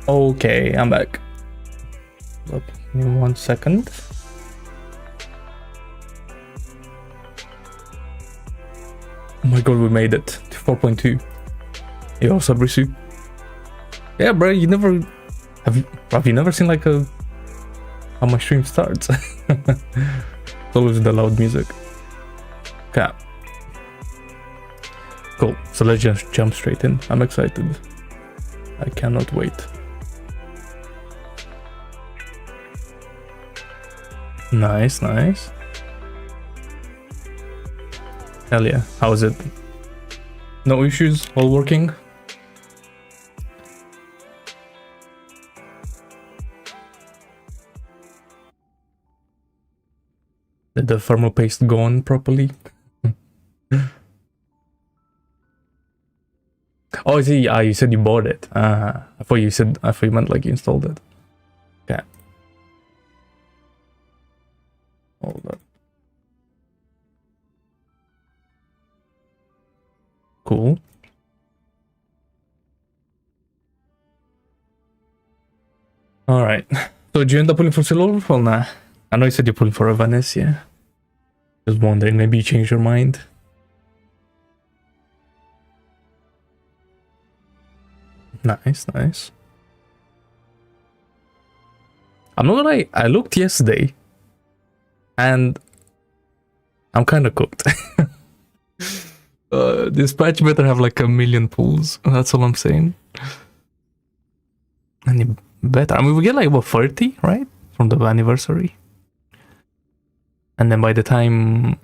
Okay, I'm back. Give me 1 second. Oh my god, we made it to 4.2. Yo, Sabrisu. Yeah, bro, you never have you never seen like how my stream starts? It's always the loud music. Okay. Cool. So let's just jump straight in. I'm excited. I cannot wait. Nice, nice. Hell yeah. How is it? No issues? All working? Did the thermal paste go on properly? Oh, see, you said you bought it. I thought you meant like you installed it. Okay. Hold up. Cool. All right. So did you end up pulling for Silverwolf or nah? I know you said you're pulling for a Venezia. Just wondering, maybe you changed your mind. Nice, nice. I'm not gonna lie, I looked yesterday and I'm kind of cooked. This patch better have like 1 million pulls. That's all I'm saying. Any better? I mean, we get like what 30, right, from the anniversary, and then by the time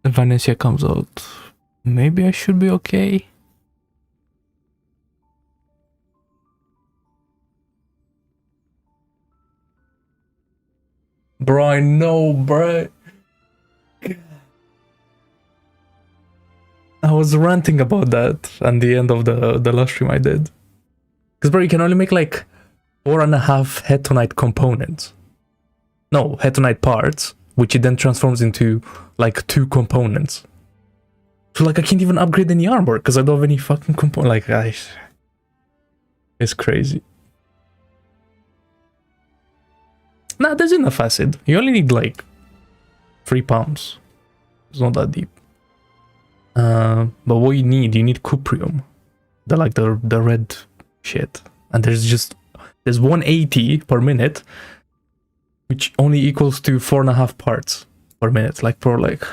Venezia comes out, maybe I should be okay. Bro, I know, bro. I was ranting about that at the end of the last stream I did. Because, bro, you can only make like 4.5 head-to-night components. No, head-to-night parts, which it then transforms into like 2 components. So, like, I can't even upgrade any armor because I don't have any fucking component. Like, it's crazy. Nah, there's enough acid. You only need like 3 pounds. It's not that deep. But what you need cuprium. The red shit. And there's 180 per minute, which only equals to 4.5 parts per minute. Like, bro, like,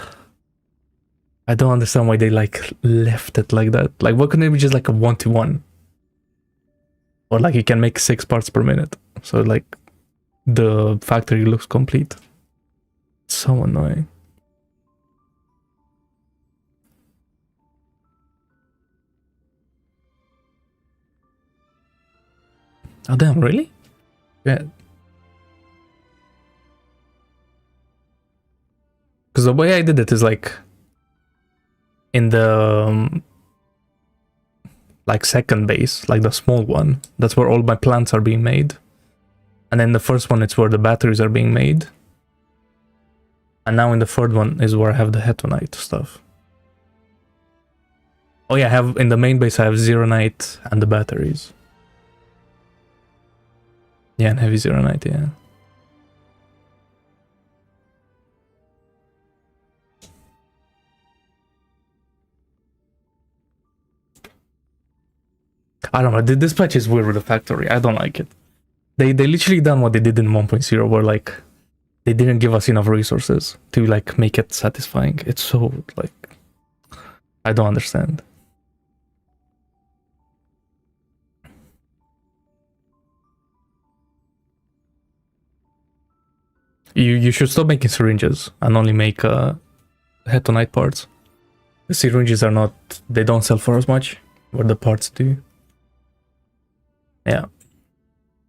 I don't understand why they like left it like that. Like, why couldn't it be just like a 1-to-1? Or like you can make 6 parts per minute. So like the factory looks complete. It's so annoying. Oh damn, really? Yeah. Because the way I did it is like in the like second base, like the small one, that's where all my plants are being made. And then the first one, it's where the batteries are being made. And now in the third one is where I have the hetonite stuff. Oh yeah, I have in the main base I have zeronite and the batteries. Yeah, and heavy zeronite, yeah. I don't know, this patch is weird with the factory. I don't like it. They literally done what they did in 1.0, where like they didn't give us enough resources to like make it satisfying. It's so like, I don't understand. You should stop making syringes and only make hetonite parts. The syringes are not, they don't sell for as much, where the parts do. Yeah.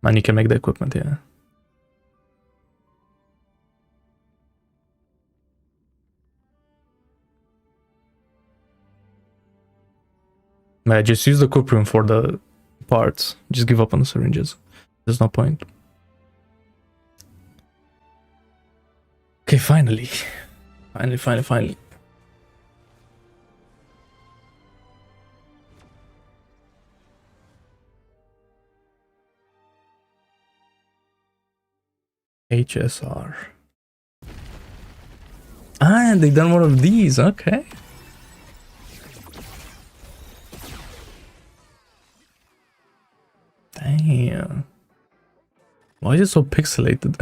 And you can make the equipment, yeah. Yeah, just use the cuprium for the parts. Just give up on the syringes. There's no point. Okay, finally. Finally. HSR. Ah, and they done one of these. Okay. Damn. Why is it so pixelated?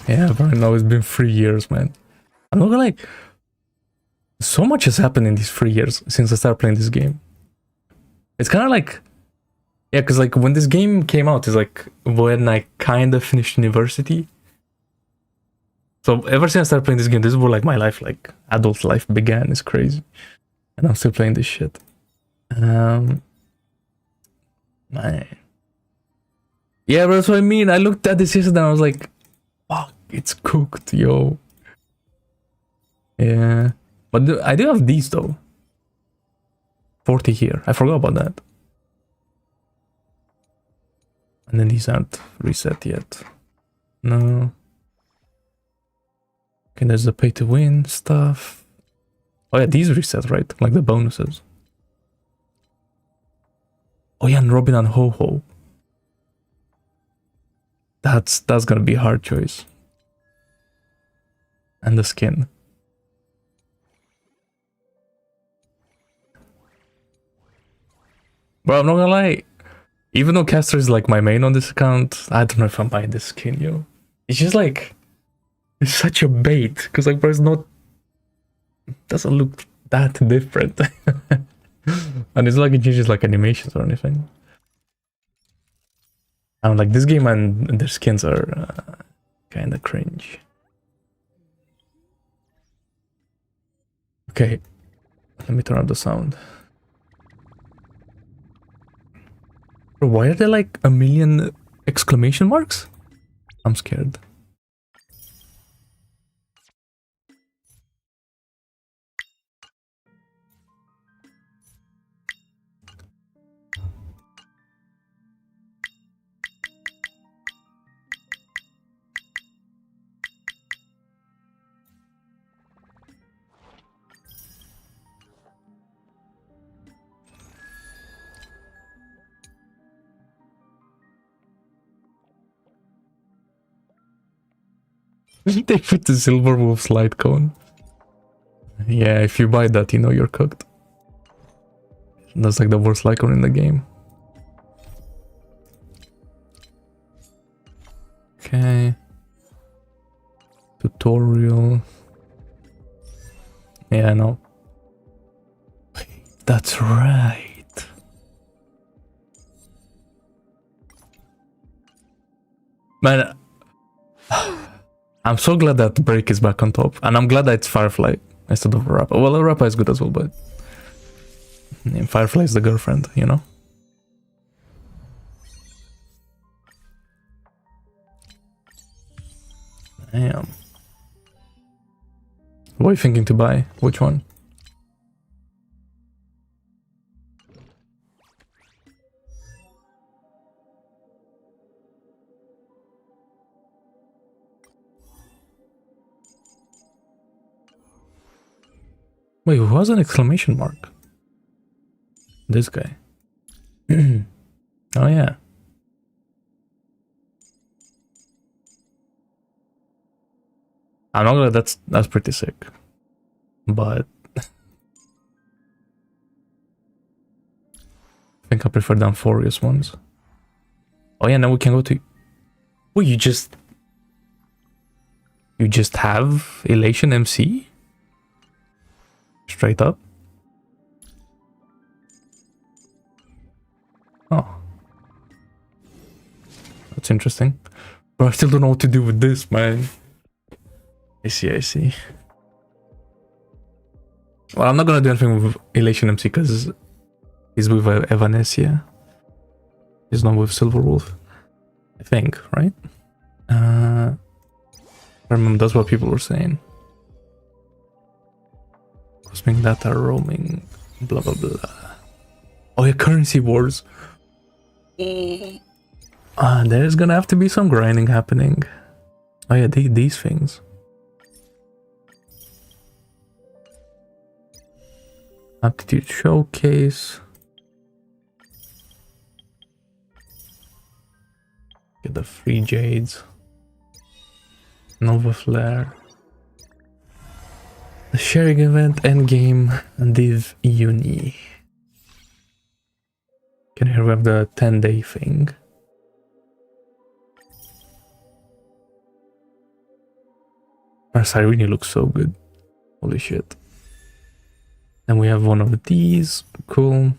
Yeah, but I know it's been 3 years, man. I'm not gonna like. So much has happened in these 3 years since I started playing this game. It's kind of like, yeah, because like when this game came out, is like when I kind of finished university. So ever since I started playing this game, this is where like my life, like adult life, began. It's crazy, and I'm still playing this shit. Man. Yeah, but that's what I mean. I looked at this yesterday and I was like, fuck, it's cooked, yo. Yeah. But I do have these though. 40 here. I forgot about that. And then these aren't reset yet. No. Okay, there's the pay to win stuff. Oh yeah, these reset, right? Like the bonuses. Oh yeah, and Robin and Ho-Ho. That's gonna be a hard choice. And the skin. Bro, I'm not gonna lie. Even though Caster is like my main on this account, I don't know if I'm buying this skin, yo. It's just like, it's such a bait. Because like, bro, it's not, doesn't look that different. And it's like it changes like animations or anything. I'm like, this game and their skins are kind of cringe. Okay, let me turn up the sound. Bro, why are there like a million exclamation marks? I'm scared. They put the Silverwolf slide cone. Yeah, if you buy that, you know you're cooked. That's like the worst slide cone in the game. Okay. Tutorial. Yeah, I know. That's right. Man, I'm so glad that Break is back on top. And I'm glad that it's Firefly instead of Rappa. Well, Rappa is good as well, but Firefly is the girlfriend, you know? Damn. What are you thinking to buy? Which one? Wait, who has an exclamation mark? This guy. Oh yeah. I'm not gonna, that's pretty sick. But I think I prefer the Amphorius ones. Oh yeah, now we can go to... Well, you just have Elation MC? Straight up? Oh. That's interesting. But I still don't know what to do with this, man. I see. Well, I'm not gonna do anything with Elation MC because he's with Evanesia. He's not with Silverwolf. I think, right? I remember that's what people were saying. Cosmic data roaming, blah blah blah. Oh yeah, currency wars. There's gonna have to be some grinding happening. Oh yeah, these things. Aptitude showcase. Get the free Jades. Nova Flare. The sharing event, endgame, Div Uni. Can here we have the 10-day thing. Our Cyrene looks so good. Holy shit. Then we have one of these. Cool.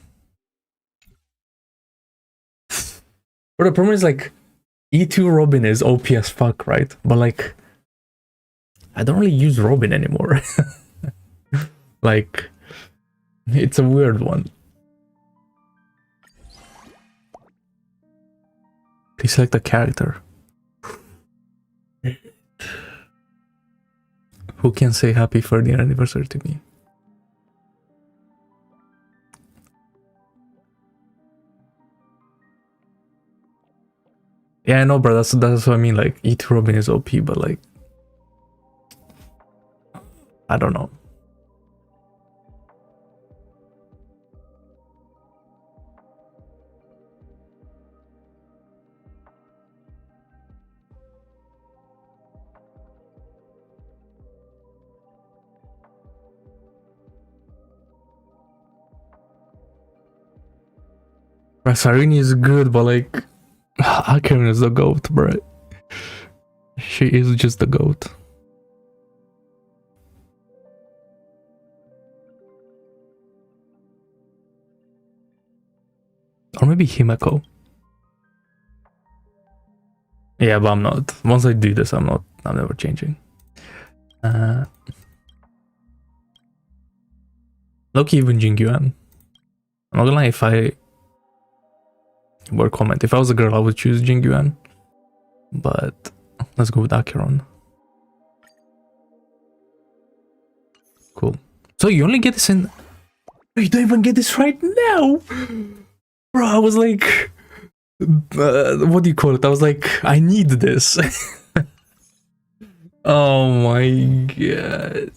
But the problem is like E2 Robin is OP as fuck, right? But like I don't really use Robin anymore. Like it's a weird one. Please select a character. Who can say happy 30th anniversary to me? Yeah, I know, bro. That's what I mean. Like, E2 Robin is OP, but like, I don't know. Sarini is good, but like, Akarin is the GOAT, bro. She is just the GOAT. Or maybe Himeko. Yeah, but I'm not. Once I do this, I'm never changing. Loki, even Jingyuan. I'm not gonna lie, if I were comment, if I was a girl, I would choose Jingyuan. But let's go with Acheron. Cool. So you only get this in... You don't even get this right now! Bro, I was like... what do you call it? I was like, I need this. Oh my god.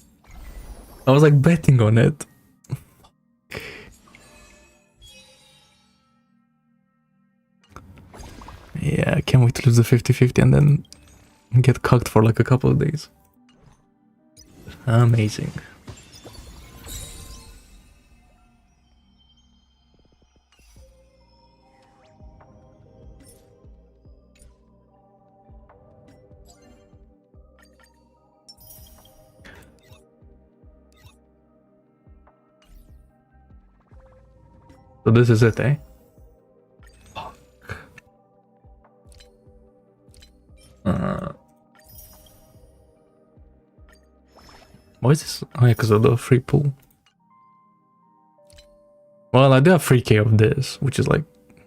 I was like betting on it. Yeah, I can't wait to lose the 50-50 and then get cucked for like a couple of days. Amazing. So this is it, eh? Why is this? Oh yeah, because of the free pool. Well, I do have 3k of this, which is like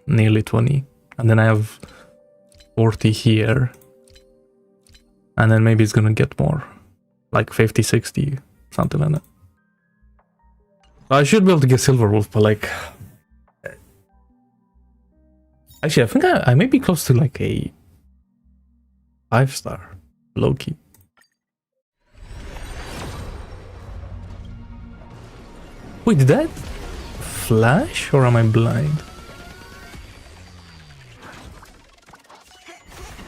nearly 20. And then I have 40 here. And then maybe it's gonna get more. Like 50, 60, something like that. I should be able to get Silverwolf, but like... Actually, I think I may be close to like a 5-star, low-key. Wait, did that flash or am I blind?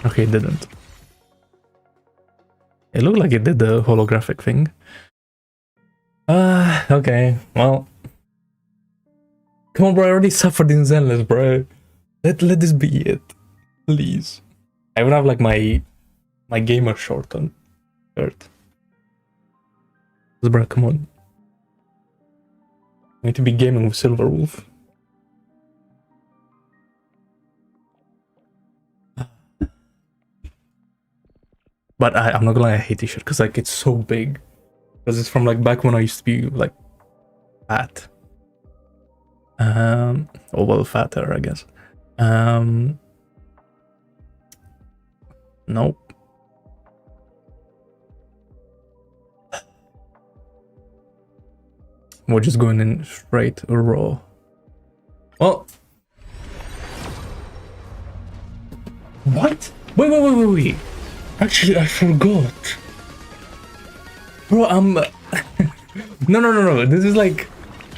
Okay, it didn't. It looked like it did the holographic thing. Okay, well. Come on, bro, I already suffered in Zenless, bro. Let this be it, please. I would have like my gamer short on shirt. Bro, come on. I need to be gaming with Silverwolf. But I'm not gonna lie, I hate this shirt because like it's so big. Because it's from like back when I used to be like fat. Or well, fatter, I guess. Nope. We're just going in straight raw. Well. What? Wait. Actually, I forgot. Bro, I'm... No. This is like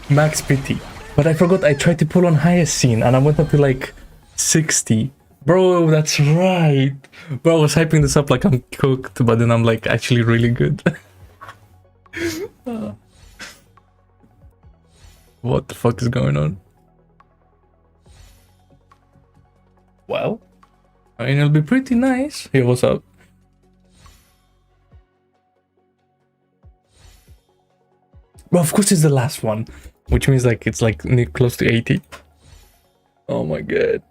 max pity. But I forgot I tried to pull on highest scene and I went up to like 60 Bro, that's right. Bro, I was hyping this up like I'm cooked, but then I'm like actually really good. What the fuck is going on? Well, I mean, it'll be pretty nice. Hey, what's up? Well, of course it's the last one, which means like it's like close to 80. Oh my god.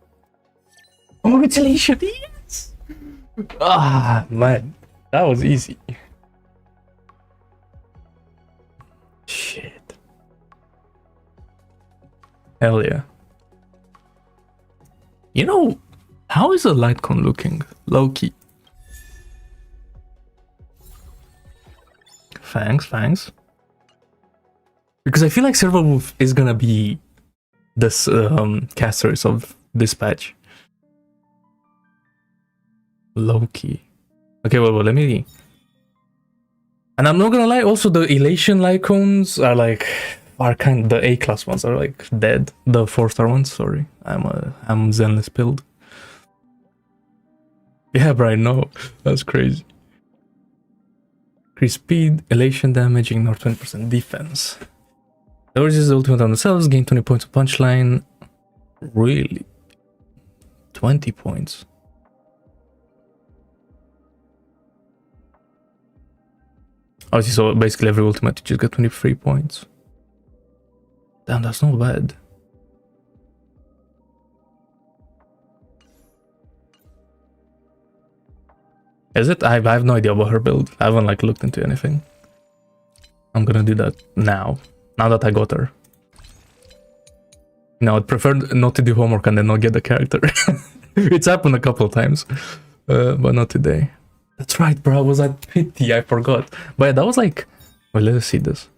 Congratulations, yes! Ah, man. That was easy. Shit. Hell yeah. You know, how is the Lightcon looking? Low-key. Thanks. Because I feel like Silverwolf is gonna be this casters of this patch. Low-key. Okay, well, let me... And I'm not gonna lie, also the Elation Lycons are kind of the A-class ones are like dead. The 4-star ones, sorry. I'm Zenless build. Yeah, bro, I know. That's crazy. Increase speed, elation damage, ignore 20% defense. Lowers the ultimate on themselves, gain 20 points of punchline. Really? 20 points. Oh, so basically every ultimate you just get 23 points. Damn, that's not bad. Is it? I have no idea about her build. I haven't like looked into anything. I'm gonna do that now. Now that I got her. No, I'd prefer not to do homework and then not get the character. It's happened a couple of times. But not today. That's right, bro. I was at pity. I forgot. But yeah, that was like... Well, let's see this.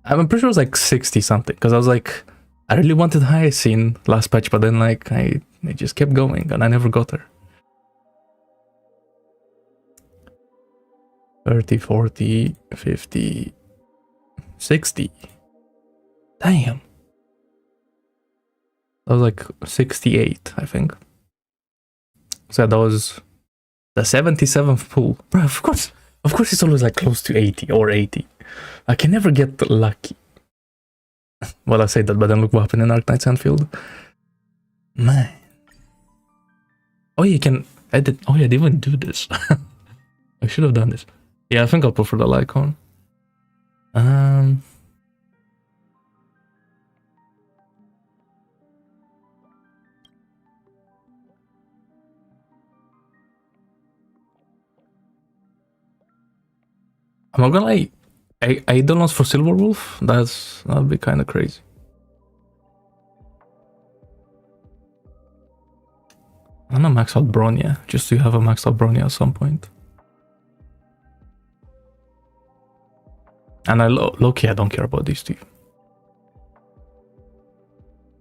I'm pretty sure it was like 60 something. Because I was like... I really wanted Hyacinth last patch. But then like... I just kept going. And I never got her. 30, 40, 50... 60. Damn. That was like 68, I think. So that was... the 77th pull. Bro, of course it's always like close to 80 or 80. I can never get lucky. Well, I say that, but then look what happened in Arc Knight Sandfield. Man. Oh, you can edit. Oh, yeah, they even do this. I should have done this. Yeah, I think I'll prefer the Lycon. I'm not gonna lie, I don't know for Silverwolf. That'd be kind of crazy. I'm gonna max out Bronya, just to have a max out Bronya at some point. And low-key, I don't care about these two.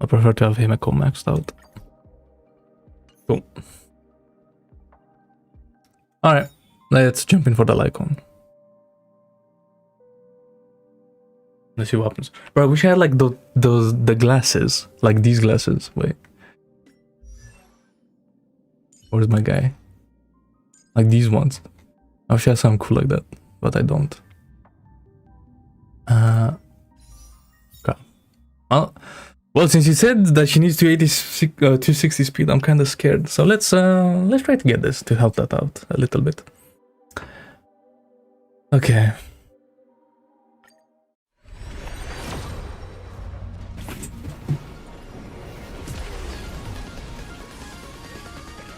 I prefer to have Himeko maxed out. Cool. Alright, let's jump in for the Lycon. Let's see what happens. Bro, I wish I had like the glasses. Like these glasses. Wait. Where's my guy? Like these ones. I wish I had something cool like that. But I don't. Okay. Well, since you said that she needs 260 speed, I'm kind of scared. So let's try to get this to help that out a little bit. Okay.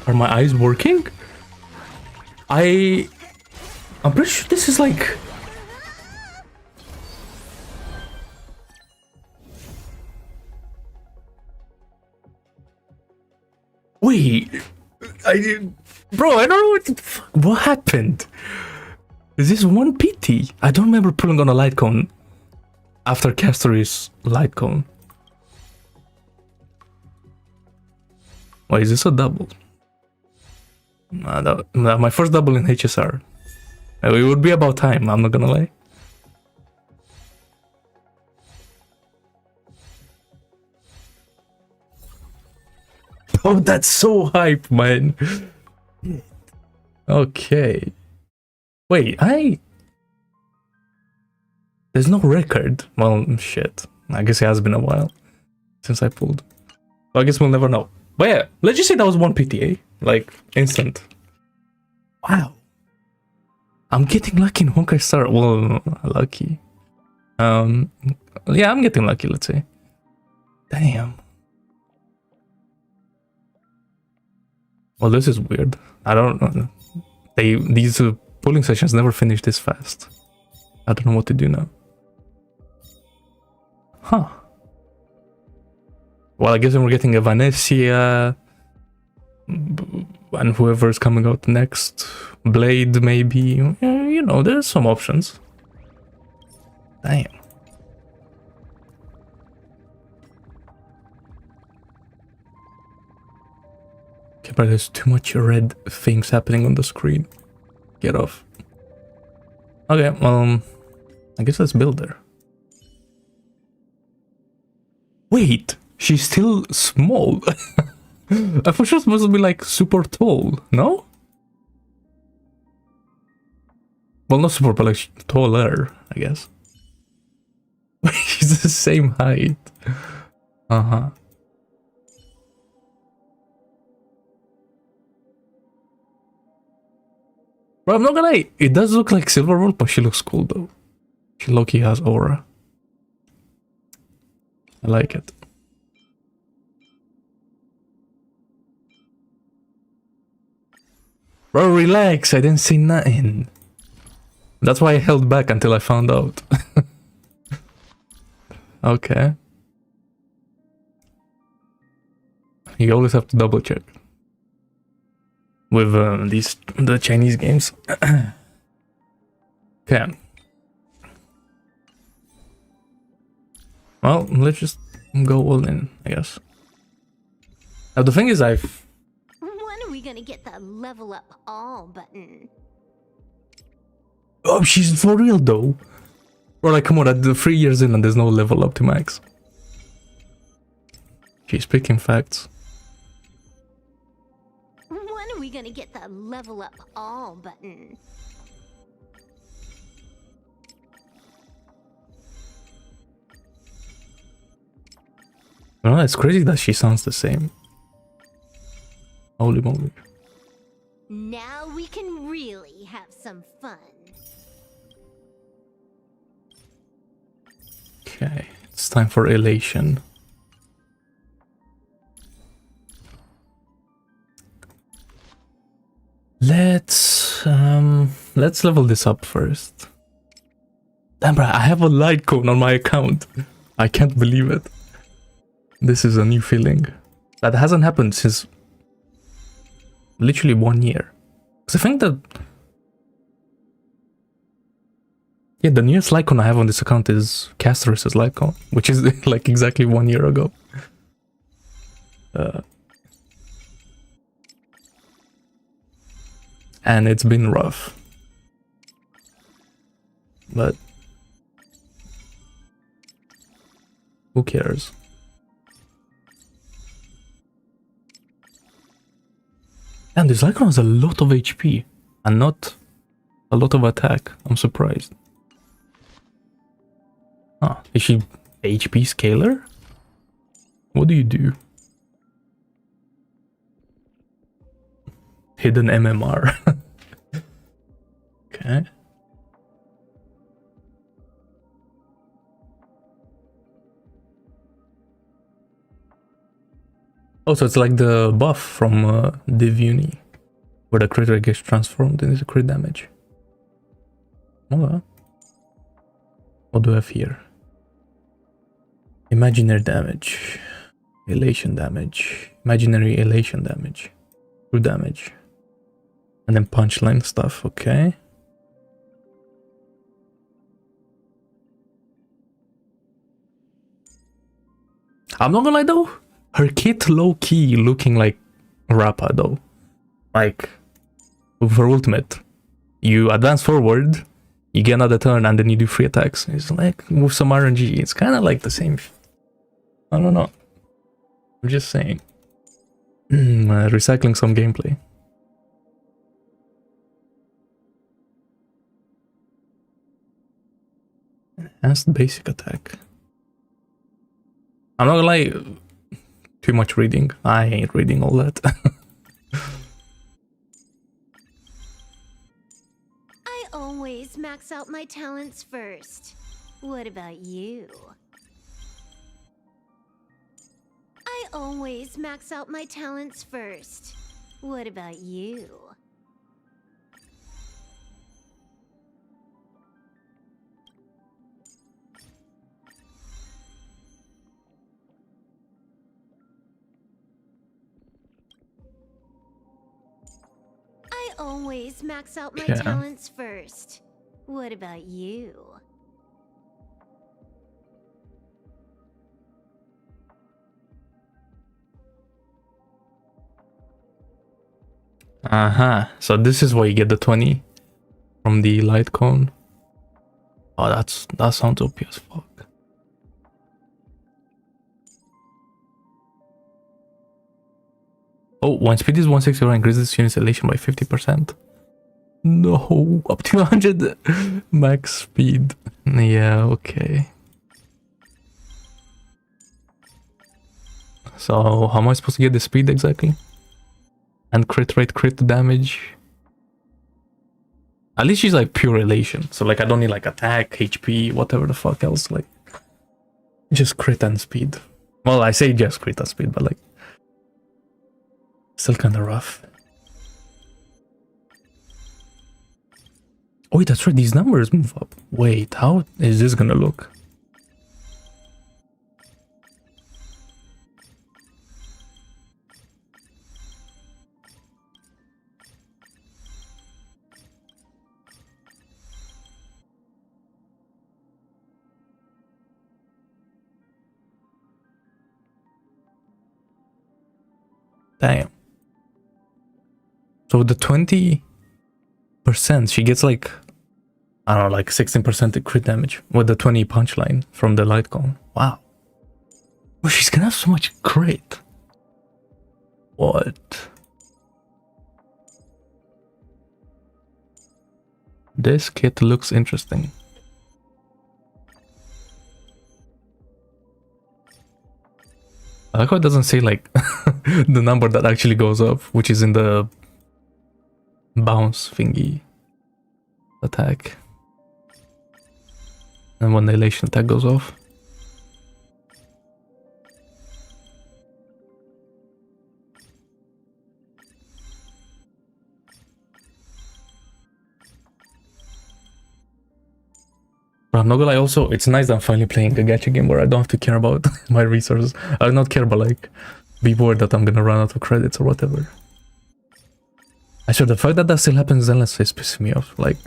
Are my eyes working? I'm pretty sure this is like... Wait, bro, I don't know what happened. Is this one PT? I don't remember pulling on a light cone after Castory's light cone. Why is this a double? My first double in HSR. It would be about time, I'm not gonna lie. Oh, that's so hype, man. Okay. Wait, there's no record. Well, shit. I guess it has been a while since I pulled. So I guess we'll never know. But yeah, let's just say that was one PTA. Like, instant. Wow. I'm getting lucky in Honkai Star. Well, lucky. Yeah, I'm getting lucky, let's say. Damn. Well, this is weird. I don't know. These polling sessions never finish this fast. I don't know what to do now. Huh. Well, I guess we're getting a Vanessa and whoever's coming out next. Blade, maybe. You know, there's some options. Damn. Okay, but there's too much red things happening on the screen. Get off. Okay, I guess let's build her. Wait, she's still small. I thought she was supposed to be like super tall, no? Well, not super, but like taller, I guess. She's the same height. Uh-huh. Bro, I'm not gonna lie, it does look like SILVERWOLF, but she looks cool though. She low-key has aura. I like it. Bro, relax, I didn't say nothing. That's why I held back until I found out. Okay. You always have to double check. With the Chinese games. Okay. Well, let's just go all in, I guess. Now the thing is, when are we gonna get the level up all button? Oh, she's for real though. Or like, come on, at the 3 years in and there's no level up to max. She's speaking facts. When are we gonna get the level up all button? Oh, it's crazy that she sounds the same. Holy moly. Now we can really have some fun. Okay, it's time for elation. Let's level this up first. Damn, bro, I have a light cone on my account. I can't believe it. This is a new feeling. That hasn't happened since literally 1 year. Because I think that... Yeah, the newest Lycon I have on this account is Casterus's Lycon, which is like exactly 1 year ago. And it's been rough. But... who cares? And this Lycon has a lot of HP and not a lot of attack. I'm surprised. Ah, is she HP scaler? What do you do? Hidden MMR. Okay. Oh, so it's like the buff from Div Uni, where the critter gets transformed into crit damage. Okay. What do I have here? Imaginary damage, elation damage, imaginary elation damage, true damage, and then punchline stuff. Okay. I'm not gonna lie though, her kit low-key looking like Rappa though. Like, for ultimate, you advance forward, you get another turn, and then you do 3 attacks. It's like, with some RNG, it's kind of like the same. I don't know. I'm just saying. Recycling some gameplay. Enhanced basic attack. I'm not gonna lie, too much reading. I ain't reading all that. I always max out my talents first. What about you? I always max out my talents first. What about you? I always max out my talents first. What about you? So this is where you get the 20 from the light cone. Oh, that sounds OP as fuck. Oh, when speed is 160, increases unit elation by 50%. No, up to 100 max speed. Yeah, okay. So how am I supposed to get the speed exactly? And crit rate, crit damage. At least she's like pure elation. So like I don't need like attack, HP, whatever the fuck else. Like just crit and speed. Well, I say just crit and speed, but like still kind of rough. Oh, wait, that's right. These numbers move up. Wait, how is this gonna look? Damn. So the 20%, she gets like, I don't know, like 16% crit damage with the 20 punchline from the light cone. Wow. Oh, she's gonna have so much crit. What? This kit looks interesting. I like how it doesn't say like the number that actually goes up, which is in the bounce thingy attack. And when the elation attack goes off. But I'm not gonna lie, also, it's nice that I'm finally playing a gacha game where I don't have to care about my resources. I do not care about like, be worried that I'm gonna run out of credits or whatever. Actually, the fact that that still happens endlessly is pissing me off. Like,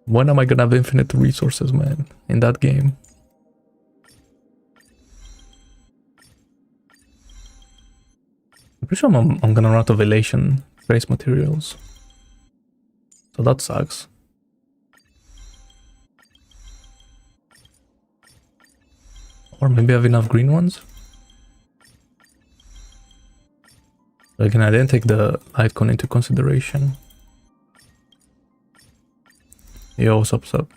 when am I gonna have infinite resources, man, in that game? I'm pretty sure I'm gonna run out of elation base materials. So that sucks. Or maybe I have enough green ones? Again, I didn't take the light cone into consideration. Yo, what's up?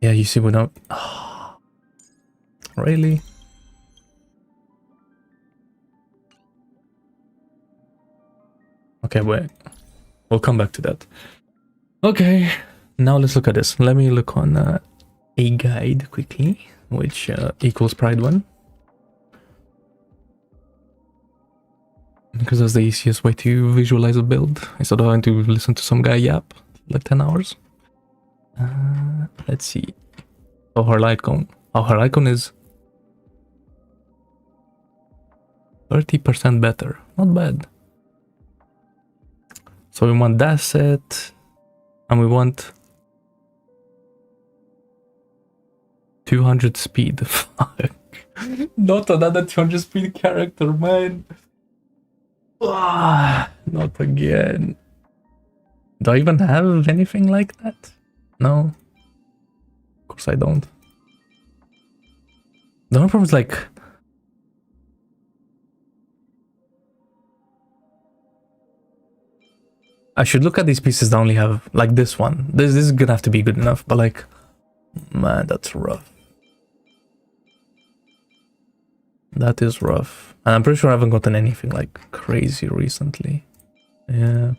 Yeah, you see, we don't... Oh, really? Okay, wait. We'll come back to that. Okay, now let's look at this. Let me look on a guide quickly, which equals Pride 1. Because that's the easiest way to visualize a build, instead of having to listen to some guy yap like 10 hours. Let's see. Oh, her light cone. Oh, her light cone is 30% better. Not bad. So we want that set, and we want 200 speed. Fuck. Not another 200 speed character, man. Not again. Do I even have anything like that? No. Of course I don't. The only problem is like... I should look at these pieces that only have, like this one. This is gonna have to be good enough, but like, man, that's rough. That is rough. And I'm pretty sure I haven't gotten anything like crazy recently. Yeah.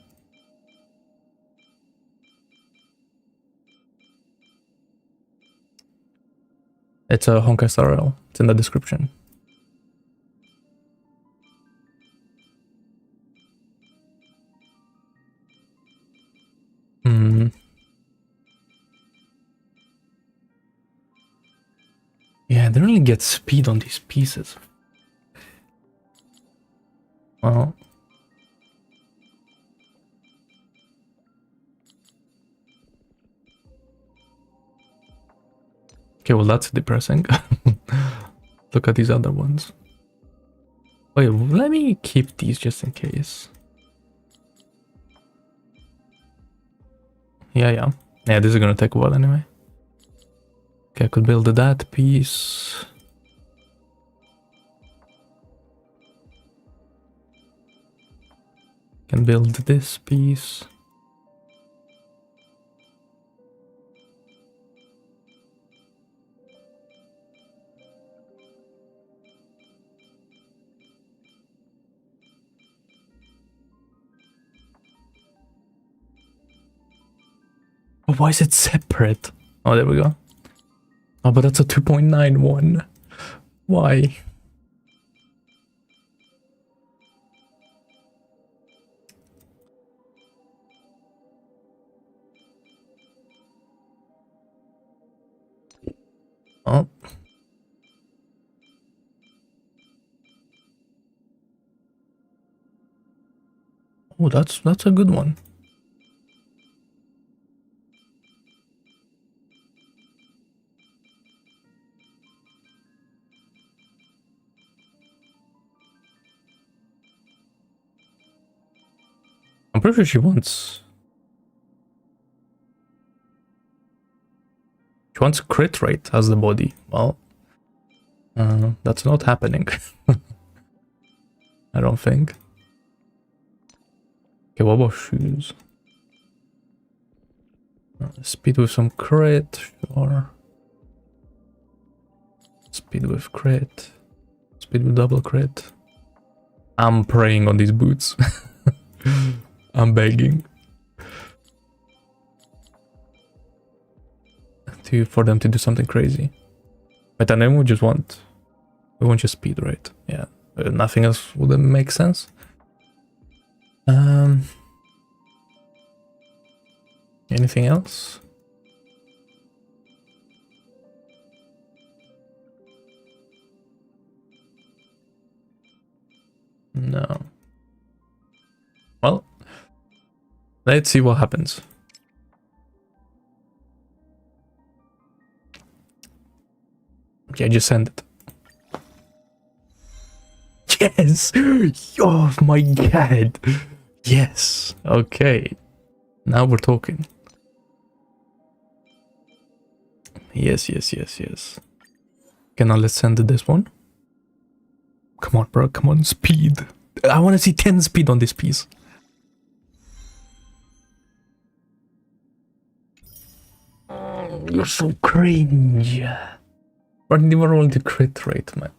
It's a Honkai Star Rail. It's in the description. Yeah, they only get speed on these pieces. Well. Okay, well that's depressing. Look at these other ones. Wait, let me keep these just in case. Yeah, this is gonna take a while anyway. Okay, I could build that piece. Can build this piece. Oh, why is it separate? Oh, there we go. Oh, but that's a 2.91. Why? Oh. Oh, that's a good one. I'm pretty sure she wants crit rate as the body. Well, that's not happening. I don't think. Okay, what about shoes? Speed with some crit, sure. Speed with crit. Speed with double crit. I'm praying on these boots. I'm begging. For them to do something crazy. But then we want just speed, right? Yeah. Nothing else would make sense. Anything else? No. Well, let's see what happens. Okay, just send it. Yes! Oh my god! Yes! Okay. Now we're talking. Yes. Okay, now let's send this one. Come on, bro. Come on, speed. I want to see 10 speed on this piece. Oh, you're so cringe. But never rolled the crit rate, man.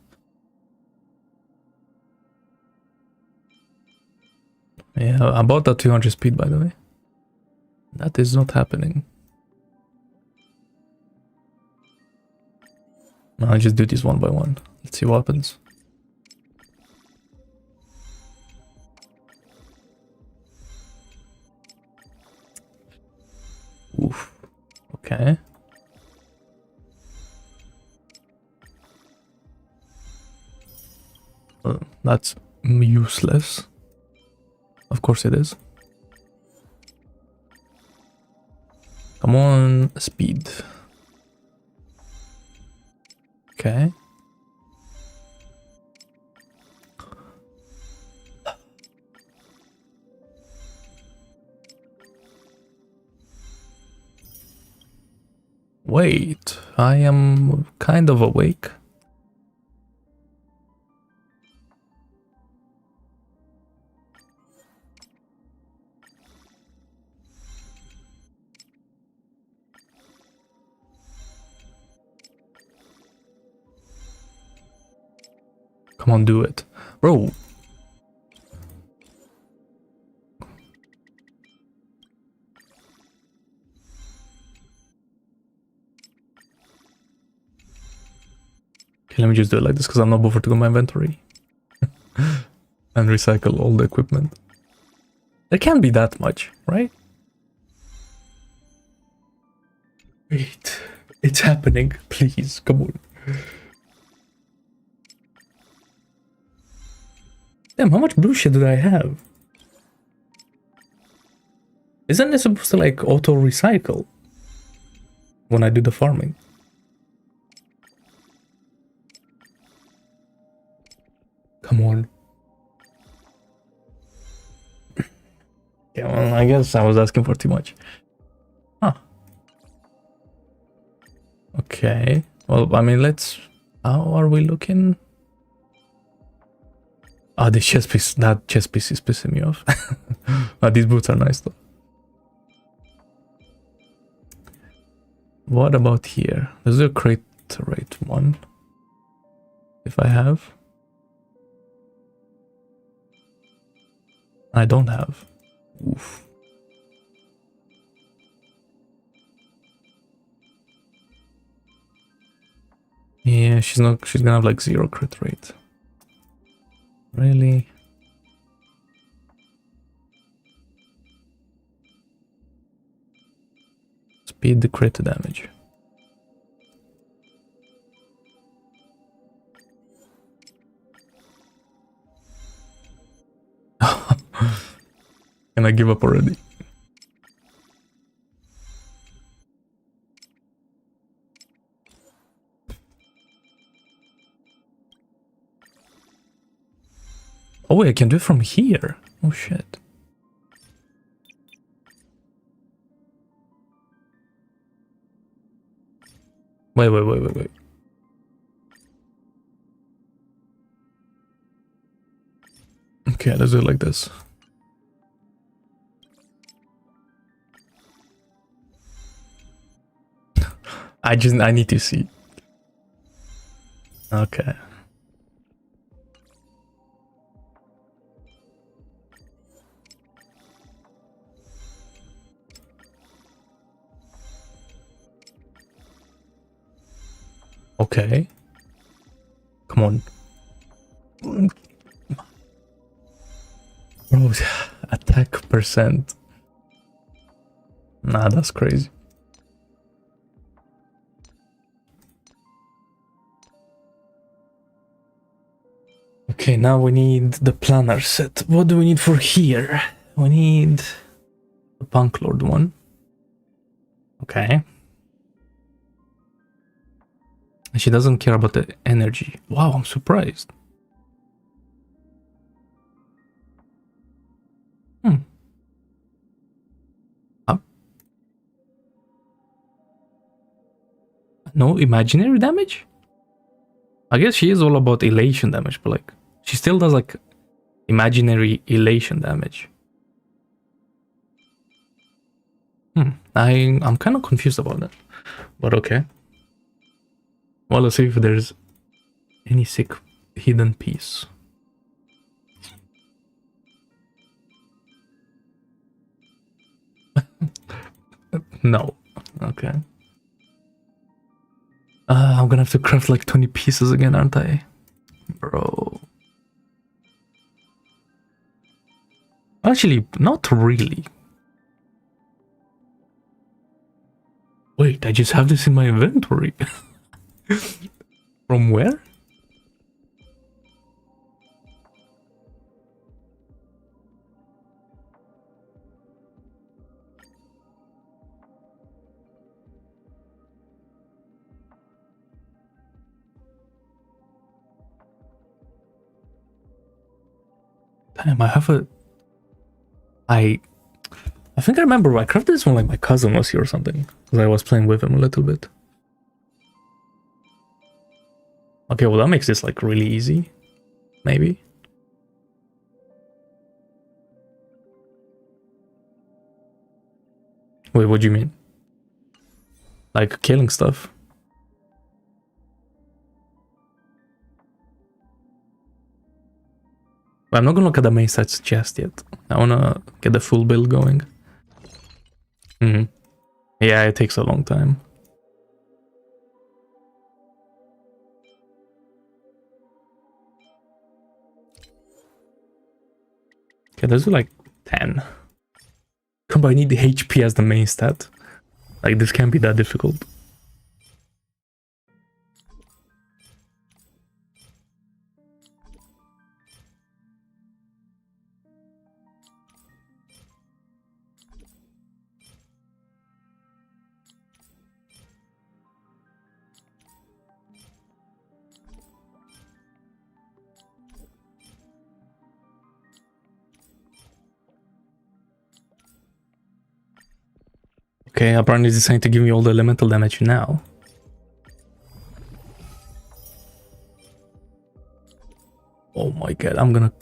Yeah, about that 200 speed, by the way. That is not happening. No, I'll just do this one by one. Let's see what happens. Oof. Okay. That's useless. Of course it is. Come on, speed. Okay. Wait, I am kind of awake. Come on, do it. Bro. Okay, let me just do it like this because I'm not bothered to go to my inventory. And recycle all the equipment. There can't be that much, right? Wait. It's happening. Please, come on. Damn, how much blue shit did I have? Isn't it supposed to like auto recycle when I do the farming? Come on. Yeah, well, I guess I was asking for too much. Huh. Okay. Well, I mean, let's... How are we looking? Ah, the chest piece. That chest piece is pissing me off. These boots are nice though. What about here? There's a crate rate one. If I have. I don't have. Oof. Yeah, she's gonna have like 0 crit rate. Really? Speed the crit damage. Can I give up already? Oh wait, I can do it from here. Oh shit. Wait. Okay, let's do it like this. I need to see. Okay. Okay. Come on. Bro, attack percent. Nah, that's crazy. Okay, now we need the planner set. What do we need for here? We need the Punk Lord one. Okay. She doesn't care about the energy. Wow, I'm surprised. No imaginary damage? I guess she is all about elation damage, but like she still does like imaginary elation damage. I'm kind of confused about that, but okay. Well, let's see if there's any sick hidden piece. No. Okay. I'm gonna have to craft like 20 pieces again, aren't I? Bro. Actually, not really. Wait, I just have this in my inventory. From where? Damn, I have a... I think I remember I crafted this when like my cousin was here or something. Because I was playing with him a little bit. Okay, well that makes this like really easy. Maybe. Wait, what do you mean? Like killing stuff? I'm not gonna look at the main stats just yet. I wanna get the full build going. Yeah, it takes a long time. Okay, let's do like 10. But I need the HP as the main stat. Like, this can't be that difficult. Okay, apparently it's deciding to give me all the elemental damage now. Oh my god, I'm gonna...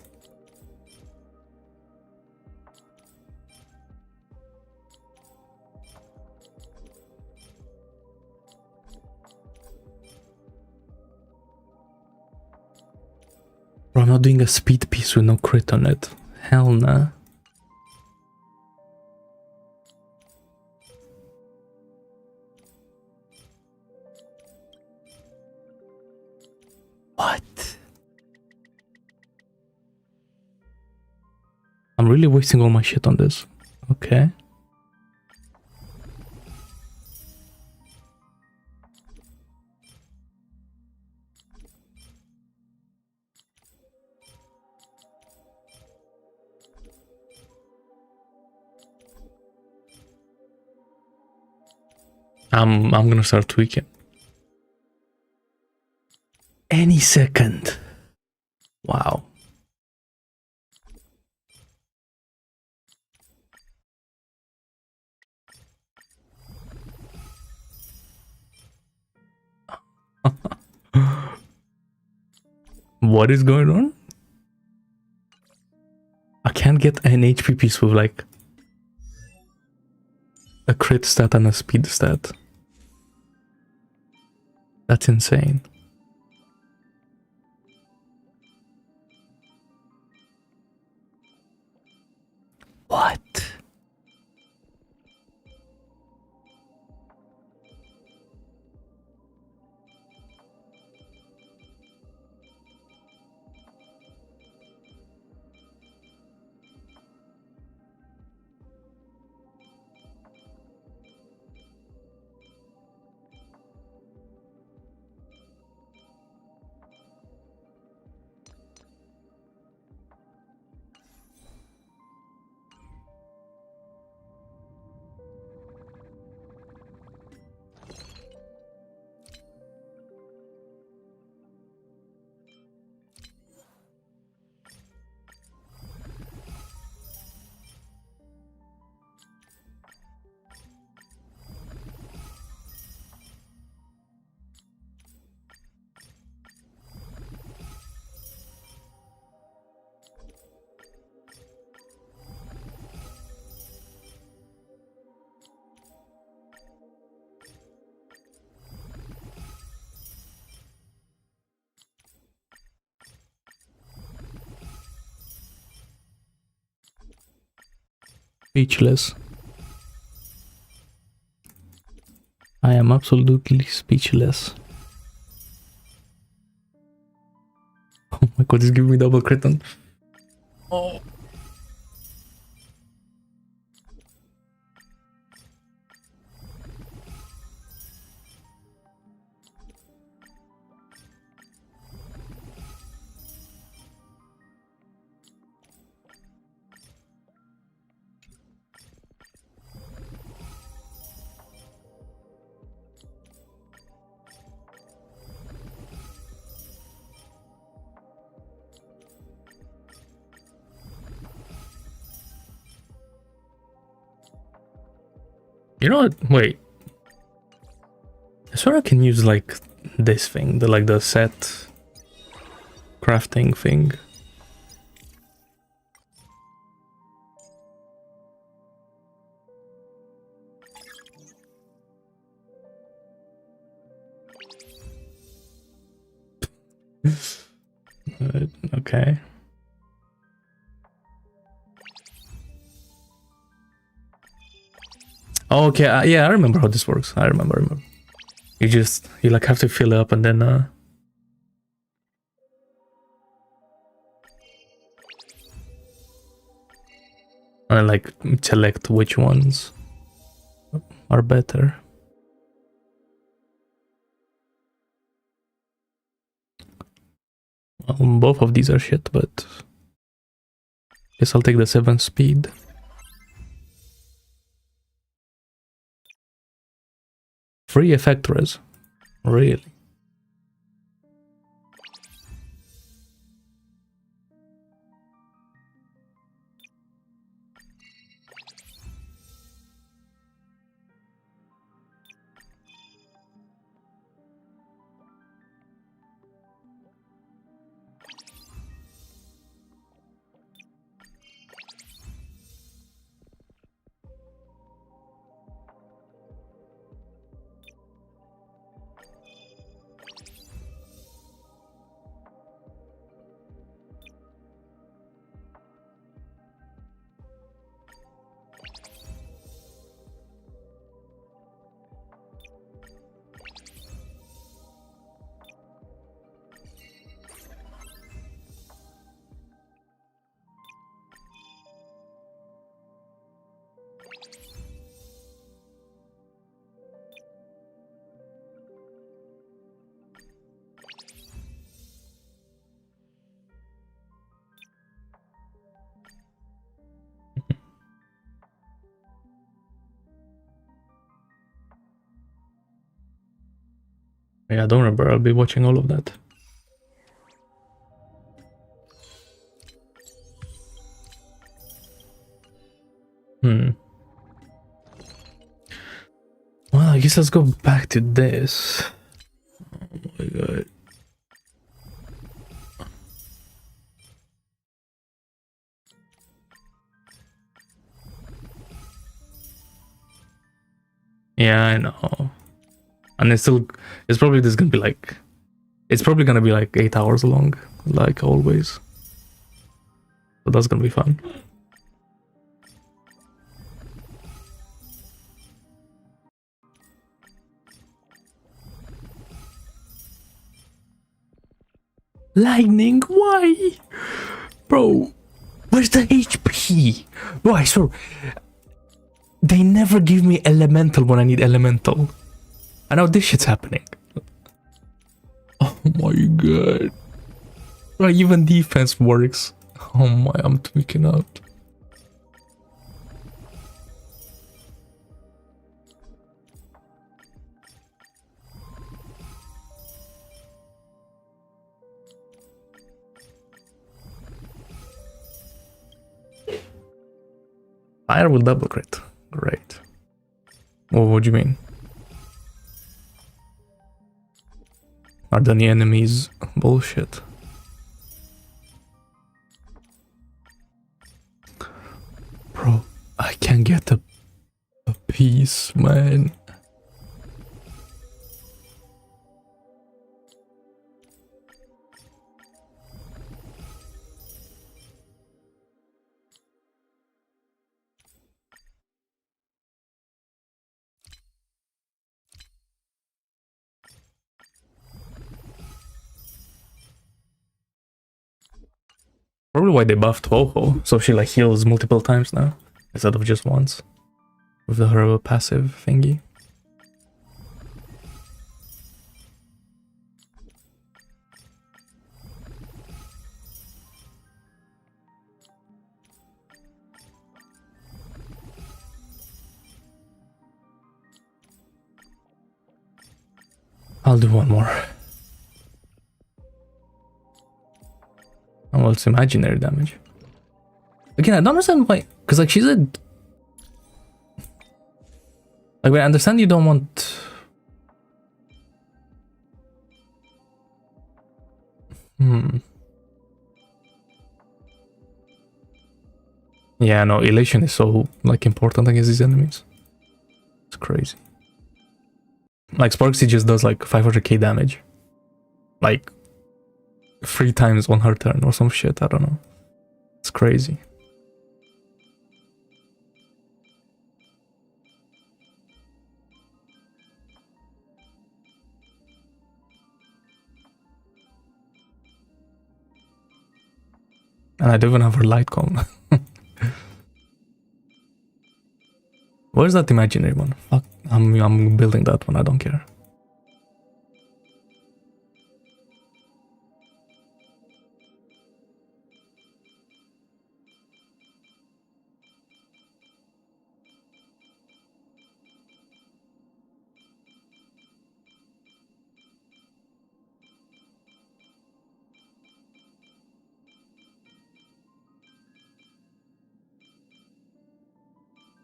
Bro, I'm not doing a speed piece with no crit on it. Hell nah. What? I'm really wasting all my shit on this. Okay. I'm gonna start tweaking. Any second. Wow. What is going on? I can't get an HP piece with like a crit stat and a speed stat. That's insane. What? Speechless. I am absolutely speechless. Oh my god, he's giving me double crit on. Oh. You know what? Wait. I swear I can use like this thing, the set crafting thing. Okay. Oh, okay, yeah, I remember how this works. I remember. You like have to fill it up and then and then like select which ones are better. Well, both of these are shit, but guess I'll take the 7 speed. Free effect res. Really? Yeah, I don't remember. I'll be watching all of that. Well, I guess let's go back to this. Oh my god. Yeah, I know. And it's probably just gonna be like, it's probably gonna be like 8 hours long, like always. So that's gonna be fun. Lightning, why? Bro, where's the HP? Bro, I swear, they never give me elemental when I need elemental. I know this shit's happening. Oh my god. Bro, even defense works. Oh my, I'm tweaking out. Fire will double crit. Great. What do you mean? Are the enemies bullshit? Bro, I can't get a piece, man. Probably why they buffed Ho-Ho, so she like heals multiple times now, instead of just once. With her passive thingy. I'll do one more. Oh, well, it's imaginary damage. Again, I don't understand why, because like she said, like I understand you don't want. Yeah, no, elation is so like important against these enemies. It's crazy. Like Sparksy just does like 500k damage, like 3 times on her turn or some shit. I don't know. It's crazy. And I don't even have her light cone. Where's that imaginary one? Fuck, I'm building that one, I don't care.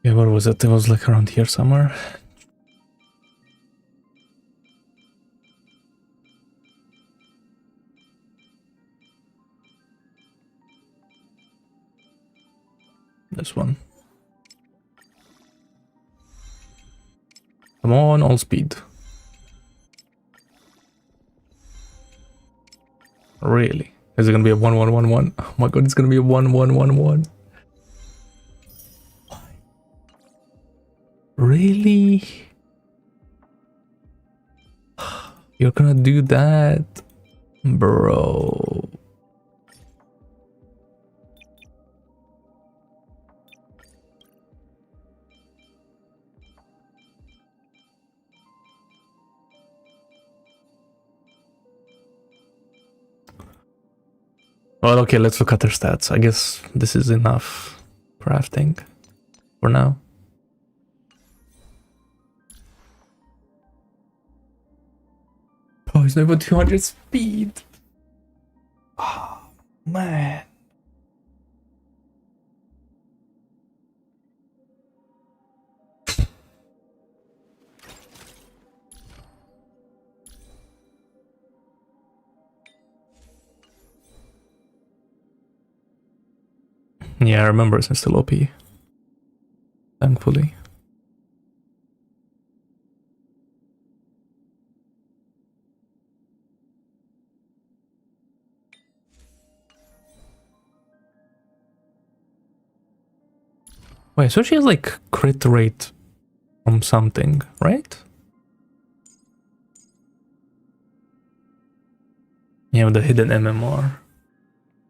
Yeah, where was it? It was like around here somewhere. This one. Come on, all speed. Really? Is it gonna be a 1-1-1-1? Oh my god, it's gonna be a 1-1-1-1. Really? You're gonna do that? Bro. Well, okay, let's look at her stats. I guess this is enough crafting for now. Oh, he's not even 200 speed. Oh, man. Yeah, I remember it's still OP. Thankfully. Wait, so she has like crit rate from something, right? Yeah, with the hidden MMR.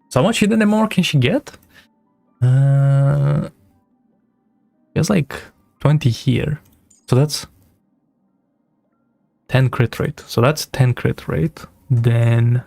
So how much hidden MMR can she get? She has like 20 here. So that's 10 crit rate. So that's 10 crit rate. Then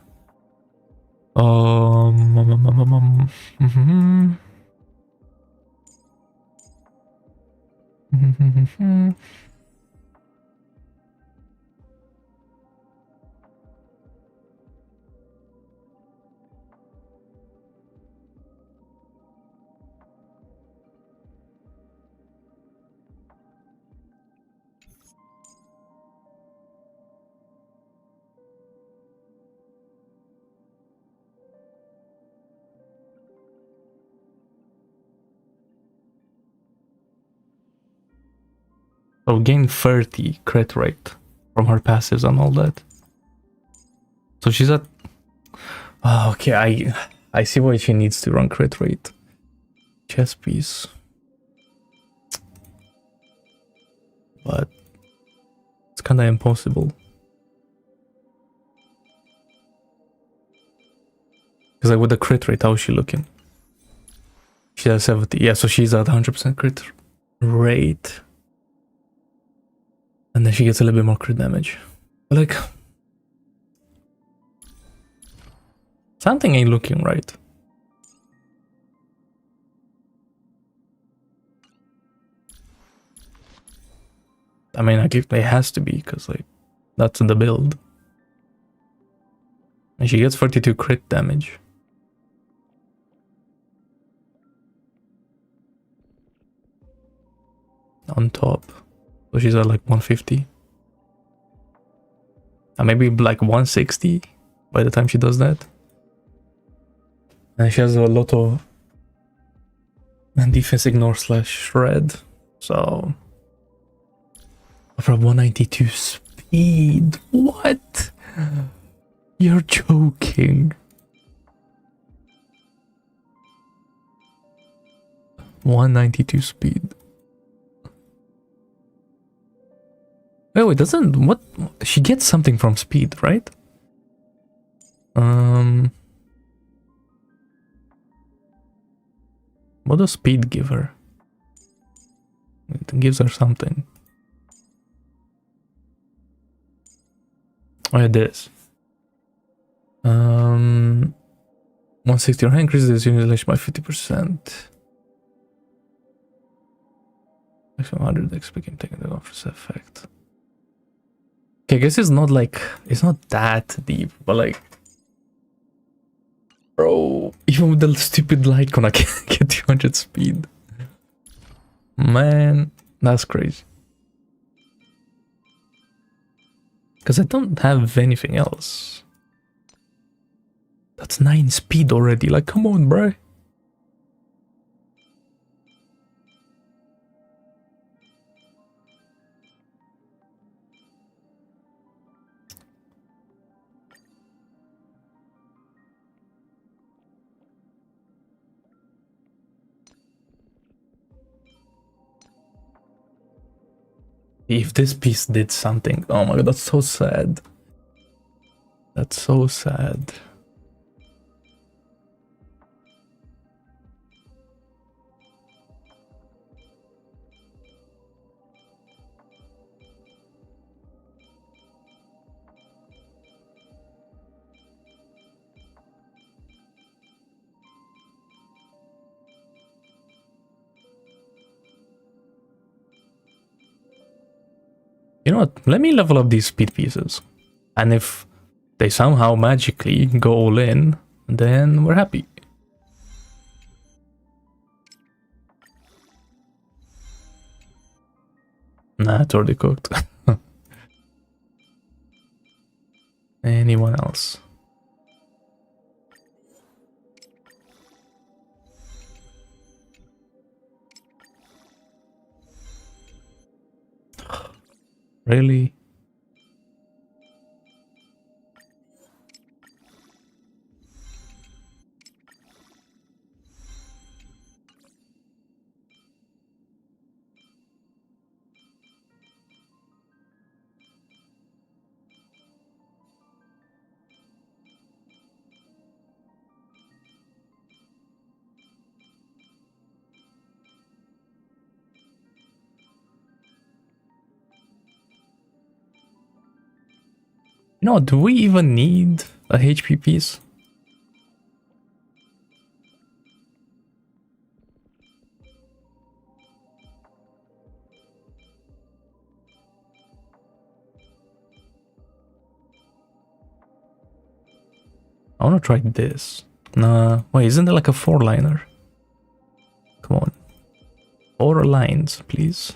so gain 30 crit rate from her passives and all that. So she's at... Oh, okay, I see why she needs to run crit rate. Chess piece. But it's kind of impossible. Because like with the crit rate, how is she looking? She has 70. Yeah, so she's at 100% crit rate. And then she gets a little bit more crit damage. But like... something ain't looking right. I mean, like, it has to be, because, like, that's the build. And she gets 42 crit damage. On top. So she's at, like, 150. And maybe, like, 160 by the time she does that. And she has a lot of defense ignore / shred. So... from 192 speed. What? You're joking. 192 speed. Wait, doesn't... what? She gets something from speed, right? What does speed give her? It gives her something. Oh, it is. 160 increases the unit by 50%. Maximum 100 XP can take the offers effect. Okay, I guess it's not like, it's not that deep, but like, bro, even with the stupid light con I can't get 200 speed. Man, that's crazy. Because I don't have anything else. That's 9 speed already, like come on, bro. If this piece did something, oh my god, that's so sad. That's so sad. You know what? Let me level up these speed pieces. And if they somehow magically go all in, then we're happy. Nah, it's already cooked. Anyone else? Really? No, do we even need a HP piece? I wanna try this. Nah, wait, isn't there like a 4-liner? Come on. 4 lines, please.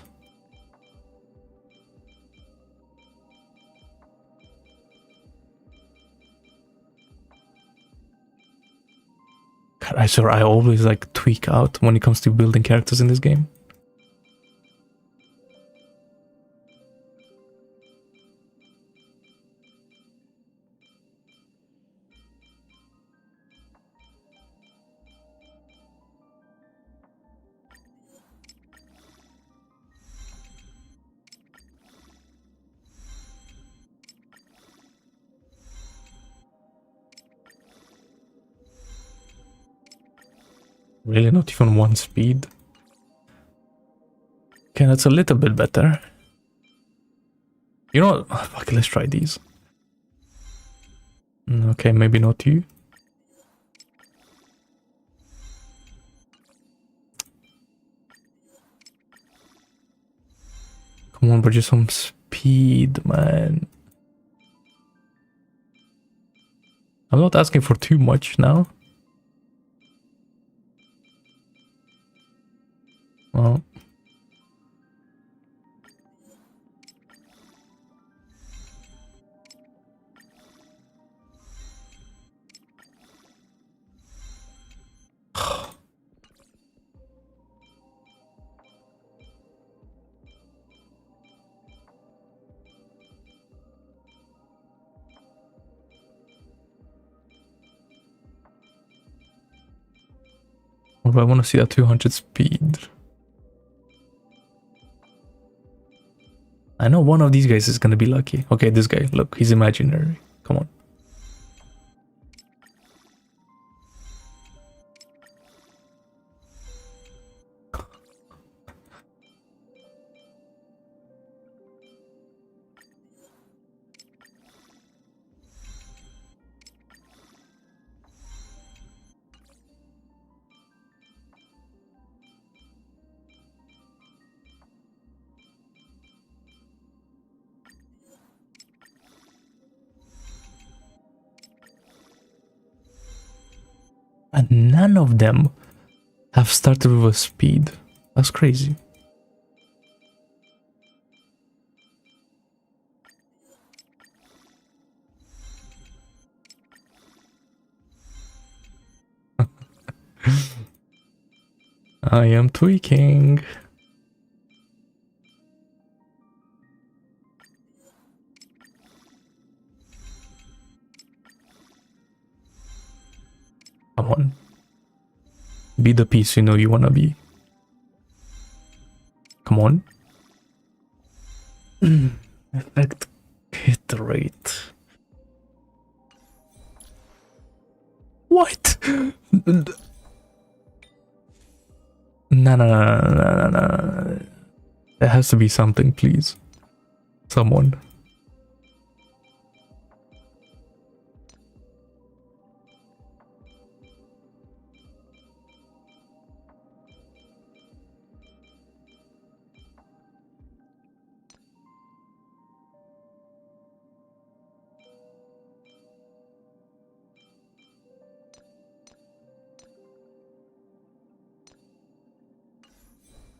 God, I swear I always like tweak out when it comes to building characters in this game. Really, not even 1 speed. Okay, that's a little bit better. You know what? Oh, fuck, let's try these. Okay, maybe not you. Come on, but just some speed, man. I'm not asking for too much now. Well. Or do I want to see that 200 speed? I know one of these guys is gonna be lucky. Okay, this guy, look, he's imaginary. Come on. And none of them have started with a speed. That's crazy. I am tweaking. Come on. Be the piece you know you wanna be. Come on. Effect hit rate. What? No. There has to be something, please. Someone.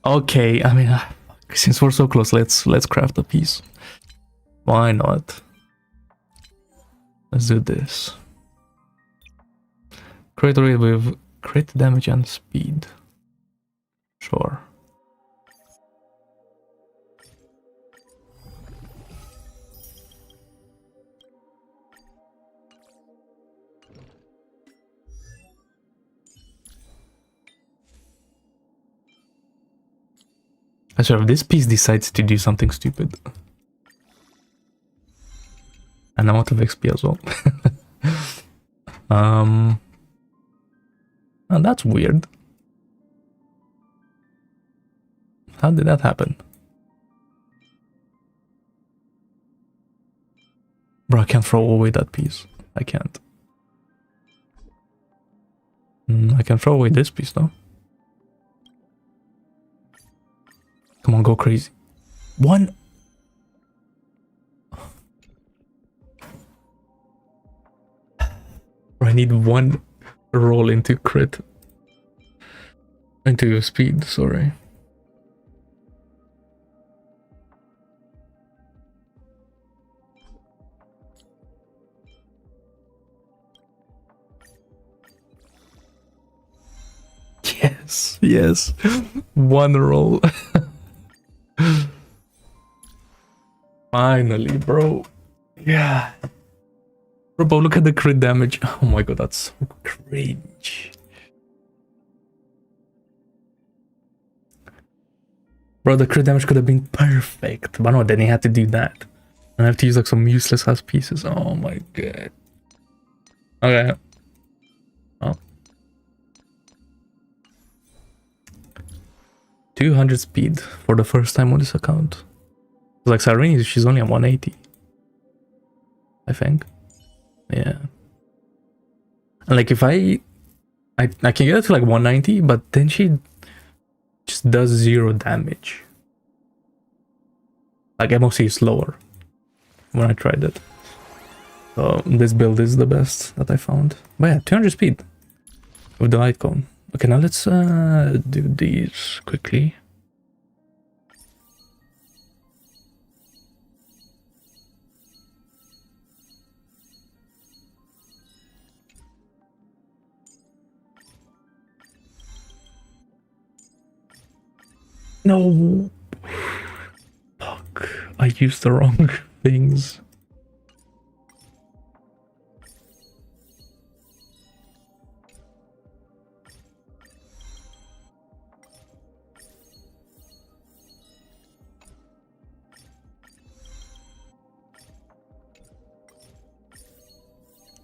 Okay, I mean, since we're so close, let's craft a piece. Why not? Let's do this. Crit rate with crit damage and speed. Sure. I swear, if this piece decides to do something stupid, and I'm out of XP as well. And that's weird. How did that happen? Bro, I can't throw away that piece. I can't. I can throw away this piece though. Come on, go crazy. One. I need one roll into crit. Into speed, sorry. Yes. One roll. Finally, bro. Yeah. Bro, look at the crit damage. Oh my god, that's so cringe. Bro, the crit damage could have been perfect. But no, then he had to do that. And I have to use like some useless ass pieces. Oh my god. Okay. Oh. 200 speed for the first time on this account. Like Sarini, she's only on 180. I think. Yeah. And like if I can get it to like 190, but then she just does 0 damage. Like MOC is slower when I tried it. So this build is the best that I found. But yeah, 200 speed with the light cone. Okay, now let's do these quickly. No. Fuck. I used the wrong things.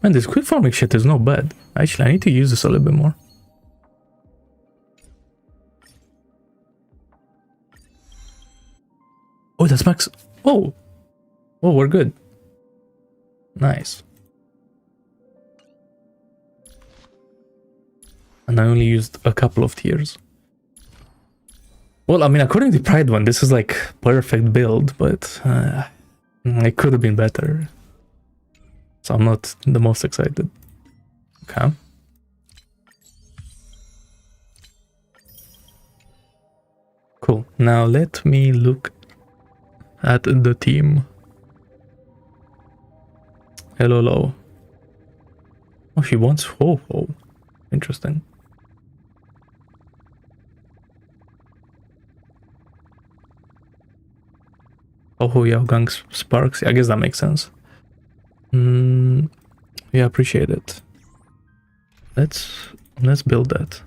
Man, this quick farming shit is not bad. Actually, I need to use this a little bit more. Oh, that's max. Oh, we're good. Nice. And I only used a couple of tiers. Well, I mean, according to Pride one, this is like perfect build, but it could have been better. So I'm not the most excited. Okay. Cool. Now let me look at the team. Hello, hello. Oh, she wants Ho-Ho. Interesting. Ho-Ho, Yaogang, Sparks. I guess that makes sense. Yeah, appreciate it. Let's build that.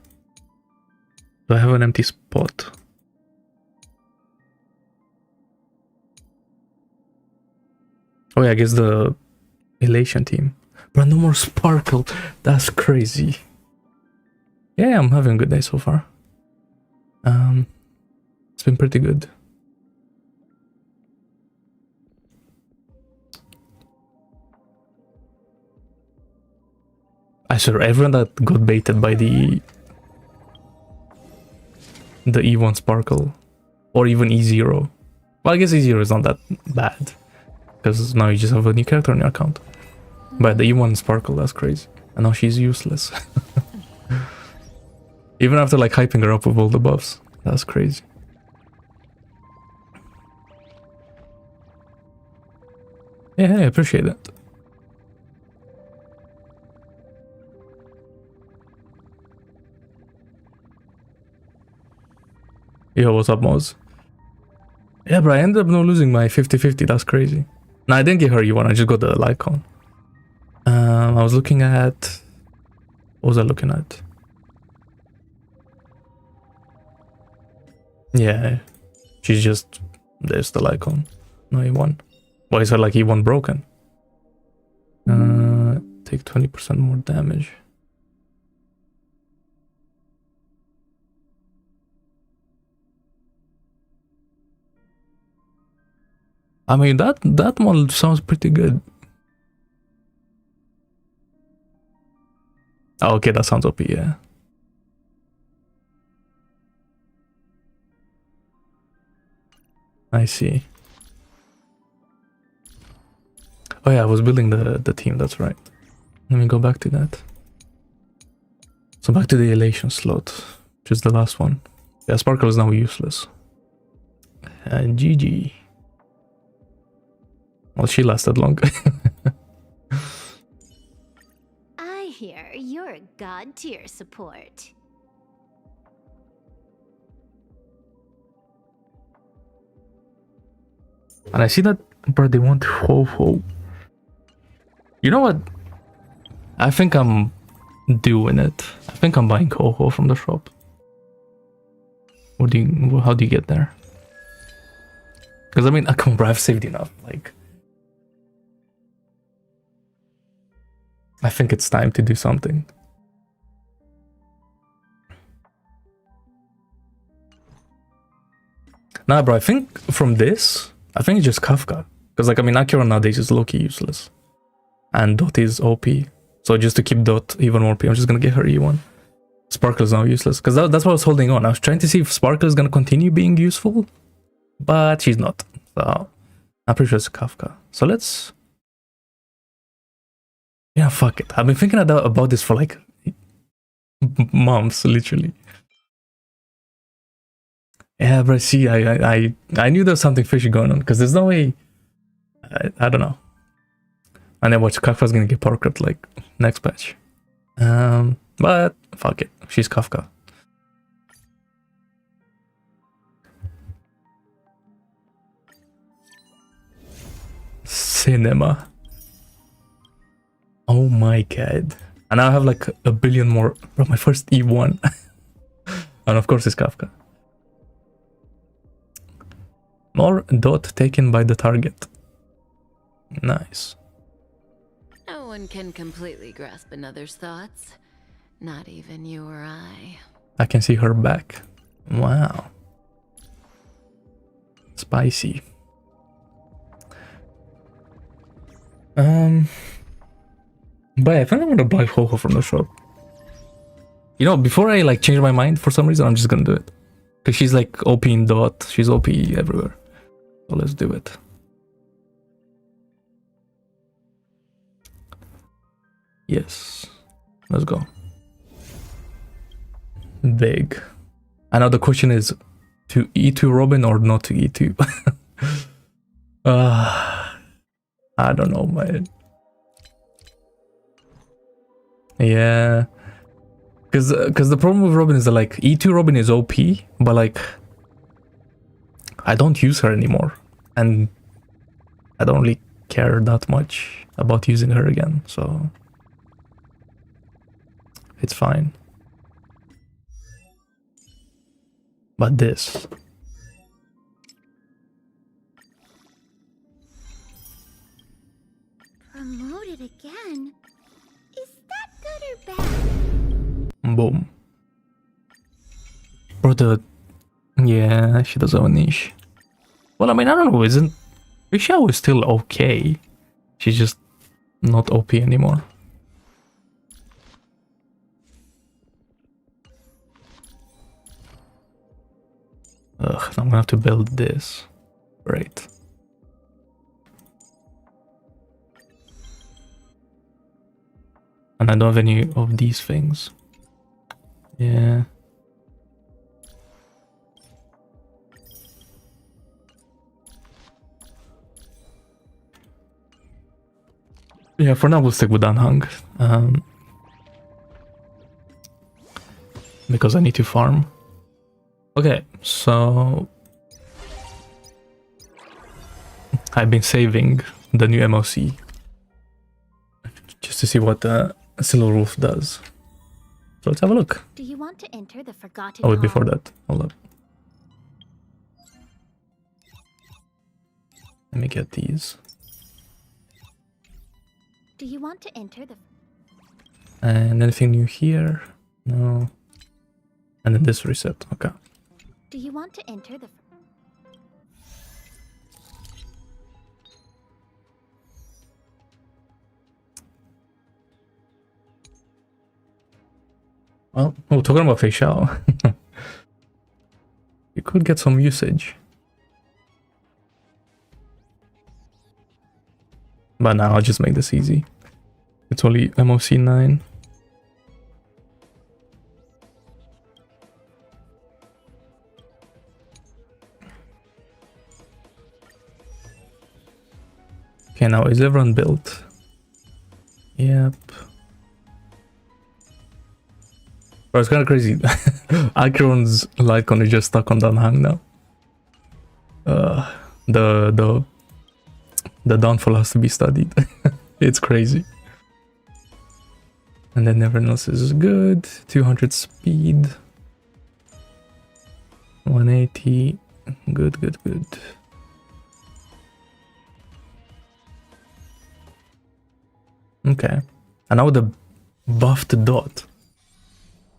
Do I have an empty spot? Oh yeah, I guess the Elation team. But no more Sparkle. That's crazy. Yeah, I'm having a good day so far. It's been pretty good. I swear, everyone that got baited by the E1 Sparkle, or even E0. Well, I guess E0 is not that bad, because now you just have a new character on your account. But the E1 Sparkle, that's crazy. And now she's useless. Even after like hyping her up with all the buffs, that's crazy. Yeah, I appreciate that. Yo, what's up, Moz? Yeah, bro, I ended up not losing my 50-50. That's crazy. No, I didn't get her E1. I just got the Lycon. I was looking at... What was I looking at? Yeah, she's just... There's the Lycon. No E1. Why is her like E1 broken? Take 20% more damage. I mean, that one sounds pretty good. Oh, okay, that sounds OP, yeah. I see. Oh yeah, I was building the team, that's right. Let me go back to that. So back to the Elation slot, which is the last one. Yeah, Sparkle is now useless. And GG. Well, she lasted long. I hear you're a god tier support. And I see that, bro, they want Ho-Ho. You know what? I think I'm doing it. I think I'm buying Ho-Ho from the shop. How do you get there? Because I mean, come on, bro, I've saved enough. Like, I think it's time to do something. Nah, bro, I think from this, I think it's just Kafka. Because, like, I mean, Akira nowadays is low-key useless. And Dot is OP. So just to keep Dot even more OP, I'm just gonna get her E1. Sparkle is now useless. Because that's what I was holding on. I was trying to see if Sparkle is gonna continue being useful. But she's not. So, I'm pretty sure it's Kafka. So let's... Yeah, fuck it. I've been thinking about this for like months, literally. Yeah, but see, I knew there was something fishy going on, because there's no way... I don't know. And then watch, Kafka's gonna get power crept like next patch. But fuck it, she's Kafka. Cinema. Oh my god. And now I have like a billion more. Bro, my first E1. And of course it's Kafka. More dot taken by the target. Nice. No one can completely grasp another's thoughts. Not even you or I. I can see her back. Wow. Spicy. But I think I'm gonna buy Ho-Ho from the shop. You know, before I like change my mind for some reason, I'm just gonna do it. Because she's like OP in Dot, she's OP everywhere. So let's do it. Yes. Let's go. Big. And now the question is, To E2 Robin or not to E2? I don't know, man. Yeah. Because the problem with Robin is that, like, E2 Robin is OP, but, like, I don't use her anymore. And I don't really care that much about using her again, so it's fine. But this... Promoted again? Is that good or bad? Boom. Or the... Yeah, she does have a niche. Well, I mean, I don't know, isn't... Xiao is still okay. She's just not OP anymore. Ugh, I'm gonna have to build this. Great. And I don't have any of these things. Yeah. Yeah, for now we'll stick with Danhang. Because I need to farm. Okay, so... I've been saving the new MOC. Just to see what SILVERWOLF does. So let's have a look. Do you want to enter the forgotten Oh wait, before hall? that, hold up. Let me get these. Do you want to enter the... And anything new here? No. And then this reset, okay. Do you want to enter the... Well, oh, talking about facial. You could get some usage. But now I'll just make this easy. It's only MOC 9. Okay, now is everyone built? Yep. Bro, it's kind of crazy. Acheron's Litecoin is just stuck on Danhang now. The downfall has to be studied. It's crazy. And then everyone else is good. 200 speed. 180. Good, good, good. Okay. And now the buffed dot.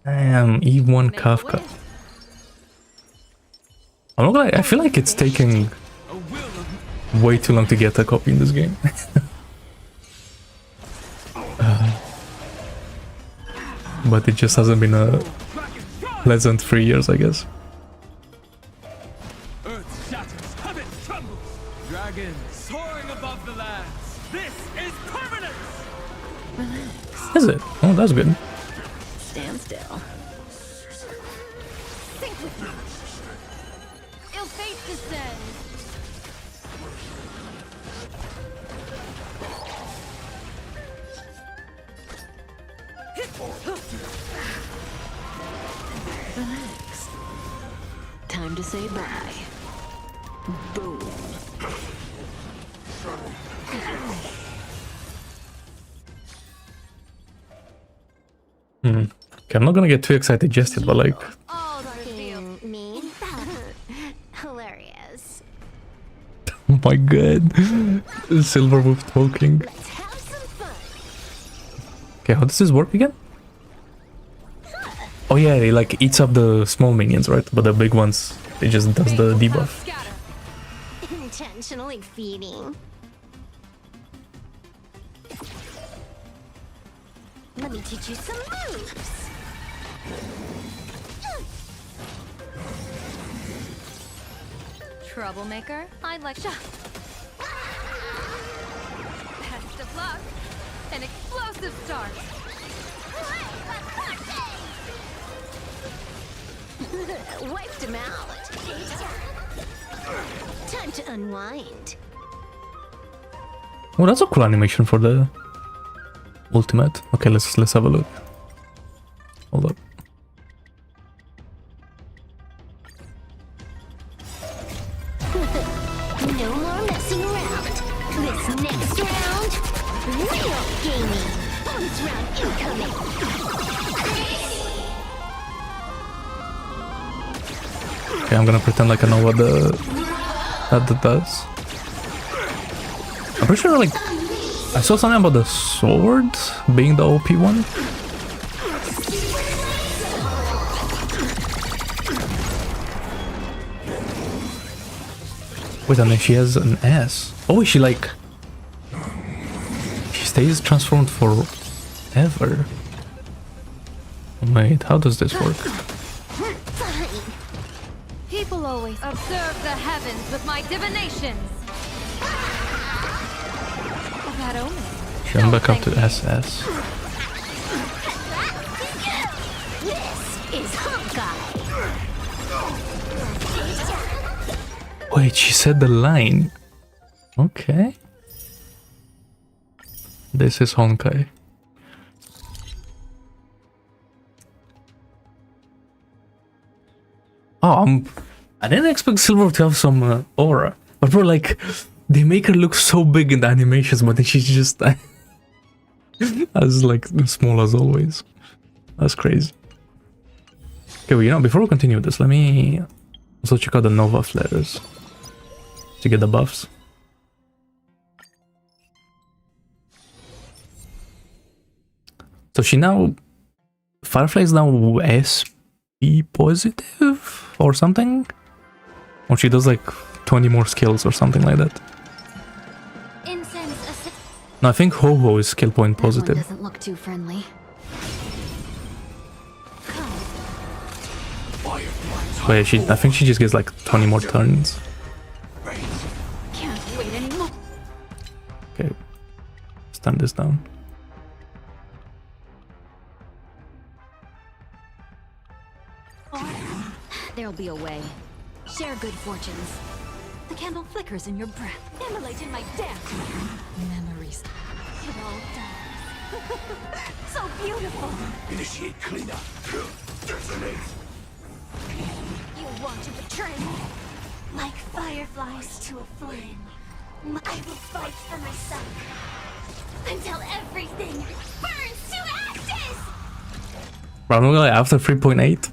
Damn, E1 Kafka. I'm not gonna lie, I feel like it's taking way too long to get a copy in this game. But it just hasn't been a pleasant 3 years, I guess. Earth shatters, heaven trembles. Dragons soaring above the lands. This is permanence. Relax. Is it? Oh, that's good. Stand still. Think with me. Ill fate descends. Relax. Time to say bye. Boom. Okay, I'm not gonna get too excited just yet, but like... All me. Hilarious. Oh my god. Silverwolf talking. Let's have some fun. Okay, how does this work again? Oh yeah, it like eats up the small minions, right? But the big ones, it just does the debuff. Intentionally feeding. Let me teach you some moves. Troublemaker? I'd like shot. Best of luck. An explosive start. Wiped him out. Time to unwind. Oh, that's a cool animation for the ultimate. Okay, let's have a look. Hold up. No more messing around. This next round, real gaming. Bonus round incoming. Okay, I'm gonna pretend like I know what that does. I'm pretty sure, like, I saw something about the sword being the OP one. Wait, and then she has an S. Oh, she like... She stays transformed forever. Wait, how does this work? People always observe the heavens with my divinations. A bad omen. She went back up to SS. This is Honkai. Wait, she said the line. Okay. This is Honkai. Oh, I didn't expect Silver to have some aura. But bro, like, they make her look so big in the animations, but then she's just as like small as always. That's crazy. Okay, well, you know, before we continue with this, let me also check out the Nova flares to get the buffs. So she now... Firefly is now SP positive or something? Or she does like 20 more skills or something like that. No, I think Ho-Ho is skill point positive. Doesn't look too friendly. Wait, I think she just gets like 20 more turns. Can't wait anymore. Okay, stand this down. There'll be a way. Share good fortunes. The candle flickers in your breath. Immolate in my dance. Memories. It all dies. So beautiful. Initiate cleanup. Detonate. You want to betray me? Like fireflies to a flame, I will fight for myself until everything burns to ashes! But I'm not gonna lie, after 3.8,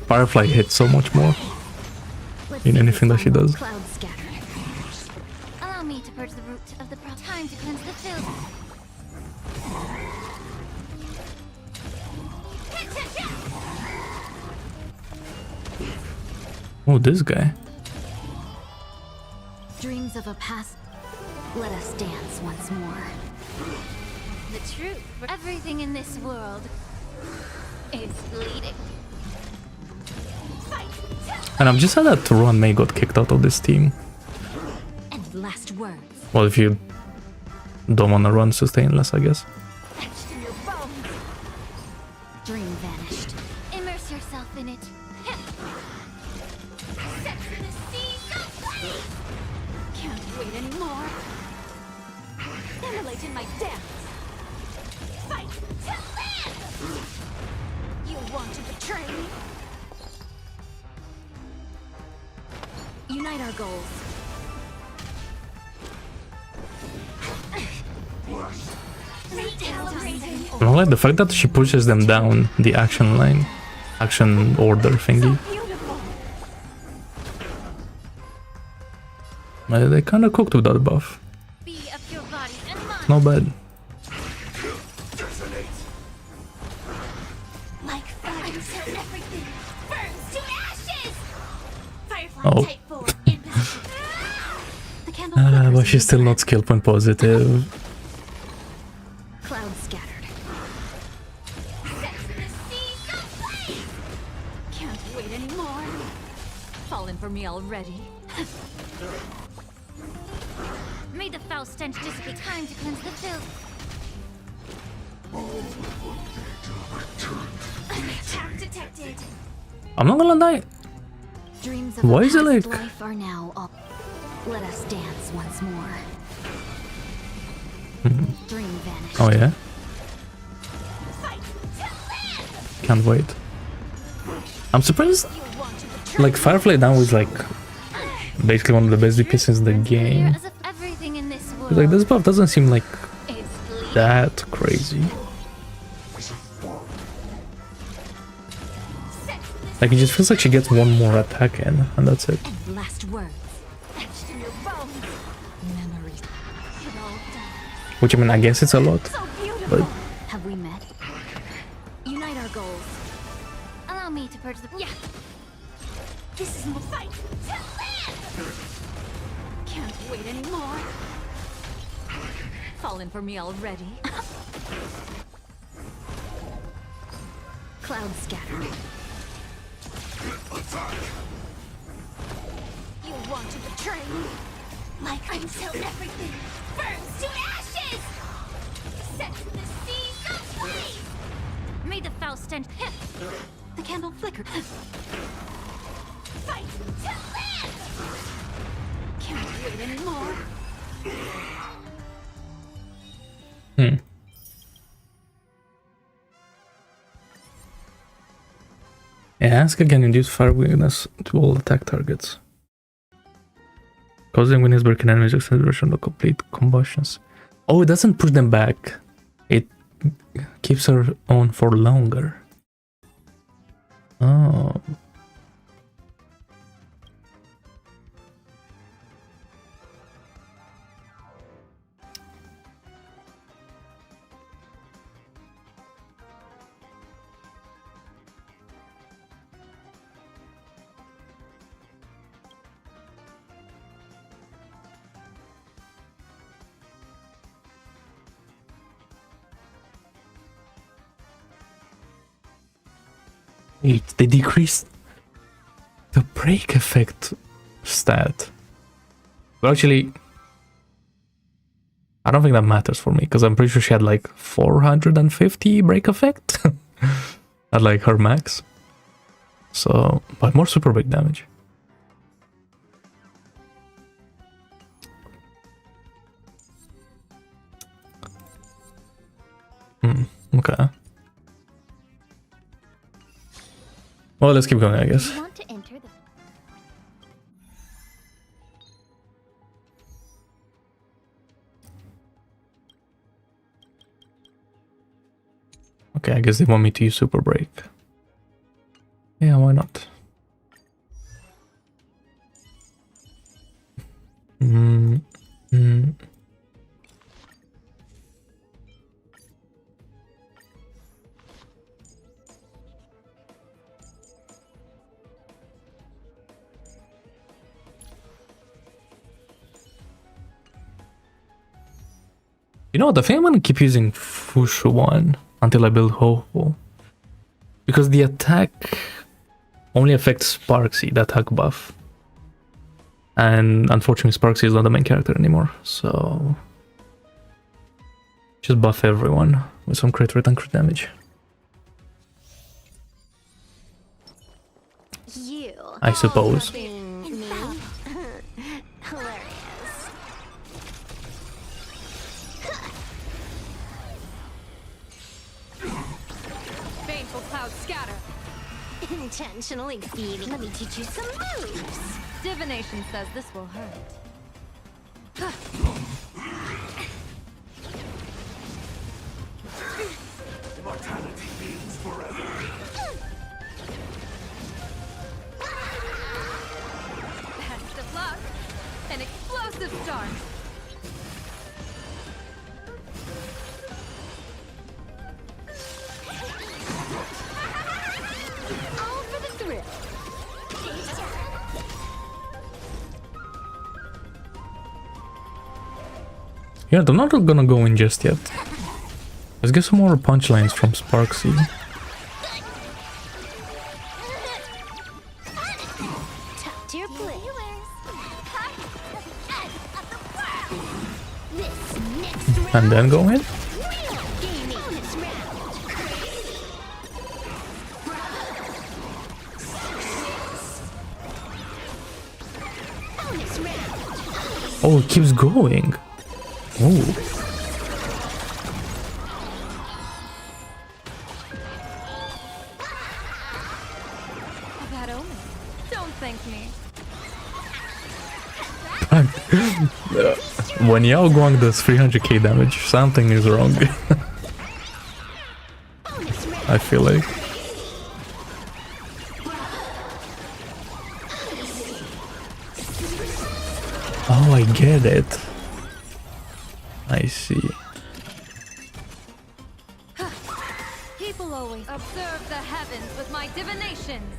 Firefly hits so much more in anything that she does. Cloud scattered. Allow me to purge the root of the time to cleanse the filth. Oh, this guy. Dreams of a past. Let us dance once more. The truth, everything in this world is bleeding. And I'm just sad that Ron May got kicked out of this team. And last words. Well, if you don't want to run sustainless, I guess. Etched in your bones. Dream vanished. Immerse yourself in it. Set to the seas of flame. Can't wait anymore. Immolate in my dance. Fight to live! You want to betray me? Unite our goals. Recalibrating. I don't like the fact that she pushes them down the action line, action order thingy. Beautiful. They kind of cooked with that buff. Be of your body and mind. Not bad. Detonate. Like fire until everything burns to ashes! Firefly Oh. type 4 in position. The candle flickers But in she's your still breath. not skill point positive. Cloud scattered. Set to the seas of flame! Can't wait anymore. Fallen for me already. May the foul stench dissipate. Time to cleanse the filth. Attack detected. I'm not gonna lie. Dreams of Why a is it past like- life are now all. Let us dance once more. Dream vanished. Oh yeah. Fight to live! Can't wait. I'm surprised. You want to betray Like Firefly now is like basically one of the best DPS in the game. as if everything in this world 'Cause, like this buff doesn't seem like is bleak. that crazy. Like it just feels like she gets one more attack in, and that's it. And last words. Etched in your bones. Memories. It all dies. Which I mean, I guess it's a lot, So beautiful. but Have we met? Unite our goals. Allow me to purge the. Yeah. This is my fight to live. Can't wait anymore. Fallen for me already. Cloud scattered. You want to betray me? Like until everything burns to ashes. Set the seas aflame. May the foul stench. The candle flickered. Fight to live. Can't wait anymore. yeah, Asuka can induce fire weakness to all attack targets, causing when his breaking enemies acceleration to complete combustions. Oh, it doesn't push them back. It keeps her on for longer. Oh. Wait, they decreased the break effect stat. But actually, I don't think that matters for me, because I'm pretty sure she had like 450 break effect at like her max. So, but more super break damage. Okay. Well, let's keep going, I guess. You want to enter the. Okay, I guess they want me to use super break. Yeah, why not? You know what? I think I'm gonna keep using Fushu one until I build Ho-Ho. Because the attack only affects Sparksy, the attack buff. And unfortunately Sparksy is not the main character anymore, so... just buff everyone with some crit rate and crit damage. You. I suppose. In fact, hilarious. Baneful cloud scatter. Intentionally feeding. Let me teach you some moves. Divination says this will hurt. Immortality means forever. Best of luck. An explosive start. All for the thrill. Yeah, I'm not gonna go in just yet. Let's get some more punchlines from Sparksy. Top tier play. This next round. And then go in? Real gaming. Bonus round. Bonus round. Oh, it keeps going. Oh. A bad omen. Don't thank me. When Yao Guang does 300k damage, something is wrong. Bonus round. I feel like. Oh, I get it. I see. People always observe the heavens with my divinations.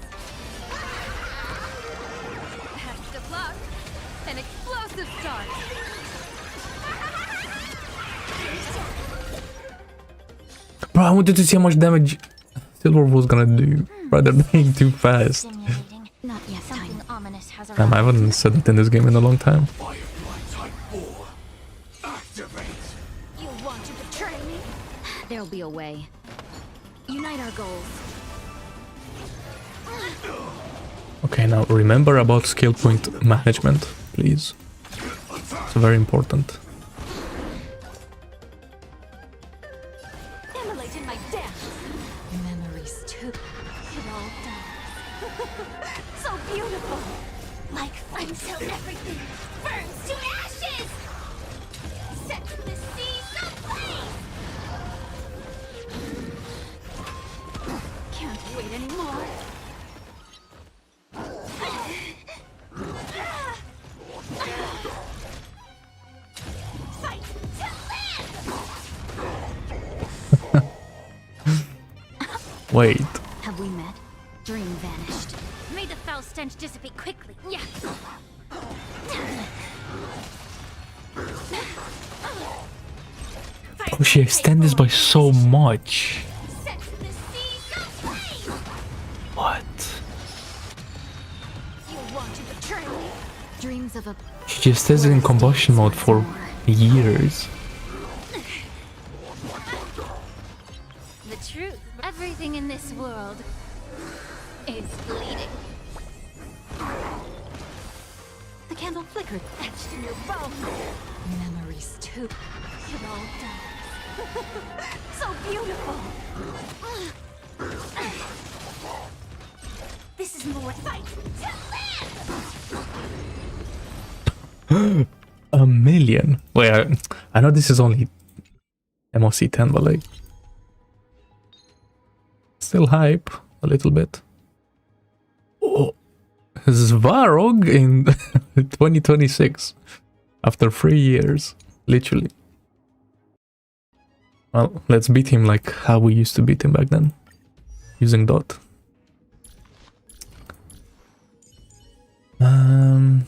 Best of luck. An explosive start. Bro, I wanted to see how much damage Silverwolf was gonna do rather than being too fast. Stimulating. Not yet Something time. ominous has I arrived. haven't said it in this game in a long time. Firefly Type 4. Activate. You want to betray me? There'll be a way. Unite our goals. Okay, now remember about skill point management, please. It's very important. Immolating my death. Memories too. It all dies. So beautiful. Like until everything burns to ashes! Set the seas ablaze! Can't wait anymore. Fight to live! Wait. Have we met? Dream vanished. May the foul stench dissipate quickly. Yeah. Oh, she extended this by so much. Set the seas ablaze! What? You want to betray me? Dreams of a She just stays in combustion mode for years. The truth. Everything in this world is bleeding. The candle flickered. Etched in your bones. Memories too. It all dies. So beautiful. This is more fight to live. A million. Wait, I know this is only MOC 10, but like still hype a little bit. Oh, Svarog in 2026 after 3 years, literally. Well, let's beat him like how we used to beat him back then, using dot. I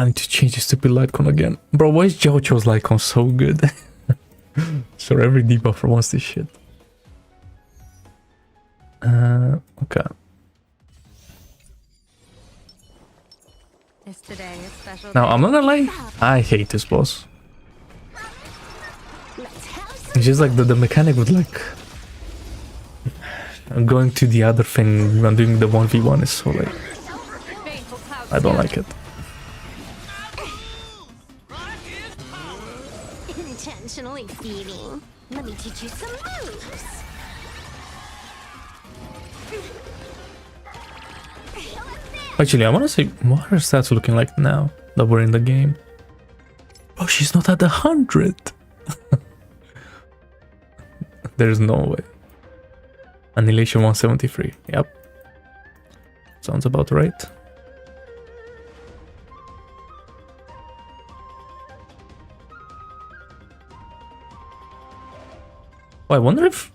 need to change the stupid Lightcon again. Bro, why is JoJo's Lightcon so good? Sure, every debuffer wants this shit. Okay. Is today a special Now, day? I'm not gonna lie, I hate this boss. Let's have some. It's just like the mechanic with like going to the other thing when doing the 1v1 is so like, Baneful clouds I don't like it. Intentionally feeding. Let me teach you some moves. Actually, I wanna see what her stats looking like now that we're in the game. Oh, she's not at 100. There's no way. Annihilation 173. Yep. Sounds about right. Oh, I wonder if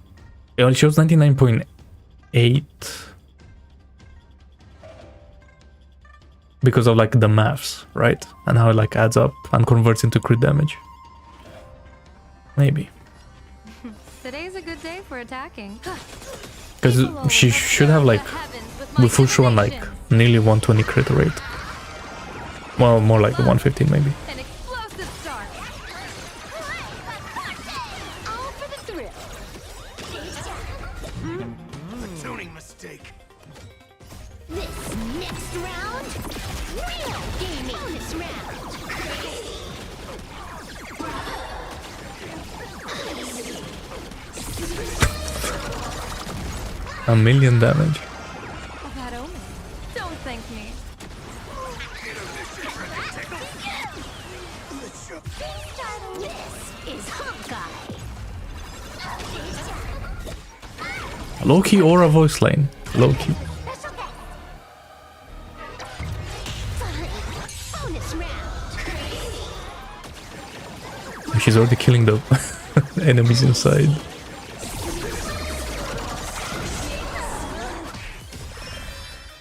it only shows 99.8 because of like the maths, right? And how it like adds up and converts into crit damage. Maybe. Today's a good day for attacking. Because she should have like with full show on like nearly 120 crit rate. Well, more like 115 maybe. An explosive start. All for the thrill. A tuning mistake. This next round Real gaming. Bonus round. A million damage. That omen. Don't thank me. This is Honkai. Low-key or a voice line? Low-key. That's okay. Fine. Bonus round. She's already killing the enemies inside.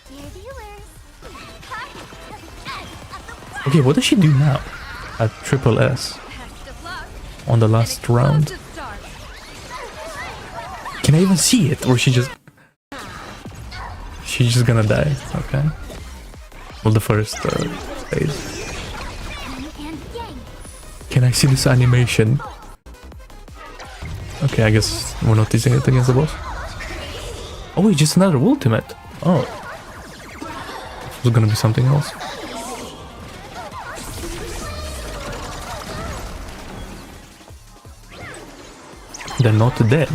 Dear viewers. Okay, what does she do now? At triple S. Best of luck. On the last round. Explosive start. Can I even see it? Or she's just gonna die. Okay. Well, the first phase. And yang. Can I see this animation? Okay, I guess we're not using it against the boss. Oh wait, just another ultimate. Oh. It was gonna be something else. They're not dead.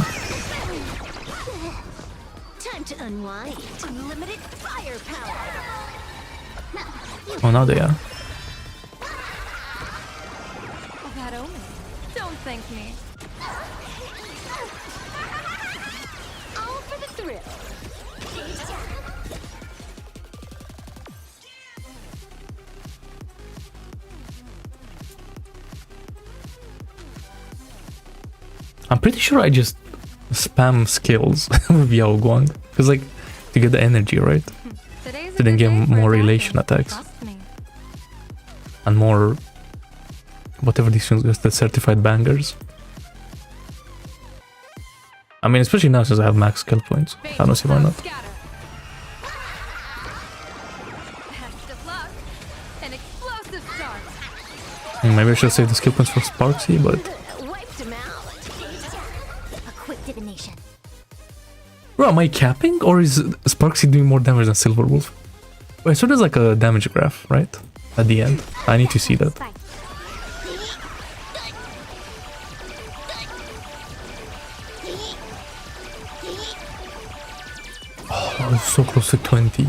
Time to unwind. Unlimited firepower. Oh, now they are. That omen. Don't thank me. All for the thrill. I'm pretty sure I just spam skills with Yao Guang. Because, like, to get the energy, right? Today's a To then good get day for more attacking. relation attacks. Trust me. And more... whatever these things is, the certified bangers. I mean, especially now since I have max skill points. I don't see why not. Scatter. Best of luck. An explosive start. Maybe I should save the skill points for Sparksy, but... Wiped him out. A quick divination. Bro, am I capping? Or is Sparksy doing more damage than Silverwolf? Wait, so there's like a damage graph, right? At the end. I need to see that. Spike. Oh, it's so close to 20.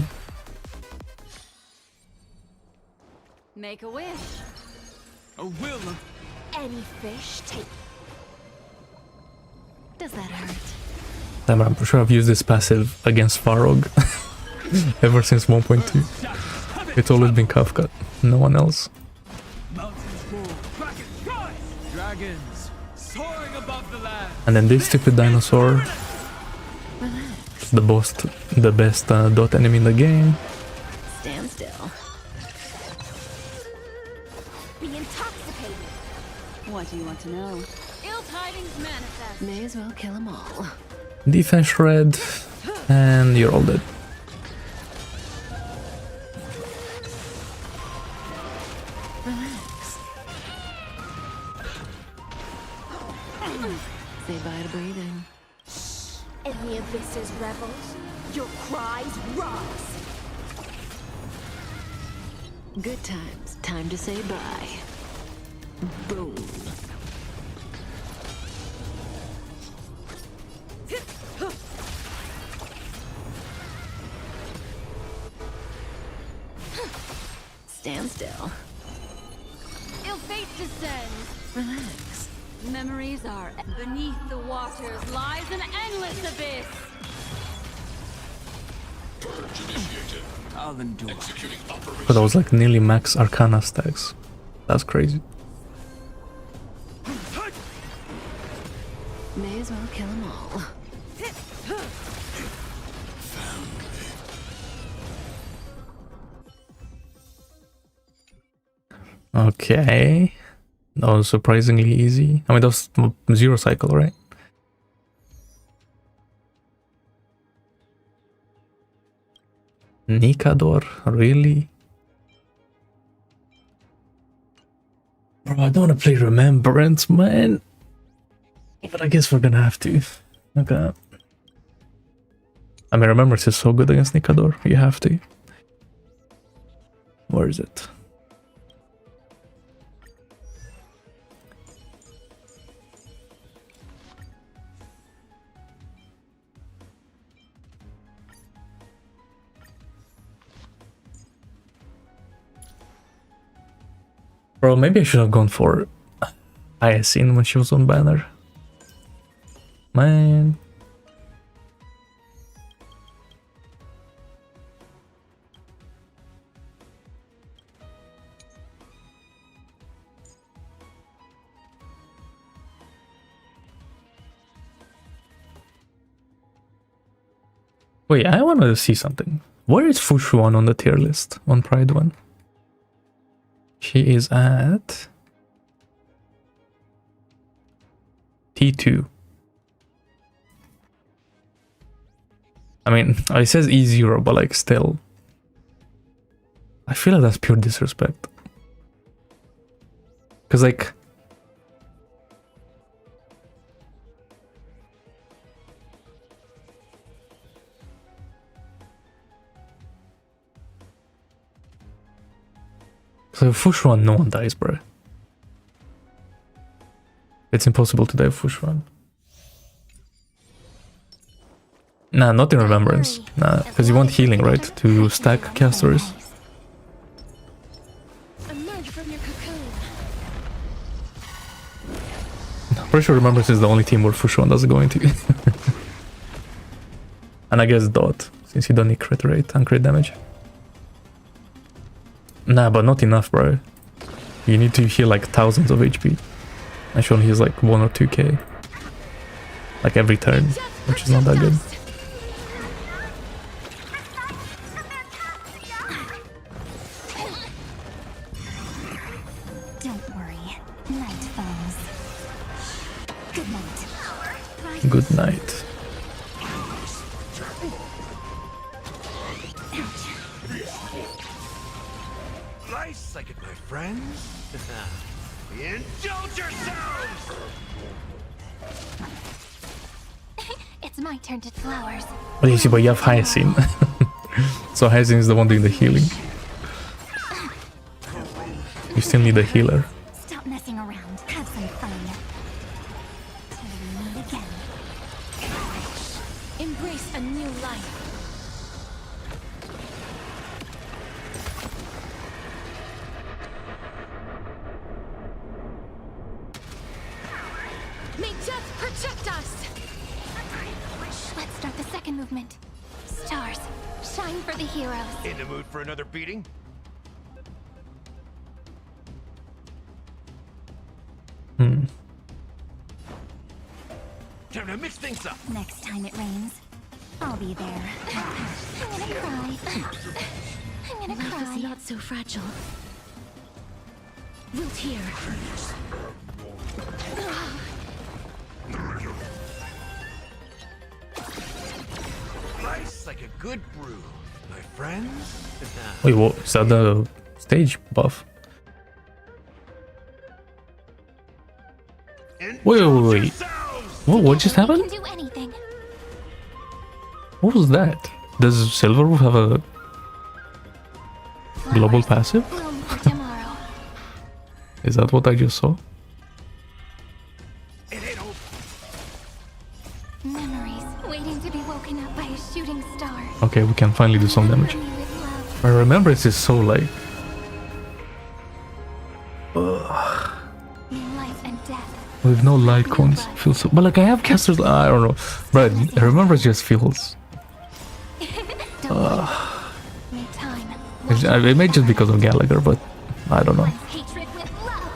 Make a wish. A will of Any fish take. Does that hurt? Damn, I'm sure I've used this passive against Farog ever since 1.2. It's always been Kafka, no one else. mountains roar, dragons rise, dragons soaring above the land. And then this stupid dinosaur, the best dot enemy in the game. Stand still. Be intoxicated. What do you want to know? Ill tidings manifest. May as well kill them all. Defense shred, and you're all dead. Relax. Say bye to breathing. In the abyss's revels, your cries rise. Good times. Time to say bye. Boom. Stand still. Ill fate descends. Relax. Memories are beneath the waters lies an endless abyss. I'll endure. But I was like nearly max Arcana stacks. That's crazy. May as well kill them all. Okay. That was surprisingly easy. I mean, that was zero cycle, right? Nikador, really? Bro, I don't want to play Remembrance, man. But I guess we're gonna have to. Okay. I mean, Remembrance is so good against Nikador. You have to. Where is it? Bro, maybe I should have gone for Hyacinth when she was on banner. Man. Wait, I want to see something. Where is Fushuan on the tier list? On Pride 1? She is at T2. I mean, it says E0, but like still. I feel like that's pure disrespect. Because like... So Fushuan, no one dies, bro. It's impossible to die of Fushuan. Nah, not in Remembrance. Nah, because you want healing, right? To stack casters. Emerge from your cocoon. I'm pretty sure Remembrance is the only team where Fushuan doesn't go into. And I guess Dot, since you don't need crit rate and crit damage. Nah, but not enough, bro. You need to heal like thousands of HP. And she only heals like 1 or 2k. Like every turn, which is not that good. Don't worry. Night falls. Good night. Good night. Nice, like it, my friends. Indulge yourselves! It's my turn to flowers. But you see, but you have Hyacinth. So Hyacinth is the one doing the healing. You still need a healer. Stop messing around. Have some fun. Till we meet again. Embrace a new life. May death protect us! Let's start the second movement. Stars, shine for the heroes. In the mood for another beating? Time to mix things up. Next time it rains, I'll be there. I'm gonna cry. I'm gonna Life cry. is not so fragile. Wilt here. Nice, like a good brew, my friends. Wait, what? Is that the stage buff? Wait. What just We happened? can do anything. What was that? Does Silverwolf have a global passive? Bloom for tomorrow. Is that what I just saw? It ain't over. Memories waiting to be woken up by a shooting star. Okay, we can finally do some damage. Remember me with love. I remember this is so like... Life and death. With no light cones. Feels so... But like I have casters... I don't know. But I remember it just feels... May time. It may just because of Gallagher, but I don't know. Hatred with love.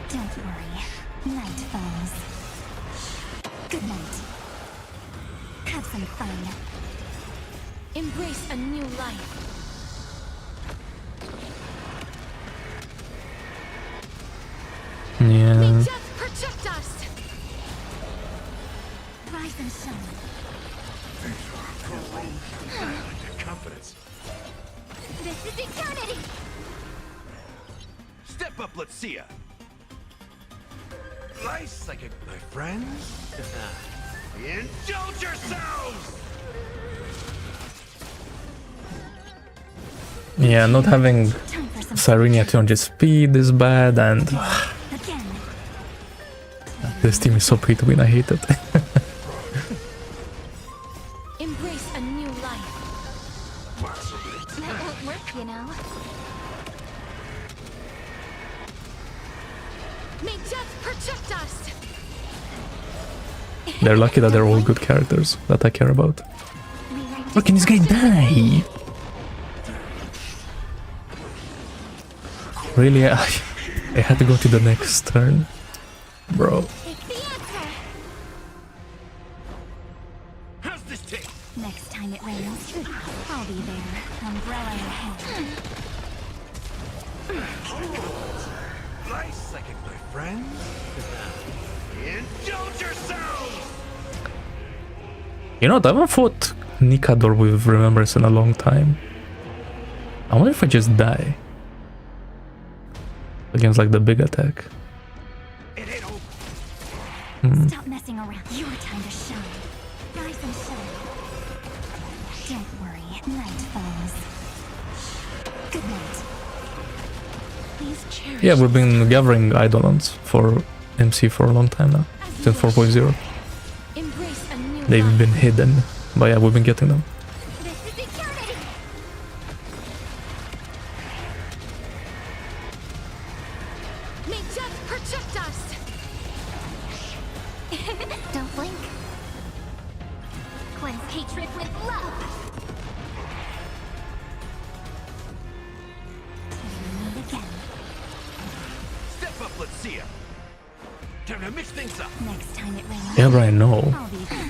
Don't worry. Night falls. Good night. Have some fun. Embrace a new life. May Yeah. death protect us. Rise and shine. Confidence. This is eternity. Step up, let's see ya. Nice, like a, my friends. Indulge yourselves! Yeah, not having Time for some Cyrene at 200 speed is bad, and again. this team is so pay to win, I hate it. Embrace a new life. That won't work, you know. May death protect us. They're lucky that they're all good characters that I care about. Rewrite Look, can this guy die? Really? I had to go to the next turn? Bro. Take the answer. How's this taste? Next time it rains, I'll be there. Umbrella in hand. Nice, like it, my friend. Indulge yourselves! You know what? I haven't fought Nikador with Remembrance in a long time. I wonder if I just die against like the big attack. It ain't over. Stop messing around. Your time to shine. Rise and shine. Don't worry, night falls. Good night. Please cherish. Yeah, we've been gathering Eidolons for MC for a long time now. Since 4.0. Embrace a new They've life. been hidden. But yeah, we've been getting them. This is eternity. May death protect us. Don't blink. Cleanse hatred with love. Meet again. Step up, let's see ya. Time to mix things up. Next time it rains, Yeah, Brian, no. I'll be there.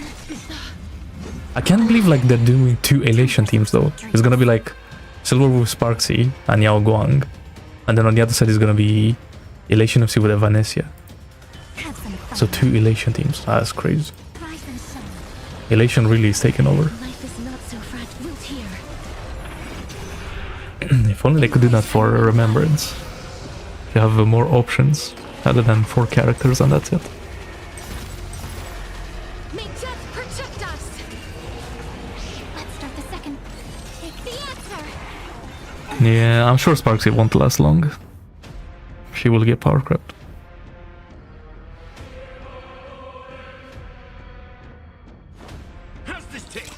I can't believe like they're doing two Elation teams though. It's gonna be like Silverwolf Sparksy and Yao Guang. And then on the other side is gonna be Elation FC with Evanesia. Have some fun. So two Elation teams. That's crazy. Rise and shine. Elation really is taking over. Life is not so fragile. Root here. If only they could do that for Remembrance. You have more options other than 4 characters and that's it. May death protect us. Let's start the second. Take the answer. Yeah, I'm sure Sparksy won't last long. She will get power crept. How's this taste?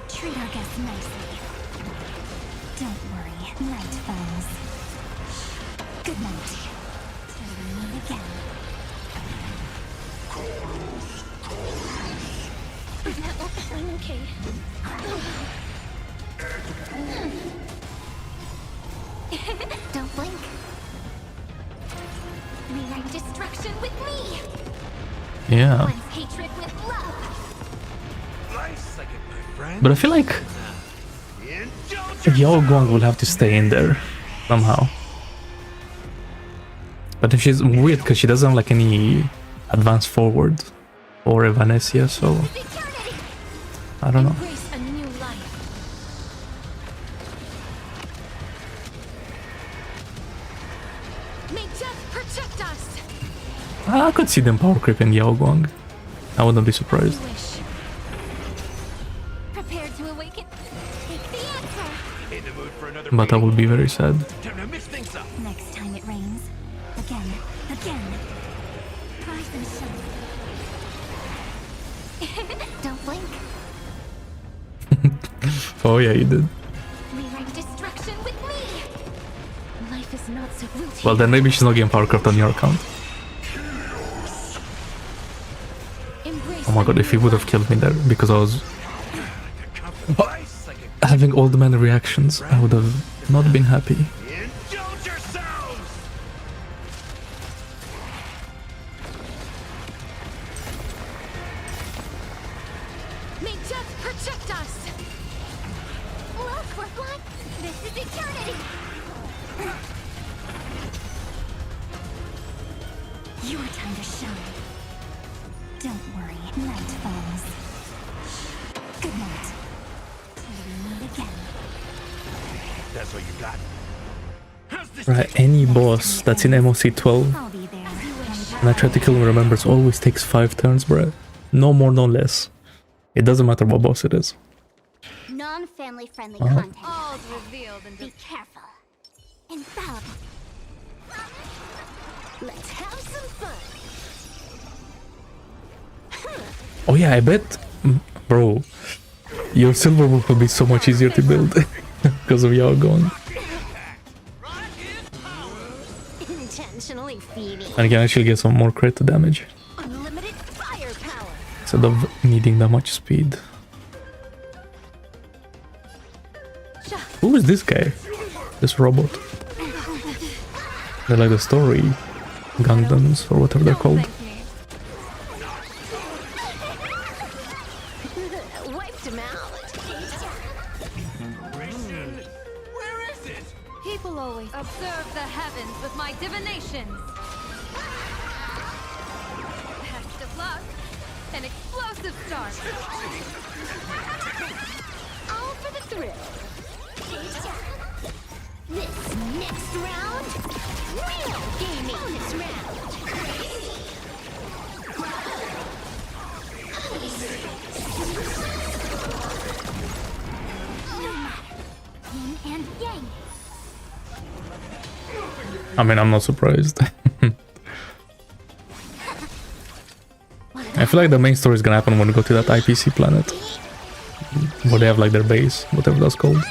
Treat our guests nicely. Don't worry, night falls. Good night. Till we meet again. I'm okay. Don't blink. Rewrite destruction with me. Yeah. Cleanse hatred with love. Nice, like it, my friend. But I feel like Indulge Yao Guang will have to stay in there somehow. But then she's weird because she doesn't have like any advance forward or Evanesia, so Eternity. I don't know. Embrace a new life. May death protect us. I could see them power creeping Yao Guang. I wouldn't be surprised. Wish. Prepare to awaken. Take the answer. in the mood for another But I will be very sad. Time to mix things up. Next time it rains. Again. Again. Rise and shine. Don't blink. Oh yeah, you did. Rewrite destruction with me. Life is not so routine. Well then maybe she's not getting power crept on your account. Embrace Oh my a god, if he new would have life. killed me there because I was Nice, like a having all the many reactions, I would have not been happy. indulge yourselves. May death protect us. Look, we're flying. This is eternity. Your time to shine. Don't worry, night falls. Good night. Till we meet again. That's what you got. How's this Right, any boss that's in MOC 12 I'll be there. and I try to kill him, remembers always takes 5 turns, bruh. No more, no less. It doesn't matter what boss it is. Non-fiction. family-friendly Uh-huh. content. All's revealed in Be careful. Infallible. Let's have some fun. Oh yeah, I bet, bro, your Silverwolf will be so much easier to build because of y'all going. Intentionally feeding. And you can actually get some more crit damage Unlimited firepower. instead of needing that much speed. Who is this guy? This robot? They're like the story Gundams or whatever they're called. Wiped him out. Where is it? People always observe the heavens with my divinations. Test of luck. An explosive start. All for the thrill. This next round, real gaming. Bonus round. Yin and yang. I mean, I'm not surprised. I feel like the main story is gonna happen when we go to that IPC planet, where they have like their base, whatever that's called,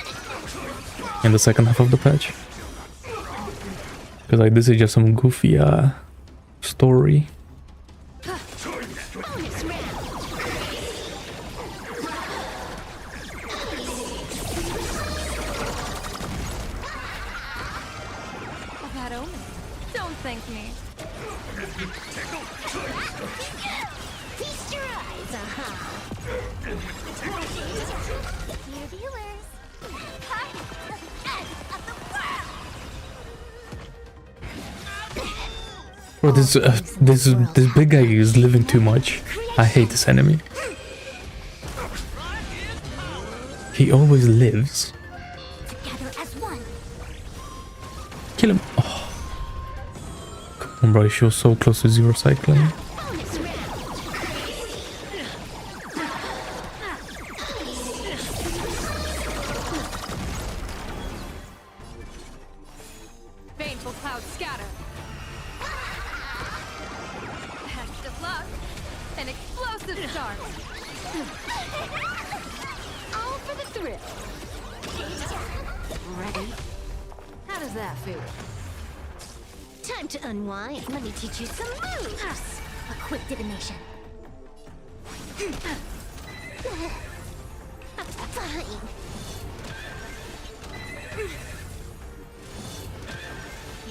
in the second half of the patch. Because like this is just some goofy story. Bonus round. A bad omen. Don't thank me. Feast your eyes, Dear viewers, part of the end of the world. Bro, this big guy is living too much. I hate this enemy. He always lives. Together as one. Kill him. Oh. Come on, bro. She was so close to zero cycling. Bonus round. Baneful clouds scatter. Test of luck. An explosive start. All for the thrill. Ready? How does that feel? Time to unwind. Let me teach you some moves. A quick divination. Fine.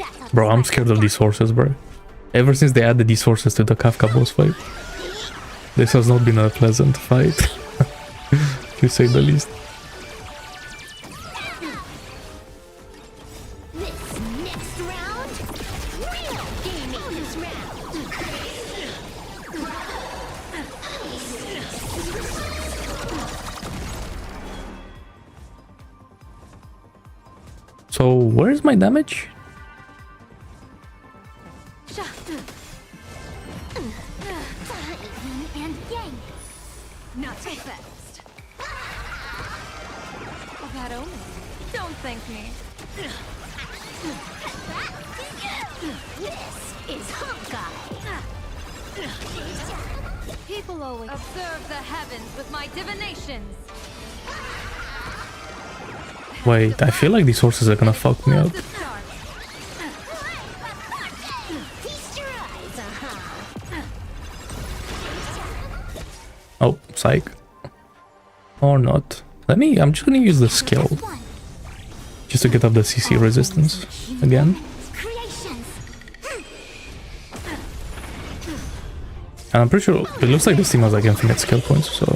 That's Bro, I'm scared of these horses, bro. Ever since they added these horses to the Kafka boss fight, this has not been a pleasant fight, to say the least. This next round, real gaming. Bonus round. So, where's my damage? Yin and yang. Not so fast. A bad omen. Don't thank me. This is Honkai. People always observe the heavens with my divinations. Wait, I feel like these horses are gonna fuck me up. Explosive start. Feast your eyes, Oh, psych. Or not. I'm just gonna use the skill, One. just to get up the CC resistance again. Creations. And I'm pretty sure it looks like this team has like infinite skill points, so...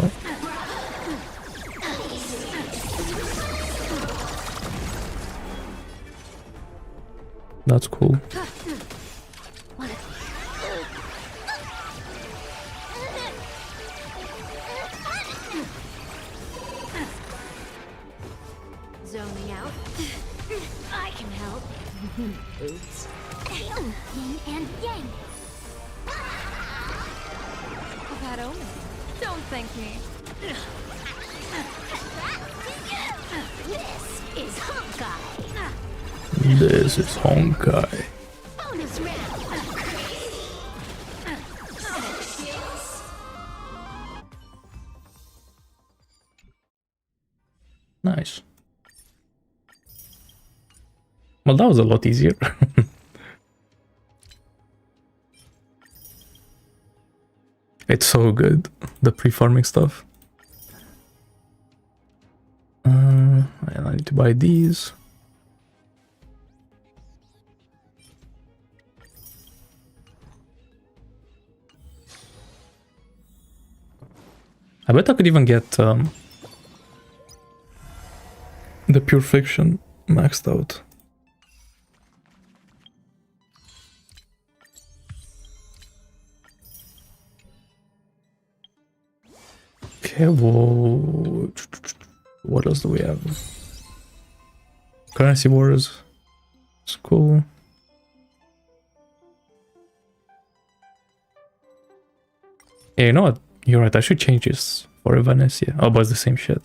That's cool. Zoning out. I can help. Oops. Yin and yang. A bad omen. Don't thank me. This is Honkai. This is Honkai. Bonus round. Nice. Well, that was a lot easier. It's so good, the pre-farming stuff. And I need to buy these. I bet I could even get the pure fiction maxed out. Okay, whoa. What else do we have? Currency wars. It's cool. Yeah, you know what? You're right, I should change this for Evanesia. Oh, but it's the same shit.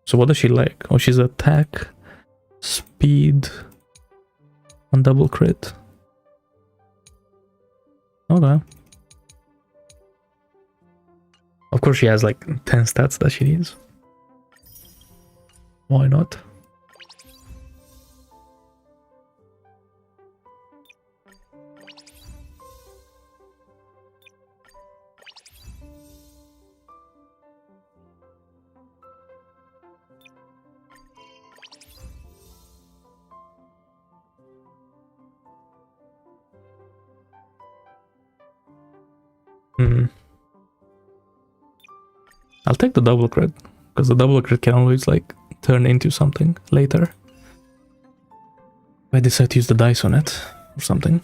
So what does she like? Oh, she's attack, speed, on double crit. Okay. Of course she has like 10 stats that she needs. Why not? I'll take the double crit, because the double crit can always like turn into something later. If I decide to use the dice on it or something.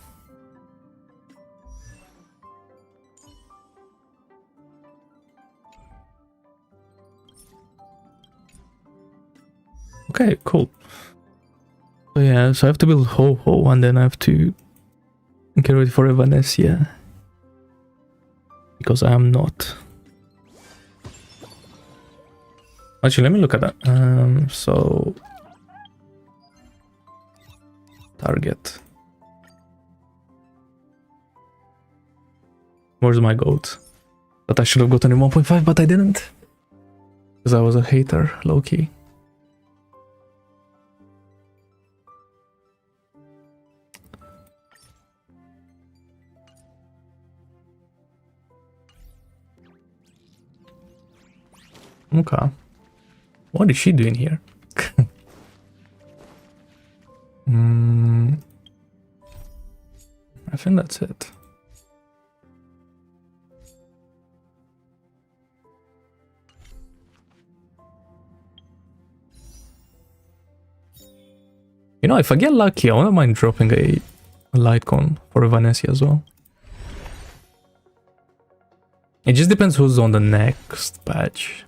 Okay, cool. So yeah, so I have to build Ho-Ho and then I have to get ready for Evanesia. Because I am not. Actually, let me look at that. So target. Where's my goat? That I should have gotten in 1.5, but I didn't. Because I was a hater, low-key. Okay. What is she doing here? I think that's it. You know, if I get lucky, I wouldn't mind dropping a light cone for Evanesia as well. It just depends who's on the next patch.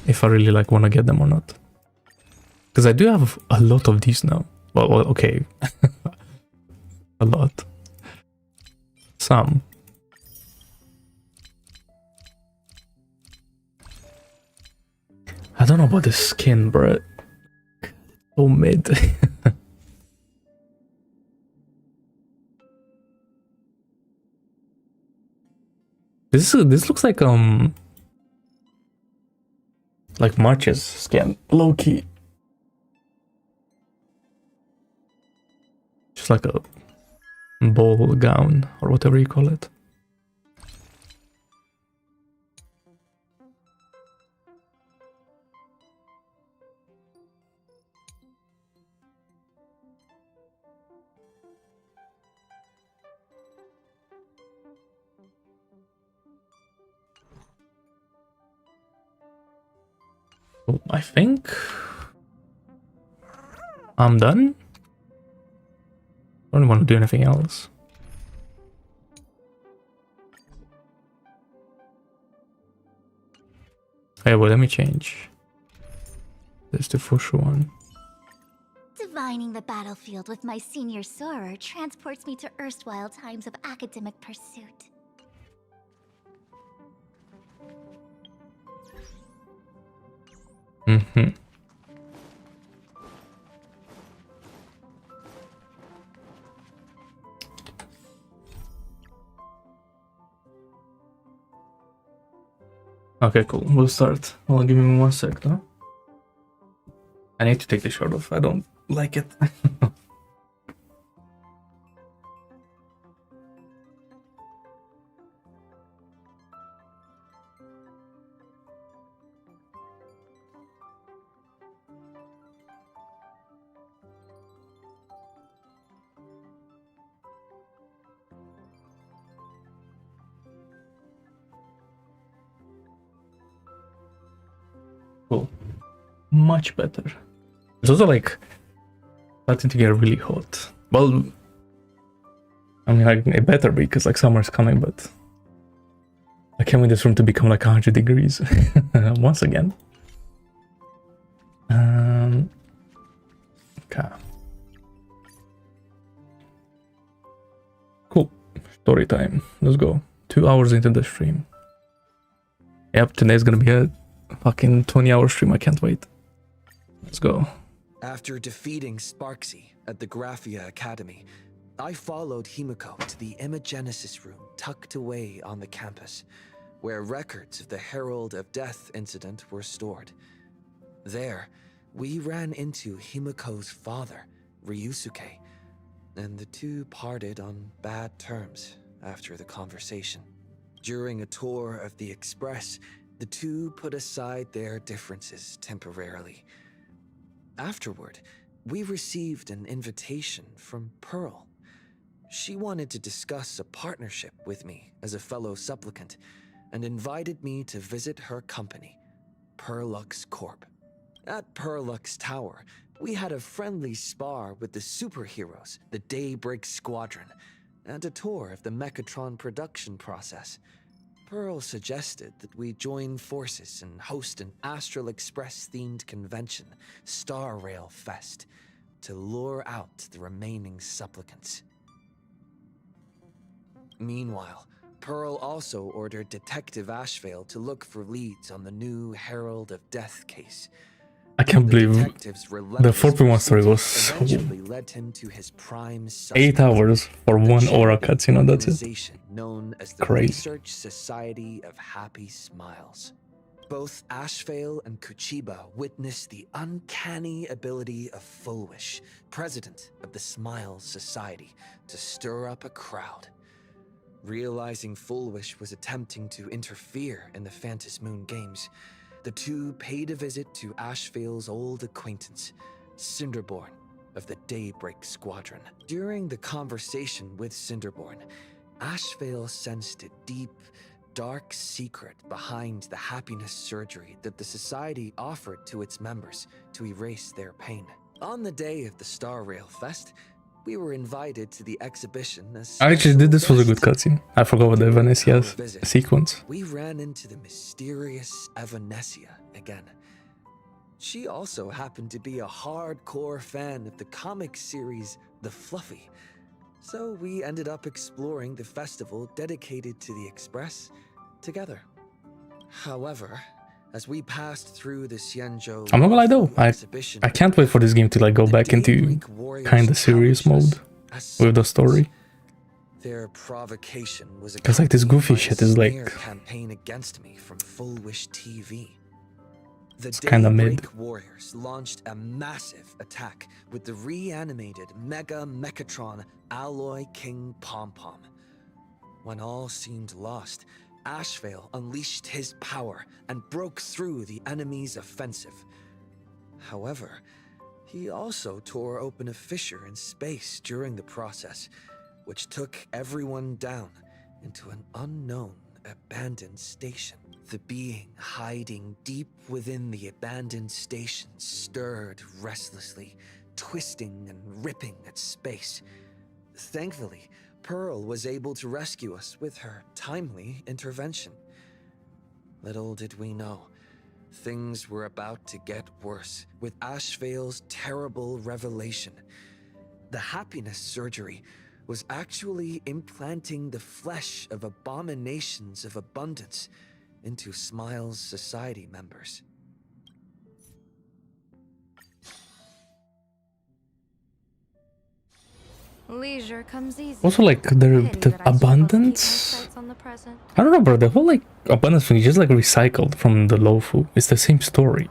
If I really like want to get them or not. Because I do have a lot of these now. Well okay. A lot. Some. I don't know about the skin, bro. So mid. This looks like March's skin, low-key. Just like a ball gown, or whatever you call it. So I think I'm done. I don't want to do anything else. Hey, well, let me change this to Fushu one. Divine Lining the battlefield with my senior soarer transports me to erstwhile times of academic pursuit. Mm-hmm. Okay, cool. We'll start. Well, give me 1 sec, though. I need to take the shirt off. I don't like it. Cool. Much better. It's also like starting to get really hot. Well, I mean, like, it better be because like summer's coming, but I can't wait this room to become like 100 degrees once again. Okay. Cool. Story time. Let's go. 2 hours into the stream. Yep, today's gonna be a fucking 20-hour stream. I can't wait. Let's go. After defeating Sparksy at the Graphia Academy, I followed Himiko to the Imagenesis room tucked away on the campus, where records of the Herald of Death incident were stored. There, we ran into Himiko's father, Ryusuke, and the two parted on bad terms after the conversation. During a tour of the Express, the two put aside their differences temporarily. Afterward, we received an invitation from Pearl. She wanted to discuss a partnership with me as a fellow supplicant and invited me to visit her company, Perlux Corp. At Perlux Tower, we had a friendly spar with the superheroes, the Daybreak Squadron, and a tour of the Mechatron production process. Pearl suggested that we join forces and host an Astral Express-themed convention, Star Rail Fest, to lure out the remaining supplicants. Meanwhile, Pearl also ordered Detective Ashvale to look for leads on the new Herald of Death case. I can't believe the 4.1 story was eventually led him to his prime 8 hours for one aura cutscene, that's it. organization known as the Crazy. Research Society of Happy Smiles. Both Ashvale and Kuchiba witnessed the uncanny ability of Fulwish, president of the Smiles Society, to stir up a crowd. Realizing Fulwish was attempting to interfere in the Phantom Moon games, the two paid a visit to Ashvale's old acquaintance, Cinderborn of the Daybreak Squadron. During the conversation with Cinderborn, Ashvale sensed a deep, dark secret behind the happiness surgery that the Society offered to its members to erase their pain. On the day of the Star Rail Fest, we were invited to the exhibition as I actually did. This was a good guest. cutscene. I forgot what the Evanesia sequence. We ran into the mysterious Evanesia again. She also happened to be a hardcore fan of the comic series The Fluffy. So we ended up exploring the festival dedicated to the Express together. However, as we passed through the Xianzhou I'm not gonna lie though, exhibition, I can't wait for this game to like go the back into Daybreak Warriors kinda serious challenged mode us as with the story. Their provocation was 'Cause, like, this goofy accompanied by shit a is, like, smear campaign against me from Fullwish TV. The It's kinda Daybreak mid. Warriors launched a massive attack with the reanimated Mega Mechatron Alloy King Pom Pom. When all seemed lost, Ashvale unleashed his power and broke through the enemy's offensive. However, he also tore open a fissure in space during the process, which took everyone down into an unknown abandoned station. The being hiding deep within the abandoned station stirred restlessly, twisting and ripping at space. Thankfully, Pearl was able to rescue us with her timely intervention. Little did we know, things were about to get worse with Ashvale's terrible revelation. The happiness surgery was actually implanting the flesh of abominations of abundance into Smile's society members. Leisure comes easy. Also, like, the abundance. I don't know, bro. The whole like abundance thing is just like recycled from the Lofu. It's the same story.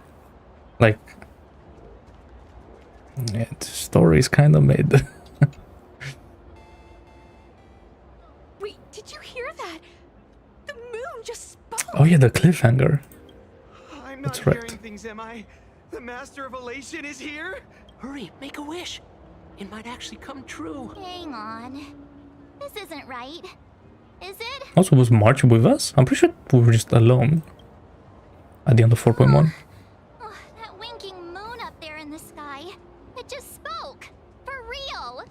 Like, yeah, the story is kind of made. Wait, did you hear that? The moon just spoke. Oh yeah, the cliffhanger. I'm not That's right. hearing things, am I? The Master of Elation is here? Hurry, make a wish. It might actually come true. Hang on. This isn't right. Is it? Also, was March with us? I'm pretty sure we were just alone at the end of 4.1. Oh, that winking moon up there in the sky. It just spoke. For real.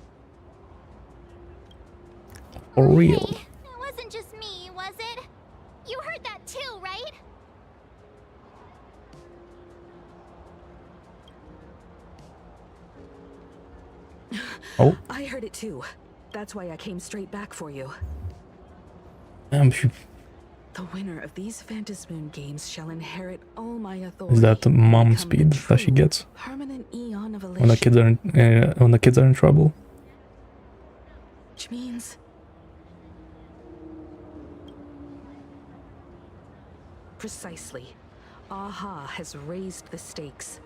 For real. Hey, it wasn't just me, was it? You heard that too, right? Oh, I heard it too. That's why I came straight back for you. she, The winner of these Phantasmoon games shall inherit all my authority. is that the mom become speed the that she true gets permanent Eon of when the kids are when the kids are in trouble? Which means precisely. Aha has raised the stakes.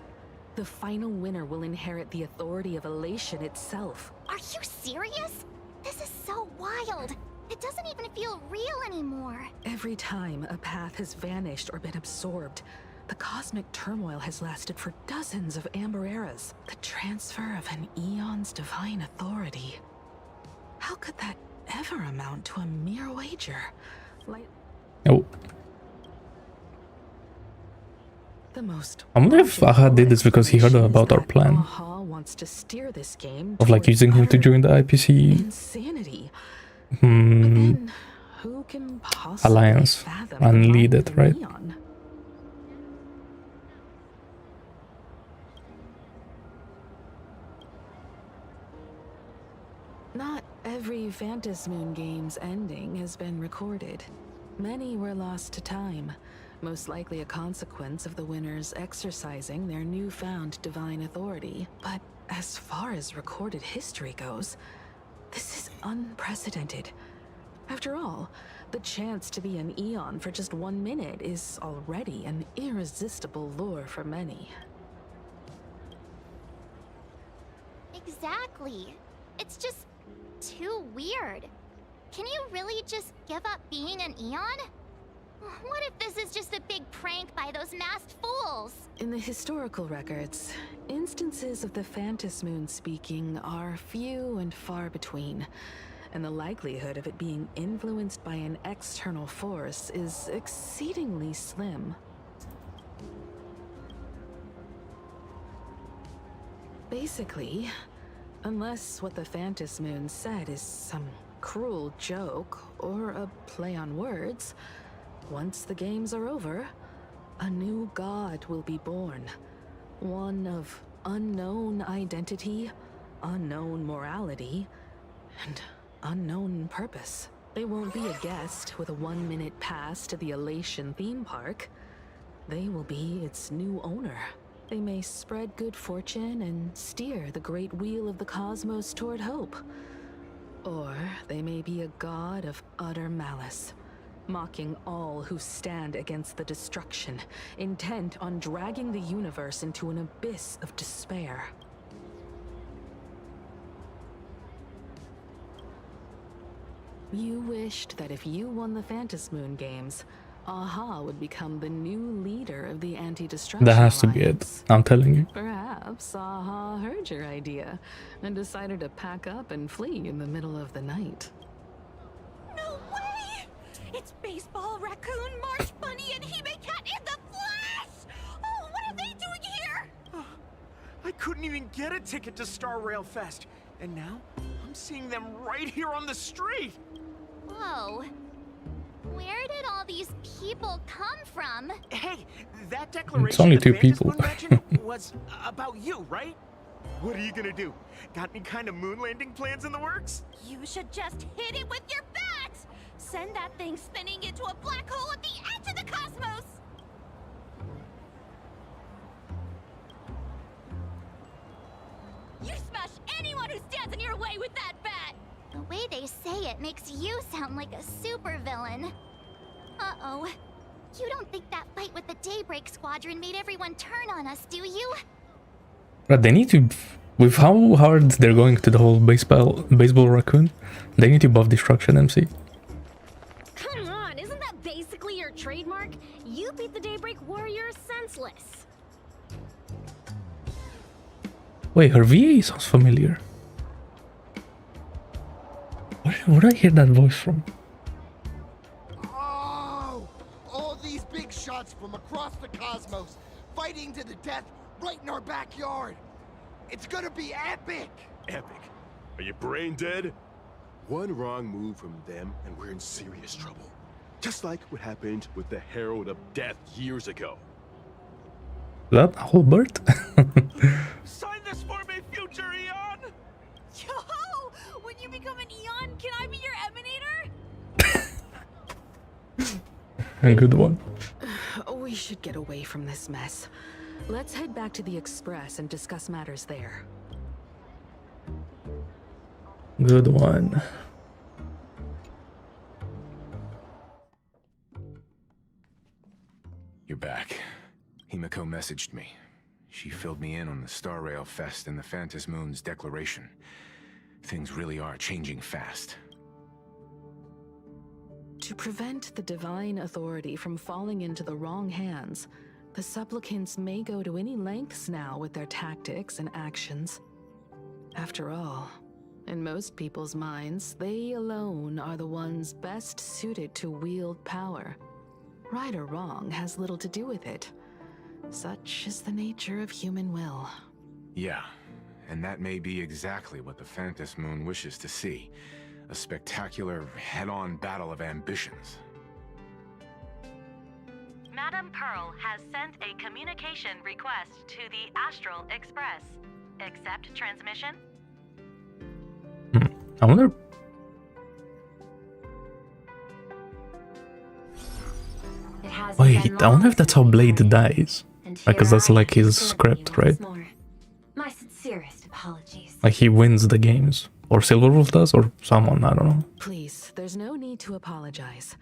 The final winner will inherit the authority of Elation itself. Are you serious? This is so wild. It doesn't even feel real anymore. Every time a path has vanished or been absorbed, the cosmic turmoil has lasted for dozens of Amber eras. The transfer of an Eon's divine authority. How could that ever amount to a mere wager? Like Oh, the most. I wonder if Aha did this because he heard about our plan Aha wants to steer this game of like towards using him to utter join the IPC insanity. But then, who can possibly alliance fathom and the lead mind it, of right? Eon? Not every Phantasmoon game's ending has been recorded. Many were lost to time, most likely a consequence of the winners exercising their newfound divine authority. But as far as recorded history goes, this is unprecedented. After all, the chance to be an Eon for just 1 minute is already an irresistible lure for many. Exactly. It's just too weird. Can you really just give up being an Eon? What if this is just a big prank by those masked fools? In the historical records, instances of the Phantasmoon speaking are few and far between, and the likelihood of it being influenced by an external force is exceedingly slim. Basically, unless what the Phantasmoon said is some cruel joke or a play on words, once the games are over, a new god will be born. One of unknown identity, unknown morality, and unknown purpose. They won't be a guest with a 1-minute pass to the Elation theme park. They will be its new owner. They may spread good fortune and steer the great wheel of the cosmos toward hope. Or they may be a god of utter malice, mocking all who stand against the destruction, intent on dragging the universe into an abyss of despair. You wished that if you won the Phantasmoon games, Aha would become the new leader of the anti-destruction That has to be it. Alliance. I'm telling you. Perhaps Aha heard your idea and decided to pack up and flee in the middle of the night. No way! It's Baseball, Raccoon, Marsh Bunny, and Hime Cat in the flesh! Oh, what are they doing here? I couldn't even get a ticket to Star Rail Fest, and now I'm seeing them right here on the street. Whoa. Where did all these people people come from. Hey, that declaration It's only the two Fantasy people. Moon mentioned was about you, right? What are you gonna do? Got any kind of moon landing plans in the works? You should just hit it with your bat! Send that thing spinning into a black hole at the edge of the cosmos! You smash anyone who stands in your way with that bat! The way they say it makes you sound like a supervillain. Uh-oh. You don't think that fight with the Daybreak Squadron made everyone turn on us, do you? But they need to, with how hard they're going to the whole baseball raccoon, they need to buff destruction MC. Come on, isn't that basically your trademark? You beat the Daybreak Warriors senseless. Wait, her VA sounds familiar. Where did I hear that voice from? Oh! All these big shots from across the cosmos, fighting to the death right in our backyard. It's gonna be epic! Epic? Are you brain dead? One wrong move from them and we're in serious trouble. Just like what happened with the Herald of Death years ago. Is that Albert? Sign this for me, future Eon! Yo! When you become an Eon, can I be your emanator? A good one. We should get away from this mess. Let's head back to the Express and discuss matters there. Good one. You're back. Himiko messaged me. She filled me in on the Star Rail Fest and the Phantom Moon's declaration. Things really are changing fast. To prevent the divine authority from falling into the wrong hands, the supplicants may go to any lengths now with their tactics and actions. After all, in most people's minds, they alone are the ones best suited to wield power. Right or wrong has little to do with it. Such is the nature of human will. Yeah, and that may be exactly what the Phantom Moon wishes to see. A spectacular, head-on battle of ambitions. Madam Pearl has sent a communication request to the Astral Express. Accept transmission? I wonder... Wait, I wonder if that's how Blade dies. Because that's like his script, right? My sincerest apologies. Like he wins the games. Or Silverwolf does, or someone, I don't know. Please, there's no need to apologize.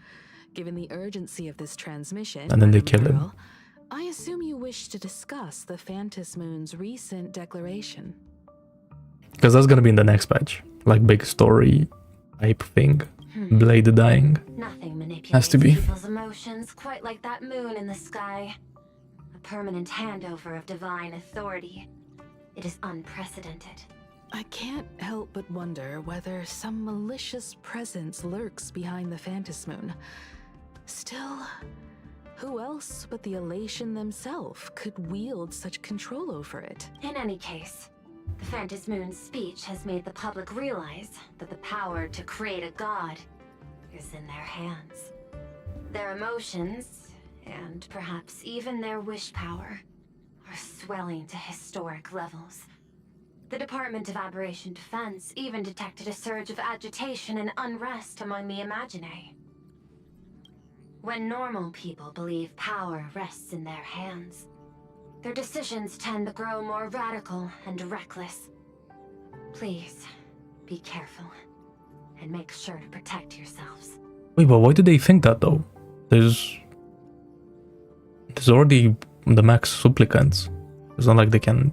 Given the urgency of this transmission, And then they Madam kill him. Pearl, I assume you wish to discuss the Phantom Moon's recent declaration. Because that's gonna be in the next patch. Like big story type thing. Blade dying. Nothing manipulates Has to be. people's emotions quite like that moon in the sky. A permanent handover of divine authority. It is unprecedented. I can't help but wonder whether some malicious presence lurks behind the Phantom Moon. Still, who else but the Elation themselves could wield such control over it? In any case, the Phantom Moon's speech has made the public realize that the power to create a god is in their hands. Their emotions, and perhaps even their wish power, are swelling to historic levels. The Department of Aberration Defense even detected a surge of agitation and unrest among the Imaginae. When normal people believe power rests in their hands, their decisions tend to grow more radical and reckless. Please, be careful, and make sure to protect yourselves. Wait, but why do they think that though? There's already the max supplicants. It's not like they can...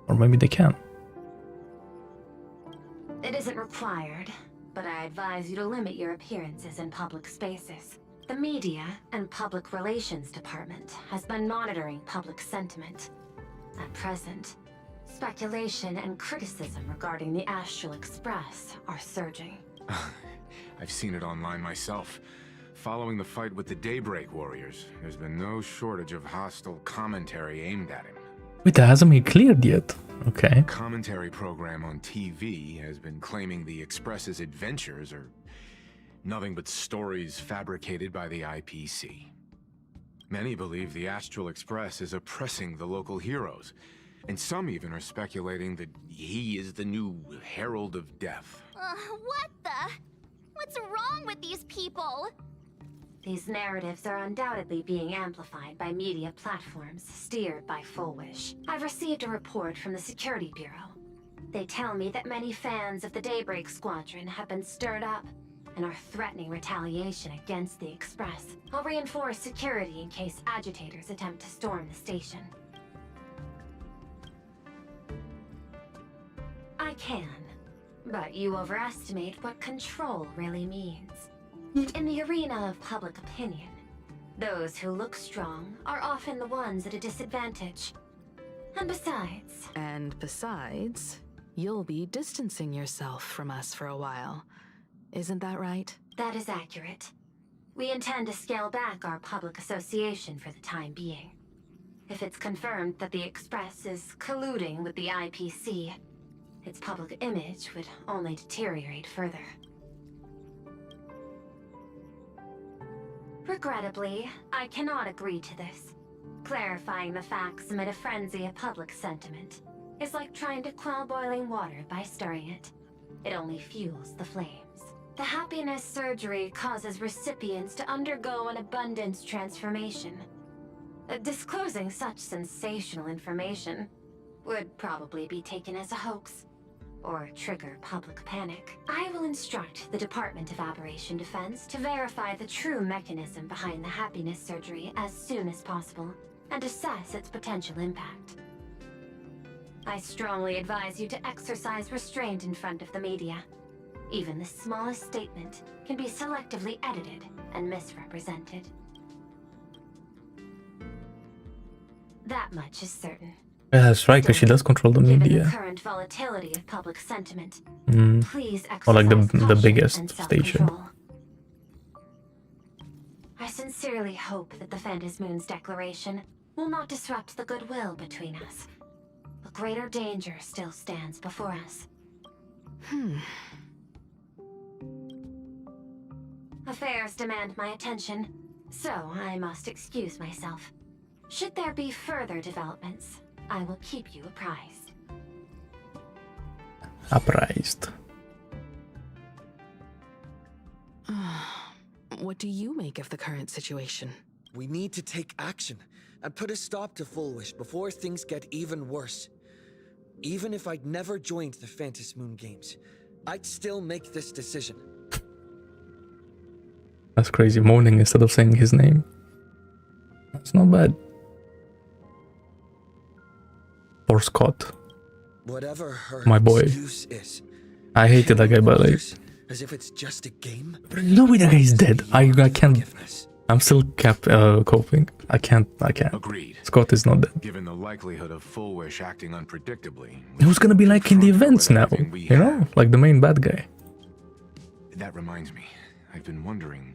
Or maybe they can. It isn't required, but I advise you to limit your appearances in public spaces. The media and public relations department has been monitoring public sentiment. At present, speculation and criticism regarding the Astral Express are surging. I've seen it online myself. Following the fight with the Daybreak Warriors, there's been no shortage of hostile commentary aimed at him. Wait, that hasn't been cleared yet. Okay. Commentary program on TV has been claiming the Express's adventures are Nothing but stories fabricated by the IPC. Many believe the Astral Express is oppressing the local heroes, and some even are speculating that he is the new Herald of Death. What the? What's wrong with these people? These narratives are undoubtedly being amplified by media platforms steered by Fullwish. I've received a report from the Security Bureau. They tell me that many fans of the Daybreak Squadron have been stirred up and are threatening retaliation against the Express. I'll reinforce security in case agitators attempt to storm the station. I can, but you overestimate what control really means. In the arena of public opinion, those who look strong are often the ones at a disadvantage. And besides, you'll be distancing yourself from us for a while. Isn't that right? That is accurate. We intend to scale back our public association for the time being. If it's confirmed that the Express is colluding with the IPC, its public image would only deteriorate further. Regrettably, I cannot agree to this. Clarifying the facts amid a frenzy of public sentiment is like trying to quell boiling water by stirring it. It only fuels the flames. The happiness surgery causes recipients to undergo an abundance transformation. Disclosing such sensational information would probably be taken as a hoax, or trigger public panic. I will instruct the Department of Aberration Defense to verify the true mechanism behind the happiness surgery as soon as possible, and assess its potential impact. I strongly advise you to exercise restraint in front of the media. Even the smallest statement can be selectively edited and misrepresented. That much is certain. Yeah, that's right, because she does control the Given media. the current volatility of public sentiment, please Or like the exercise biggest and station. self-control. I sincerely hope that the Phantasmoon's declaration will not disrupt the goodwill between us. A greater danger still stands before us. Affairs demand my attention, so I must excuse myself. Should there be further developments, I will keep you apprised. Apprised. What do you make of the current situation? We need to take action and put a stop to Fullwish before things get even worse. Even if I'd never joined the Phantasmoon Games, I'd still make this decision. That's crazy, moaning instead of saying his name. That's not bad. Or Scott. Whatever her My boy. excuse is, I hated that guy, but like, as if it's just a game. no way that guy is dead. I can't. I'm still coping. I can't. Agreed. Scott is not dead. Given the likelihood of Fullwish acting unpredictably, Who's gonna be like in the events now? You know, like the main bad guy. that reminds me. I've been wondering.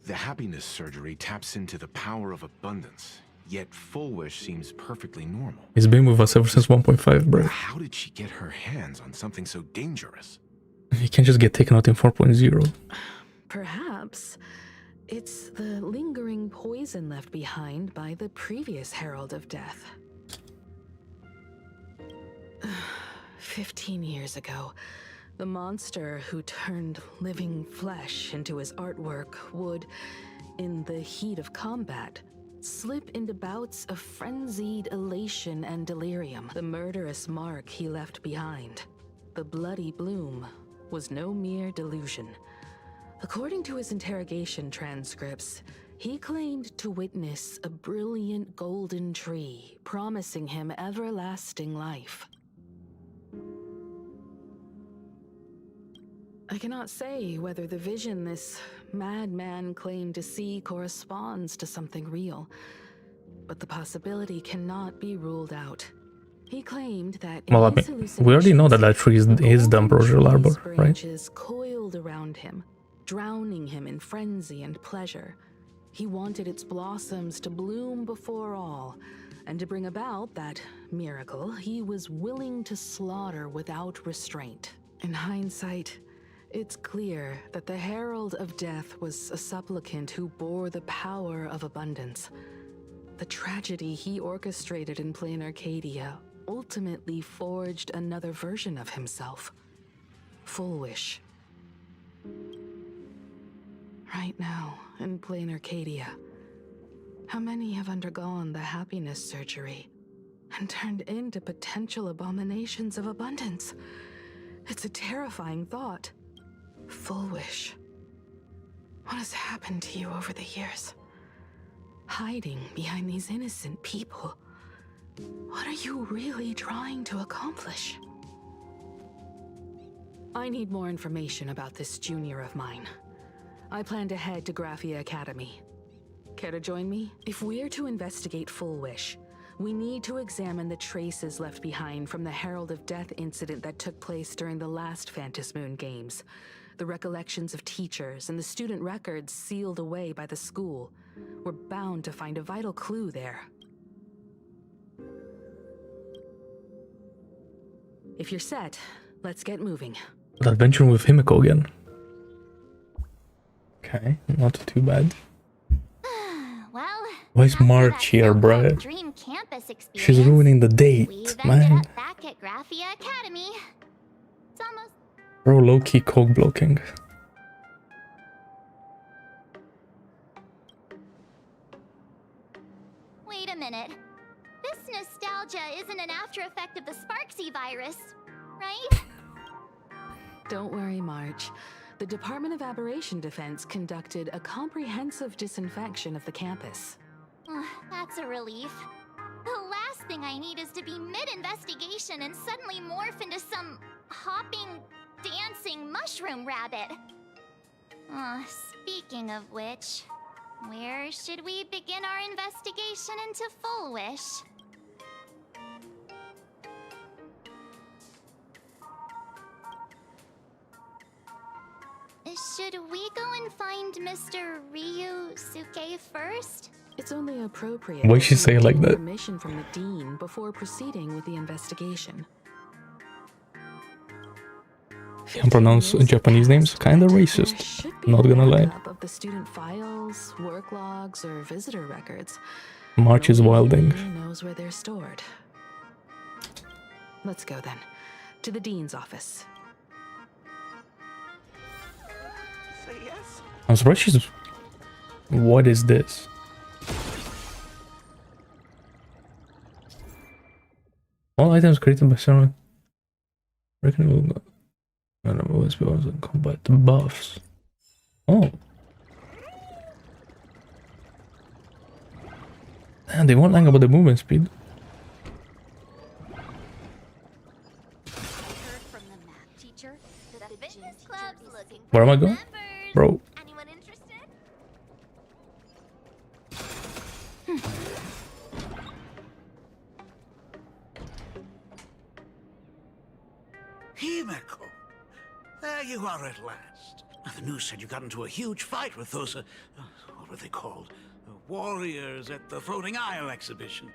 The happiness surgery taps into the power of abundance, yet Fullwish seems perfectly normal. He's been with us ever since 1.5, bro. How did she get her hands on something so dangerous? He can't just get taken out in 4.0. Perhaps it's the lingering poison left behind by the previous Herald of Death. 15 years ago, the monster who turned living flesh into his artwork would, in the heat of combat, slip into bouts of frenzied elation and delirium. The murderous mark he left behind, the bloody bloom, was no mere delusion. According to his interrogation transcripts, he claimed to witness a brilliant golden tree, promising him everlasting life. I cannot say whether the vision this madman claimed to see corresponds to something real, but the possibility cannot be ruled out. He claimed that Well, I mean, we already know that that tree is the ambrosial arbor, right? Branches coiled around him, drowning him in frenzy and pleasure. He wanted its blossoms to bloom before all, and to bring about that miracle, he was willing to slaughter without restraint. In hindsight, It's clear that the Herald of Death was a supplicant who bore the power of abundance. The tragedy he orchestrated in plain Arcadia ultimately forged another version of himself. Full Wish. Right now, in plain Arcadia, how many have undergone the happiness surgery and turned into potential abominations of abundance? It's a terrifying thought. Full Wish. What has happened to you over the years? Hiding behind these innocent people. What are you really trying to accomplish? I need more information about this junior of mine. I plan to head to Graphia Academy. Care to join me? If we're to investigate Full Wish, we need to examine the traces left behind from the Herald of Death incident that took place during the last Phantom Moon Games. The recollections of teachers and the student records sealed away by the school. We're bound to find a vital clue there. If you're set, let's get moving. Adventuring with Himiko again. Okay, not too bad. Well, Why is March here, bruh? dream campus experience, She's ruining the date, we've man. ended up back at Graphia Academy. It's almost... Bro, low-key coke blocking. Wait a minute. This nostalgia isn't an after effect of the Sparksy virus, right? Don't worry, March. The Department of Aberration Defense conducted a comprehensive disinfection of the campus. That's a relief. The last thing I need is to be mid-investigation and suddenly morph into some hopping, dancing mushroom rabbit. Speaking of which, where should we begin our investigation into Full Wish? Should we go and find Mr. Ryusuke first? It's only appropriate. Why she say it like that? Permission from the dean before proceeding with the investigation. Can't pronounce Japanese names. Kinda racist. Not gonna lie. Of the student files, work logs, or visitor records. March is wilding. Knows where they're stored. Let's go then, to the dean's office. Say yes. I'm surprised she's... What is this? All items created by someone. Reckoning will combat buffs. Oh. And they weren't lying about the movement speed. Where am I going? Bro. Anyone interested? Himiko! There you are at last. The news said you got into a huge fight with those, what were they called? Warriors at the Floating Isle exhibition.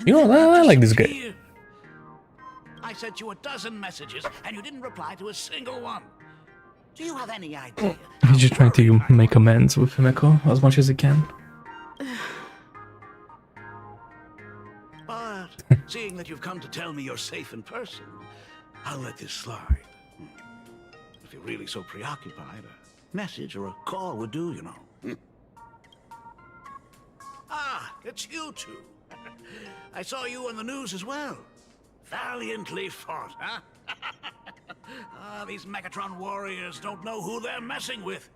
You know, I like this guy. I sent you a dozen messages, and you didn't reply to a single one. Do you have any idea? He's just trying to make amends with Himiko as much as he can. But seeing that you've come to tell me you're safe in person, I'll let this slide. If you're really so preoccupied, a message or a call would do, you know. Ah, it's you two. I saw you on the news as well. Valiantly fought, huh? These Megatron warriors don't know who they're messing with.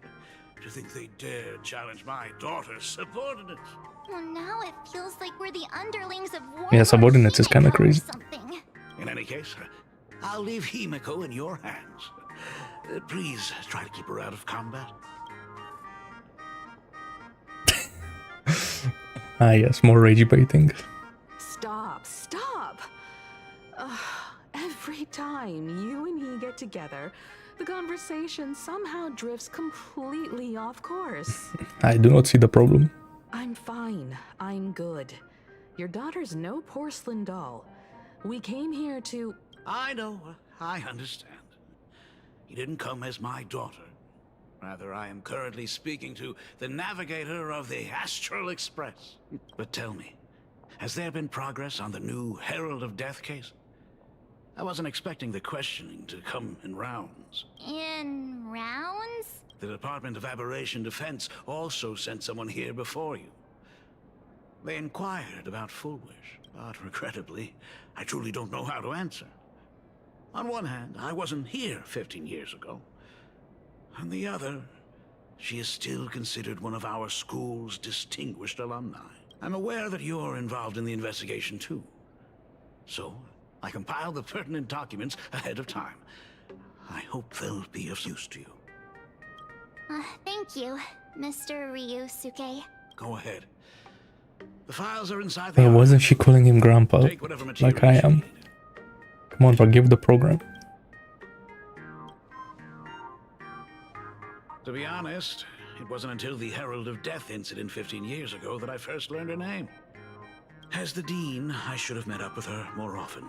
Do you think they dare challenge my daughter's subordinates? Well, now it feels like we're the underlings of war. Yeah, subordinates is kind of crazy. In any case, I'll leave Himiko in your hands. Please try to keep her out of combat. Ah, yes, more rage baiting. Stop. Every time you and he get together, the conversation somehow drifts completely off course. I do not see the problem. I'm fine. I'm good. Your daughter's no porcelain doll. We came here to... I know. I understand. he didn't come as my daughter. Rather, I am currently speaking to the navigator of the Astral Express. But tell me, has there been progress on the new Herald of Death case? I wasn't expecting the questioning to come in rounds. In rounds? The Department of Aberration Defense also sent someone here before you. They inquired about Fullwish, but regrettably, I truly don't know how to answer. On one hand, I wasn't here 15 years ago. On the other, she is still considered one of our school's distinguished alumni. I'm aware that you're involved in the investigation too. So, I compiled the pertinent documents ahead of time. I hope they'll be of use to you. Thank you, Mr. Ryusuke. Go ahead. The files are inside the Wasn't she calling him grandpa? Like I am. Come on, forgive the program. To be honest, it wasn't until the Herald of Death incident 15 years ago that I first learned her name. As the Dean, I should have met up with her more often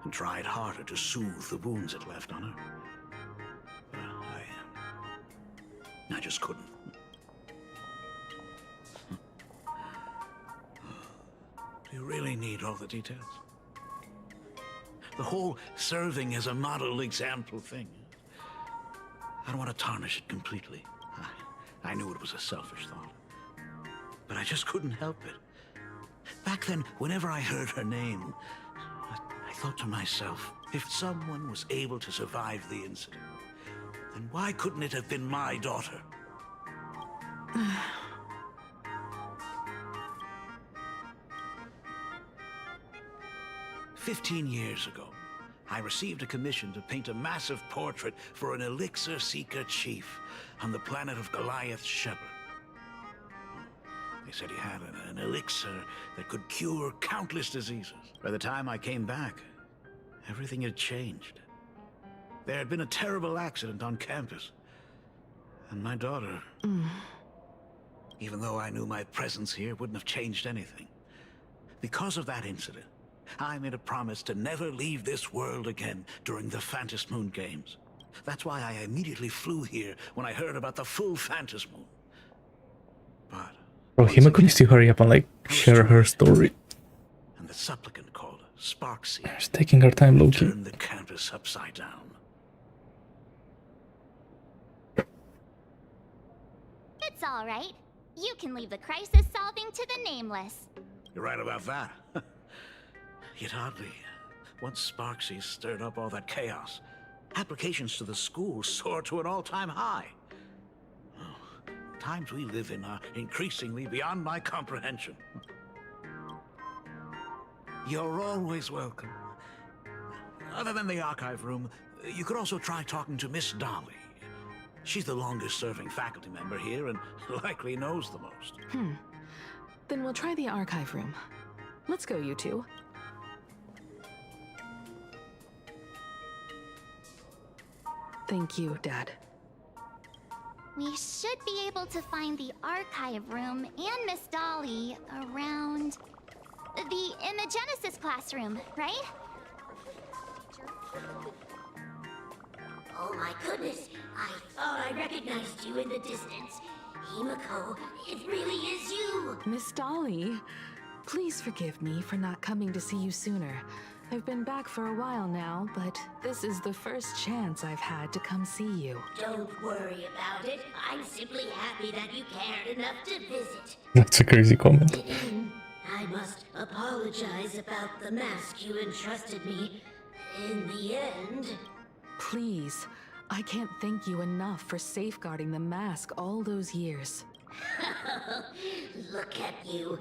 and tried harder to soothe the wounds it left on her. But I just couldn't. Do you really need all the details? The whole serving as a model example thing. I don't want to tarnish it completely. I knew it was a selfish thought. But I just couldn't help it. Back then, whenever I heard her name, I thought to myself, if someone was able to survive the incident, then why couldn't it have been my daughter? 15 years ago, I received a commission to paint a massive portrait for an elixir seeker chief on the planet of Goliath Shepherd. They said he had an elixir that could cure countless diseases. By the time I came back, everything had changed. There had been a terrible accident on campus, and my daughter, even though I knew my presence here wouldn't have changed anything, because of that incident, I made a promise to never leave this world again during the Phantom Moon Games. That's why I immediately flew here when I heard about the full Phantom Moon. But bro, Himeko needs to hurry up and like share her story. And the supplicant called Sparksy She's taking her time, Loki. turned the campus upside down. It's all right. You can leave the crisis solving to the Nameless. You're right about that. Yet oddly, once Sparksy stirred up all that chaos, applications to the school soared to an all-time high. Oh, times we live in are increasingly beyond my comprehension. You're always welcome. Other than the archive room, you could also try talking to Miss Dolly. She's the longest-serving faculty member here and likely knows the most. Then we'll try the archive room. Let's go, you two. Thank you, Dad. We should be able to find the archive room and Miss Dolly around the Imagenesis classroom, right? Oh my goodness, I thought I recognized you in the distance. Himeko, it really is you! Miss Dolly, please forgive me for not coming to see you sooner. I've been back for a while now, but this is the first chance I've had to come see you. Don't worry about it. I'm simply happy that you cared enough to visit. That's a crazy comment. I must apologize about the mask you entrusted me. In the end... Please, I can't thank you enough for safeguarding the mask all those years. Look at you.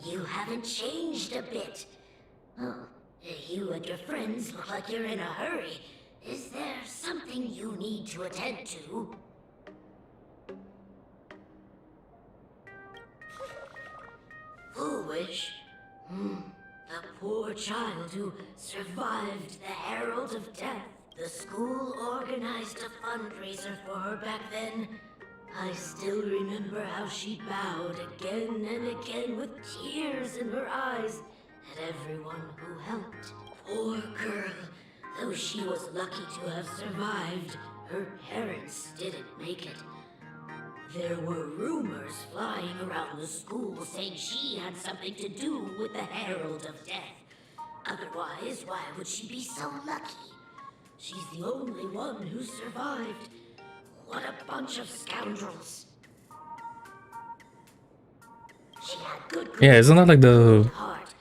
You haven't changed a bit. Oh, you and your friends look like you're in a hurry. Is there something you need to attend to? Foolish. The poor child who survived the Herald of Death. The school organized a fundraiser for her back then. I still remember how she bowed again and again with tears in her eyes at everyone who helped. Poor girl. Though she was lucky to have survived, Her parents didn't make it. There were rumors flying around the school saying she had something to do with the Herald of Death. Otherwise, why would she be so lucky? She's the only one who survived. What a bunch of scoundrels. She had good Yeah, isn't that like the... heart,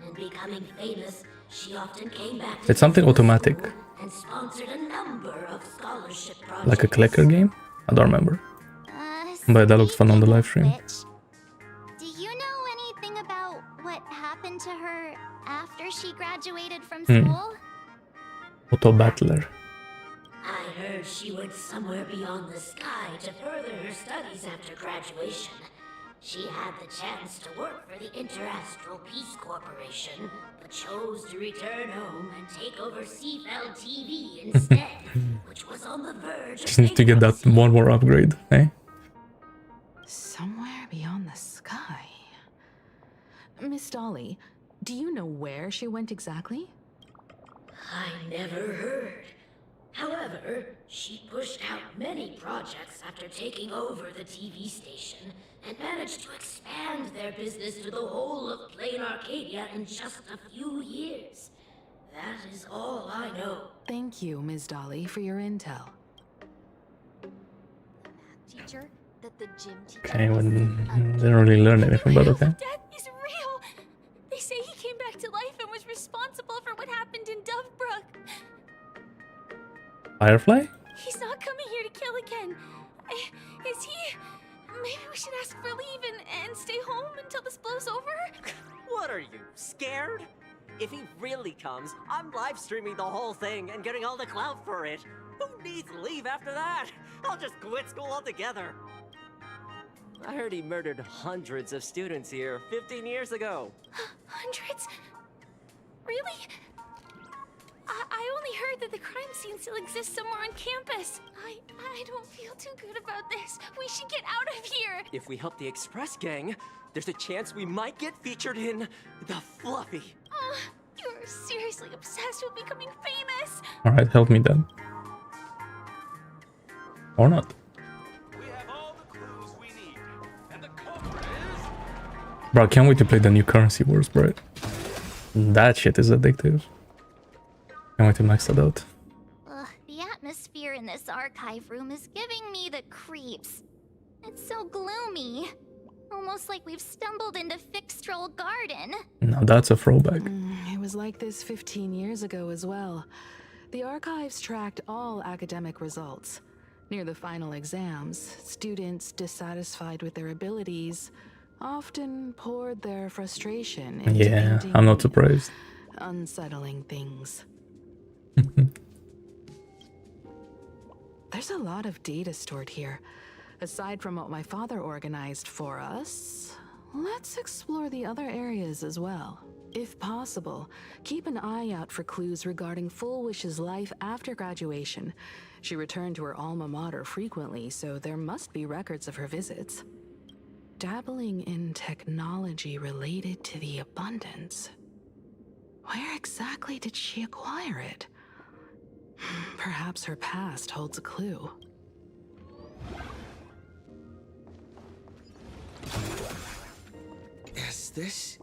and becoming famous, she often came back to It's something automatic. and sponsored a number of scholarship projects. Like a clicker game? I don't remember. But that looked fun on the live stream. Do you know anything about what happened to her after she graduated from Hmm. school? Auto Battler. I heard she went somewhere beyond the sky to further her studies after graduation. She had the chance to work for the Interastral Peace Corporation, but chose to return home and take over Seafeld TV instead, which was on the verge Just of need to get that one more upgrade, eh? Somewhere beyond the sky. Miss Dolly, do you know where she went exactly? I never heard. However, she pushed out many projects after taking over the TV station and managed to expand their business to the whole of Plain Arcadia in just a few years. That is all I know. Thank you, Ms. Dolly, for your intel. Teacher, that the gym teacher. Okay, didn't really learn anything, but okay. Death is real. They say he came back to life and was responsible for what happened in Dovebrook. Firefly? He's not coming here to kill again. Is he? Maybe we should ask for leave and stay home until this blows over? What are you, scared? If he really comes, I'm live streaming the whole thing and getting all the clout for it. Who needs leave after that? I'll just quit school altogether. I heard he murdered hundreds of students here 15 years ago. Hundreds? Really? I only heard that the crime scene still exists somewhere on campus. I don't feel too good about this. We should get out of here. If we help the Express gang, there's a chance we might get featured in The Fluffy. You're seriously obsessed with becoming famous. Alright, help me then. Or not. Bro, I can't wait to play the new Currency Wars, bro. That shit is addictive. Can't wait to max that out. The atmosphere in this archive room is giving me the creeps. It's so gloomy. Almost like we've stumbled into Fixtroll Garden. Now that's a throwback. It was like this 15 years ago as well. The archives tracked all academic results. Near the final exams, students dissatisfied with their abilities often poured their frustration into Yeah, painting I'm not surprised. unsettling things. There's a lot of data stored here. Aside from what my father organized for us, let's explore the other areas as well. If possible, keep an eye out for clues regarding Full Wish's life after graduation. She returned to her alma mater frequently, so there must be records of her visits. Dabbling in technology related to the abundance. Where exactly did she acquire it? Perhaps her past holds a clue. Is this...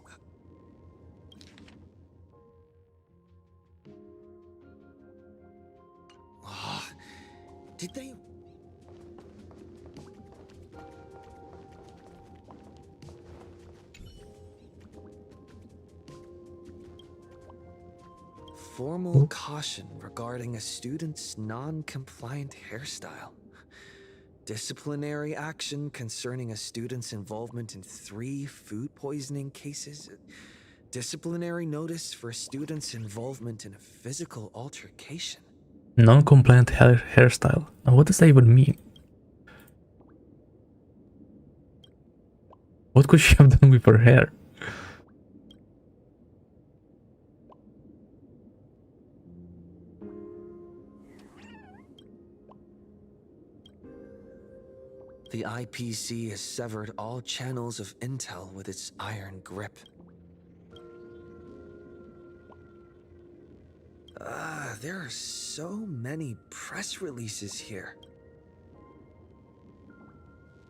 did they... Formal caution regarding a student's non-compliant hairstyle. Disciplinary action concerning a student's involvement in 3 food poisoning cases. Disciplinary notice for a student's involvement in a physical altercation. Non-compliant hairstyle. Now, what does that even mean? What could she have done with her hair? The IPC has severed all channels of intel with its iron grip. there are so many press releases here.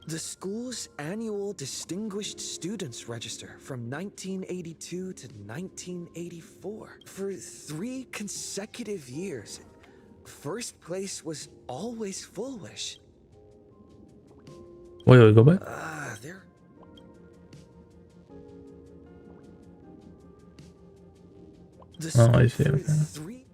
The school's annual Distinguished Students Register from 1982 to 1984. For 3 consecutive years, first place was always Foolish. Wait, go back. There. Oh, I see. Okay.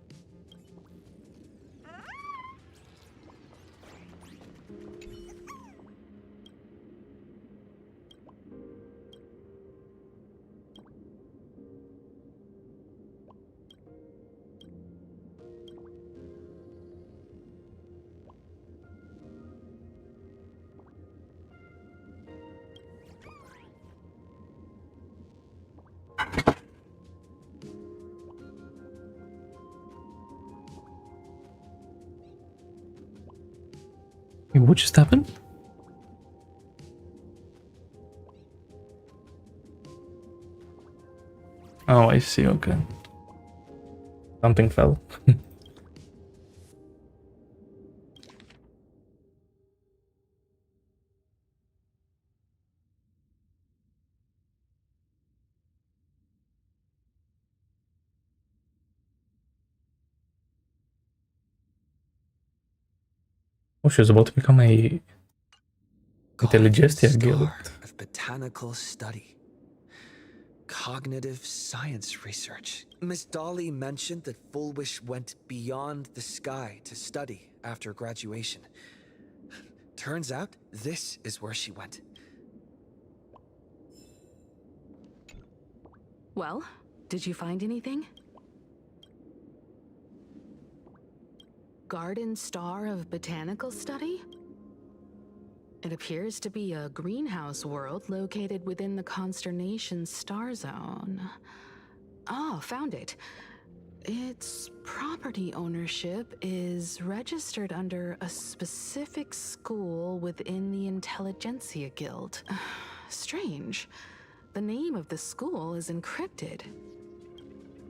What just happened? Oh, I see, okay. Something fell. Oh, she's about to become a Intelligentia guild. Of botanical study. Cognitive science research. Miss Dolly mentioned that Foolish went beyond the sky to study after graduation. Turns out, this is where she went. Well, did you find anything? Garden Star of Botanical Study? It appears to be a greenhouse world located within the Consternation Star Zone. Oh, found it. Its property ownership is registered under a specific school within the Intelligentsia Guild. Strange. The name of the school is encrypted.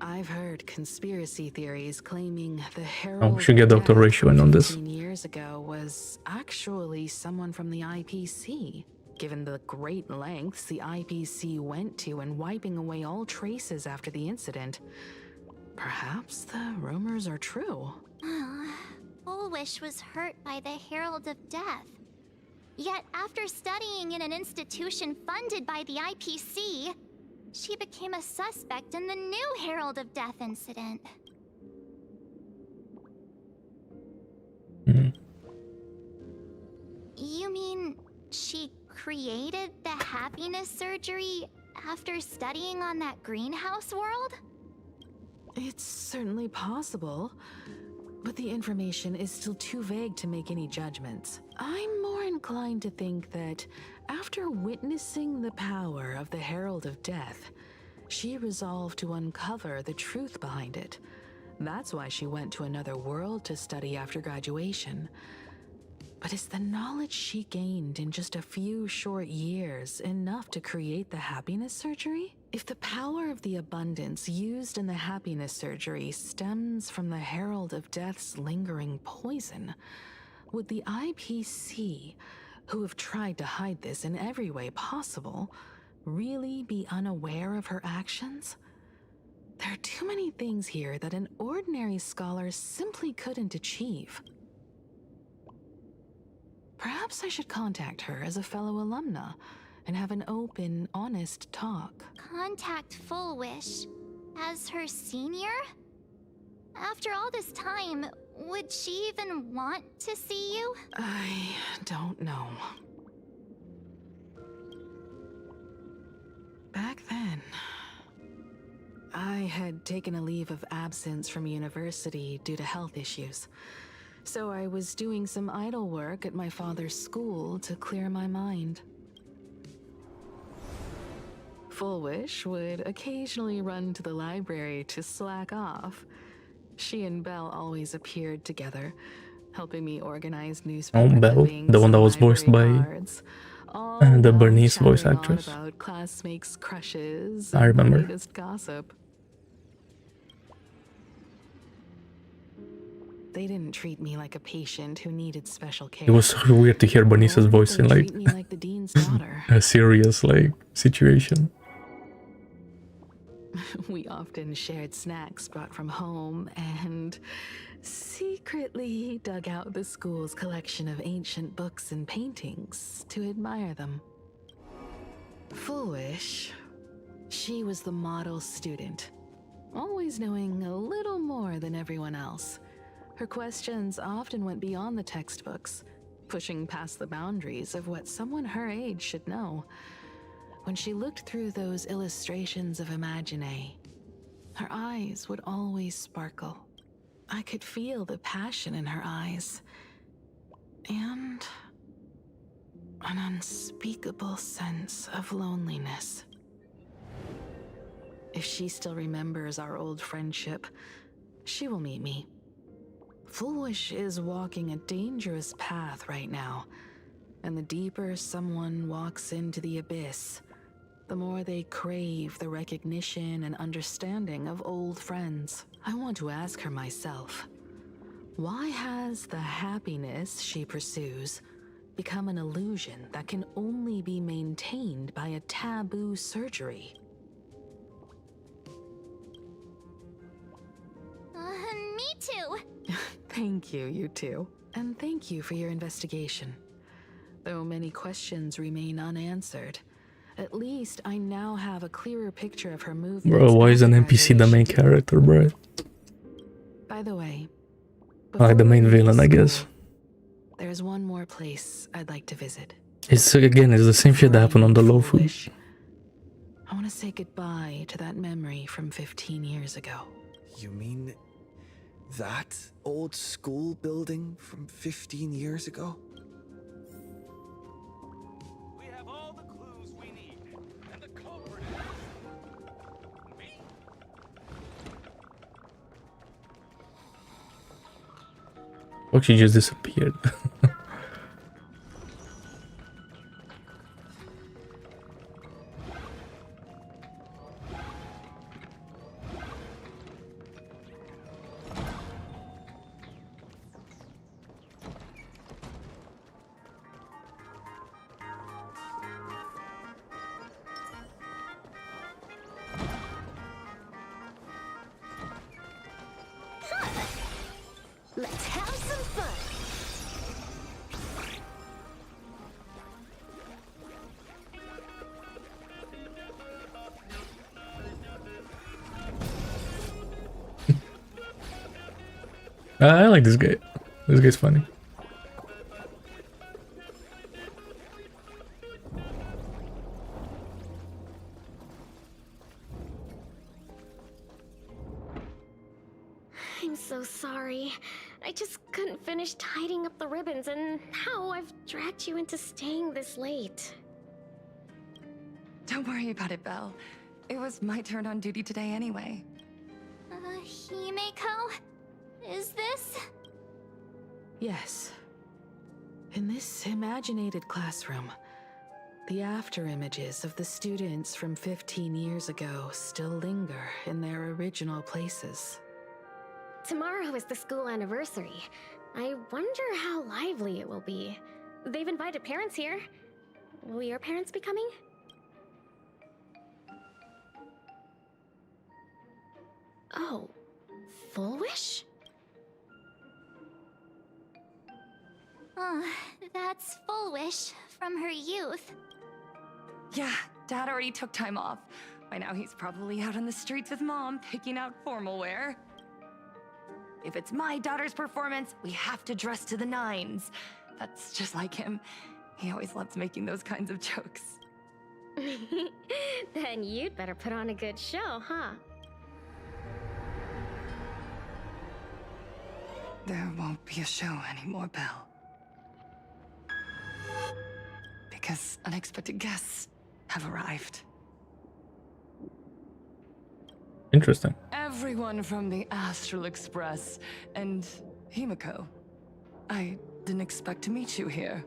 I've heard conspiracy theories claiming the Herald Oh, we should get Dr. Ratio in on this. 15 years ago was actually someone from the IPC. Given the great lengths the IPC went to in wiping away all traces after the incident, perhaps the rumors are true. Foolish was hurt by the Herald of Death. Yet after studying in an institution funded by the IPC, she became a suspect in the new Herald of Death incident. You mean she created the happiness surgery after studying on that greenhouse world? It's certainly possible, but the information is still too vague to make any judgments. I'm more inclined to think that after witnessing the power of the Herald of Death, she resolved to uncover the truth behind it. That's why she went to another world to study after graduation. But is the knowledge she gained in just a few short years enough to create the happiness surgery? If the power of the abundance used in the happiness surgery stems from the Herald of Death's lingering poison, would the IPC, who have tried to hide this in every way possible, really be unaware of her actions? There are too many things here that an ordinary scholar simply couldn't achieve. Perhaps I should contact her as a fellow alumna and have an open, honest talk. Contact Foolish as her senior? After all this time, would she even want to see you? I don't know. Back then, I had taken a leave of absence from university due to health issues. So I was doing some idle work at my father's school to clear my mind. Foolish would occasionally run to the library to slack off. She and Belle always appeared together, helping me organize newspaper Belle, clippings the one that and was voiced by library cards, all the while Bernice voice chattering on actress. about classmates' crushes I and the remember. latest gossip. They didn't treat me like a patient who needed special care. It was so weird to hear Bonissa's voice in like, treat me like the dean's daughter. a serious like situation. We often shared snacks brought from home and secretly dug out the school's collection of ancient books and paintings to admire them. Foolish, she was the model student, always knowing a little more than everyone else. Her questions often went beyond the textbooks, pushing past the boundaries of what someone her age should know. When she looked through those illustrations of Imagine, her eyes would always sparkle. I could feel the passion in her eyes, and an unspeakable sense of loneliness. If she still remembers our old friendship, she will meet me. Foolish is walking a dangerous path right now, and the deeper someone walks into the abyss, the more they crave the recognition and understanding of old friends. I want to ask her myself, why has the happiness she pursues become an illusion that can only be maintained by a taboo surgery? Me too. Thank you, you two. And thank you for your investigation. Though many questions remain unanswered, at least I now have a clearer picture of her movements. Bro, why is an NPC the main character, bro? By the way, Like the main villain, I guess. there's one more place I'd like to visit. It's the same shit that happened on the low food. I want to say goodbye to that memory from 15 years ago. You mean that old school building from 15 years ago? We have all the clues we need, and the culprit is me. Oh, she just disappeared. Let's have some fun. I like this guy. This guy's funny. I'm so sorry. I just couldn't finish tidying up the ribbons, and now I've dragged you into staying this late. Don't worry about it, Belle. It was my turn on duty today anyway. Himeko? Is this? Yes. In this imaginated classroom, the after images of the students from 15 years ago still linger in their original places. Tomorrow is the school anniversary. I wonder how lively it will be. They've invited parents here. Will your parents be coming? Oh, Full Wish? That's Full Wish from her youth. Yeah, Dad already took time off. By now he's probably out on the streets with Mom, picking out formal wear. If it's my daughter's performance, we have to dress to the nines. That's just like him. He always loves making those kinds of jokes. Then you'd better put on a good show, huh? There won't be a show anymore, Belle. Because unexpected guests have arrived. Interesting. Everyone from the Astral Express and Himeko. I didn't expect to meet you here.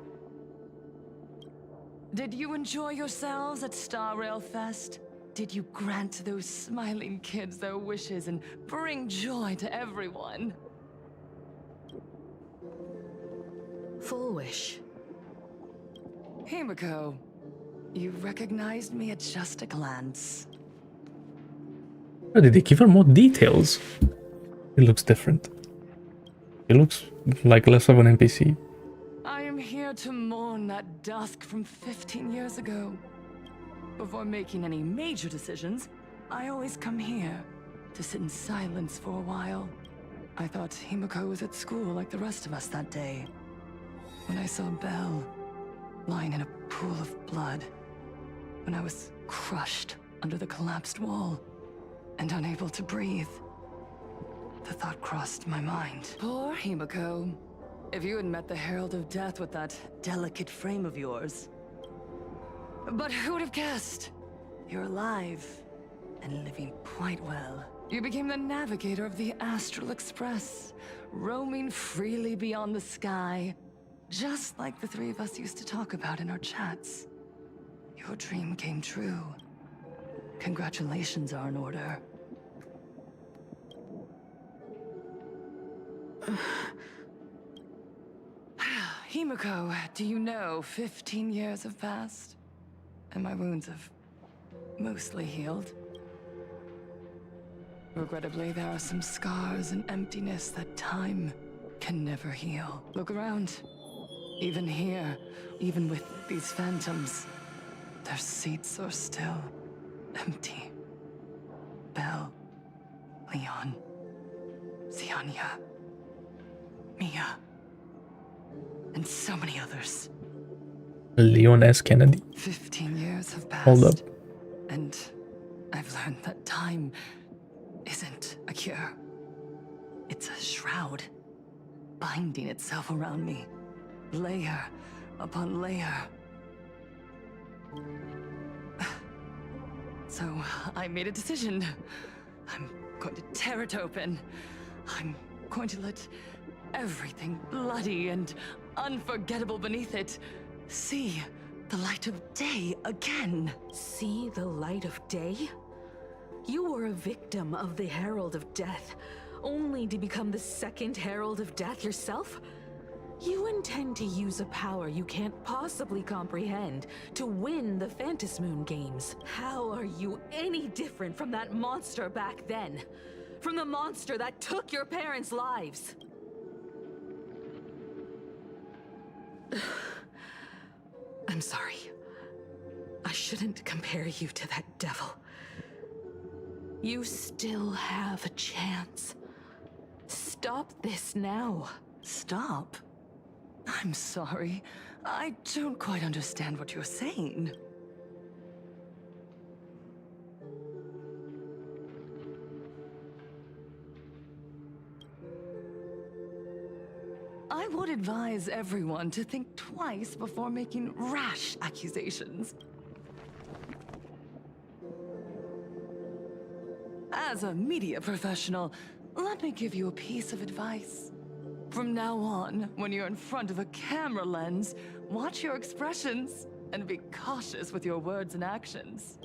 Did you enjoy yourselves at Star Rail Fest? Did you grant those smiling kids their wishes and bring joy to everyone? Full wish. Himiko, you recognized me at just a glance. Oh, did they give her more details? It looks different. It looks like less of an NPC. I am here to mourn that dusk from 15 years ago. Before making any major decisions, I always come here to sit in silence for a while. I thought Himiko was at school like the rest of us that day. When I saw Belle lying in a pool of blood, when I was crushed under the collapsed wall and unable to breathe, the thought crossed my mind. Poor Himiko. If you had met the Herald of Death with that delicate frame of yours. But who would have guessed? You're alive and living quite well. You became the navigator of the Astral Express, roaming freely beyond the sky, just like the three of us used to talk about in our chats. Your dream came true. Congratulations are in order. Himiko, do you know 15 years have passed? And my wounds have mostly healed. Regrettably, there are some scars and emptiness that time can never heal. Look around. Even here, even with these phantoms, their seats are still empty. Belle, Leon, Xianya, Mia, and so many others. Leon S. Kennedy. 15 years have passed. Hold up. And I've learned that time isn't a cure. It's a shroud, binding itself around me, layer upon layer. So I made a decision. I'm going to tear it open. I'm going to let everything bloody and unforgettable beneath it see the light of day again. See the light of day? You were a victim of the Herald of Death, only to become the second Herald of Death yourself? You intend to use a power you can't possibly comprehend to win the Phantasmoon games. How are you any different from that monster back then? From the monster that took your parents' lives? I'm sorry. I shouldn't compare you to that devil. You still have a chance. Stop this now. Stop? I'm sorry. I don't quite understand what you're saying. I would advise everyone to think twice before making rash accusations. As a media professional, let me give you a piece of advice. From now on, when you're in front of a camera lens, watch your expressions and be cautious with your words and actions.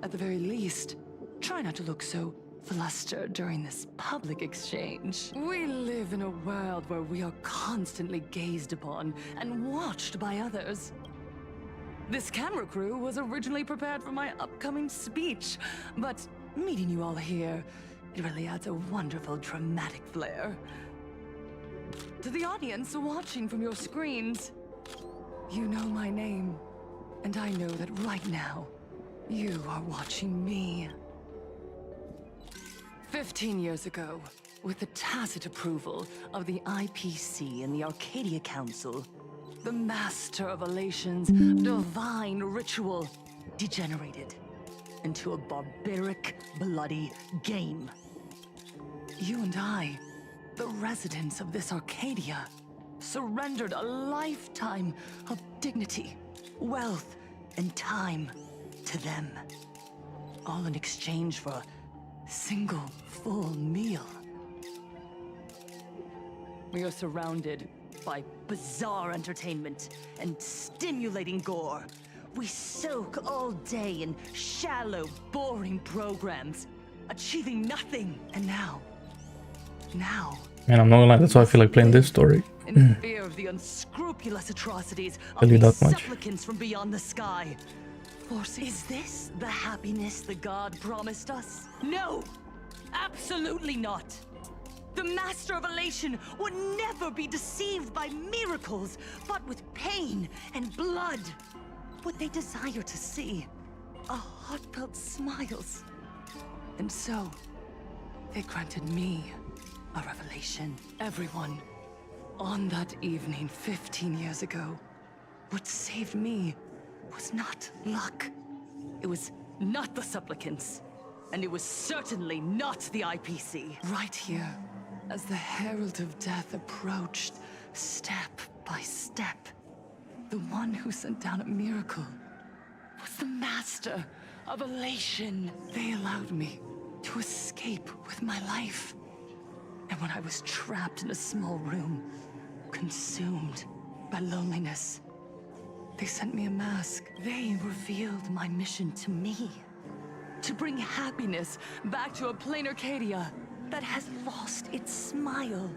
At the very least, try not to look so flustered during this public exchange. We live in a world where we are constantly gazed upon and watched by others. This camera crew was originally prepared for my upcoming speech, but meeting you all here, it really adds a wonderful dramatic flair. To the audience watching from your screens, you know my name, and I know that right now, you are watching me. 15 years ago, with the tacit approval of the IPC and the Arcadia Council, the Master of Elation's divine ritual degenerated into a barbaric, bloody game. You and I, the residents of this Arcadia, surrendered a lifetime of dignity, wealth, and time to them, all in exchange for a single full meal. We are surrounded by bizarre entertainment and stimulating gore. We soak all day in shallow, boring programs, achieving nothing. And now, And I'm not gonna lie, that's why I feel like playing this story. In fear of the unscrupulous atrocities of Tell you these that much. supplicants from beyond the sky. Is this the happiness the god promised us? No! Absolutely not! The Master of Elation would never be deceived by miracles, but with pain and blood. What they desire to see are heartfelt smiles. And so, they granted me a revelation. Everyone, on that evening 15 years ago, what saved me was not luck. It was not the supplicants, and it was certainly not the IPC. Right here, as the Herald of Death approached, step by step, the one who sent down a miracle was the Master of Elation. They allowed me to escape with my life. And when I was trapped in a small room, consumed by loneliness, they sent me a mask. They revealed my mission to me. To bring happiness back to a plain Arcadia that has lost its smile.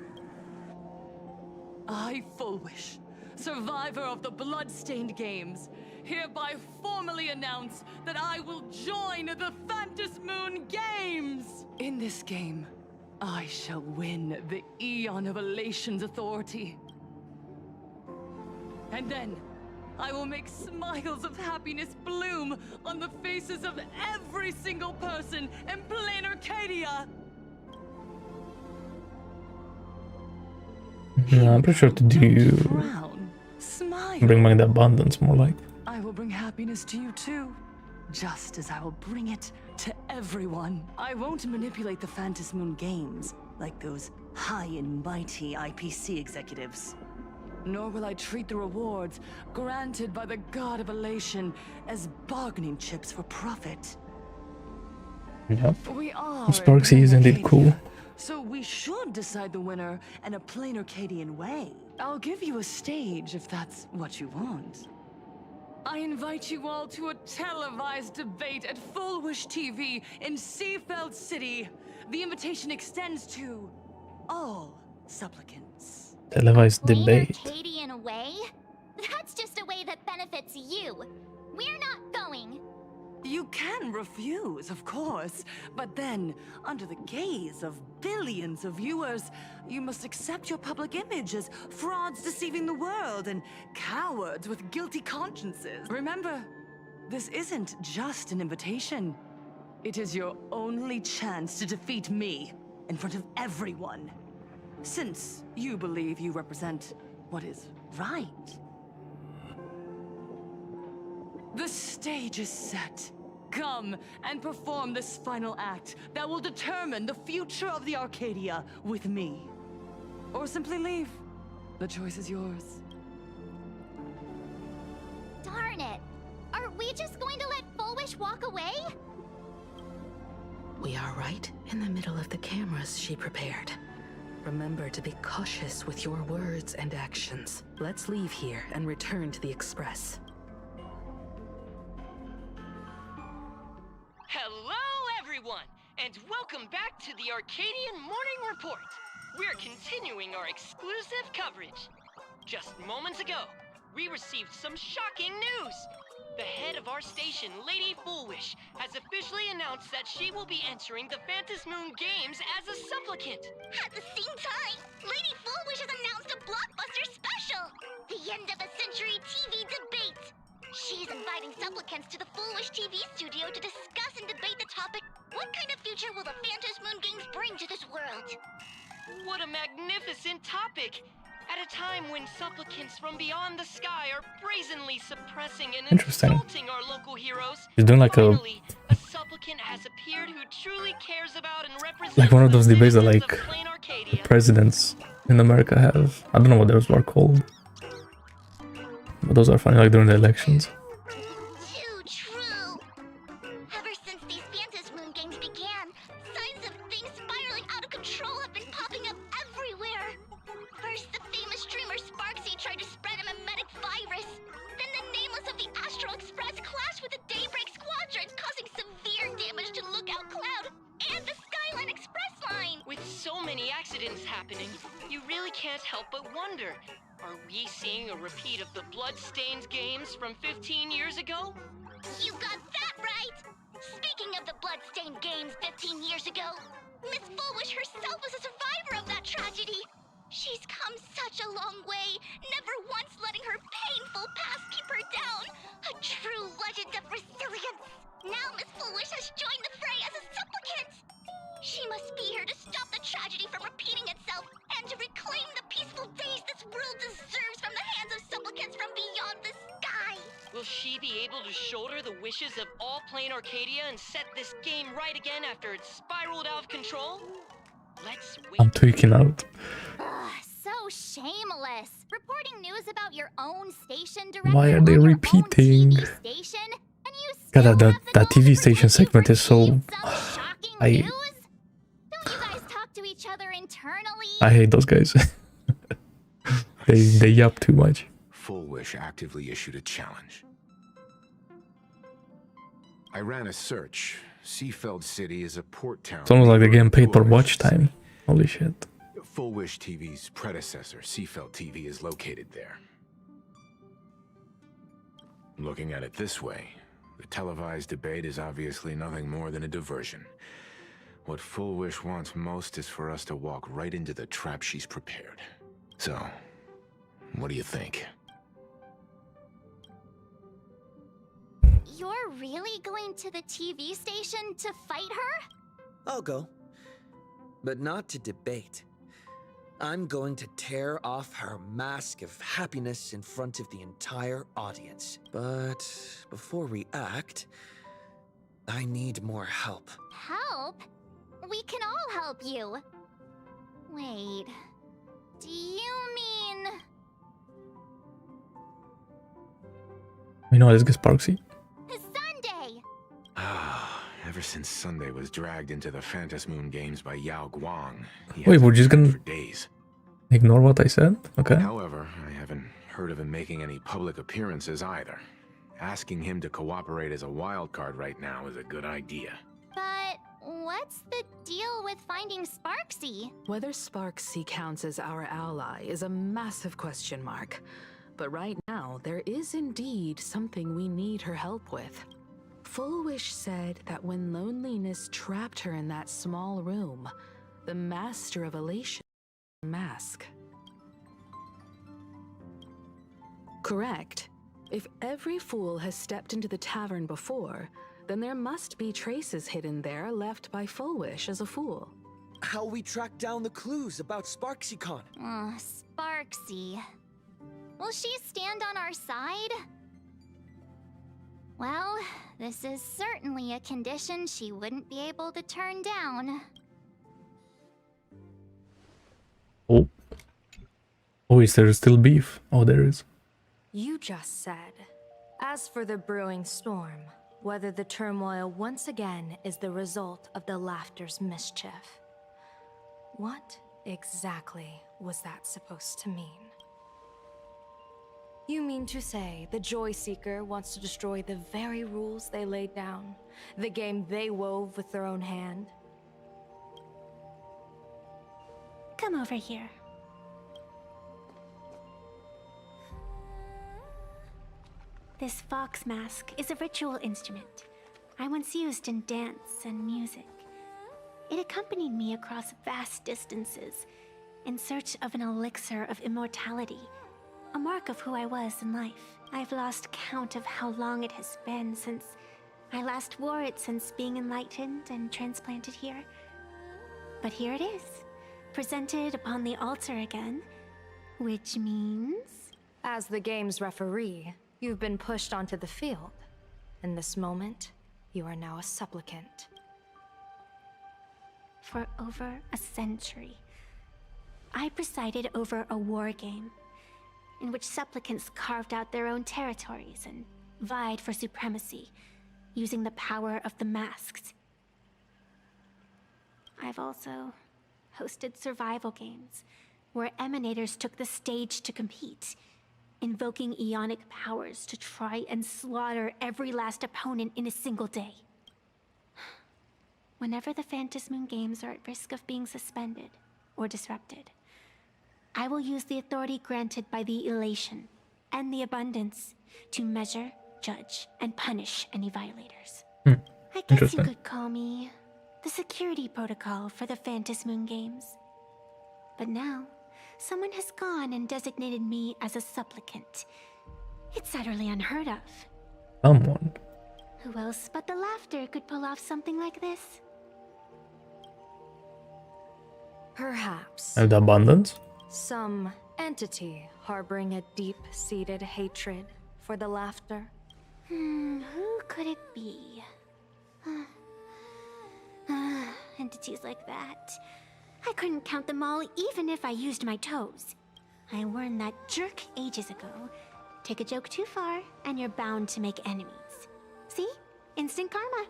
I, Fullwish, survivor of the Bloodstained Games, hereby formally announce that I will join the Phantasmoon Games! In this game, I shall win the Eon of Elation's authority. And then, I will make smiles of happiness bloom on the faces of every single person in plain Arcadia! Yeah, I'm pretty sure to do... bring back the abundance, more like. I will bring happiness to you too, just as I will bring it to everyone. I won't manipulate the Phantasmoon Games like those high and mighty IPC executives. Nor will I treat the rewards granted by the God of Elation as bargaining chips for profit. Yep. We are Sparksy is indeed cool. so we should decide the winner in a plain Arcadian way. I'll give you a stage if that's what you want. I invite you all to a televised debate at Fullwish TV in Seafeld City. The invitation extends to all supplicants. Televised debate. Arcadian way? That's just a way that benefits you. We're not going. You can refuse, of course, but then, under the gaze of billions of viewers, you must accept your public image as frauds deceiving the world and cowards with guilty consciences. Remember, this isn't just an invitation. It is your only chance to defeat me in front of everyone. Since you believe you represent what is right. The stage is set. Come and perform this final act that will determine the future of the Arcadia with me. Or simply leave. The choice is yours. Darn it! Are we just going to let Fullwish walk away? We are right in the middle of the cameras she prepared. Remember to be cautious with your words and actions. Let's leave here and return to the Express. Hello, everyone, and welcome back to the Arcadian Morning Report. We're continuing our exclusive coverage. Just moments ago, we received some shocking news. The head of our station, Lady Fullwish, has officially announced that she will be entering the Phantasmoon Games as a supplicant. At the same time, Lady Fullwish has announced a blockbuster special! The end of a century TV debate! She's inviting supplicants to the Fullwish TV studio to discuss and debate the topic, what kind of future will the Phantasmoon Games bring to this world? What a magnificent topic! At a time when supplicants from beyond the sky are brazenly suppressing and insulting our local heroes, He's doing like finally, a supplicant has appeared who truly cares about and represents like one of those debates that like plain Arcadia. the presidents in America have. I don't know what those are called, but those are funny, like during the elections. Too true! Ever since these Phantasmoon Games began, signs of things spiraling out of control have been popping up everywhere. First, the famous streamer Sparksy tried to spread a mimetic virus. Then the nameless of the Astral Express clashed with the Daybreak Squadron, causing severe damage to Lookout Cloud and the Skyline Express line. With so many accidents is happening, you really can't help but wonder, are we seeing a repeat of the Bloodstained games from 15 years ago? You got that right! Speaking of the Bloodstained games 15 years ago, Miss Fullwish herself was a survivor of that tragedy. She's come such a long way, never once letting her painful past keep her down. A true legend of resilience. Now Miss Fullwish has joined the fray as a supplicant. She must be here to stop the tragedy from repeating itself and to reclaim the peaceful days this world deserves from the hands of supplicants from beyond the sky. Will she be able to shoulder the wishes of all playing Arcadia and set this game right again after it's spiraled out of control? Let's wait. I'm tweaking out. Ugh, so shameless. Reporting news about your own station directly. Why are they repeating? Station, and you God, that TV station segment is so... Don't you guys talk to each other internally? I hate those guys. they yap too much. Fullwish actively issued a challenge. I ran a search. Seafeld City is a port town. It's almost like they're getting paid per watch time. Holy shit. Fullwish TV's predecessor, Seafeld TV, is located there. Looking at it this way, the televised debate is obviously nothing more than a diversion. What Fullwish wants most is for us to walk right into the trap she's prepared. So, what do you think? You're really going to the TV station to fight her? I'll go. But not to debate. I'm going to tear off her mask of happiness in front of the entire audience. But before we act, I need more help. Help? We can all help you. Wait, do you mean... You know, this gets Sparksy. Sunday! Ever since Sunday was dragged into the Phantom Moon games by Yao Guang, he Wait, hasn't we're just returned gonna for days. ignore what I said? Okay. However, I haven't heard of him making any public appearances either. Asking him to cooperate as a wild card right now is a good idea. But what's the deal with finding Sparksy? Whether Sparksy counts as our ally is a massive question mark. But right now, there is indeed something we need her help with. Fullwish said that when loneliness trapped her in that small room, the Master of Elation mask. Correct. If every fool has stepped into the tavern before, then there must be traces hidden there left by Fullwish as a fool. How we track down the clues about SparksyCon? Sparksy. Will she stand on our side? Well, this is certainly a condition she wouldn't be able to turn down. Oh. Oh, is there still beef? Oh, there is. You just said, as for the brewing storm, whether the turmoil once again is the result of the Laughter's mischief. What exactly was that supposed to mean? You mean to say the Joy Seeker wants to destroy the very rules they laid down, the game they wove with their own hand? Come over here. This fox mask is a ritual instrument I once used in dance and music. It accompanied me across vast distances in search of an elixir of immortality, a mark of who I was in life. I've lost count of how long it has been since I last wore it since being enlightened and transplanted here. But here it is, presented upon the altar again, which means... As the game's referee, you've been pushed onto the field. In this moment, you are now a supplicant. For over a century, I presided over a war game in which supplicants carved out their own territories and vied for supremacy, using the power of the masks. I've also hosted survival games where emanators took the stage to compete, invoking eonic powers to try and slaughter every last opponent in a single day. Whenever the Phantom Moon games are at risk of being suspended, or disrupted. I will use the authority granted by the elation and the abundance to measure, judge, and punish any violators. I guess you Interesting. could call me the security protocol for the Phantom Moon Games. But now, someone has gone and designated me as a supplicant. It's utterly unheard of. Someone. Who else but the Laughter could pull off something like this? Perhaps. And the abundance? Some entity harboring a deep-seated hatred for the Laughter. Who could it be? Entities like that. I couldn't count them all even if I used my toes. I warned that jerk ages ago. Take a joke too far, and you're bound to make enemies. See? Instant karma.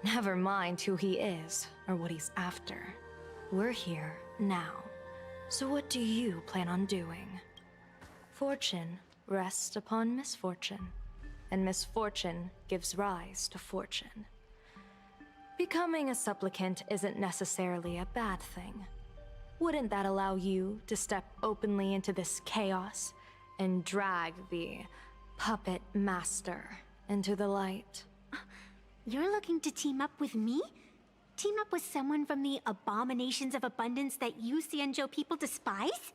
Never mind who he is or what he's after. We're here now. So what do you plan on doing? Fortune rests upon misfortune, and misfortune gives rise to fortune. Becoming a supplicant isn't necessarily a bad thing. Wouldn't that allow you to step openly into this chaos and drag the puppet master into the light? You're looking to team up with me? Team up with someone from the abominations of abundance that you Xianzhou people despise?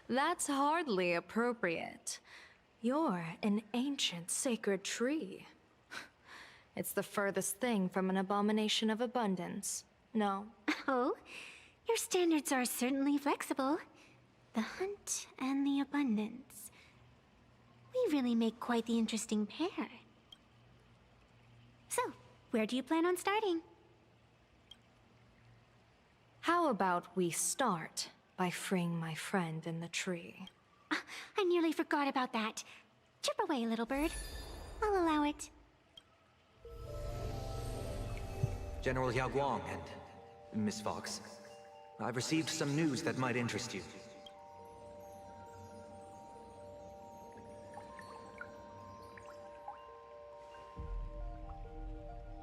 That's hardly appropriate. You're an ancient sacred tree. It's the furthest thing from an abomination of abundance. No. Oh, your standards are certainly flexible. The hunt and the abundance. We really make quite the interesting pair. So, where do you plan on starting? How about we start by freeing my friend in the tree? I nearly forgot about that. Chip away, little bird. I'll allow it. General Yao Guang and Miss Fox, I've received some news that might interest you.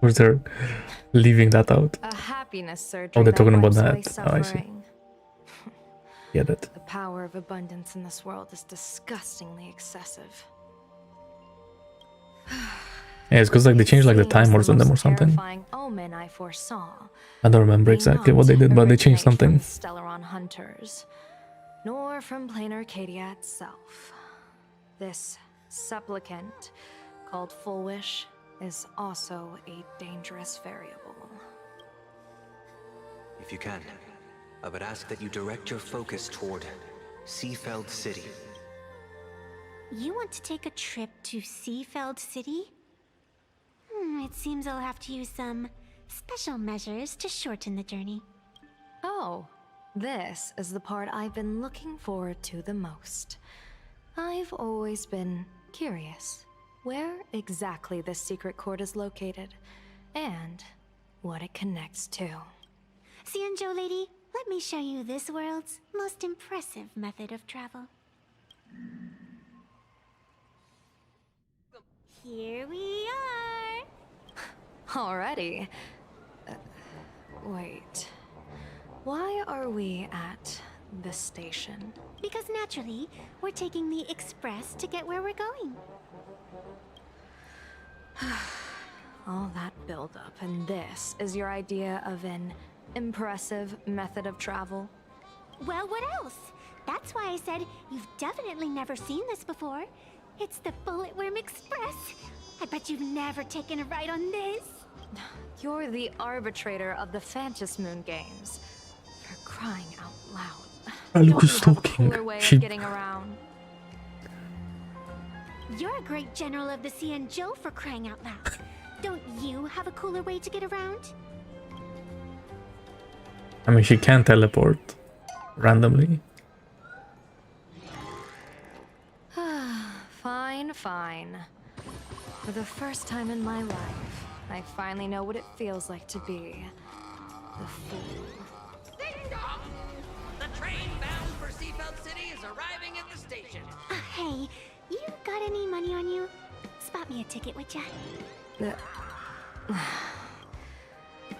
Or they're leaving that out? A happiness surge. Oh, they're talking about wipes away that. Oh, I see. suffering. Get it. The power of abundance in this world is disgustingly excessive. Yeah, it's because like they changed like the timers on them or something. Terrifying omen I foresaw. I don't remember exactly what they did, but they changed something. Stellaron hunters, nor from plain Arcadia itself. This supplicant, called Full Wish, is also a dangerous variable. If you can, I would ask that you direct your focus toward Seafeld City. You want to take a trip to Seafeld City? It seems I'll have to use some special measures to shorten the journey. Oh, this is the part I've been looking forward to the most. I've always been curious where exactly this secret court is located, and what it connects to. Xianzhou lady, let me show you this world's most impressive method of travel. Here we are! Already? Wait. Why are we at this station? Because naturally, we're taking the express to get where we're going. All that buildup, and this is your idea of an impressive method of travel? Well, what else? That's why I said you've definitely never seen this before. It's the Bulletworm Express. I bet you've never taken a ride on this. You're the arbitrator of the Phantom Moon Games. For crying out loud. Look Don't who's you have a talking. cooler way of getting around? You're a great general of the Xianzhou for crying out loud. Don't you have a cooler way to get around? I mean, she can teleport randomly. Fine, fine. For the first time in my life, I finally know what it feels like to be the fool. Ding dong! The train bound for Seafeld City is arriving at the station. Hey, you got any money on you? Spot me a ticket, would ya?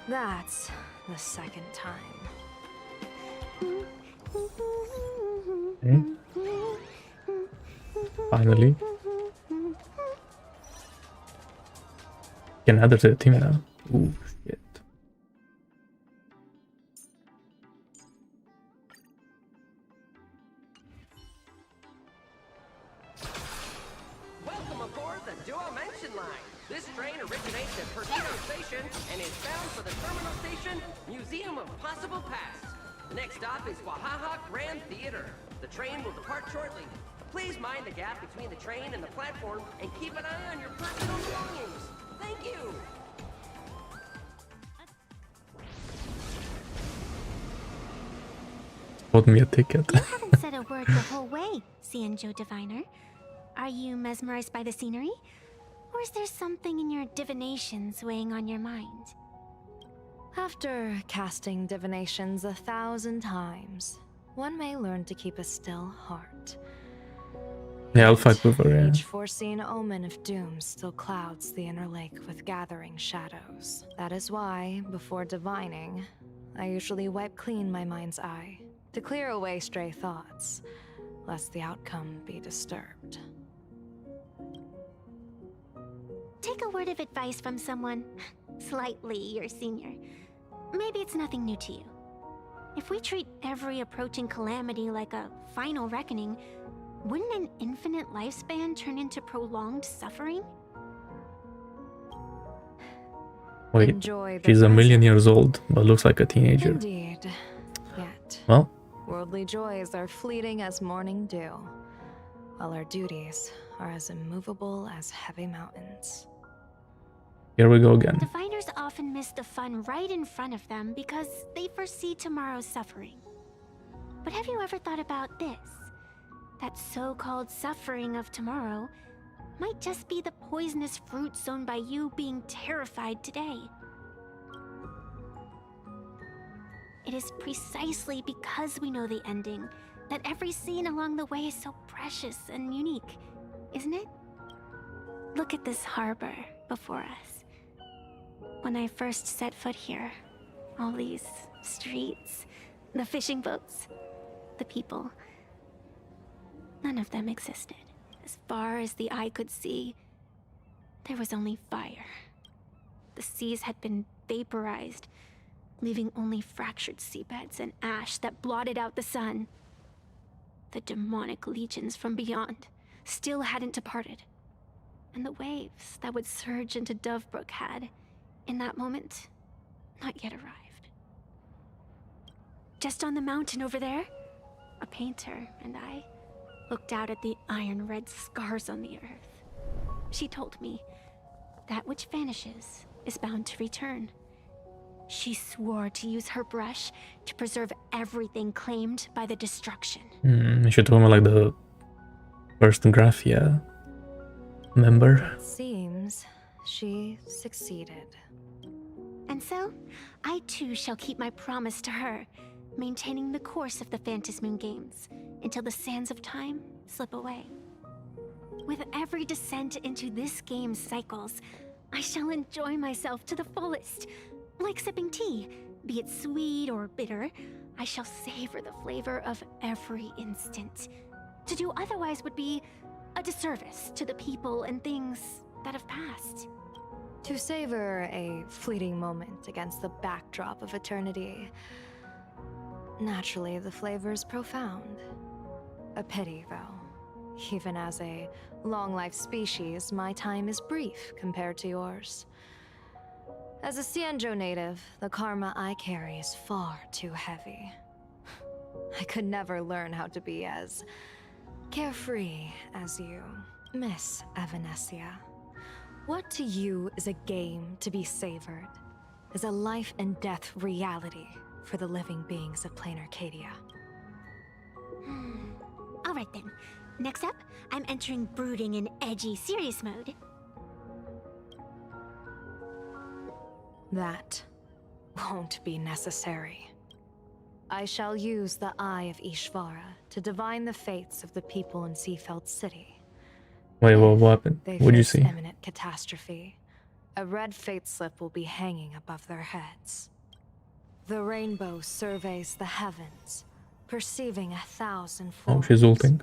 That's the second time. Okay. Finally. Can add her to the team now. Ooh, shit. Welcome aboard the Duo-Mention line. This train originates at Perdido Station and is bound for the terminal station, Museum of Possible Past. The next stop is Wahaha Grand Theater. The train will depart shortly. Please mind the gap between the train and the platform and keep an eye on your personal belongings. Thank you. Bought me a ticket. You haven't said a word the whole way, Xianzhou Diviner. Are you mesmerized by the scenery? Or is there something in your divinations weighing on your mind? After casting divinations 1,000 times, one may learn to keep a still heart. Yeah, I'll fight with her, yeah. Each foreseen omen of doom still clouds the inner lake with gathering shadows. That is why, before divining, I usually wipe clean my mind's eye to clear away stray thoughts, lest the outcome be disturbed. Take a word of advice from someone slightly your senior. Maybe it's nothing new to you. If we treat every approaching calamity like a final reckoning, wouldn't an infinite lifespan turn into prolonged suffering? Wait, Enjoy the she's a million present. years old, but looks like a teenager. Indeed. Yet, Well, worldly joys are fleeting as morning dew, while our duties are as immovable as heavy mountains. here we go again. Diviners often miss the fun right in front of them because they foresee tomorrow's suffering. But have you ever thought about this? That so-called suffering of tomorrow might just be the poisonous fruit sown by you being terrified today. It is precisely because we know the ending that every scene along the way is so precious and unique, isn't it? Look at this harbor before us. When I first set foot here, all these streets, the fishing boats, the people, none of them existed. As far as the eye could see, there was only fire. The seas had been vaporized, leaving only fractured seabeds and ash that blotted out the sun. The demonic legions from beyond still hadn't departed, and the waves that would surge into Dovebrook had, in that moment, not yet arrived. Just on the mountain over there, a painter and I looked out at the iron red scars on the earth. She told me, that which vanishes is bound to return. She swore to use her brush to preserve everything claimed by the destruction. You should tell me like the first Graphia member. It seems she succeeded. And so, I too shall keep my promise to her, maintaining the course of the Phantasmoon Games until the sands of time slip away. With every descent into this game's cycles, I shall enjoy myself to the fullest. Like sipping tea, be it sweet or bitter, I shall savor the flavor of every instant. To do otherwise would be a disservice to the people and things that have passed. To savor a fleeting moment against the backdrop of eternity, naturally the flavor is profound. A pity, though. Even as a long-life species, my time is brief compared to yours. As a Xianzhou native, the karma I carry is far too heavy. I could never learn how to be as carefree as you, Miss Evanescia. What to you is a game to be savored, is a life and death reality for the living beings of plain Arcadia. All right then. Next up, I'm entering brooding in edgy serious mode. That won't be necessary. I shall use the Eye of Ishvara to divine the fates of the people in Seafeld City. Wait, what happened? They What did you face see? imminent catastrophe. a red fate slip will be hanging above their heads. The rainbow surveys the heavens, perceiving 1,000 Oh, forms. she's ulting.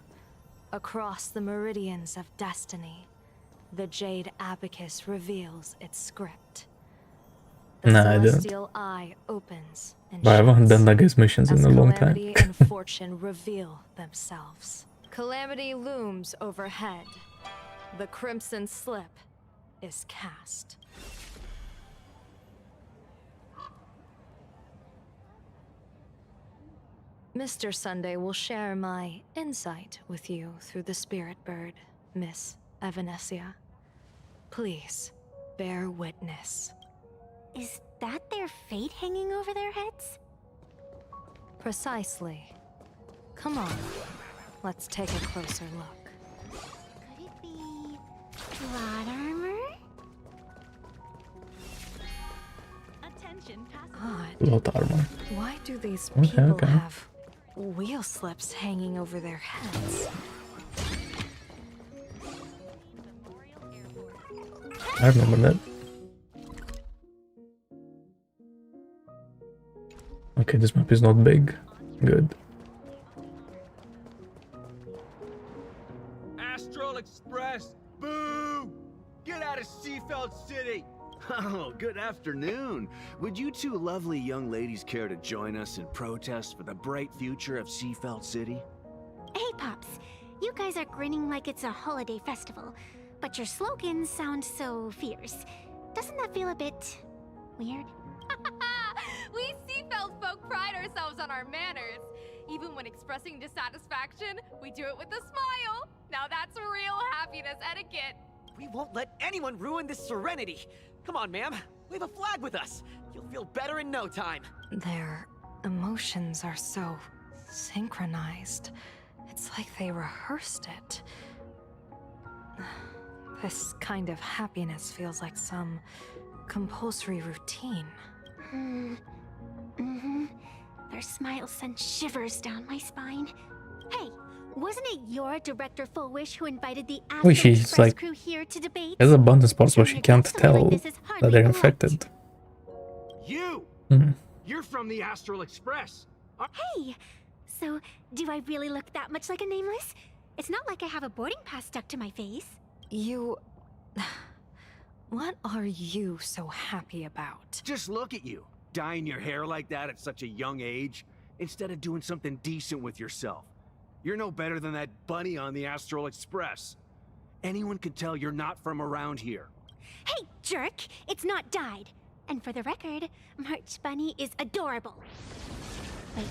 Across the meridians of destiny, the jade abacus reveals its script. The Nah, I didn't. celestial eye opens and But I haven't done that guy's missions in a long time. calamity and fortune reveal themselves. Calamity looms overhead. The crimson slip is cast. Mr. Sunday will share my insight with you through the spirit bird, Miss Evanesia. Please, bear witness. Is that their fate hanging over their heads? Precisely. Come on, let's take a closer look. Could it be plot armor? Attention, Odd. Lot armor. Why do these Okay, people okay. have wheel slips hanging over their heads? I remember that. Okay, this map is not big. Good. Astral Express! Boo! Get out of Seafeld City! Oh, good afternoon. Would you two lovely young ladies care to join us in protest for the bright future of Seafeld City? Hey, Pops. You guys are grinning like it's a holiday festival, but your slogans sound so fierce. Doesn't that feel a bit weird? We Seafeld folk pride ourselves on our manners. Even when expressing dissatisfaction, we do it with a smile. Now that's real happiness etiquette. We won't let anyone ruin this serenity. Come on, ma'am. Wave a flag with us. You'll feel better in no time. Their emotions are so synchronized. It's like they rehearsed it. This kind of happiness feels like some compulsory routine. Their smiles send shivers down my spine. Hey, wasn't it your director Fullwish who invited the Astro Wait, she's Express like crew here to debate? has abundant spots where she can't tell this is that hardly they're polite. infected. You! Mhm. You're from the Astral Express. Hey, so do I really look that much like a nameless? It's not like I have a boarding pass stuck to my face. You... What are you so happy about? Just look at you, dyeing your hair like that at such a young age, instead of doing something decent with yourself. You're no better than that bunny on the Astral Express. Anyone could tell you're not from around here. Hey, jerk! It's not dyed. And for the record, March Bunny is adorable. Wait,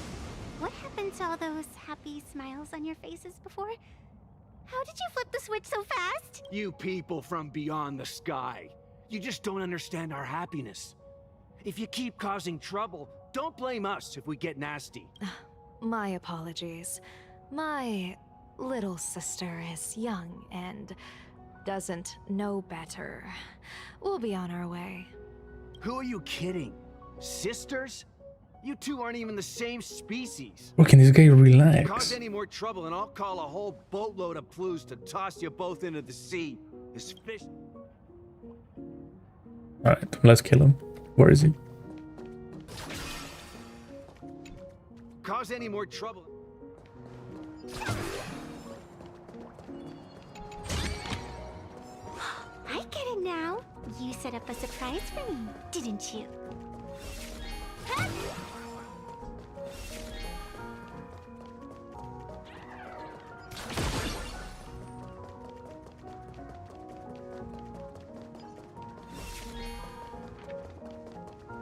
what happened to all those happy smiles on your faces before? How did you flip the switch so fast? You people from beyond the sky. You just don't understand our happiness. If you keep causing trouble, don't blame us if we get nasty. My apologies. My little sister is young and doesn't know better. We'll be on our way. Who are you kidding? Sisters? You two aren't even the same species. Well, can this guy Cause relax? any more trouble and I'll call a whole boatload of Ploos to toss you both into the sea. This fish... Alright, let's kill him. Where is he? Cause any more trouble... I get it now. You set up a surprise for me, didn't you?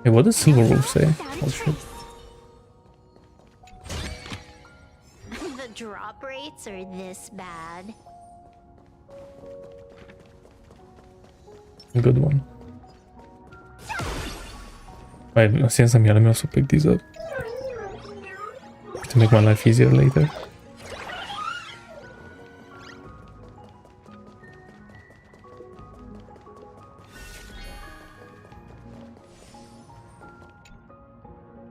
Hey, what does Silverwolf say? Oh shit. The drop rates are this bad. Good one. Alright, since I'm here, let me also pick these up. To make my life easier later.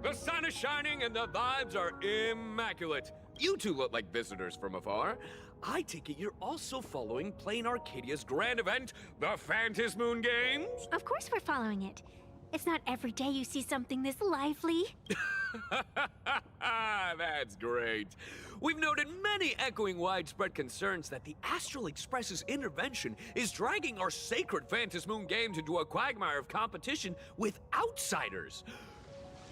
The sun is shining and the vibes are immaculate. You two look like visitors from afar. I take it you're also following Plain Arcadia's grand event, the Phantasm Moon Games? Of course we're following it. It's not every day you see something this lively. That's great. We've noted many echoing widespread concerns that the Astral Express's intervention is dragging our sacred Phantasm Moon Games into a quagmire of competition with outsiders.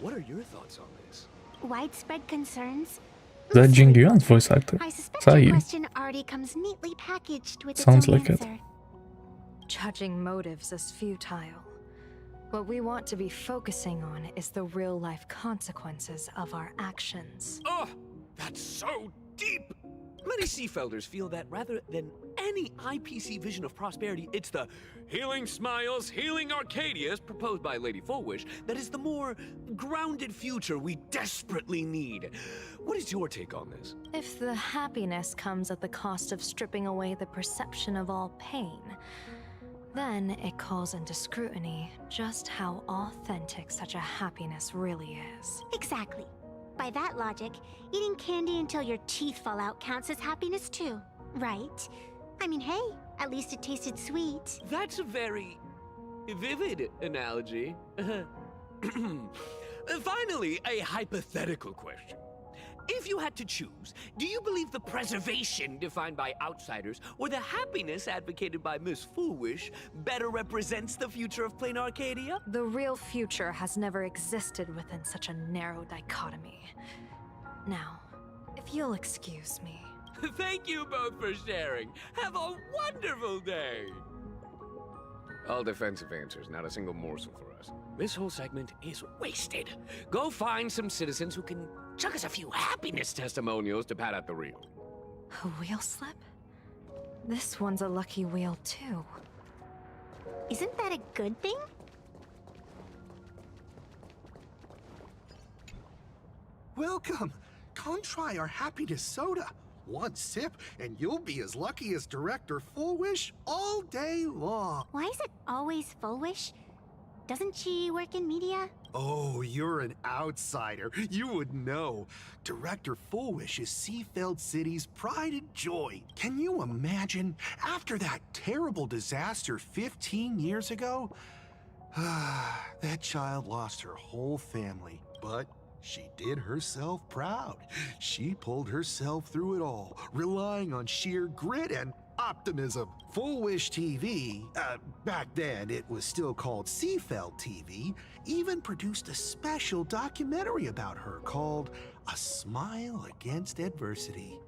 What are your thoughts on this? Widespread concerns? That Jing Yuan's voice actor. I suspect Sai. your question already comes neatly packaged with Sounds its own like it. answer. Judging motives is futile. What we want to be focusing on is the real-life consequences of our actions. Oh, that's so deep! Many Seafelders feel that rather than any IPC vision of prosperity, it's the healing smiles, healing Arcadias proposed by Lady Fullwish that is the more grounded future we desperately need. What is your take on this? If the happiness comes at the cost of stripping away the perception of all pain, then it calls into scrutiny just how authentic such a happiness really is. Exactly. By that logic, eating candy until your teeth fall out counts as happiness too, right? I mean, hey, at least it tasted sweet. That's a very vivid analogy. Finally, a hypothetical question. If you had to choose, do you believe the preservation defined by outsiders or the happiness advocated by Miss Foolwish better represents the future of Plain Arcadia? The real future has never existed within such a narrow dichotomy. Now, if you'll excuse me. Thank you both for sharing. Have a wonderful day. All defensive answers, not a single morsel for us. This whole segment is wasted. Go find some citizens who can chuck us a few happiness testimonials to pad out the reel. A wheel slip? This one's a lucky wheel too. Isn't that a good thing? Welcome! Come try our happiness soda. One sip, and you'll be as lucky as Director Fullwish all day long. Why is it always Fullwish? Doesn't she work in media? Oh, you're an outsider. You would know. Director Fullwish is Seafeld City's pride and joy. Can you imagine? After that terrible disaster 15 years ago, that child lost her whole family, but she did herself proud. She pulled herself through it all, relying on sheer grit and optimism. Fullwish TV, back then it was still called Seafeld TV, even produced a special documentary about her called A Smile Against Adversity.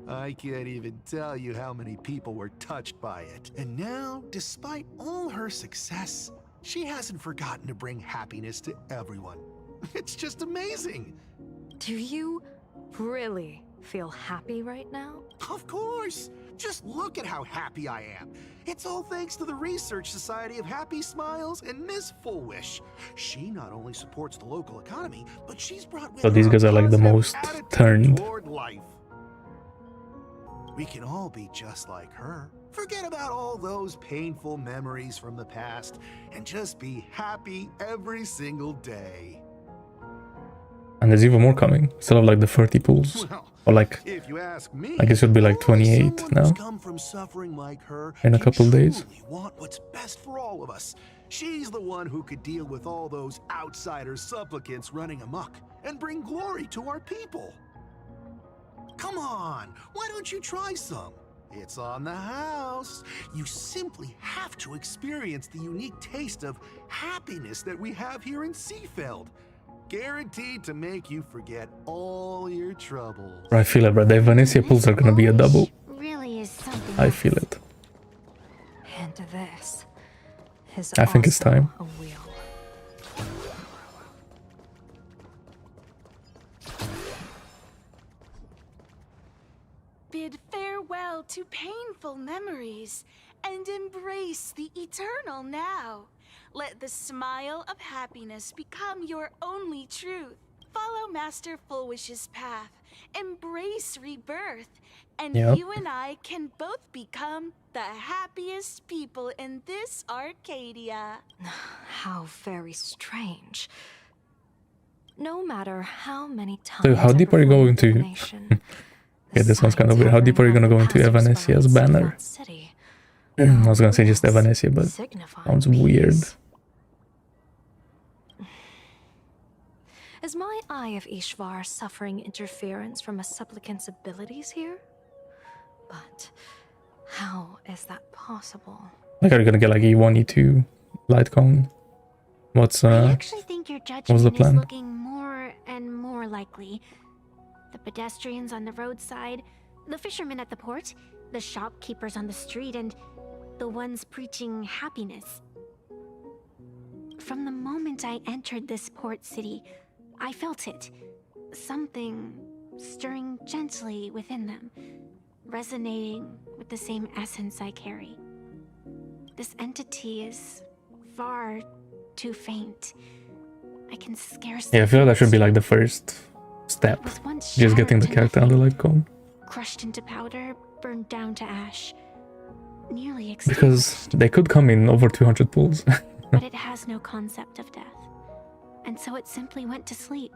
I can't even tell you how many people were touched by it. And now, despite all her success, she hasn't forgotten to bring happiness to everyone. It's just amazing. Do you really feel happy right now? Of course. Just look at how happy I am. It's all thanks to the Research Society of Happy Smiles and Miss Fullwish. She not only supports the local economy, but she's brought with So her these a guys are like the positive most attitude turned. toward life. We can all be just like her. Forget about all those painful memories from the past and just be happy every single day. And there's even more coming. Still have like the 30 pools. Well, Or like, if you ask me, I guess it would be like 28 now. come from suffering like her In a couple days. truly want what's best for all of us. She's the one who could deal with all those outsider supplicants running amok and bring glory to our people. Come on, why don't you try some? It's on the house. You simply have to experience the unique taste of happiness that we have here in Seafeld. Guaranteed to make you forget all your troubles. I feel it, bro. The Venetia pools are gonna be a double. Really is something. I feel it. And this is I think it's also time. a wheel. Bid farewell to painful memories and embrace the eternal now. Let the smile of happiness become your only truth. Follow Master Fullwish's path. Embrace rebirth. And Yep. you and I can both become the happiest people in this Arcadia. How very strange. No matter how many times So how I deep are you perform going to? divination, Yeah, this one's kind of weird. How deep are you gonna go into Evanesia's banner? I was gonna say just Evanesia, but sounds weird. Is my Eye of Ishvar suffering interference from a supplicant's abilities here? But how is that possible? Like, are you gonna get like E1, E2 light cone? What's I actually think your what's the judgment plan? is looking more and more likely. The pedestrians on the roadside, the fishermen at the port, the shopkeepers on the street, and the ones preaching happiness. From the moment I entered this port city, I felt it. Something stirring gently within them, resonating with the same essence I carry. This entity is far too faint. I can scarcely... Yeah, I feel like that should be like the first step. Just getting the character on the light cone. Crushed into powder, burned down to ash. Nearly extinguished. Because they could come in over 200 pools. But it has no concept of death. And so it simply went to sleep.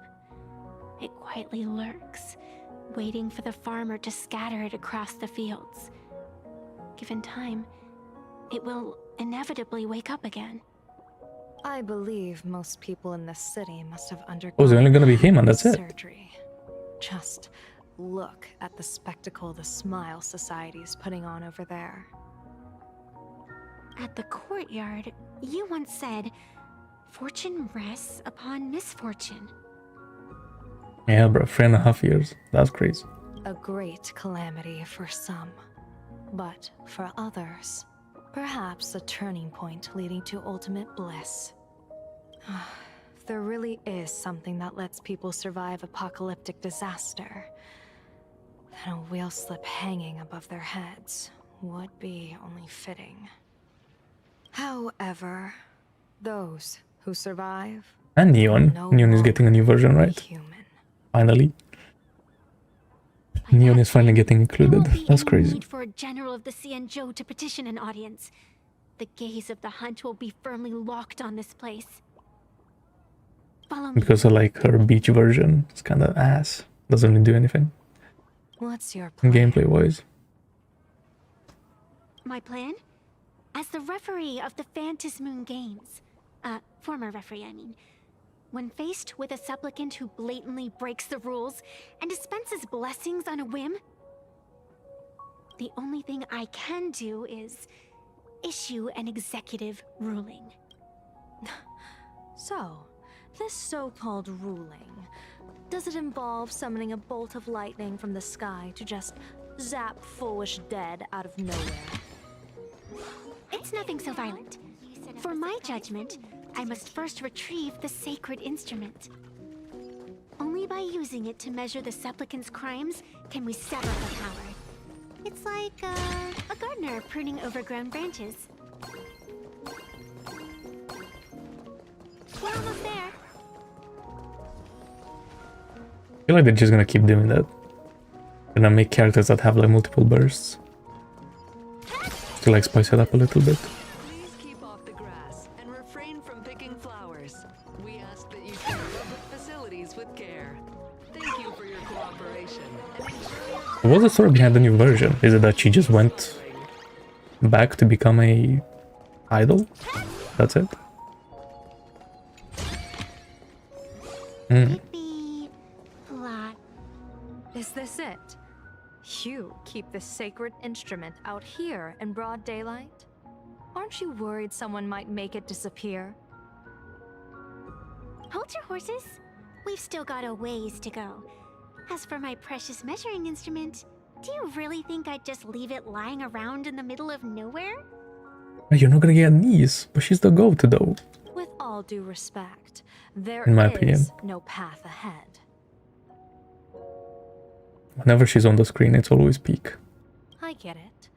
It quietly lurks, waiting for the farmer to scatter it across the fields. Given time, it will inevitably wake up again. I believe most people in this city must have undergone Oh, it's only gonna be him and that's it. surgery. Just look at the spectacle the Smile Society's putting on over there. At the courtyard, you once said, "Fortune rests upon misfortune." Yeah, bro, 3.5 years. That's crazy. A great calamity for some, but for others, perhaps a turning point leading to ultimate bliss. If there really is something that lets people survive apocalyptic disaster, then a wheel slip hanging above their heads would be only fitting. However, those who survive... And Neon. Neon is getting a new version, right? Finally. Neon is finally getting included. That's crazy. Need for a general of the Xianzhou to petition an audience. The gaze of the hunt will be firmly locked on this place. Follow me. Because I like her beach version. It's kind of ass. Doesn't really do anything. What's your plan? Gameplay wise. My plan? As the referee of the Phantasm Moon Games, former referee, I mean, when faced with a supplicant who blatantly breaks the rules and dispenses blessings on a whim, the only thing I can do is issue an executive ruling. So, this so-called ruling, does it involve summoning a bolt of lightning from the sky to just zap foolish dead out of nowhere? It's nothing so violent. For my judgment, I must first retrieve the sacred instrument. Only by using it to measure the supplicant's crimes can we sever the power. It's like a gardener pruning overgrown branches. We're almost there. I feel like they're just gonna keep doing that. Gonna make characters that have like multiple bursts. To like spice it up a little bit. Please keep off the grass and refrain from picking flowers. We ask that you treat public facilities with care. Thank you for your cooperation. What's the story behind the new version? Is it that she just went back to become a idol? That's it? Is this it? You keep the sacred instrument out here in broad daylight? Aren't you worried someone might make it disappear? Hold your horses. We've still got a ways to go. As for my precious measuring instrument, do you really think I'd just leave it lying around in the middle of nowhere? You're not gonna get a niece, but she's the go-to though. With all due respect, there In my opinion. is no path ahead. Whenever she's on the screen, it's always peak. I get it.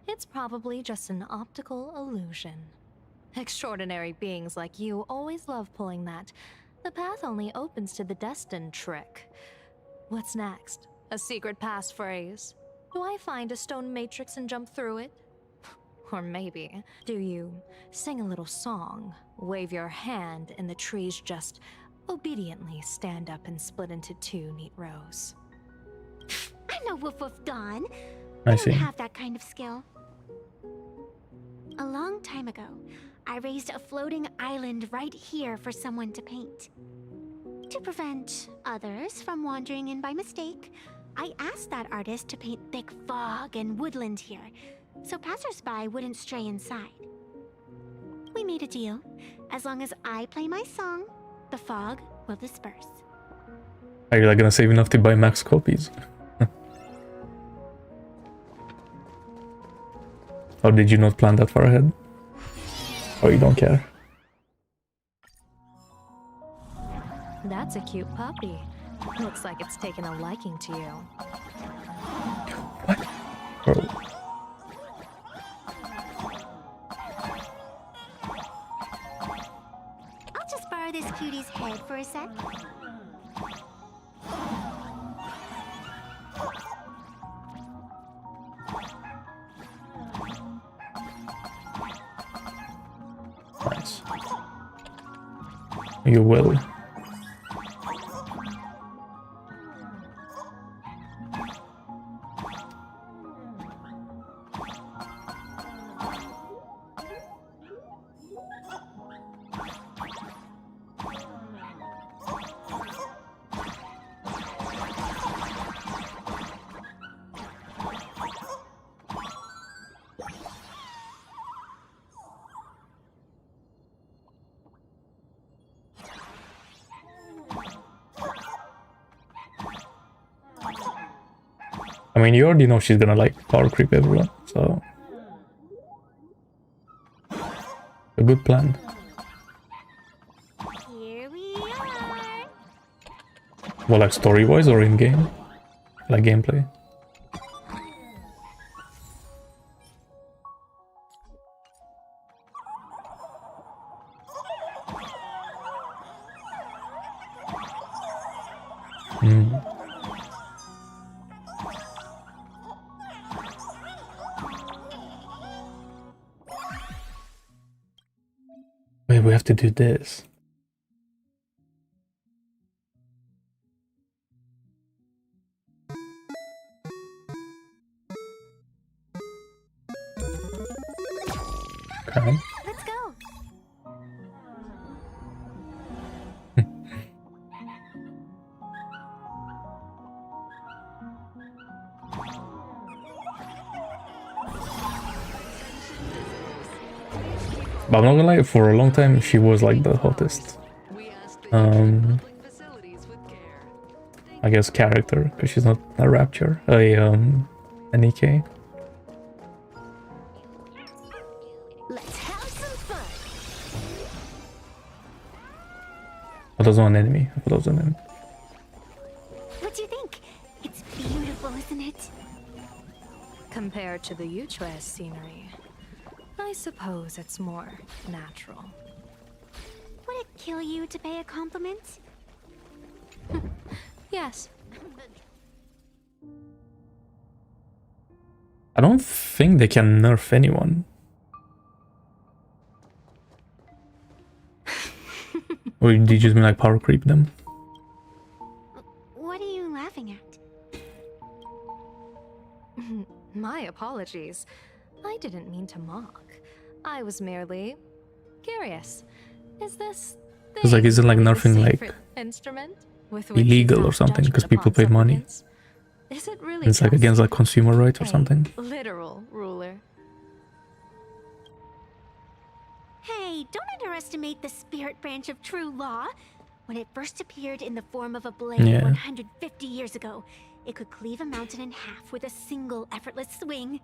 It's probably just an optical illusion. Extraordinary beings like you always love pulling that "the path only opens to the destined" trick. What's next? A secret passphrase? Do I find a stone matrix and jump through it? Or maybe, do you sing a little song, wave your hand, and the trees just obediently stand up and split into two neat rows? I'm no woof woof gone. I I see. don't have that kind of skill. A long time ago, I raised a floating island right here for someone to paint. To prevent others from wandering in by mistake, I asked that artist to paint thick fog and woodland here, so passersby wouldn't stray inside. We made a deal. As long as I play my song, the fog will disperse. Are you like gonna save enough to buy max copies? Or did you not plan that far ahead? Or you don't care? That's a cute puppy. Looks like it's taken a liking to you. What? Bro. I'll just borrow this cutie's head for a sec. Nice. You will. I mean, you already know she's gonna like power creep everyone, so a good plan. Here we are. Well, like story-wise or in-game? Like gameplay? Hmm. Wait, we have to do this. Okay. Let's go. But I'm not gonna lie, for a long time she was like the hottest. I guess character, because she's not a Rapture, an EK. Let's have some fun. That was one enemy. I thought that was an enemy. What do you think? It's beautiful, isn't it? Compared to the Yuchue scenery, I suppose it's more natural. Would it kill you to pay a compliment? Yes. I don't think they can nerf anyone. Or did you just mean like power creep them? What are you laughing at? My apologies. I didn't mean to mock. I was merely curious. Is this It's like, isn't like nerfing like instrument with which illegal you or pass something because judgment people upon paid money? supplicants? Is it really It's like just against like consumer rights or a something. literal ruler? Hey, don't underestimate the spirit branch of true law. When it first appeared in the form of a blade Yeah. 150 years ago, it could cleave a mountain in half with a single effortless swing.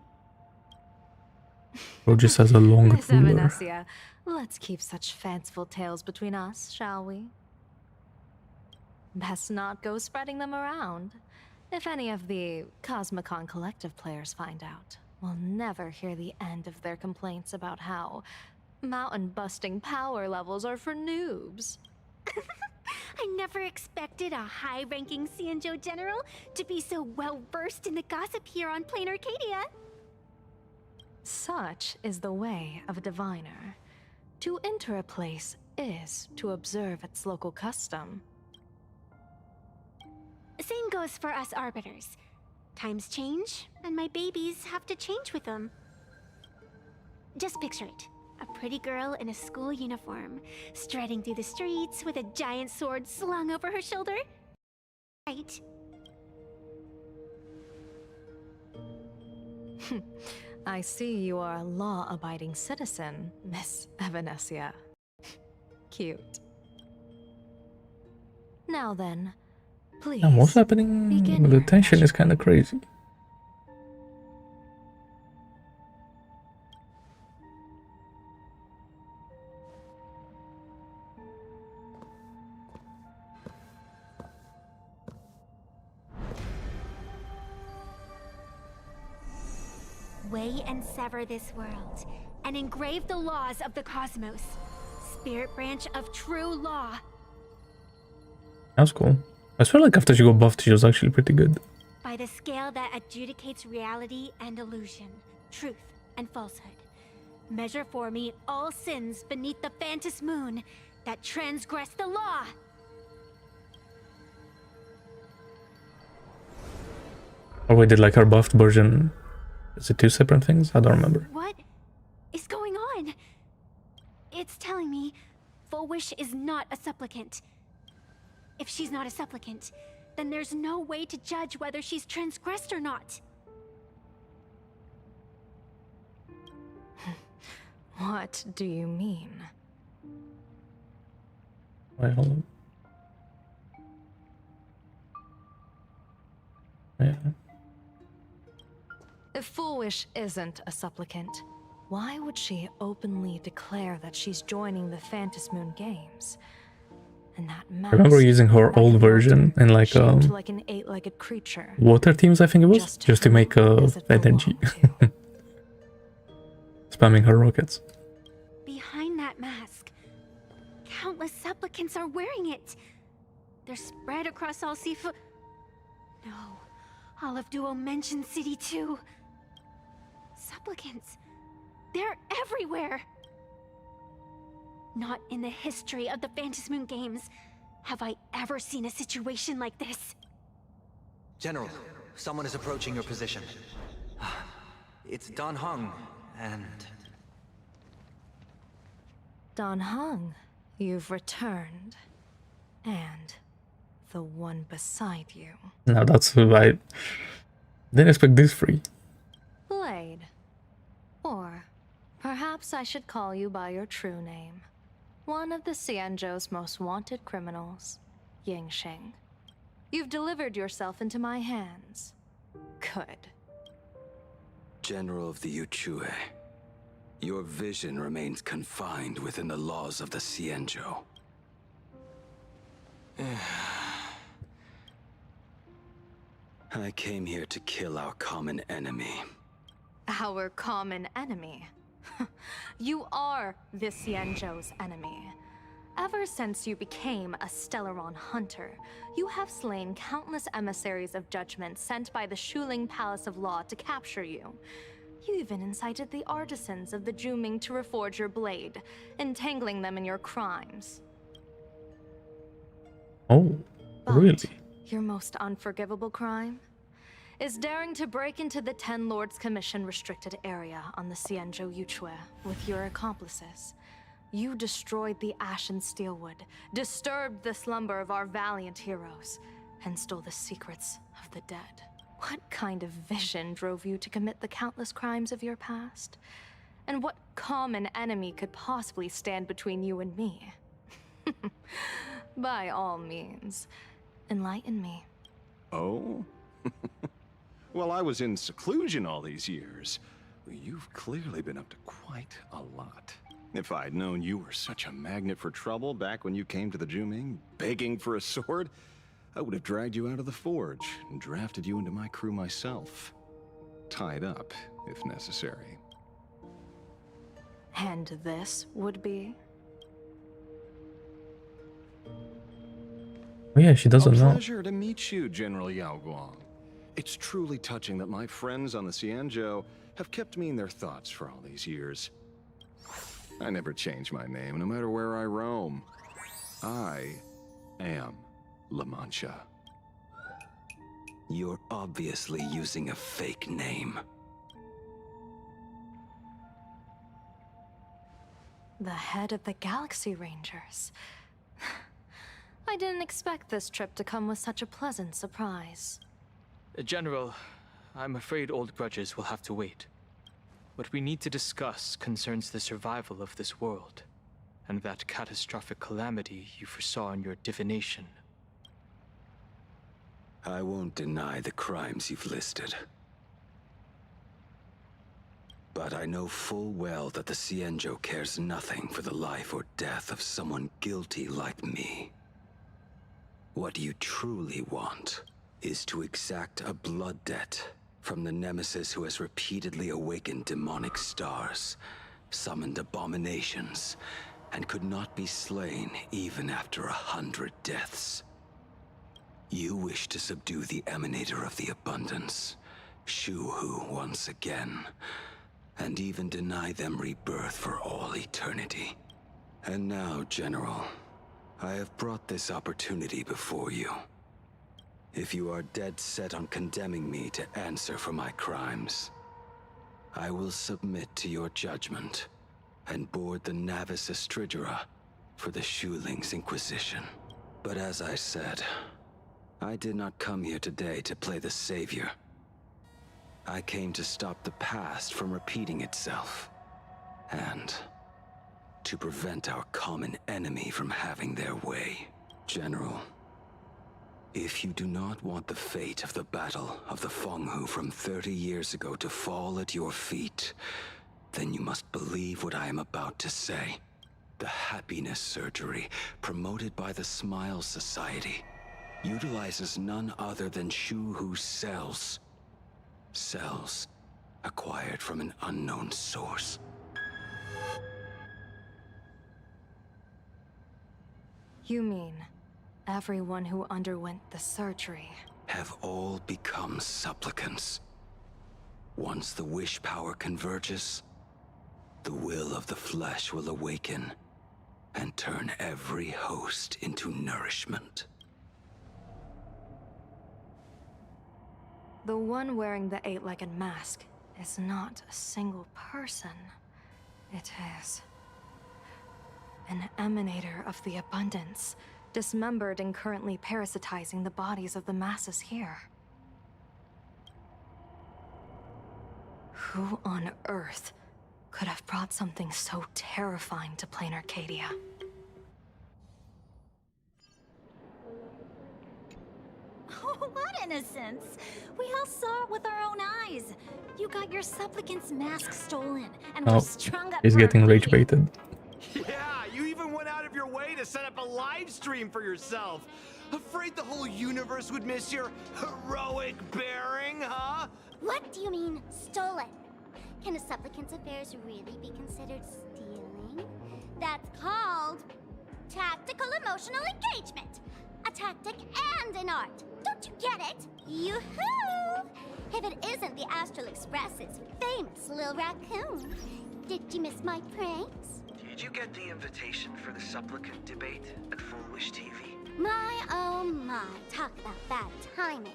Or just has a long Miss ruler. Evanesia, let's keep such fanciful tales between us, shall we? Best not go spreading them around. If any of the Cosmicon Collective players find out, we'll never hear the end of their complaints about how mountain-busting power levels are for noobs. I never expected a high-ranking Xianzhou general to be so well-versed in the gossip here on Plain Arcadia. Such is the way of a diviner. To enter a place is to observe its local custom. Same goes for us arbiters. Times change, and my babies have to change with them. Just picture it. A pretty girl in a school uniform, striding through the streets with a giant sword slung over her shoulder. Right. I see you are a law-abiding citizen, Miss Evanesia. Cute. Now then, please. And what's happening? The tension is kind of crazy. Weigh and sever this world, and engrave the laws of the cosmos. Spirit branch of true law. That's cool. I feel like after she got buffed, she was actually pretty good. By the scale that adjudicates reality and illusion, truth and falsehood. Measure for me all sins beneath the Phantom moon that transgress the law. Or we did like her buffed version. Is it two separate things? I don't remember. What is going on? It's telling me Full Wish is not a supplicant. If she's not a supplicant, then there's no way to judge whether she's transgressed or not. What do you mean? Wait, hold on. Yeah. If Full Wish isn't a supplicant, why would she openly declare that she's joining the Phantom Moon Games? And that I remember using her old version in like like an eight-legged creature. water teams, I think it was, just to make energy. Spamming her rockets. Behind that mask, countless supplicants are wearing it. They're spread across all Sifu. No, all of Duo mentioned City too. Supplicants, they're everywhere. Not in the history of the Phantom Moon Games have I ever seen a situation like this. General, someone is approaching your position. It's Dan Heng, and... Dan Heng, you've returned. And the one beside you. Now that's who I didn't expect this free. Blade. Or perhaps I should call you by your true name. One of the Xianzhou's most wanted criminals, Yingxing. You've delivered yourself into my hands. Good. General of the Yuchue, your vision remains confined within the laws of the Xianzhou. I came here to kill our common enemy. Our common enemy? You are the Xianzhou's enemy. Ever since you became a Stellaron hunter, you have slain countless emissaries of judgment sent by the Shuling Palace of Law to capture you. You even incited the artisans of the Juming to reforge your blade, entangling them in your crimes. Oh, really? Your most unforgivable crime is daring to break into the Ten Lords Commission restricted area on the Xianzhou Yuchue with your accomplices. You destroyed the Ashen Steelwood, disturbed the slumber of our valiant heroes, and stole the secrets of the dead. What kind of vision drove you to commit the countless crimes of your past? And what common enemy could possibly stand between you and me? By all means, enlighten me. Oh? Well, I was in seclusion all these years. You've clearly been up to quite a lot. If I'd known you were such a magnet for trouble back when you came to the Juming, begging for a sword, I would have dragged you out of the forge and drafted you into my crew myself. Tied up, if necessary. And this would be? Oh yeah, she doesn't know. A pleasure to meet you, General Yao Guang. It's truly touching that my friends on the Xianzhou have kept me in their thoughts for all these years. I never change my name, no matter where I roam. I am La Mancha. You're obviously using a fake name. The head of the Galaxy Rangers. I didn't expect this trip to come with such a pleasant surprise. General, I'm afraid old grudges will have to wait. What we need to discuss concerns the survival of this world, and that catastrophic calamity you foresaw in your divination. I won't deny the crimes you've listed. But I know full well that the Cienjo cares nothing for the life or death of someone guilty like me. What you truly want is to exact a blood debt from the nemesis who has repeatedly awakened demonic stars, summoned abominations, and could not be slain even after 100 deaths. You wish to subdue the Emanator of the Abundance, Shu-Hu once again, and even deny them rebirth for all eternity. And now, General, I have brought this opportunity before you. If you are dead set on condemning me to answer for my crimes, I will submit to your judgment and board the Navis Astridura for the Shuling's Inquisition. But as I said, I did not come here today to play the savior. I came to stop the past from repeating itself, and to prevent our common enemy from having their way. General, if you do not want the fate of the Battle of the Fenghu from 30 years ago to fall at your feet, then you must believe what I am about to say. The happiness surgery, promoted by the Smile Society, utilizes none other than Shu-Hu's cells. Cells acquired from an unknown source. You mean everyone who underwent the surgery have all become supplicants. Once the wish power converges, the will of the flesh will awaken and turn every host into nourishment. The one wearing the eight-legged mask is not a single person. It is an Emanator of the Abundance, dismembered and currently parasitizing the bodies of the masses here. Who on earth could have brought something so terrifying to plain Arcadia? Oh, what innocence! We all saw it with our own eyes. You got your supplicant's mask stolen, and we're strung up. He's getting rage baited. Yeah, you even went out of your way to set up a live stream for yourself. Afraid the whole universe would miss your heroic bearing, huh? What do you mean, stolen? Can a supplicant's affairs really be considered stealing? That's called tactical emotional engagement. A tactic and an art. Don't you get it? Yoo-hoo! If it isn't the Astral Express's famous Lil Raccoon. Did you miss my pranks? Did you get the invitation for the supplicant debate at Full Wish TV? My, oh my, talk about bad timing.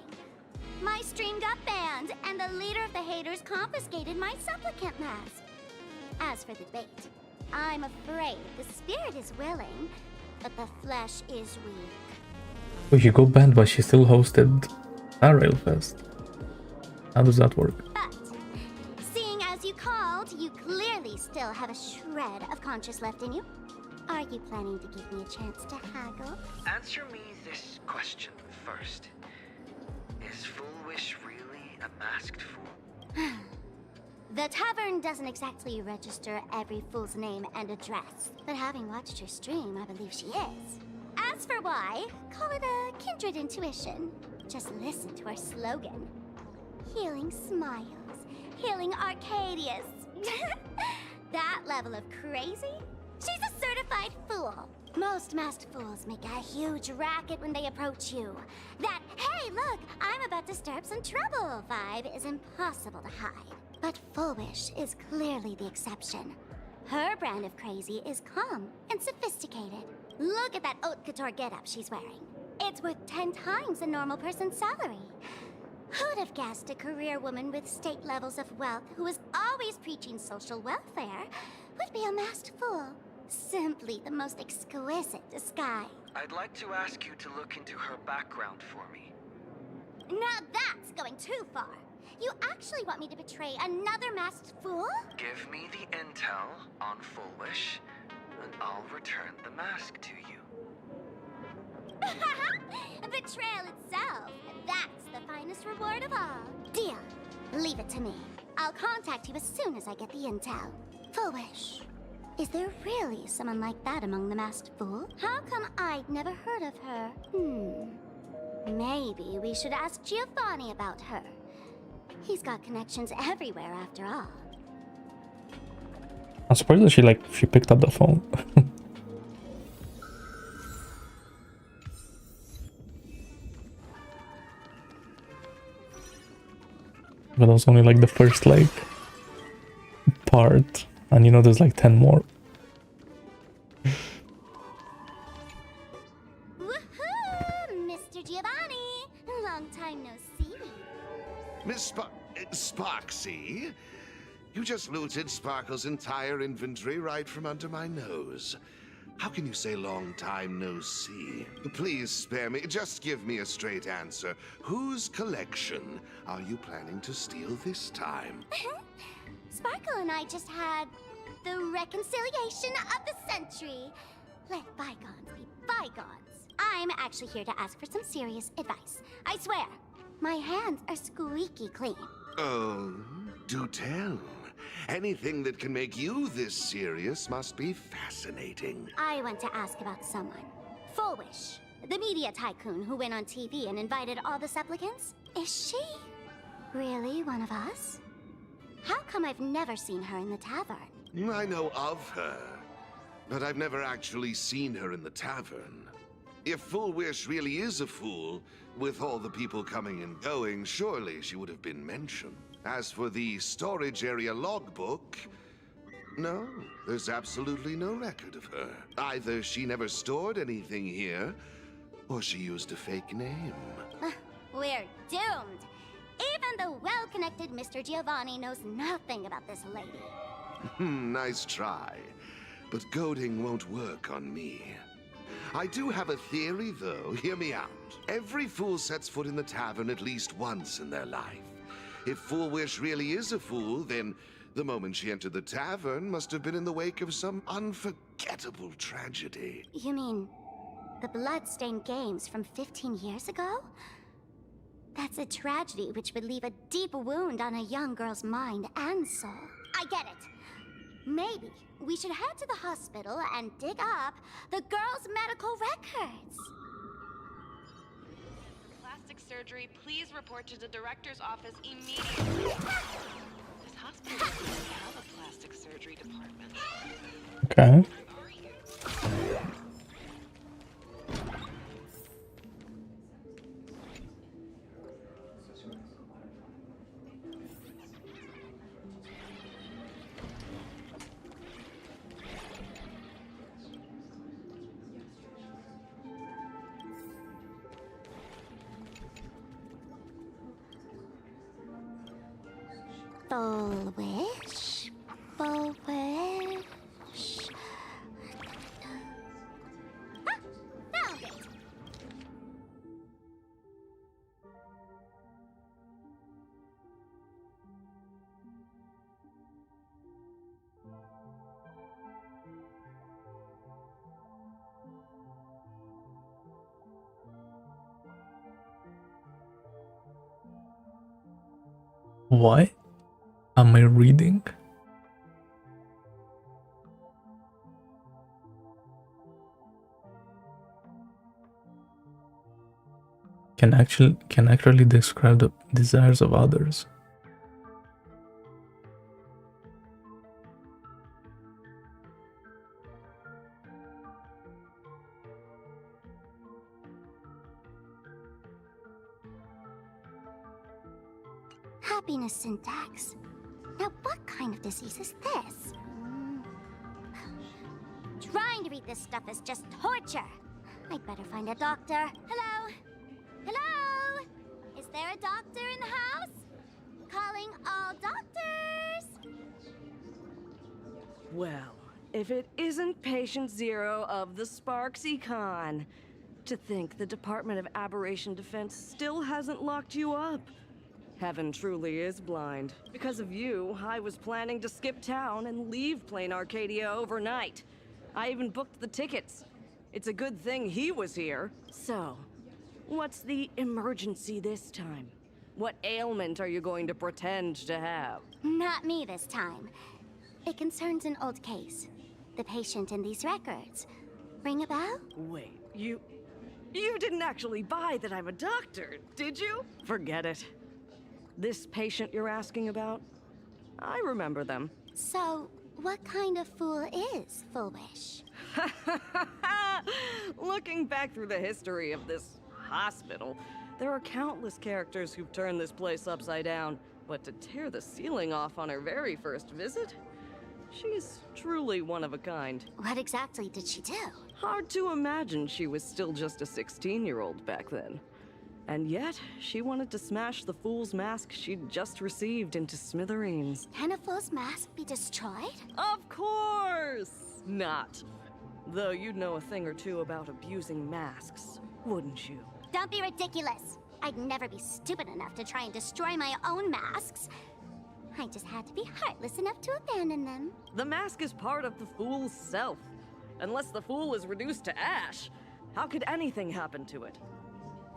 My stream got banned, and the leader of the haters confiscated my supplicant mask. As for the debate, I'm afraid the spirit is willing, but the flesh is weak. Well, she got banned, but she still hosted a Railfest. How does that work? But, seeing as you called, you clearly still have a shred of conscience left in you. Are you planning to give me a chance to haggle? Answer me this question first. Is Full Wish really a masked fool? The tavern doesn't exactly register every fool's name and address, but having watched her stream, I believe she is. As for why, call it a kindred intuition. Just listen to our slogan. Healing smiles, healing Arcadias. That level of crazy? She's a certified fool. Most masked fools make a huge racket when they approach you. That, hey look, I'm about to stir up some trouble vibe is impossible to hide. But Full Wish is clearly the exception. Her brand of crazy is calm and sophisticated. Look at that haute couture getup she's wearing. It's worth 10 times a normal person's salary. Who'd have guessed a career woman with state levels of wealth who was always preaching social welfare would be a masked fool? Simply the most exquisite disguise. I'd like to ask you to look into her background for me. Now that's going too far. You actually want me to betray another masked fool? Give me the intel on Foolish, and I'll return the mask to you. Betrayal itself. That's the finest reward of all. Deal. Leave it to me. I'll contact you as soon as I get the intel. Foolish. Is there really someone like that among the masked fool? How come I'd never heard of her? Maybe we should ask Giovanni about her. He's got connections everywhere after all. I'm surprised that she picked up the phone. But that was only like the first part, and you know there's like 10 more. Woohoo! Mr. Giovanni! Long time no see. Miss Sparksy? You just looted Sparkle's entire inventory right from under my nose. How can you say long time no see? Please spare me. Just give me a straight answer. Whose collection are you planning to steal this time? Sparkle and I just had the reconciliation of the century. Let bygones be bygones. I'm actually here to ask for some serious advice. I swear, my hands are squeaky clean. Oh, do tell. Anything that can make you this serious must be fascinating. I want to ask about someone. Foolish, the media tycoon who went on TV and invited all the supplicants. Is she really one of us? How come I've never seen her in the tavern? I know of her, but I've never actually seen her in the tavern. If Foolish really is a fool, with all the people coming and going, surely she would have been mentioned. As for the storage area logbook, no, there's absolutely no record of her. Either she never stored anything here, or she used a fake name. We're doomed. Even the well-connected Mr. Giovanni knows nothing about this lady. Nice try, but goading won't work on me. I do have a theory, though. Hear me out. Every fool sets foot in the tavern at least once in their life. If Foolish really is a fool, then the moment she entered the tavern must have been in the wake of some unforgettable tragedy. You mean the blood-stained games from 15 years ago? That's a tragedy which would leave a deep wound on a young girl's mind and soul. I get it. Maybe we should head to the hospital and dig up the girl's medical records. Plastic surgery, please report to the director's office immediately. This hospital doesn't have a plastic surgery department. Okay. Foolish. Ah, found it. What am I reading? Can actually describe the desires of others. Happiness syntax. Now what kind of disease is this? Trying to read this stuff is just torture. I'd better find a doctor. Hello? Hello? Is there a doctor in the house? Calling all doctors! Well, if it isn't Patient Zero of the Sparksy Con. To think the Department of Aberration Defense still hasn't locked you up. Heaven truly is blind. Because of you, I was planning to skip town and leave Plain Arcadia overnight. I even booked the tickets. It's a good thing he was here. So, what's the emergency this time? What ailment are you going to pretend to have? Not me this time. It concerns an old case. The patient in these records. Ring a bell? Wait, you didn't actually buy that I'm a doctor, did you? Forget it. This patient you're asking about? I remember them. So, what kind of fool is Full Wish? Looking back through the history of this hospital, there are countless characters who've turned this place upside down. But to tear the ceiling off on her very first visit? She's truly one of a kind. What exactly did she do? Hard to imagine she was still just a 16-year-old back then. And yet, she wanted to smash the fool's mask she'd just received into smithereens. Can a fool's mask be destroyed? Of course not. Though you'd know a thing or two about abusing masks, wouldn't you? Don't be ridiculous. I'd never be stupid enough to try and destroy my own masks. I just had to be heartless enough to abandon them. The mask is part of the fool's self. Unless the fool is reduced to ash, how could anything happen to it?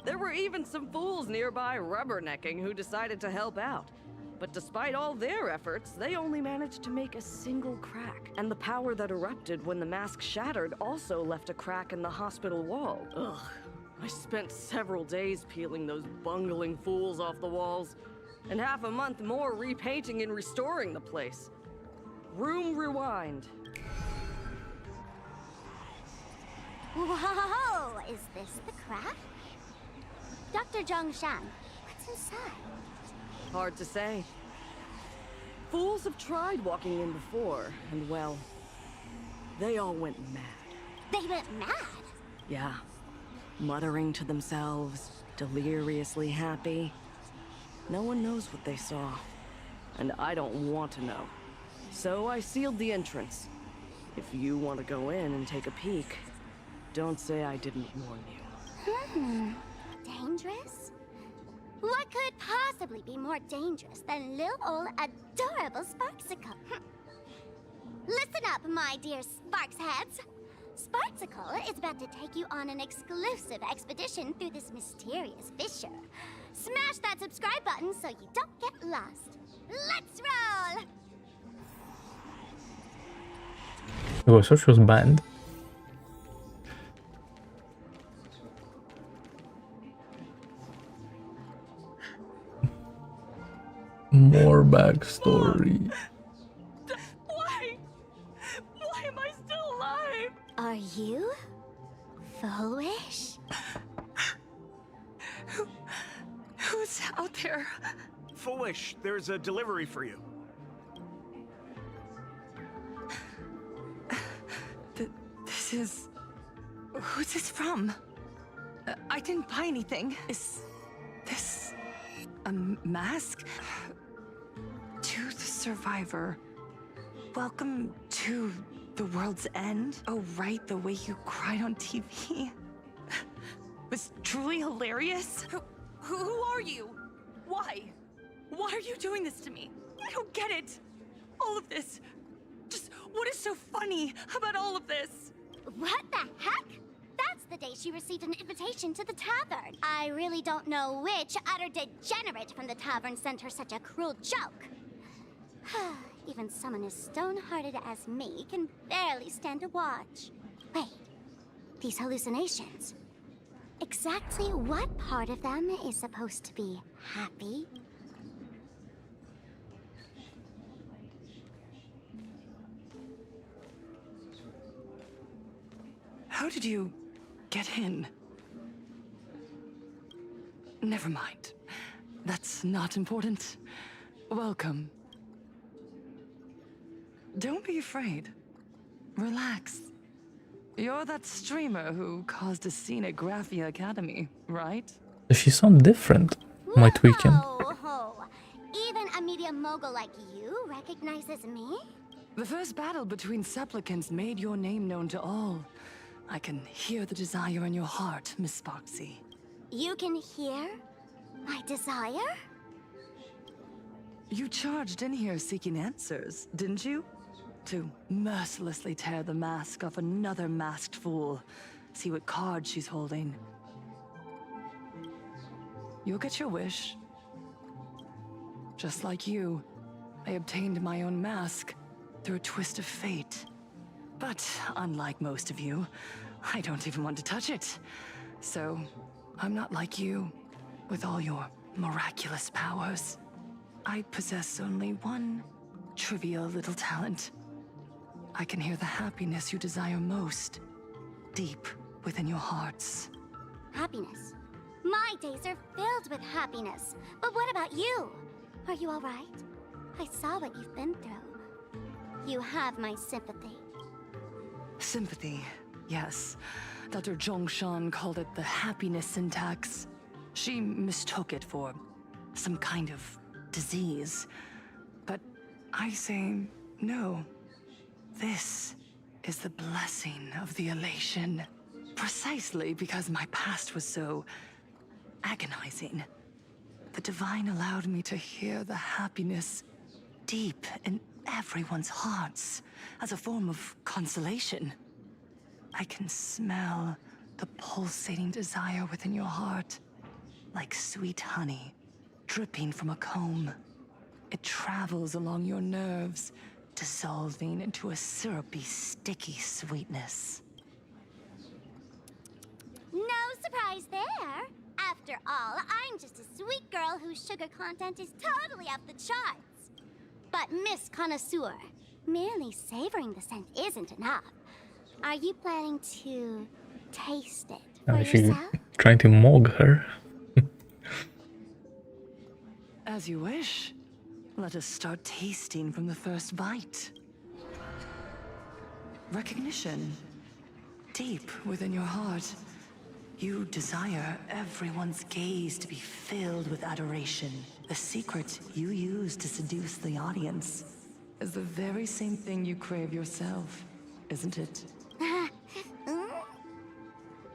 There were even some fools nearby rubbernecking who decided to help out. But despite all their efforts, they only managed to make a single crack. And the power that erupted when the mask shattered also left a crack in the hospital wall. Ugh. I spent several days peeling those bungling fools off the walls, and half a month more repainting and restoring the place. Room rewind. Whoa! Is this the crack? Dr. Zhongshan, what's inside? Hard to say. Fools have tried walking in before, and well, they all went mad. They went mad? Yeah. Muttering to themselves, deliriously happy. No one knows what they saw, and I don't want to know. So I sealed the entrance. If you want to go in and take a peek, don't say I didn't warn you. Dangerous? What could possibly be more dangerous than little old adorable Sparksicle? Listen up, my dear Sparksheads. Sparksicle is about to take you on an exclusive expedition through this mysterious fissure. Smash that subscribe button so you don't get lost. Let's roll! Oh, so she was banned. More backstory. Why? Why am I still alive? Are you Full Wish? Who's out there? Full Wish, there's a delivery for you. This is... Who's this from? I didn't buy anything. Is this a mask? To the survivor. Welcome to the world's end. Oh, right, the way you cried on TV. Was truly hilarious. Who are you? Why? Why are you doing this to me? I don't get it. All of this. Just what is so funny about all of this? What the heck? That's the day she received an invitation to the tavern. I really don't know which utter degenerate from the tavern sent her such a cruel joke. Even someone as stone-hearted as me can barely stand to watch. Wait, these hallucinations. Exactly what part of them is supposed to be happy? How did you get in? Never mind. That's not important. Welcome. Don't be afraid. Relax. You're that streamer who caused a scene at Graphia Academy, right? She sounds different. My tweaking. Ho. Even a media mogul like you recognizes me? The first battle between supplicants made your name known to all. I can hear the desire in your heart, Miss Sparksy. You can hear my desire? You charged in here seeking answers, didn't you? To mercilessly tear the mask off another masked fool. See what card she's holding. You'll get your wish. Just like you, I obtained my own mask through a twist of fate. But unlike most of you, I don't even want to touch it. So, I'm not like you, with all your miraculous powers. I possess only one trivial little talent. I can hear the happiness you desire most, deep within your hearts. Happiness. My days are filled with happiness. But what about you? Are you all right? I saw what you've been through. You have my sympathy. Sympathy, yes. Dr. Zhongshan called it the happiness syntax. She mistook it for some kind of disease. But I say no. This is the blessing of the elation. Precisely because my past was so agonizing. The divine allowed me to hear the happiness deep in everyone's hearts as a form of consolation. I can smell the pulsating desire within your heart, like sweet honey dripping from a comb. It travels along your nerves, dissolving into a syrupy, sticky sweetness. No surprise there. After all, I'm just a sweet girl whose sugar content is totally off the charts. But Miss Connoisseur, merely savoring the scent isn't enough. Are you planning to taste it for She yourself? trying to mog her. As you wish. Let us start tasting from the first bite. Recognition. Deep within your heart, you desire everyone's gaze to be filled with adoration. The secret you use to seduce the audience is the very same thing you crave yourself, isn't it?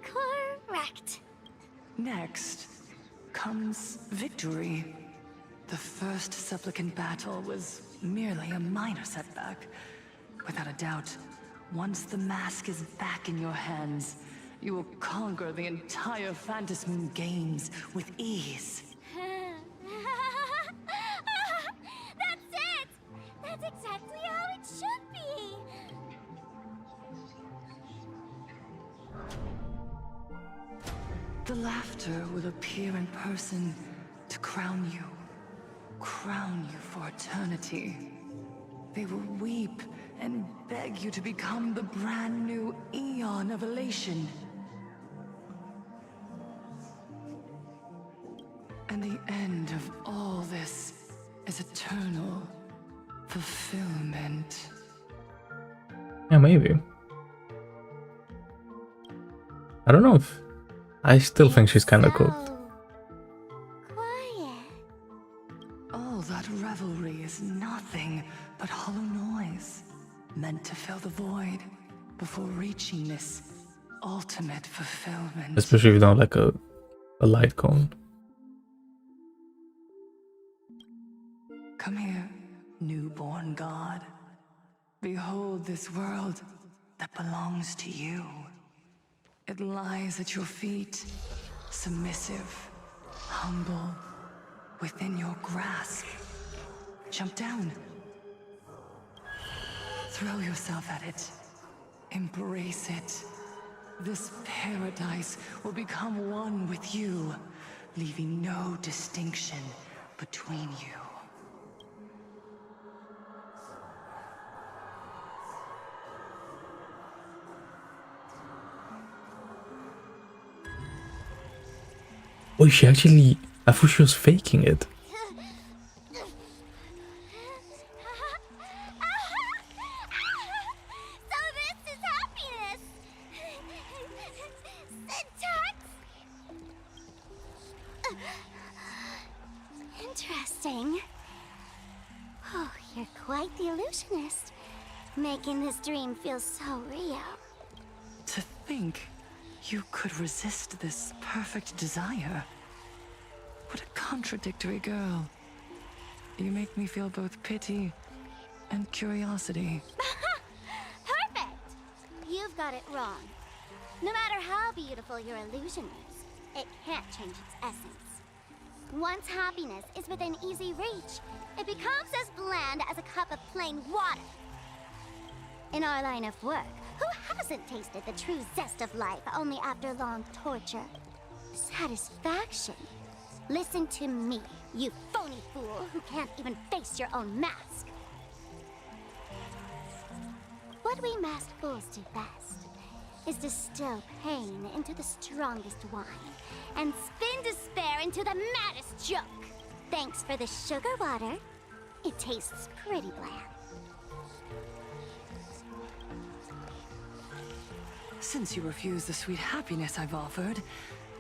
Correct. Next comes victory. The first supplicant battle was merely a minor setback. Without a doubt, once the mask is back in your hands, you will conquer the entire Phantasmoon games with ease. That's it! That's exactly how it should be! The laughter will appear in person to crown you for eternity. They will weep and beg you to become the brand new Eon of Elation. And the end of all this is eternal fulfillment. Yeah, maybe. I don't know if... I still think she's kinda cooked. All that revelry is nothing but hollow noise, meant to fill the void before reaching this ultimate fulfillment. Especially if you don't like a light cone. Come here, newborn god. Behold this world that belongs to you. It lies at your feet, submissive, humble, within your grasp. Jump down. Throw yourself at it. Embrace it. This paradise will become one with you, leaving no distinction between you. Oh, she actually... I thought she was faking it. So this is happiness! Syntax! interesting. Oh, you're quite the illusionist, making this dream feel so real. To think you could resist this perfect desire. What a contradictory girl. You make me feel both pity and curiosity. Perfect! You've got it wrong. No matter how beautiful your illusion is, it can't change its essence. Once happiness is within easy reach, it becomes as bland as a cup of plain water. In our line of work, who hasn't tasted the true zest of life only after long torture? Satisfaction. Listen to me, you phony fool who can't even face your own mask. What we masked fools do best is distill pain into the strongest wine and spin despair into the maddest joke. Thanks for the sugar water. It tastes pretty bland. Since you refuse the sweet happiness I've offered,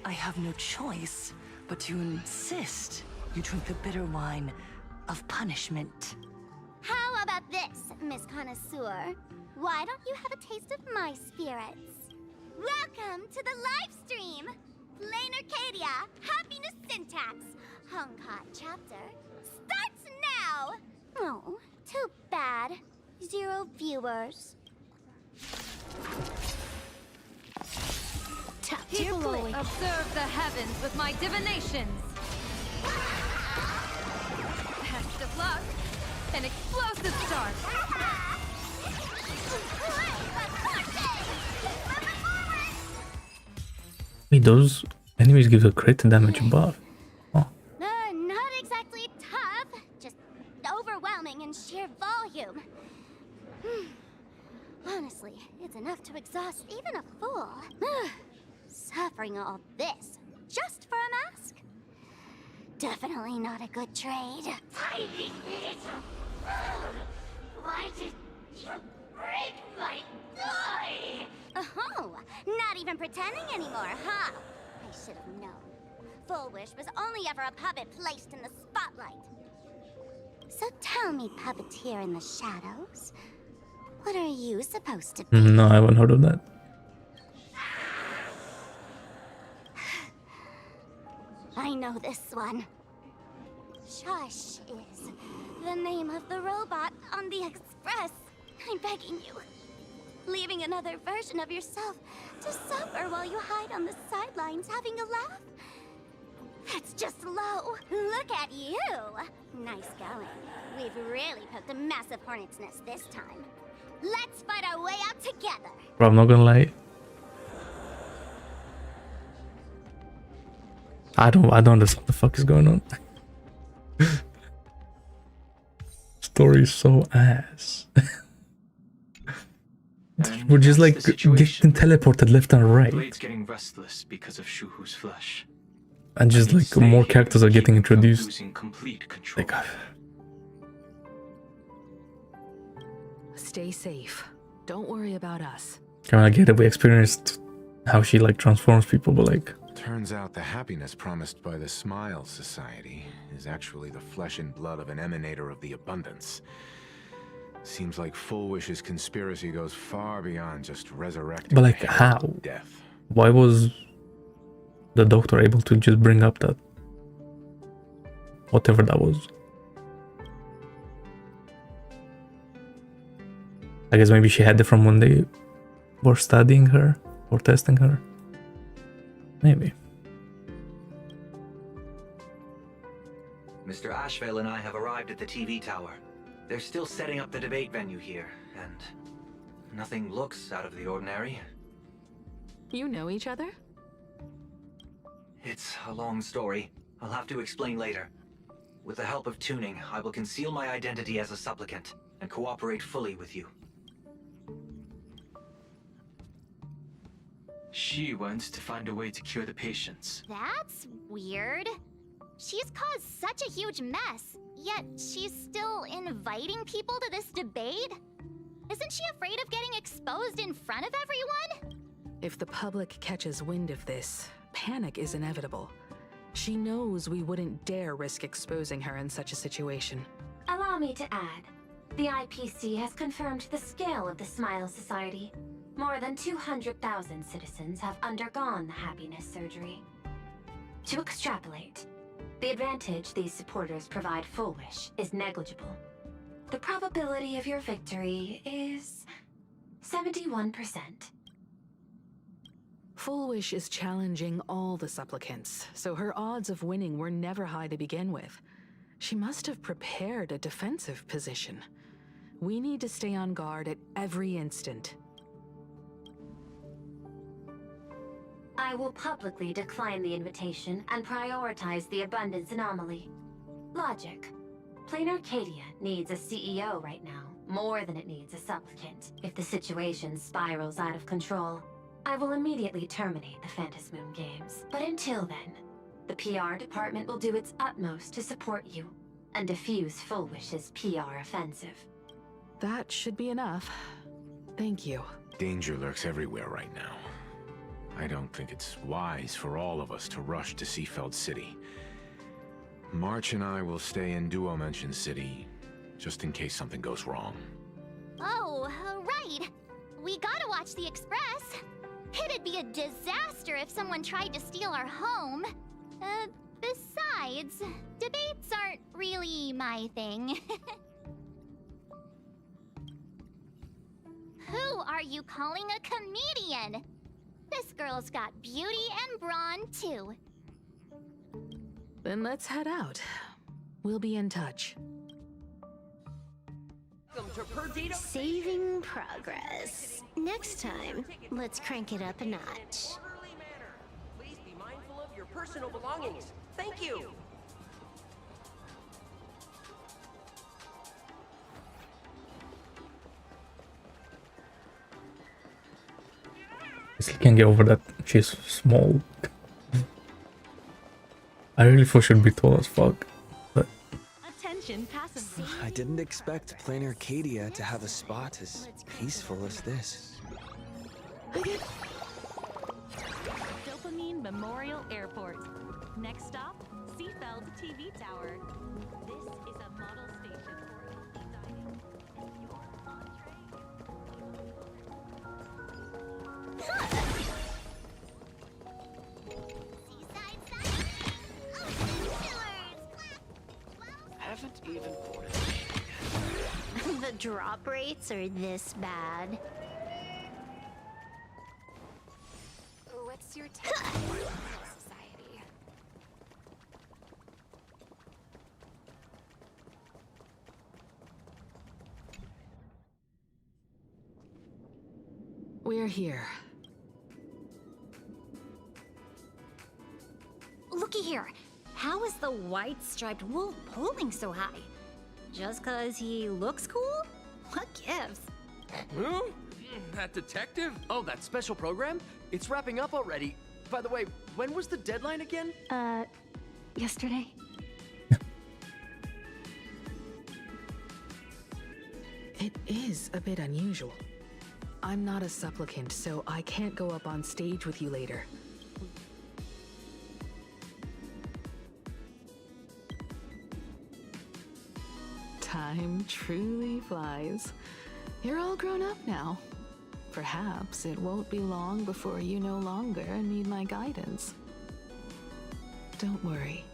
I have no choice but to insist you drink the bitter wine of punishment. How about this, Miss Connoisseur? Why don't you have a taste of my spirits? Welcome to the live stream! Plain Arcadia, Happiness Syntax, Honkai chapter, starts now! Oh, too bad. 0 viewers. People observe the heavens with my divinations. Best of luck. An explosive start. Wait, those enemies give a crit damage buff. Oh. Not exactly tough, just overwhelming in sheer volume. Honestly, it's enough to exhaust even a fool. Suffering all this just for a mask? Definitely not a good trade. Tiny little fool! Why did you break my toy? Oh, not even pretending anymore, huh? I should have known. Full Wish was only ever a puppet placed in the spotlight. So tell me, puppeteer in the shadows, what are you supposed to be? No, I haven't heard of that. I know this one. Shush is the name of the robot on the Express. I'm begging you. Leaving another version of yourself to suffer while you hide on the sidelines having a laugh? That's just low. Look at you. Nice going. We've really poked a massive hornet's nest this time. Let's fight our way out together. Bro, I'm not gonna lie. I don't understand what the fuck is going on. Story is so ass. We're just like getting teleported left and right. Blade's getting restless because of Shuhu's flesh. And just like more characters are getting introduced. Losing complete control. Like, Stay safe. Don't worry about us. I mean, I get it. We experienced how she like transforms people, but like. Turns out the happiness promised by the Smile Society is actually the flesh and blood of an emanator of the abundance. Seems like Full Wish's conspiracy goes far beyond just resurrecting. But like, how? Death. Why was the doctor able to just bring up that? Whatever that was. I guess maybe she had it from when they were studying her or testing her. Maybe. Mr. Ashvale and I have arrived at the TV tower. They're still setting up the debate venue here, and nothing looks out of the ordinary. You know each other? It's a long story. I'll have to explain later. With the help of tuning, I will conceal my identity as a supplicant and cooperate fully with you. She wants to find a way to cure the patients. That's weird. She's caused such a huge mess, yet she's still inviting people to this debate? Isn't she afraid of getting exposed in front of everyone? If the public catches wind of this, panic is inevitable. She knows we wouldn't dare risk exposing her in such a situation. Allow me to add, the IPC has confirmed the scale of the Smile Society. More than 200,000 citizens have undergone the happiness surgery. To extrapolate, the advantage these supporters provide Full Wish is negligible. The probability of your victory is 71%. Full Wish is challenging all the supplicants, so her odds of winning were never high to begin with. She must have prepared a defensive position. We need to stay on guard at every instant. I will publicly decline the invitation and prioritize the abundance anomaly. Logic. Plain Arcadia needs a CEO right now, more than it needs a supplicant. If the situation spirals out of control, I will immediately terminate the Phantasmoon Games. But until then, the PR department will do its utmost to support you and defuse Full Wish's PR offensive. That should be enough. Thank you. Danger lurks everywhere right now. I don't think it's wise for all of us to rush to Seafeld City. March and I will stay in Duo Mansion City, just in case something goes wrong. Oh, right. We gotta watch the Express. It'd be a disaster if someone tried to steal our home. Besides, debates aren't really my thing. Who are you calling a comedian? This girl's got beauty and brawn, too. Then let's head out. We'll be in touch. Saving progress. Next time, let's crank it up a notch. Please be mindful of your personal belongings. Thank you. I still can't get over that she's small. I really thought she'd be tall as fuck. But Attention, passengers. I didn't expect Plain Arcadia to have a spot as peaceful as this. Dopamine Memorial Airport. Next stop, Seafeld TV Tower. This is a model station for healthy dining. Haven't even boarded. The drop rates are this bad. What's your take on society? We're here. Looky here. How is the white-striped wolf pulling so high? Just 'cause he looks cool? What gives? Huh? That detective? Oh, that special program? It's wrapping up already. By the way, when was the deadline again? Yesterday? It is a bit unusual. I'm not a supplicant, so I can't go up on stage with you later. Time truly flies. You're all grown up now. Perhaps it won't be long before you no longer need my guidance. Don't worry.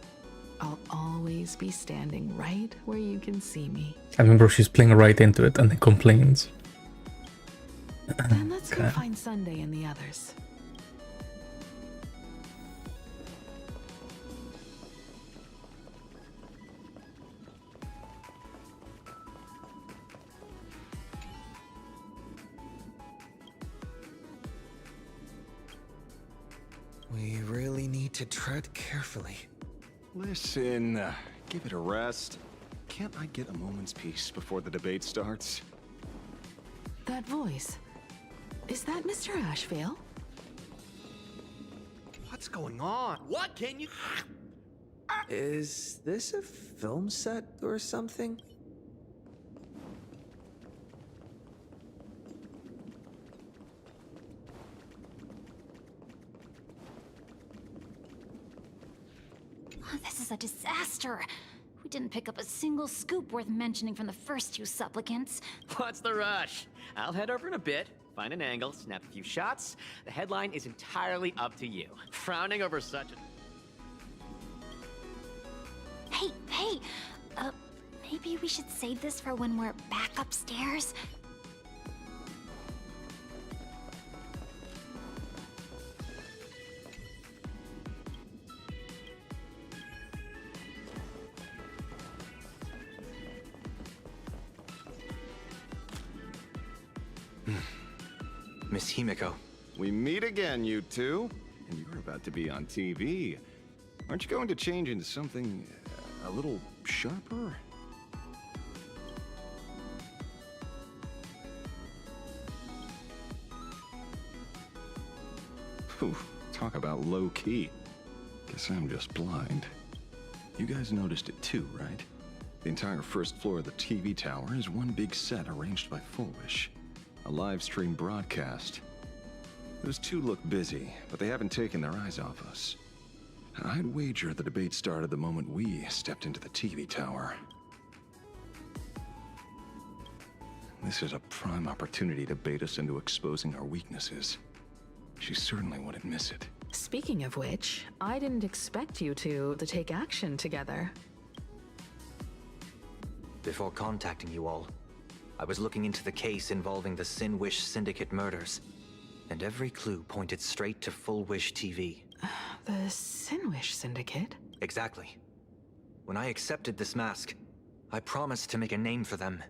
I'll always be standing right where you can see me. I remember she's playing right into it and then complains. Then let's go Okay. find Sunday and the others. We really need to tread carefully. Listen, give it a rest. Can't I get a moment's peace before the debate starts? That voice. Is that Mr. Ashvale? What's going on? What can you... Is this a film set or something? This is a disaster. We didn't pick up a single scoop worth mentioning from the first two supplicants. What's the rush? I'll head over in a bit, find an angle, snap a few shots. The headline is entirely up to you. Frowning over such a... Hey, maybe we should save this for when we're back upstairs? Miss Himiko. We meet again, you two. And you're about to be on TV. Aren't you going to change into something a little sharper? Whew, talk about low-key. Guess I'm just blind. You guys noticed it too, right? The entire first floor of the TV tower is one big set arranged by Full Wish. A live stream broadcast. Those two look busy, but they haven't taken their eyes off us. I'd wager the debate started the moment we stepped into the TV tower. This is a prime opportunity to bait us into exposing our weaknesses. She certainly wouldn't miss it. Speaking of which, I didn't expect you two to take action together. Before contacting you all, I was looking into the case involving the Sin Wish Syndicate murders, and every clue pointed straight to Full Wish TV. The Sin Wish Syndicate? Exactly. When I accepted this mask, I promised to make a name for them.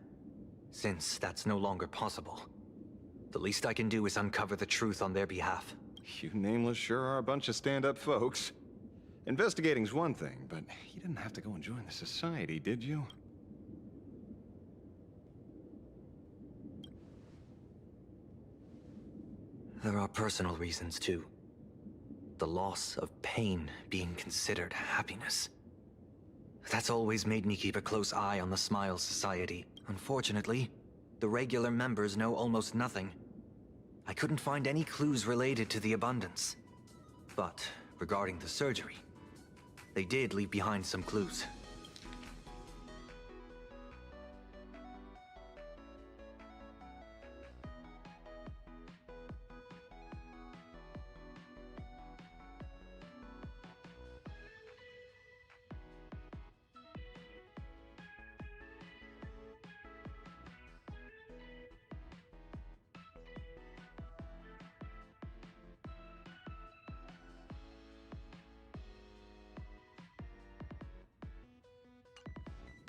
Since that's no longer possible, the least I can do is uncover the truth on their behalf. You nameless sure are a bunch of stand-up folks. Investigating's one thing, but you didn't have to go and join the society, did you? There are personal reasons too. The loss of pain being considered happiness. That's always made me keep a close eye on the Smile Society. Unfortunately, the regular members know almost nothing. I couldn't find any clues related to the abundance. But regarding the surgery, they did leave behind some clues.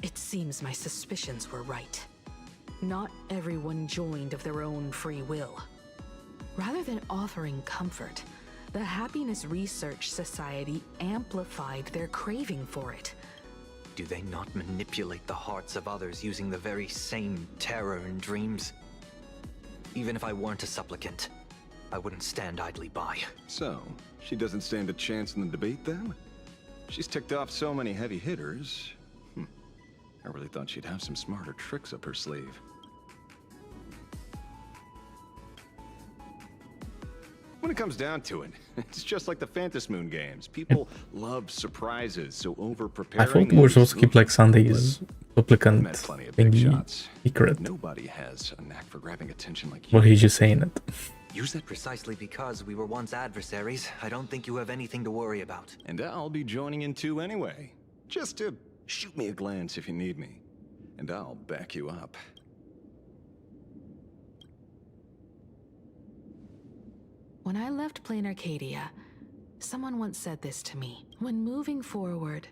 It seems my suspicions were right. Not everyone joined of their own free will. Rather than offering comfort, the Happiness Research Society amplified their craving for it. Do they not manipulate the hearts of others using the very same terror and dreams? Even if I weren't a supplicant, I wouldn't stand idly by. So, she doesn't stand a chance in the debate then? She's ticked off so many heavy hitters. I really thought she'd have some smarter tricks up her sleeve. When it comes down to it, it's just like the Phantom Moon games. People love surprises, so over-preparing... I thought we were supposed to keep like Sunday's supplicant thingy secret. Nobody has a knack for grabbing attention like you. Well, he's just saying it. Use that precisely because we were once adversaries. I don't think you have anything to worry about. And I'll be joining in too anyway. Just to shoot me a glance if you need me, and I'll back you up. When I left Plain Arcadia, someone once said this to me. When moving forward,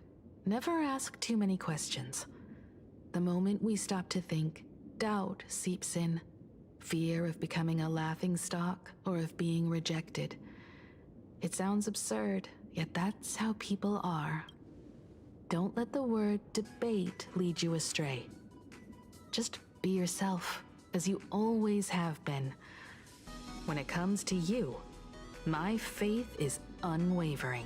never ask too many questions. The moment we stop to think, doubt seeps in. Fear of becoming a laughingstock or of being rejected. It sounds absurd, yet that's how people are. Don't let the word debate lead you astray. Just be yourself, as you always have been. When it comes to you, my faith is unwavering.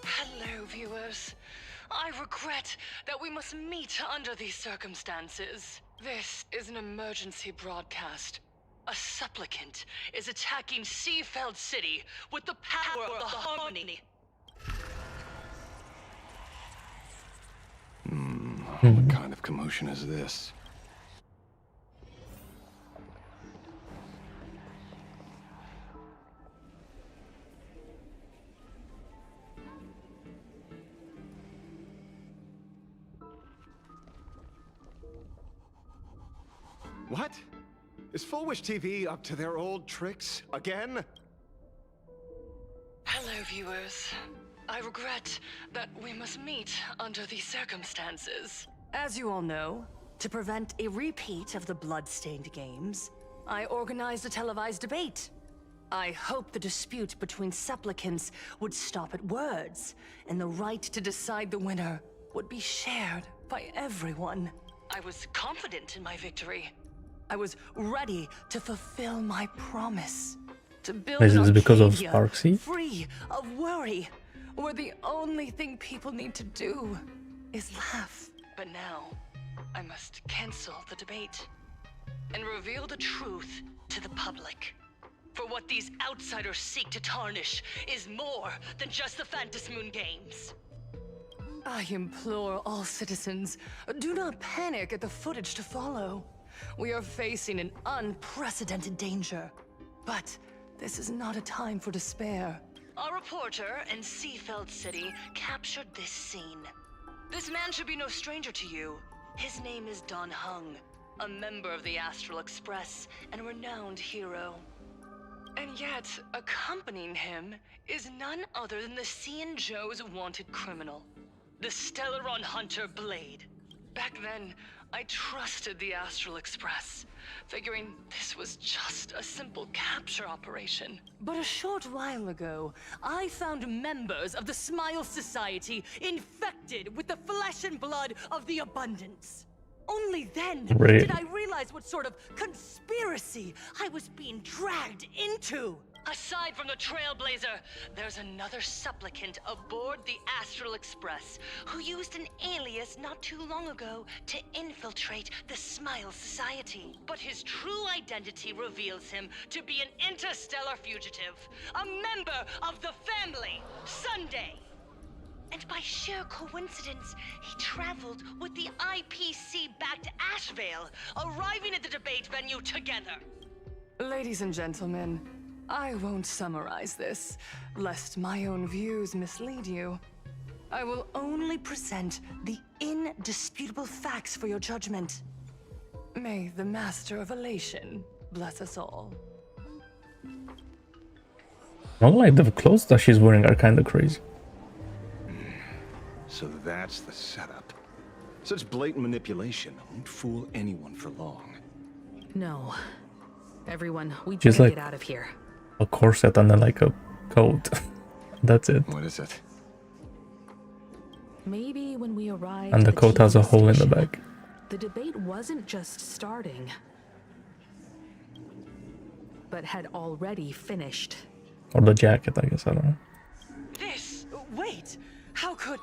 Hello, viewers. I regret that we must meet under these circumstances. This is an emergency broadcast. A supplicant is attacking Seafeld City with the power of the Harmony. What kind of commotion is this? What? Is Full Wish TV up to their old tricks again? Hello, viewers. I regret that we must meet under these circumstances. As you all know, to prevent a repeat of the blood-stained games, I organized a televised debate. I hoped the dispute between supplicants would stop at words, and the right to decide the winner would be shared by everyone. I was confident in my victory. I was ready to fulfill my promise. To build Is an this because of Arcadia Sparksy? free of worry, where the only thing people need to do is laugh. But now, I must cancel the debate and reveal the truth to the public. For what these outsiders seek to tarnish is more than just the Phantasmoon games. I implore all citizens, do not panic at the footage to follow. We are facing an unprecedented danger. But this is not a time for despair. Our reporter in Seafeld City captured this scene. This man should be no stranger to you. His name is Don Hung, a member of the Astral Express and a renowned hero. And yet, accompanying him is none other than the Cian Joe's wanted criminal, the Stellaron Hunter Blade. Back then, I trusted the Astral Express, figuring this was just a simple capture operation. But a short while ago, I found members of the Smile Society infected with the flesh and blood of the Abundance. Only then did I realize what sort of conspiracy I was being dragged into. Aside from the Trailblazer, there's another supplicant aboard the Astral Express who used an alias not too long ago to infiltrate the Smile Society. But his true identity reveals him to be an interstellar fugitive, a member of the family, Sunday. And by sheer coincidence, he traveled with the IPC back to Ashvale, arriving at the debate venue together. Ladies and gentlemen, I won't summarize this, lest my own views mislead you. I will only present the indisputable facts for your judgment. May the Master of Elation bless us all. Well, like the clothes that she's wearing are kind of crazy. So that's the setup. Such blatant manipulation won't fool anyone for long. No. Everyone, we She's better like get out of here. a corset and then like a coat. That's it. What is it? Maybe when we arrived And the at coat has a TV hole in the station, back. the debate wasn't just starting, but had already finished. Or the jacket, I guess, I don't know. This? Wait! How could...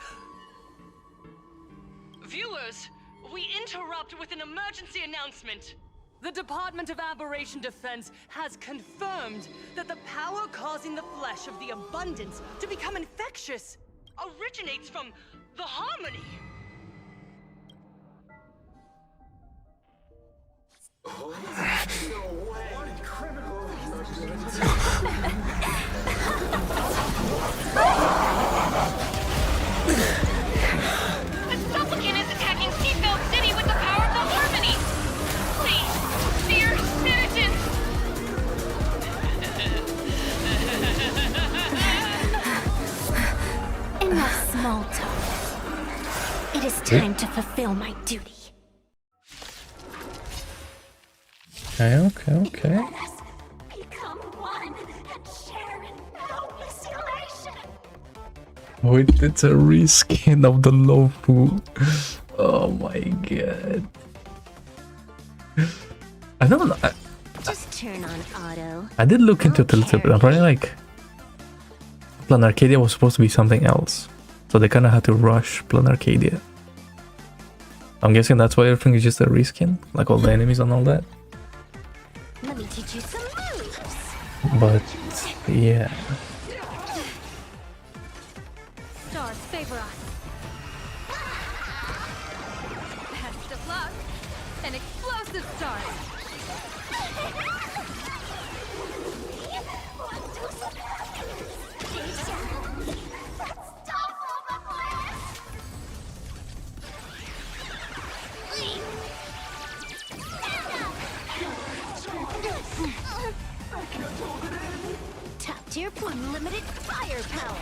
Viewers, we interrupt with an emergency announcement. The Department of Aberration Defense has confirmed that the power causing the flesh of the Abundance to become infectious originates from the Harmony. The supplicant is attacking Seafeld City with the power of the Harmony! Please, dear citizens! Enough small talk. It is time to fulfill my duty. Okay. Become one and share in boundless elation. Wait, it's a reskin of the Lofu. Oh my god. I don't know. Just turn on auto. I did look into it a little bit. Apparently, like, Plan Arcadia was supposed to be something else. So they kind of had to rush Plan Arcadia. I'm guessing that's why everything is just a reskin? Like all the enemies and all that? Let me teach you some moves. But yeah. Stars favor us. Best of luck. An explosive start. Top tier unlimited firepower.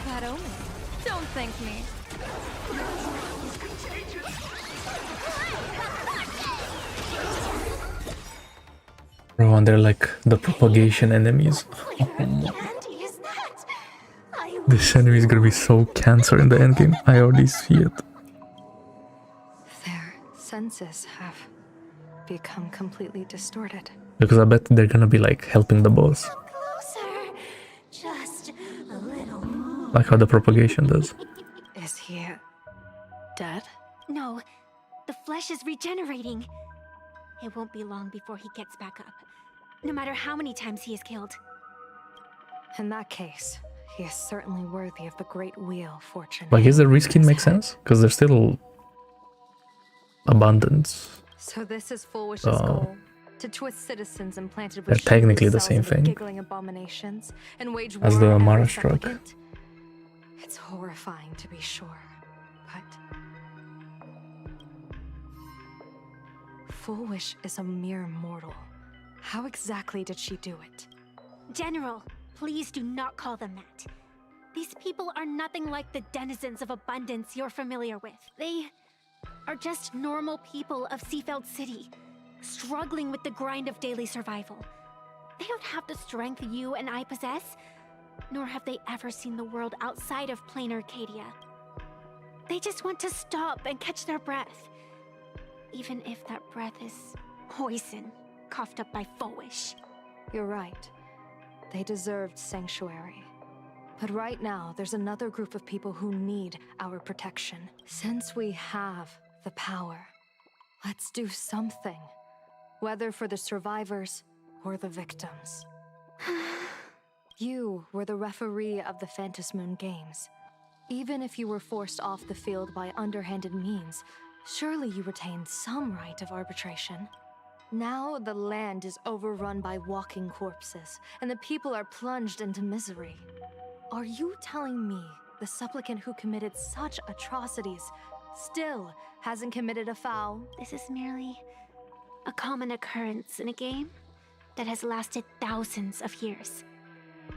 Bad omen. Don't thank me. Bro, and they're like the propagation enemies. This enemy is gonna be so cancer in the endgame. I already see it. Their senses have become completely distorted. Because I bet they're gonna be like helping the boss. Closer. Just a little more. Like how the propagation does. Is he dead? No, the flesh is regenerating. It won't be long before he gets back up, no matter how many times he is killed. In that case, he is certainly worthy of the great wheel fortune. Like, is the reskin make sense? Because there's still abundance. So this is Full Wish's goal. To twist citizens implanted with They're technically the same thing giggling abominations and wage as war the on Mara every struck. supplicant. It's horrifying to be sure, but Full Wish is a mere mortal. How exactly did she do it? General, please do not call them that. These people are nothing like the denizens of abundance you're familiar with. They are just normal people of Seafeld City, struggling with the grind of daily survival. They don't have the strength you and I possess, nor have they ever seen the world outside of plain Arcadia. They just want to stop and catch their breath, even if that breath is poison coughed up by Fullwish. You're right. They deserved sanctuary. But right now, there's another group of people who need our protection. Since we have the power, let's do something. Whether for the survivors or the victims. You were the referee of the Phantom Moon Games. Even if you were forced off the field by underhanded means, surely you retained some right of arbitration. Now the land is overrun by walking corpses, and the people are plunged into misery. Are you telling me the supplicant who committed such atrocities still hasn't committed a foul? This is merely a common occurrence in a game that has lasted thousands of years.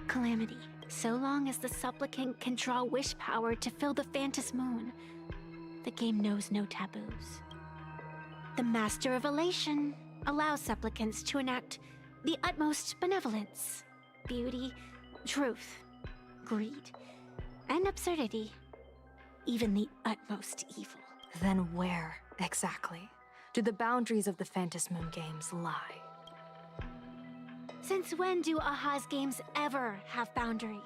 Calamity. So long as the supplicant can draw wish power to fill the Phantom Moon, the game knows no taboos. The Master of Elation allows supplicants to enact the utmost benevolence, beauty, truth, greed, and absurdity, even the utmost evil. Then where, exactly, do the boundaries of the Phantom Moon Games lie? Since when do Aha's games ever have boundaries?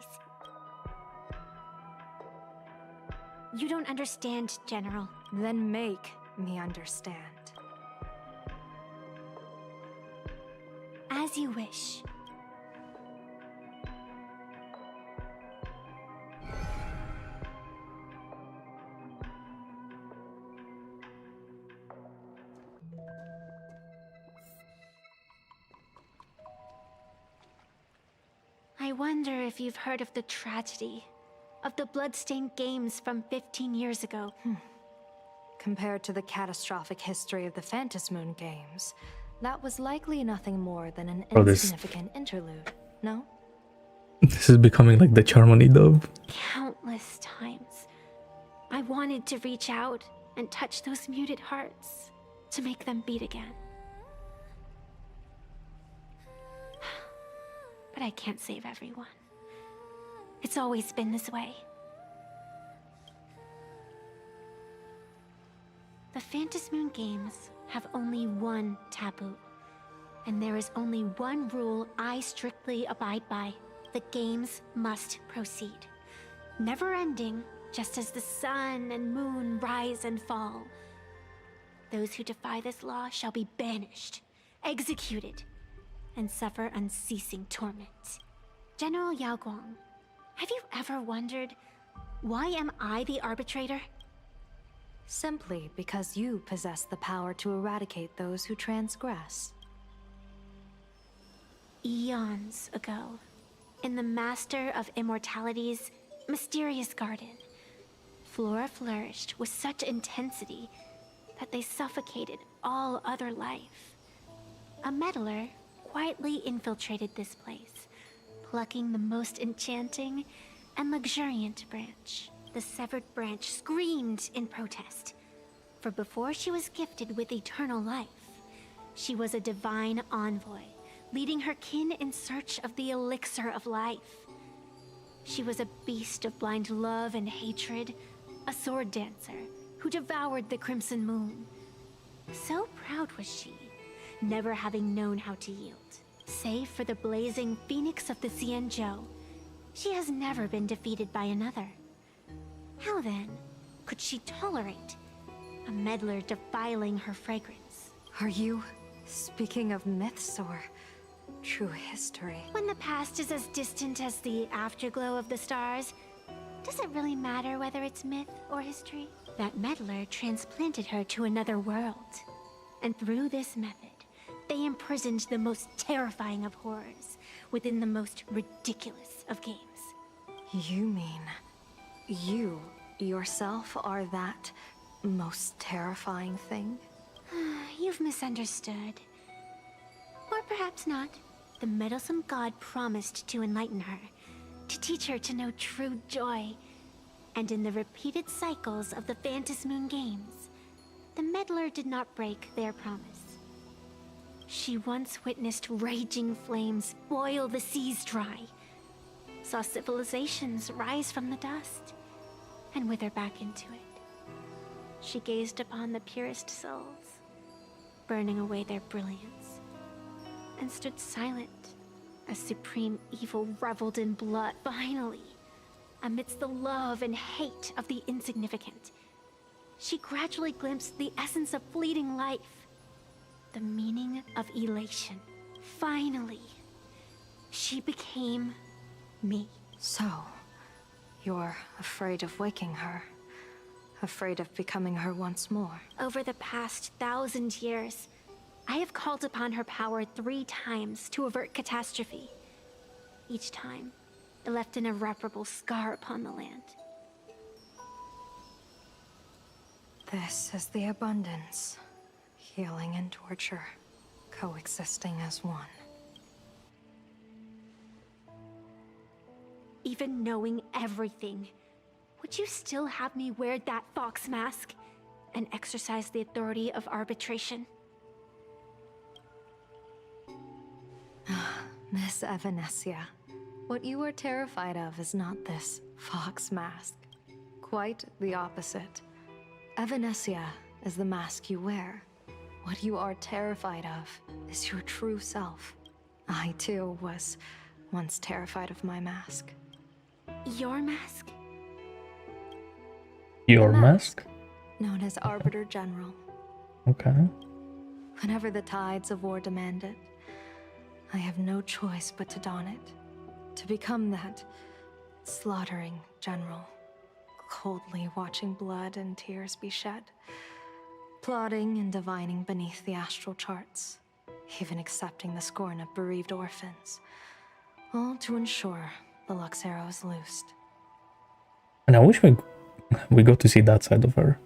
You don't understand, General. Then make me understand. As you wish. I wonder if you've heard of the tragedy of the bloodstained games from 15 years ago. Compared to the catastrophic history of the Phantom Moon Games, that was likely nothing more than an insignificant interlude, no? This is becoming like the Charmony dub. Countless times, I wanted to reach out and touch those muted hearts to make them beat again. But I can't save everyone. It's always been this way. The Phantom Moon Games have only one taboo. And there is only one rule I strictly abide by. The games must proceed. Never ending, just as the sun and moon rise and fall. Those who defy this law shall be banished, executed, and suffer unceasing torment. General Yao Guang, have you ever wondered, why am I the arbitrator? Simply because you possess the power to eradicate those who transgress. Eons ago, in the Master of Immortality's mysterious garden, flora flourished with such intensity that they suffocated all other life. A meddler quietly infiltrated this place, plucking the most enchanting and luxuriant branch. The severed branch screamed in protest, for before she was gifted with eternal life, she was a divine envoy, leading her kin in search of the elixir of life. She was a beast of blind love and hatred, a sword dancer who devoured the crimson moon. So proud was she, never having known how to yield. Save for the blazing phoenix of the Xianzhou, she has never been defeated by another. How then could she tolerate a meddler defiling her fragrance? Are you speaking of myths or true history? When the past is as distant as the afterglow of the stars, does it really matter whether it's myth or history? That meddler transplanted her to another world. And through this method, they imprisoned the most terrifying of horrors within the most ridiculous of games. You mean you yourself are that most terrifying thing? You've misunderstood. Or perhaps not. The meddlesome god promised to enlighten her, to teach her to know true joy. And in the repeated cycles of the Phantasmoon Moon games, the meddler did not break their promise. She once witnessed raging flames boil the seas dry, saw civilizations rise from the dust, and wither back into it. She gazed upon the purest souls, burning away their brilliance, and stood silent as supreme evil reveled in blood. Finally, amidst the love and hate of the insignificant, she gradually glimpsed the essence of fleeting life, the meaning of elation. Finally, she became me. So, you're afraid of waking her? Afraid of becoming her once more? Over the past 1,000 years, I have called upon her power 3 times to avert catastrophe. Each time, it left an irreparable scar upon the land. This is the abundance. Healing and torture, coexisting as one. Even knowing everything, would you still have me wear that fox mask and exercise the authority of arbitration? Miss Evanesia, what you are terrified of is not this fox mask. Quite the opposite. Evanesia is the mask you wear. What you are terrified of is your true self. I too was once terrified of my mask. Your mask? Your mask? Known as Arbiter General. Okay. Whenever the tides of war demand it, I have no choice but to don it. To become that slaughtering general, coldly watching blood and tears be shed, plotting and divining beneath the astral charts, even accepting the scorn of bereaved orphans, all to ensure the Luxero is loosed. And I wish we got to see that side of her.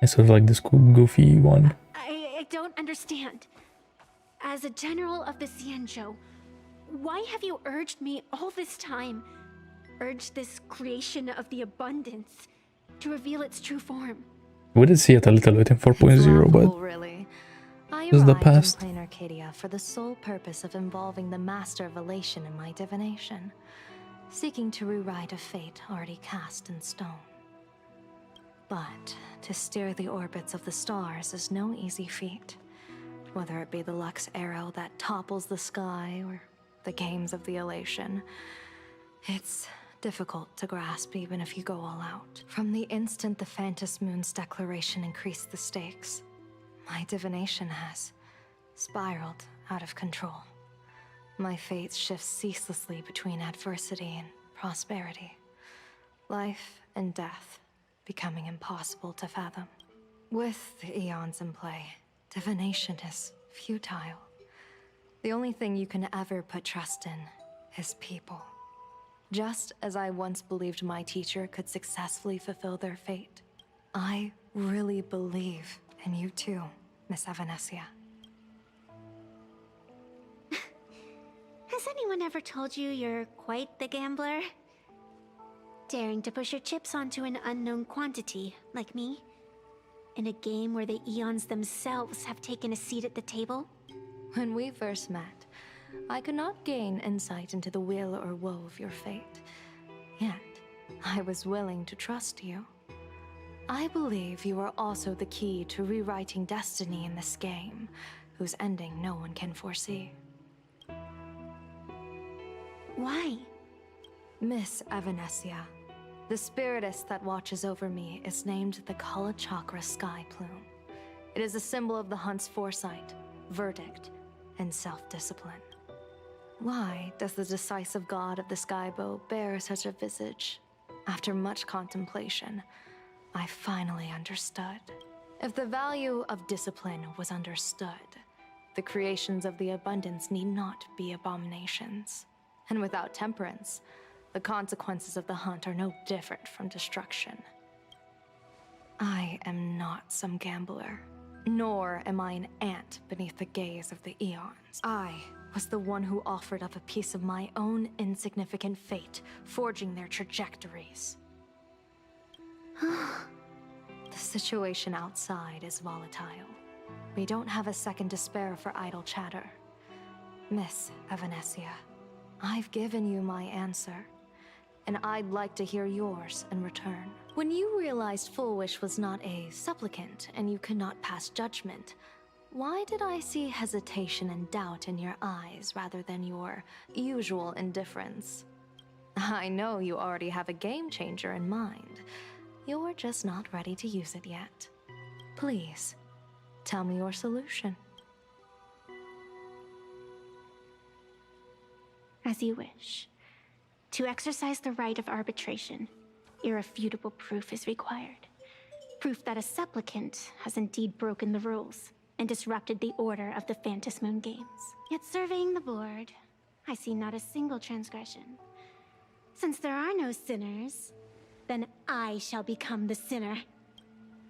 Instead of like this goofy one. I don't understand. As a general of the Xianzhou, why have you urged me all this time? Urged this creation of the abundance to reveal its true form? We did see it a little bit in 4.0, but really. I this is the arrived past. In plain Arcadia for the sole purpose of involving the Master of Elation in my divination, seeking to rewrite a fate already cast in stone. But to steer the orbits of the stars is no easy feat. whether it be the Lux arrow that topples the sky or the games of the elation. It's difficult to grasp even if you go all out. From the instant the Phantom Moon's declaration increased the stakes, my divination has spiraled out of control. My fate shifts ceaselessly between adversity and prosperity. Life and death becoming impossible to fathom. With the eons in play, divination is futile. The only thing you can ever put trust in is people. Just as I once believed my teacher could successfully fulfill their fate, I really believe in you too, Miss Evanescia. Has anyone ever told you you're quite the gambler? Daring to push your chips onto an unknown quantity, like me? In a game where the eons themselves have taken a seat at the table? When we first met, I could not gain insight into the will or woe of your fate. Yet, I was willing to trust you. I believe you are also the key to rewriting destiny in this game, whose ending no one can foresee. Why? Miss Evanescia, the spiritess that watches over me is named the Kala Chakra Sky Plume. It is a symbol of the hunt's foresight, verdict, and self-discipline. Why does the decisive god of the skybow bear such a visage? After much contemplation, I finally understood. If the value of discipline was understood, the creations of the abundance need not be abominations. And without temperance, the consequences of the hunt are no different from destruction. I am not some gambler, nor am I an ant beneath the gaze of the eons. I was the one who offered up a piece of my own insignificant fate, forging their trajectories. The situation outside is volatile. We don't have a second to spare for idle chatter. Miss Evanescia, I've given you my answer, and I'd like to hear yours in return. When you realized Full Wish was not a supplicant and you could not pass judgment, why did I see hesitation and doubt in your eyes rather than your usual indifference? I know you already have a game changer in mind. You're just not ready to use it yet. Please, tell me your solution. As you wish. To exercise the right of arbitration, irrefutable proof is required. Proof that a supplicant has indeed broken the rules and disrupted the order of the Phantom Moon Games. Yet surveying the board, I see not a single transgression. Since there are no sinners, then I shall become the sinner.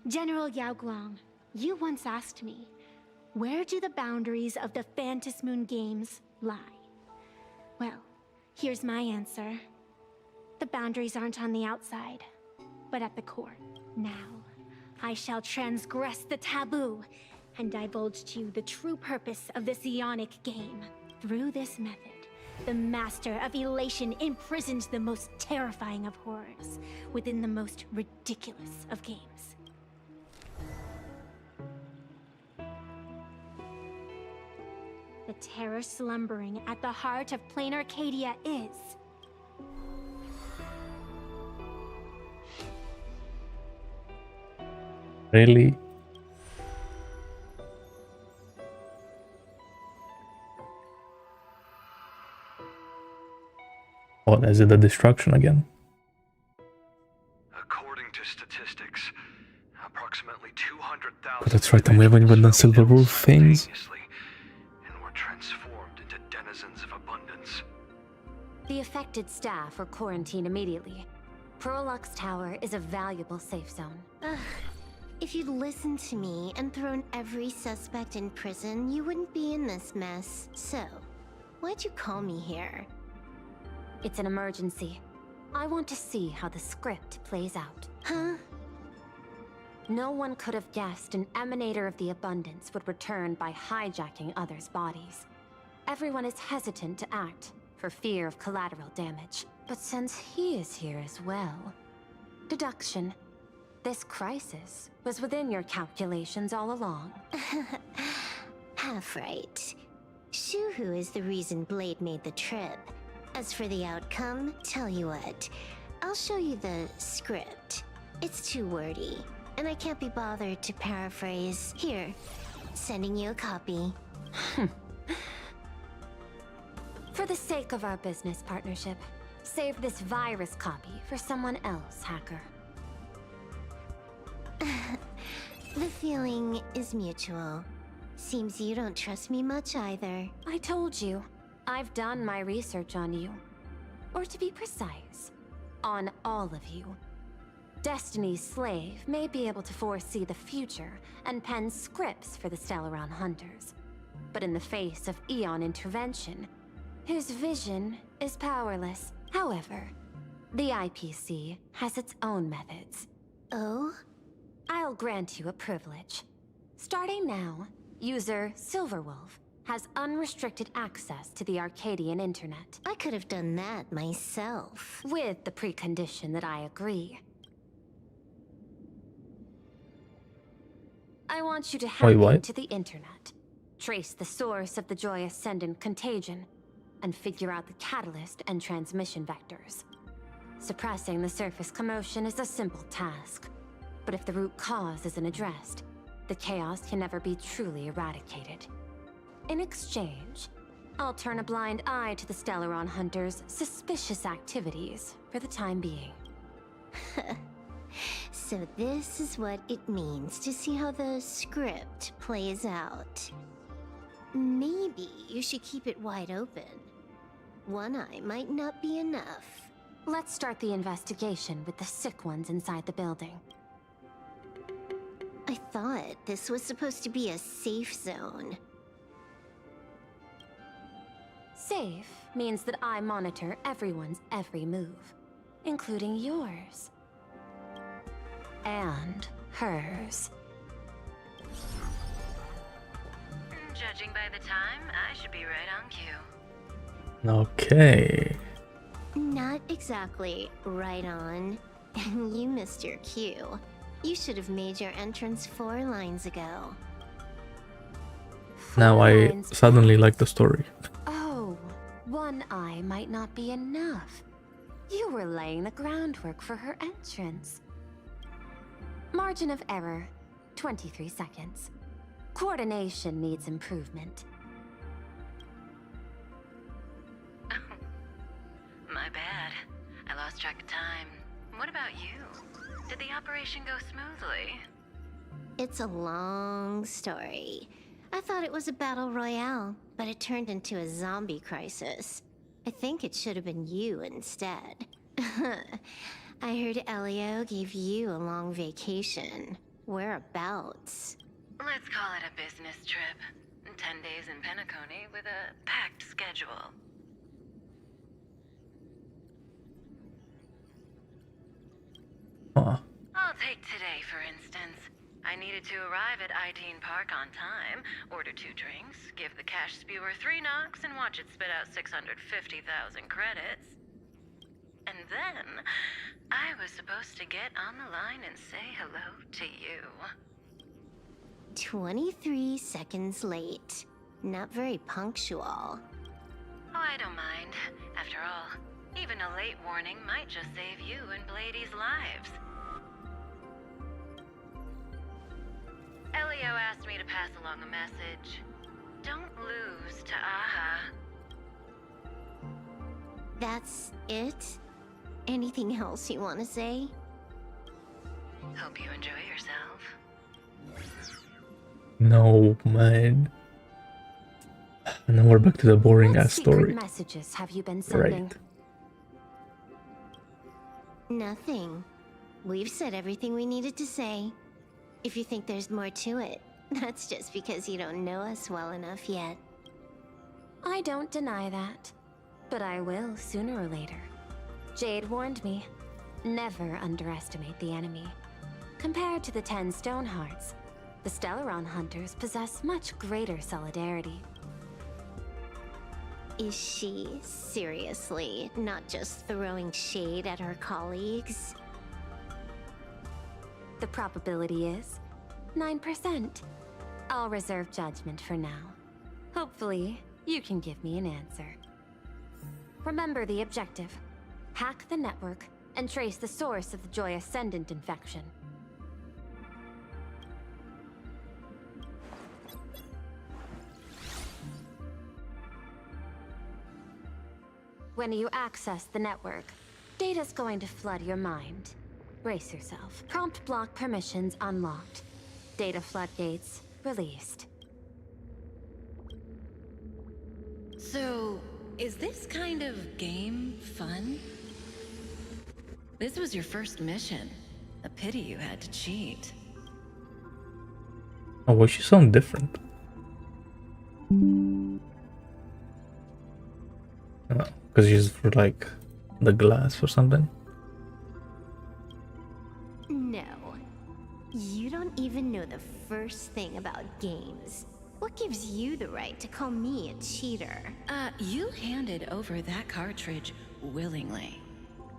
General Yao Guang, you once asked me, where do the boundaries of the Phantom Moon Games lie? Well, here's my answer. The boundaries aren't on the outside, but at the core. Now, I shall transgress the taboo and divulge to you the true purpose of this Ionic game. Through this method, the Master of Elation imprisoned the most terrifying of horrors within the most ridiculous of games. The terror slumbering at the heart of plain Arcadia is... Really? What, is it the destruction again? According to statistics, approximately 200,000. Oh, that's right, and we haven't even done SILVERWOLF things. And were transformed into denizens of abundance. The affected staff are quarantined immediately. Prolux Tower is a valuable safe zone. Ugh. If you'd listened to me and thrown every suspect in prison, you wouldn't be in this mess. So, why'd you call me here? It's an emergency. I want to see how the script plays out. Huh? No one could have guessed an emanator of the abundance would return by hijacking others' bodies. Everyone is hesitant to act, for fear of collateral damage. But since he is here as well... Deduction. This crisis was within your calculations all along. half right. Shuhu is the reason Blade made the trip. As for the outcome, tell you what, I'll show you the script. It's too wordy, and I can't be bothered to paraphrase. Here, sending you a copy. For the sake of our business partnership, save this virus copy for someone else, hacker. The feeling is mutual. Seems you don't trust me much either. I told you, I've done my research on you. Or to be precise, on all of you. Destiny's slave may be able to foresee the future and pen scripts for the Stellaron Hunters. But in the face of Eon intervention, his vision is powerless. However, the IPC has its own methods. Oh? I'll grant you a privilege. Starting now, user SILVERWOLF has unrestricted access to the Arcadian internet. I could have done that myself. With the precondition that I agree. I want you to hack into the internet, trace the source of the Joy Ascendant contagion, and figure out the catalyst and transmission vectors. Suppressing the surface commotion is a simple task, but if the root cause isn't addressed, the chaos can never be truly eradicated. In exchange, I'll turn a blind eye to the Stellaron Hunters' suspicious activities for the time being. So this is what it means to see how the script plays out. Maybe you should keep it wide open. One eye might not be enough. Let's start the investigation with the sick ones inside the building. I thought this was supposed to be a safe zone. Safe means that I monitor everyone's every move, including yours. And hers. Judging by the time, I should be right on cue. Okay. Not exactly right on. You missed your cue. You should have made your entrance 4 lines ago. Now I suddenly like the story. Oh, one eye might not be enough. You were laying the groundwork for her entrance. Margin of error, 23 seconds. Coordination needs improvement. My bad. I lost track of time. What about you? Did the operation go smoothly? It's a long story. I thought it was a battle royale, but it turned into a zombie crisis. I think it should have been you instead. I heard Elio gave you a long vacation. Whereabouts? Let's call it a business trip. 10 days in Penacony with a packed schedule. I'll take today, for instance. I needed to arrive at Ideen Park on time, order 2 drinks, give the cash spewer 3 knocks, and watch it spit out 650,000 credits. And then, I was supposed to get on the line and say hello to you. 23 seconds late. Not very punctual. Oh, I don't mind. After all, even a late warning might just save you and Blady's lives. Elio asked me to pass along a message. Don't lose to Aha. That's it? Anything else you want to say? Hope you enjoy yourself. No, man. And now we're back to the boring ass story. What messages have you been sending? Right. Nothing. We've said everything we needed to say. If you think there's more to it, that's just because you don't know us well enough yet. I don't deny that, but I will sooner or later. Jade warned me, never underestimate the enemy. Compared to the 10 Stonehearts, the Stellaron Hunters possess much greater solidarity. Is she seriously not just throwing shade at her colleagues? The probability is 9%. I'll reserve judgment for now. Hopefully, you can give me an answer. Remember the objective. Hack the network and trace the source of the Joy Ascendant infection. When you access the network, data's going to flood your mind. Brace yourself. Prompt block permissions unlocked. Data floodgates released. So, is this kind of game fun? This was your first mission. A pity you had to cheat. Oh, well, she sound different. Because she's for like the glass or something. No. You don't even know the first thing about games. What gives you the right to call me a cheater? You handed over that cartridge willingly.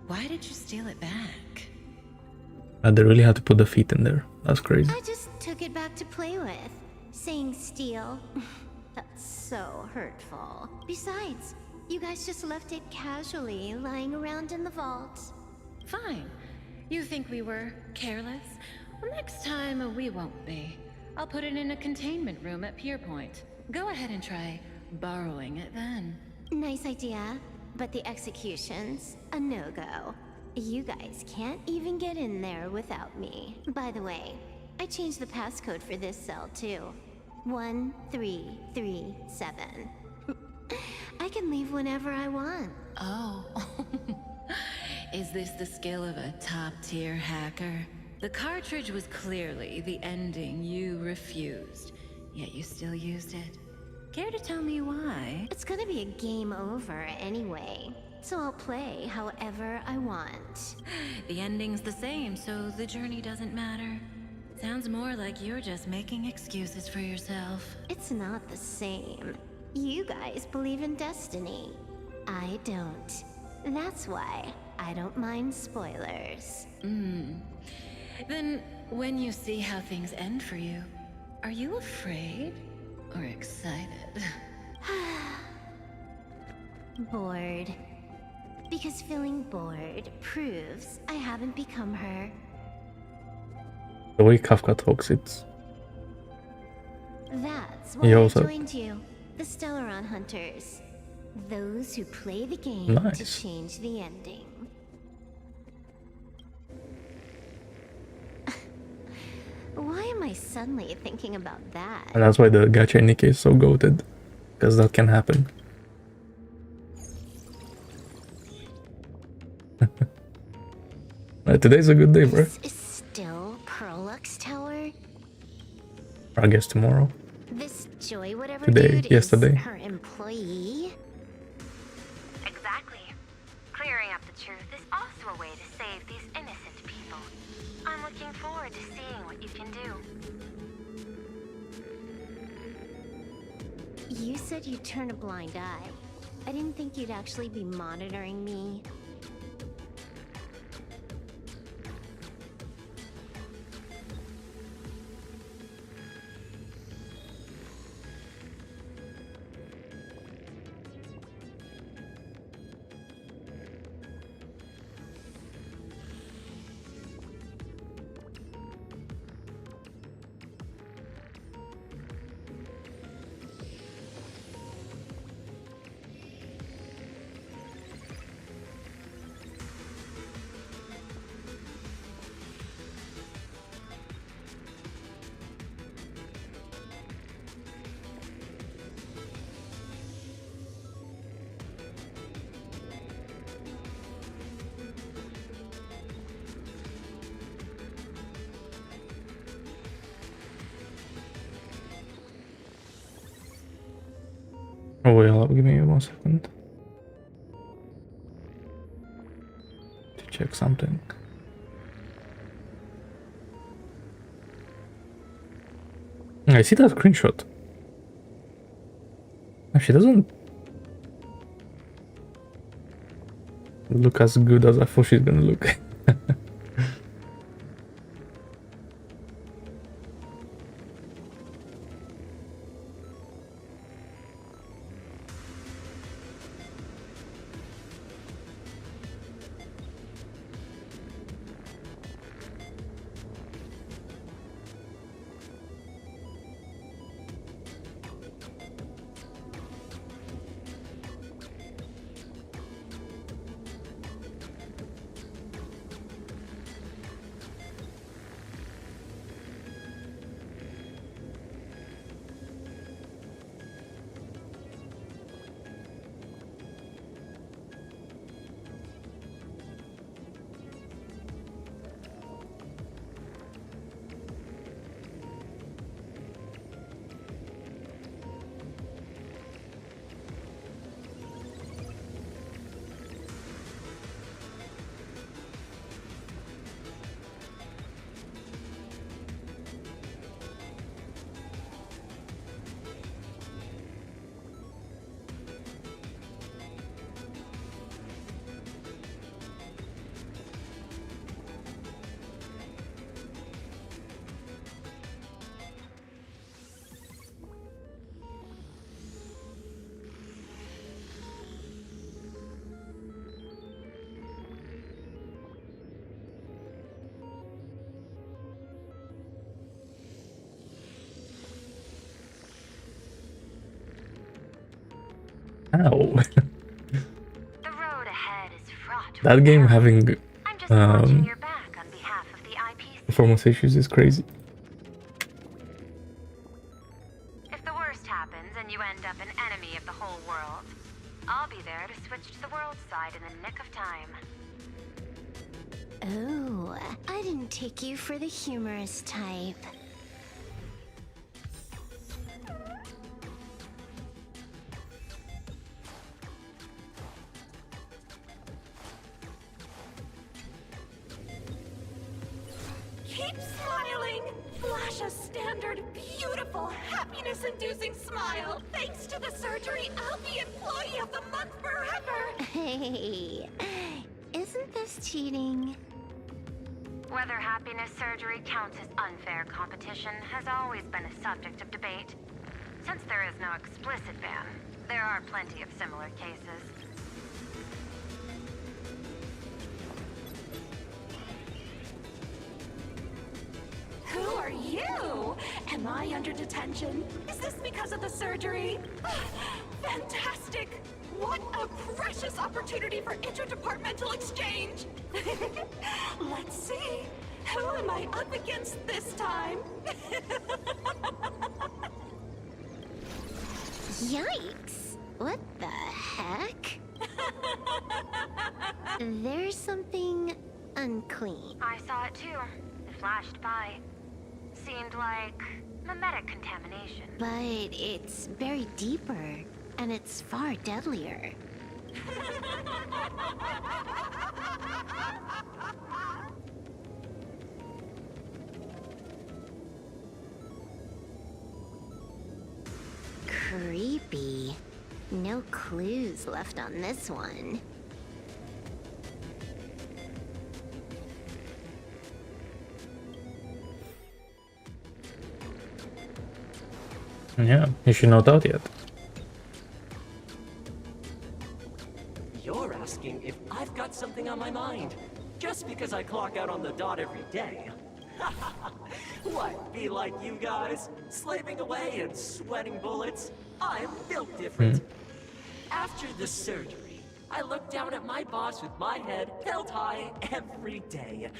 Why did you steal it back? They really had to put the feet in there. That's crazy. I just took it back to play with. Saying steal, that's so hurtful. Besides, you guys just left it casually lying around in the vault. Fine. You think we were careless? Well, next time we won't be. I'll put it in a containment room at Pier Point. Go ahead and try borrowing it then. Nice idea, but the execution's a no-go. You guys can't even get in there without me. By the way, I changed the passcode for this cell too. 1337. I can leave whenever I want. Oh. Is this the skill of a top-tier hacker? The cartridge was clearly the ending you refused, yet you still used it. Care to tell me why? It's gonna be a game over anyway, so I'll play however I want. The ending's the same, so the journey doesn't matter. Sounds more like you're just making excuses for yourself. It's not the same. You guys believe in destiny. I don't. That's why I don't mind spoilers. Then, when you see how things end for you, are you afraid or excited? Bored. Because feeling bored proves I haven't become her. The way Kafka talks, it's... That's why I also... joined you, the Stellaron Hunters. Those who play the game Nice. to change the ending. Why am I suddenly thinking about that? And that's why the gacha Nikki is so goated. Because that can happen. Today's a good day, bro. This is still Perlux Tower? I guess tomorrow. This Joy whatever Today, dude yesterday. is her employee? Exactly. Clearing up the truth is also a way to save these innocent people. I'm looking forward to seeing what you can do. You said you'd turn a blind eye. I didn't think you'd actually be monitoring me. Oh wait, give me 1 second. To check something. I see that screenshot. She doesn't look as good as I thought she's gonna look. Ow. That game having performance issues is crazy. If the worst happens and you end up an enemy of the whole world, I'll be there to switch to the world side in the nick of time. Oh, I didn't take you for the humorous type. Keep smiling! Flash a standard, beautiful, happiness-inducing smile! Thanks to the surgery, I'll be Employee of the Month forever! Hey, isn't this cheating? Whether happiness surgery counts as unfair competition has always been a subject of debate. Since there is no explicit ban, there are plenty of similar cases. Who are you? Am I under detention? Is this because of the surgery? Fantastic! What a precious opportunity for interdepartmental exchange! Let's see. Who am I up against this time? Yikes! What the heck? There's something unclean. I saw it too. It flashed by. Seemed like mimetic contamination. But it's buried deeper, and it's far deadlier. Creepy. No clues left on this one. Yeah, is she not out yet? You're asking if I've got something on my mind, just because I clock out on the dot every day. What, be like you guys? Slaving away and sweating bullets? I'm built different. After the surgery, I looked down at my boss with my head held high every day.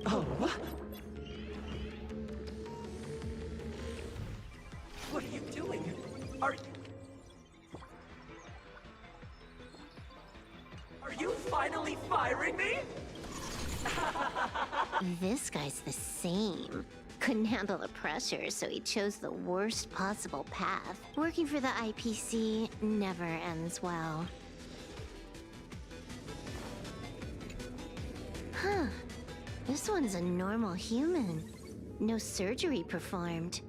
Oh? What are you doing? Are you finally firing me? This guy's the same. Couldn't handle the pressure, so he chose the worst possible path. Working for the IPC never ends well. Huh. This one's a normal human. No surgery performed.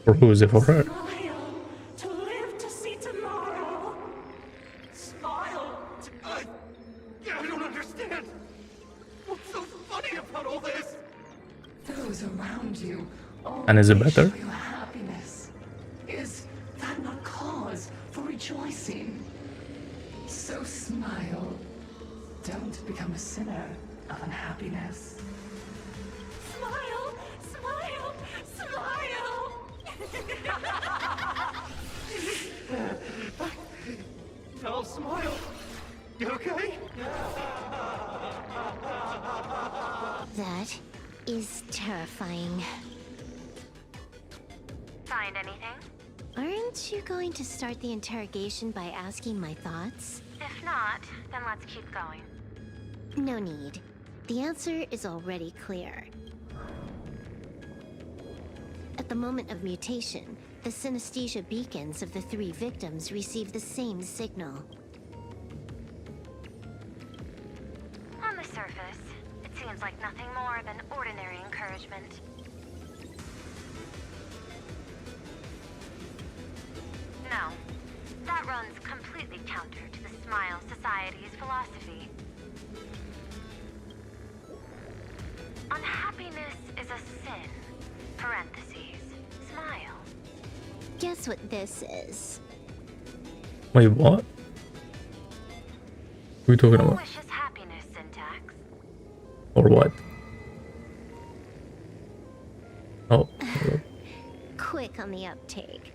Or who is it for her? Smile to live to see tomorrow. Smile? I don't understand. What's so funny about all this? Those around you. And is it better? Your happiness. Is that not cause for rejoicing? So smile. Don't become a sinner of unhappiness. Smile, smile, smile. No, smile. You okay? That is terrifying. Find anything? Aren't you going to start the interrogation by asking my thoughts? If not, then let's keep going. No need. The answer is already clear. At the moment of mutation, the synesthesia beacons of the 3 victims receive the same signal. On the surface, it seems like nothing more than ordinary encouragement. No, that runs completely counter to the Smile Society's philosophy. Unhappiness is a sin. Parentheses. Smile. Guess what this is? Wait, what? Who are you talking about? Wishes happiness syntax. Or what? Oh. quick on the uptake.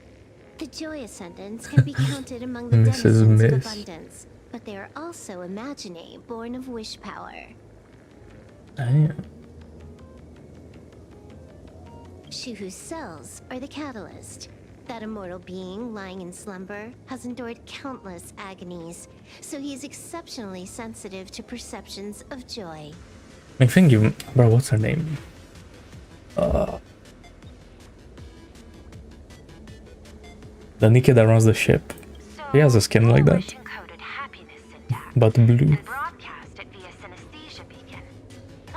The Joy Ascendants can be counted among the Mrs. denizens of Miss. abundance, but they are also Imaginae, born of wish power. Damn. She whose cells are the catalyst. That immortal being lying in slumber has endured countless agonies, so he is exceptionally sensitive to perceptions of joy. I think you... Bro, what's her name? The Nikki that runs the ship. He has a skin like that. But blue.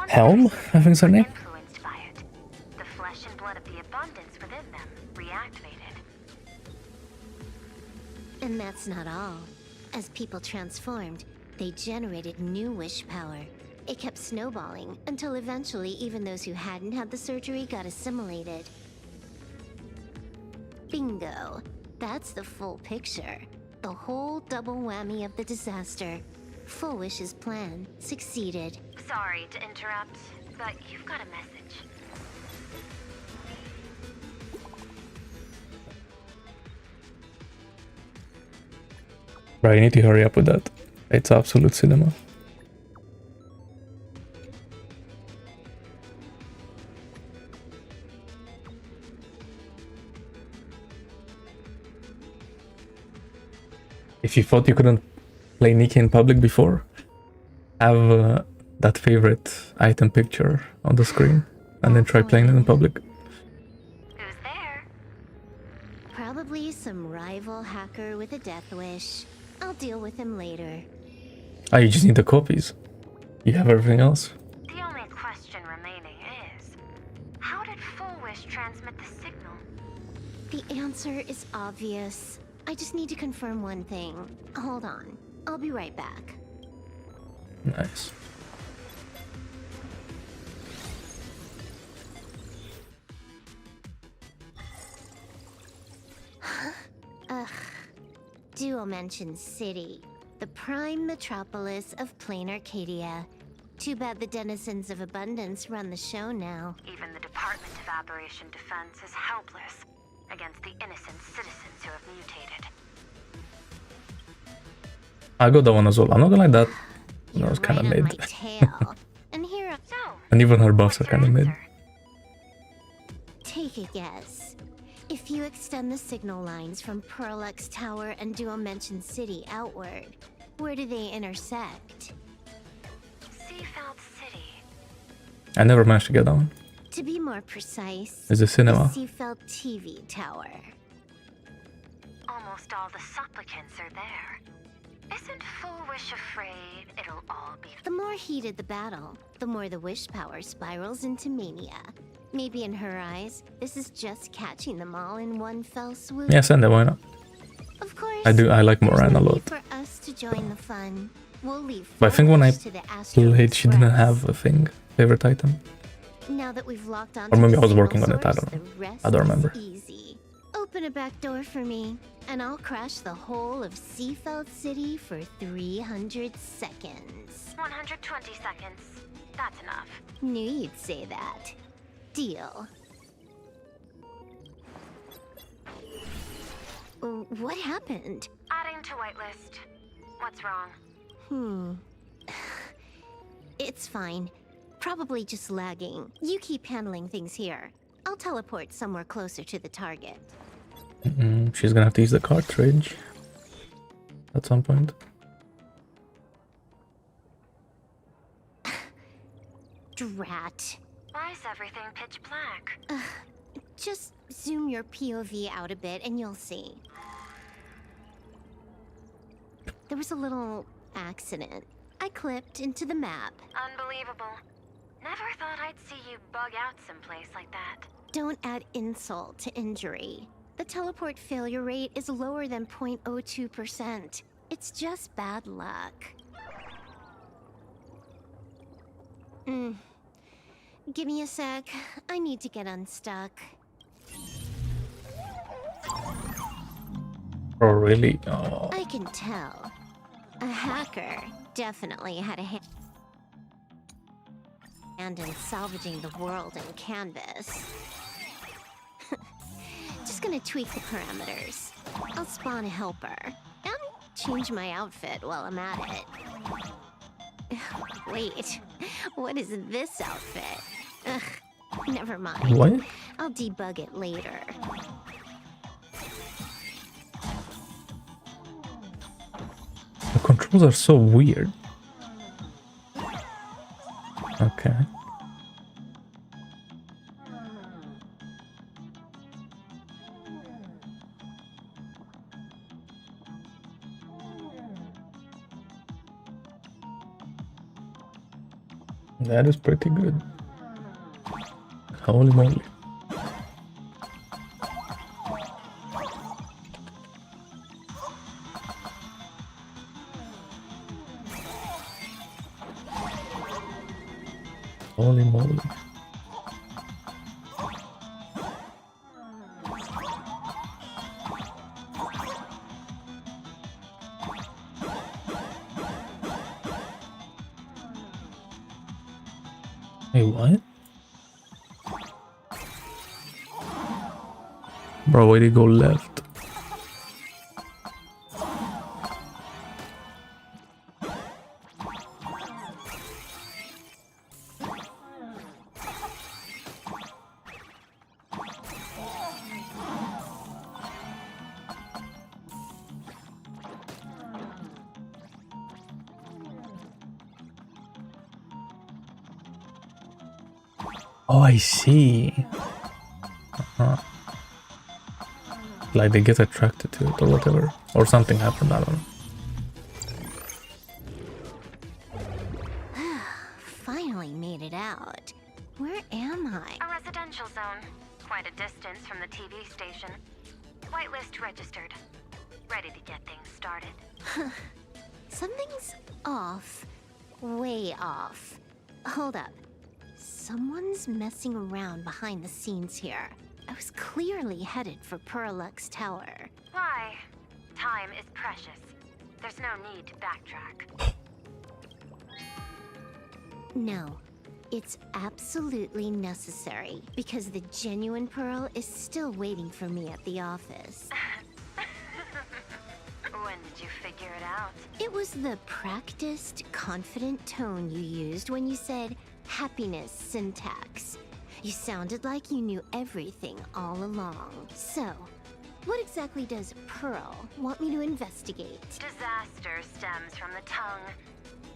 Helm, I think is her name. The flesh and blood of the abundance within them reactivated. And that's not all. As people transformed, they generated new wish power. It kept snowballing until eventually even those who hadn't had the surgery got assimilated. Bingo. That's the full picture. The whole double whammy of the disaster. Full Wish's plan succeeded. Sorry to interrupt, but you've got a message. Bro, you need to hurry up with that. It's absolute cinema. If you thought you couldn't play Nikki in public before, have that favorite item picture on the screen and then try playing it in public. Who's there? Probably some rival hacker with a death wish. I'll deal with him later. Ah, you just need the copies. You have everything else. The only question remaining is, how did Full Wish transmit the signal? The answer is obvious. I just need to confirm one thing. Hold on. I'll be right back. Nice. Ugh. Duo mentions City, the prime metropolis of plain Arcadia. Too bad the denizens of abundance run the show now. Even the Department of Aberration Defense is helpless against the innocent citizens who have mutated. I got that one as well. I'm not gonna lie, that was kind of mid. And here, And even her buffs are kind of mid. take a guess. If you extend the signal lines from Pearlux Tower and Duo Mention City outward, where do they intersect? Seafeld City. I never managed to get that one. To be more precise, Is it cinema? the Seafeld TV Tower. Almost all the supplicants are there. Isn't Full Wish afraid it'll all be... The more heated the battle, the more the wish power spirals into mania. Maybe in her eyes, this is just catching them all in one fell swoop. Yeah, send it, why not? Of course, I like Moran a lot. for us to join the fun. We'll leave But I think when I to the Astral played, she didn't have a thing. Favorite item. Now that we've locked on Or maybe I was working on it, I don't know. I don't remember. Easy. Open a back door for me, and I'll crash the whole of Seafeld City for 300 seconds. 120 seconds. That's enough. Knew you'd say that. Deal. What happened? Adding to whitelist. What's wrong? It's fine. Probably just lagging. You keep handling things here. I'll teleport somewhere closer to the target. She's gonna have to use the cartridge at some point. Drat. Why is everything pitch black? Just zoom your POV out a bit and you'll see. There was a little accident. I clipped into the map. Unbelievable. Never thought I'd see you bug out someplace like that. Don't add insult to injury. The teleport failure rate is lower than 0.02%. It's just bad luck. Give me a sec. I need to get unstuck. Oh, really? Oh. I can tell. A hacker definitely had a hand in salvaging the world in Canvas. gonna tweak the parameters. I'll spawn a helper. And change my outfit while I'm at it. Wait, what is this outfit? Ugh, never mind. What? I'll debug it later. The controls are so weird. Okay. That is pretty good. Holy moly. Holy moly. Hey, what? Bro, why did you go left? Oh, I see. Like they get attracted to it or whatever. Or something happened, I don't know. Finally made it out. Where am I? A residential zone. Quite a distance from the TV station. Whitelist registered. Ready to get things started. Something's off. Way off. Hold up. Someone's messing around behind the scenes here. I was clearly headed for Perlux Tower. Why? Time is precious. There's no need to backtrack. No, it's absolutely necessary because the genuine Pearl is still waiting for me at the office. When did you figure it out? It was the practiced, confident tone you used when you said happiness syntax. You sounded like you knew everything all along. So, what exactly does Pearl want me to investigate? Disaster stems from the tongue.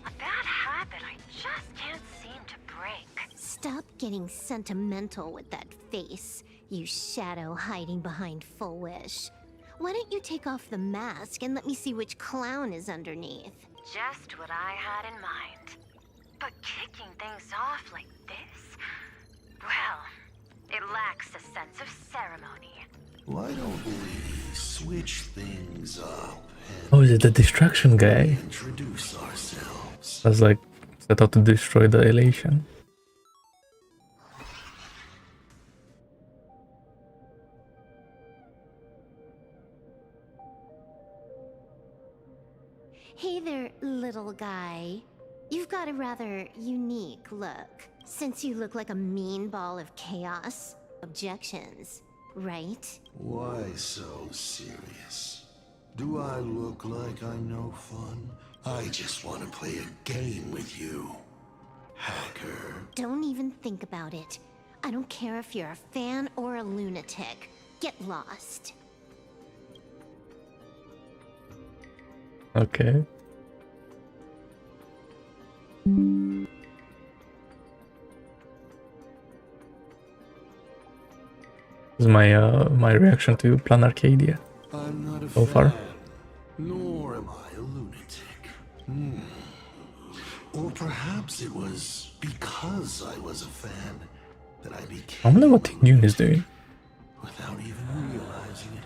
A bad habit I just can't seem to break. Stop getting sentimental with that face, you shadow hiding behind Full Wish. Why don't you take off the mask and let me see which clown is underneath? Just what I had in mind. But kicking things off like this? Well, it lacks a sense of ceremony. Why don't we switch things up Oh, is it the distraction guy? and introduce ourselves? That's like set out to destroy the elation. Hey there, little guy. You've got a rather unique look, since you look like a mean ball of chaos. Objections, right? Why so serious? Do I look like I'm no fun? I just want to play a game with you, hacker. Don't even think about it. I don't care if you're a fan or a lunatic. Get lost. Okay. This is my reaction to Plan Arcadia I'm not a so far. fan, nor am I a lunatic. Or perhaps it was because I was a fan that I became. I wonder what Tingyun is doing. Without even realizing it,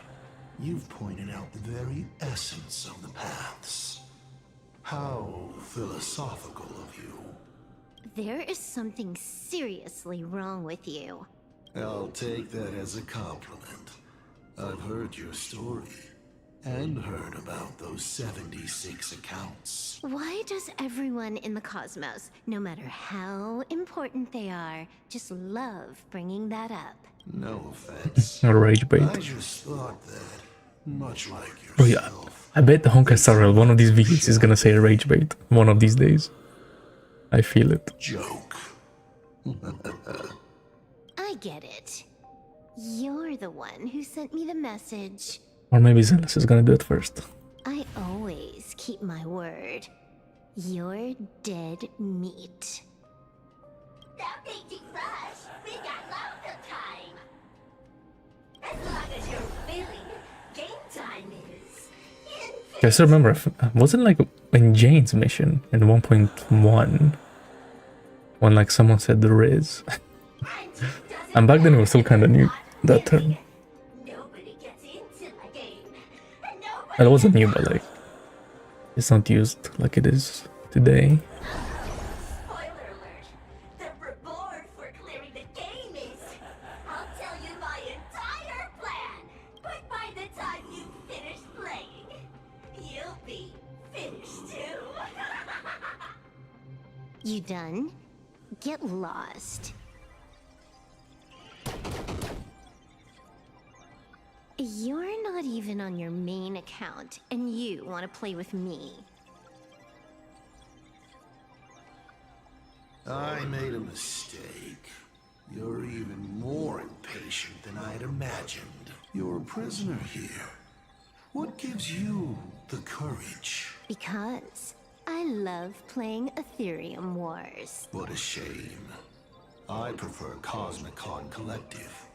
you've pointed out the very essence of the paths. How philosophical of you. There is something seriously wrong with you. I'll take that as a compliment. I've heard your story. and heard about those 76 accounts. Why does everyone in the cosmos, no matter how important they are, just love bringing that up? No offense. Rage bait. I just thought that, much like Bro, yeah, I bet the Honkai Star Rail, one of these videos is gonna say rage bait one of these days. I feel it. Joke. I get it. You're the one who sent me the message. Or maybe Zealous is gonna do it first. I always keep my word. You're dead meat. Stop thinking rush. We got loads of time. As long as you're willing, game time is. I still remember, wasn't like in Jane's mission in 1.1 when like someone said the Riz. And back then it was still kind of new, that term. And it wasn't new, but like it's not used like it is today. You done? Get lost. You're not even on your main account, and you want to play with me. I made a mistake. You're even more impatient than I'd imagined. You're a prisoner here. What gives you the courage? Because I love playing Ethereum Wars. What a shame. I prefer Cosmic Con Collective.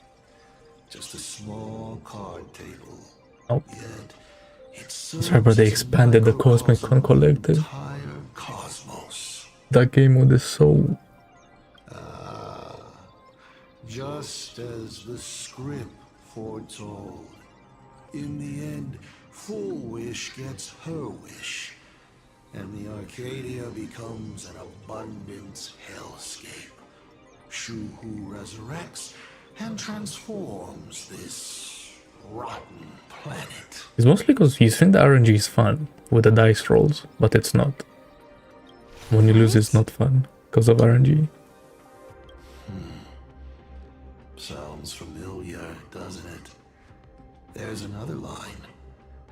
Just a small card table. Oh. Yet, it's Sorry, but they expanded the Cosmic Con Collective. entire cosmos. That game mode is so... Just as the script foretold. In the end, Full Wish gets her wish. And the Arcadia becomes an abundance hellscape. Shu-Hu resurrects and transforms this rotten planet. It's mostly because you think the RNG is fun with the dice rolls, but it's not. When you lose, it's not fun because of RNG. Sounds familiar, doesn't it? There's another line.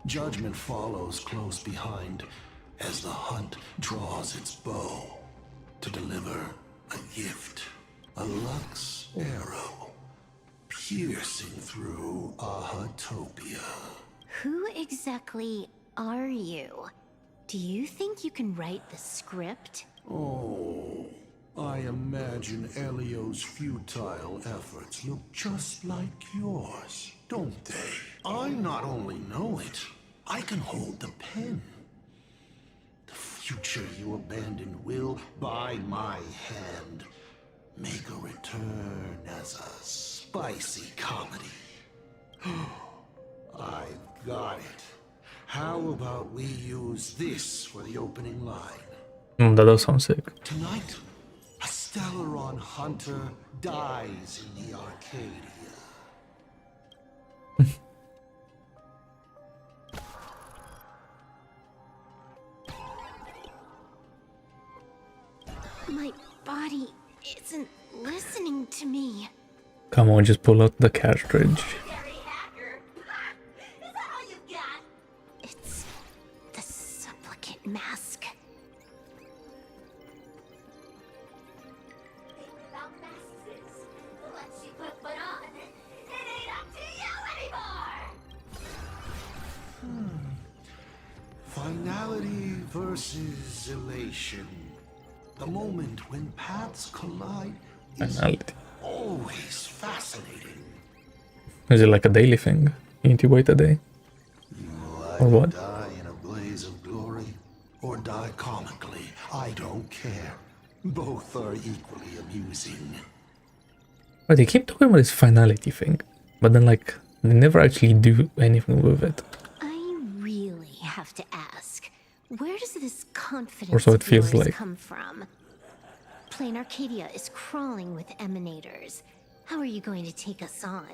Judgment follows close behind as the hunt draws its bow to deliver a gift. A Lux arrow piercing through Ahatopia. Who exactly are you? Do you think you can write the script? Oh, I imagine Elio's futile efforts look just like yours, don't they? I not only know it, I can hold the pen. The future you abandoned will, by my hand, make a return as a spicy comedy. I've got it. How about we use this for the opening line? That does sound sick. Tonight, a Stellaron hunter dies in the Arcadia. My body isn't listening to me. Come on, just pull out the cartridge. It's the supplicant mask. Finality versus elation. The moment when paths collide is Finality. always fascinating. Is it like a daily thing? You need to wait a day? Or what? Die in a blaze of glory or die comically. I don't care. Both are equally amusing. But they keep talking about this finality thing, but then like they never actually do anything with it. I really have to ask, where does this confidence Or so it of feels yours like. come from? Plain Arcadia is crawling with emanators. How are you going to take us on?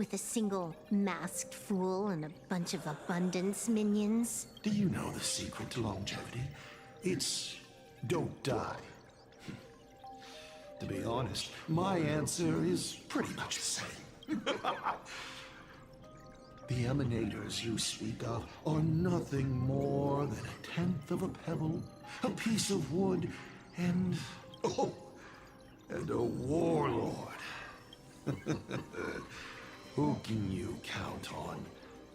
with a single masked fool and a bunch of abundance minions? Do you know the secret to longevity? It's don't die. To be honest, my answer is pretty much the same. The emanators you speak of are nothing more than a tenth of a pebble, a piece of wood, and a warlord. Who can you count on?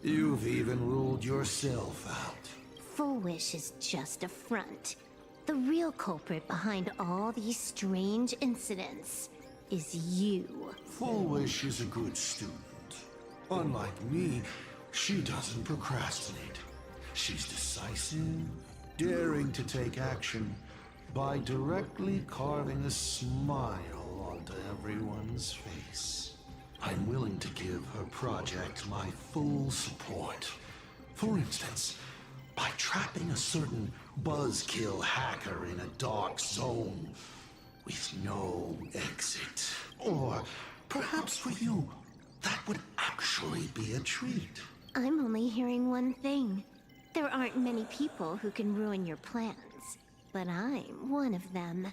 You've even ruled yourself out. Full Wish is just a front. The real culprit behind all these strange incidents is you. Full Wish is a good student. Unlike me, she doesn't procrastinate. She's decisive, daring to take action by directly carving a smile onto everyone's face. I'm willing to give her project my full support. For instance, by trapping a certain buzzkill hacker in a dark zone with no exit. Or perhaps for you, that would actually be a treat. I'm only hearing one thing. There aren't many people who can ruin your plans, but I'm one of them.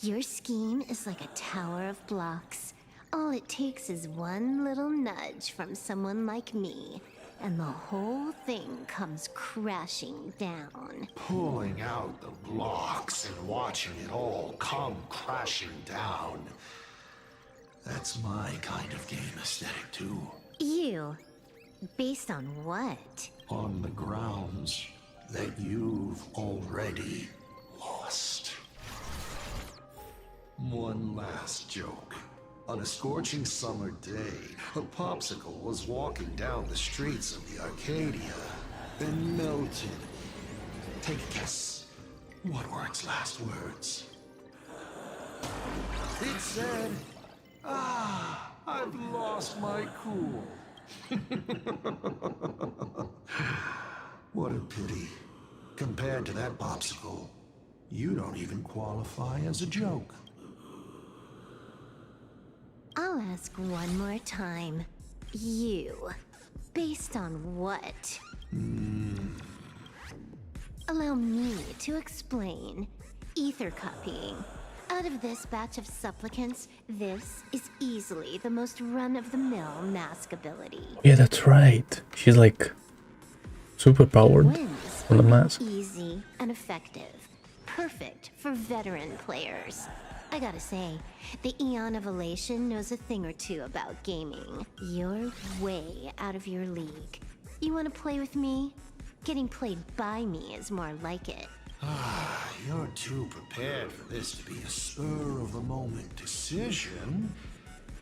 Your scheme is like a tower of blocks. All it takes is one little nudge from someone like me, and the whole thing comes crashing down. Pulling out the blocks and watching it all come crashing down. That's my kind of game aesthetic, too. You? Based on what? On the grounds that you've already lost. One last joke. On a scorching summer day, a popsicle was walking down the streets of the Arcadia and melted. Take a guess. What were its last words? It said, I've lost my cool. What a pity. Compared to that popsicle, you don't even qualify as a joke. I'll ask one more time. You. Based on what? Allow me to explain. Ether copying. Out of this batch of supplicants, this is easily the most run-of-the-mill mask ability. Yeah, that's right. She's like super powered Wins for the mask. easy and effective. Perfect for veteran players. I gotta say, the Eon of Elation knows a thing or two about gaming. You're way out of your league. You wanna play with me? Getting played by me is more like it. You're too prepared for this to be a spur-of-the-moment decision.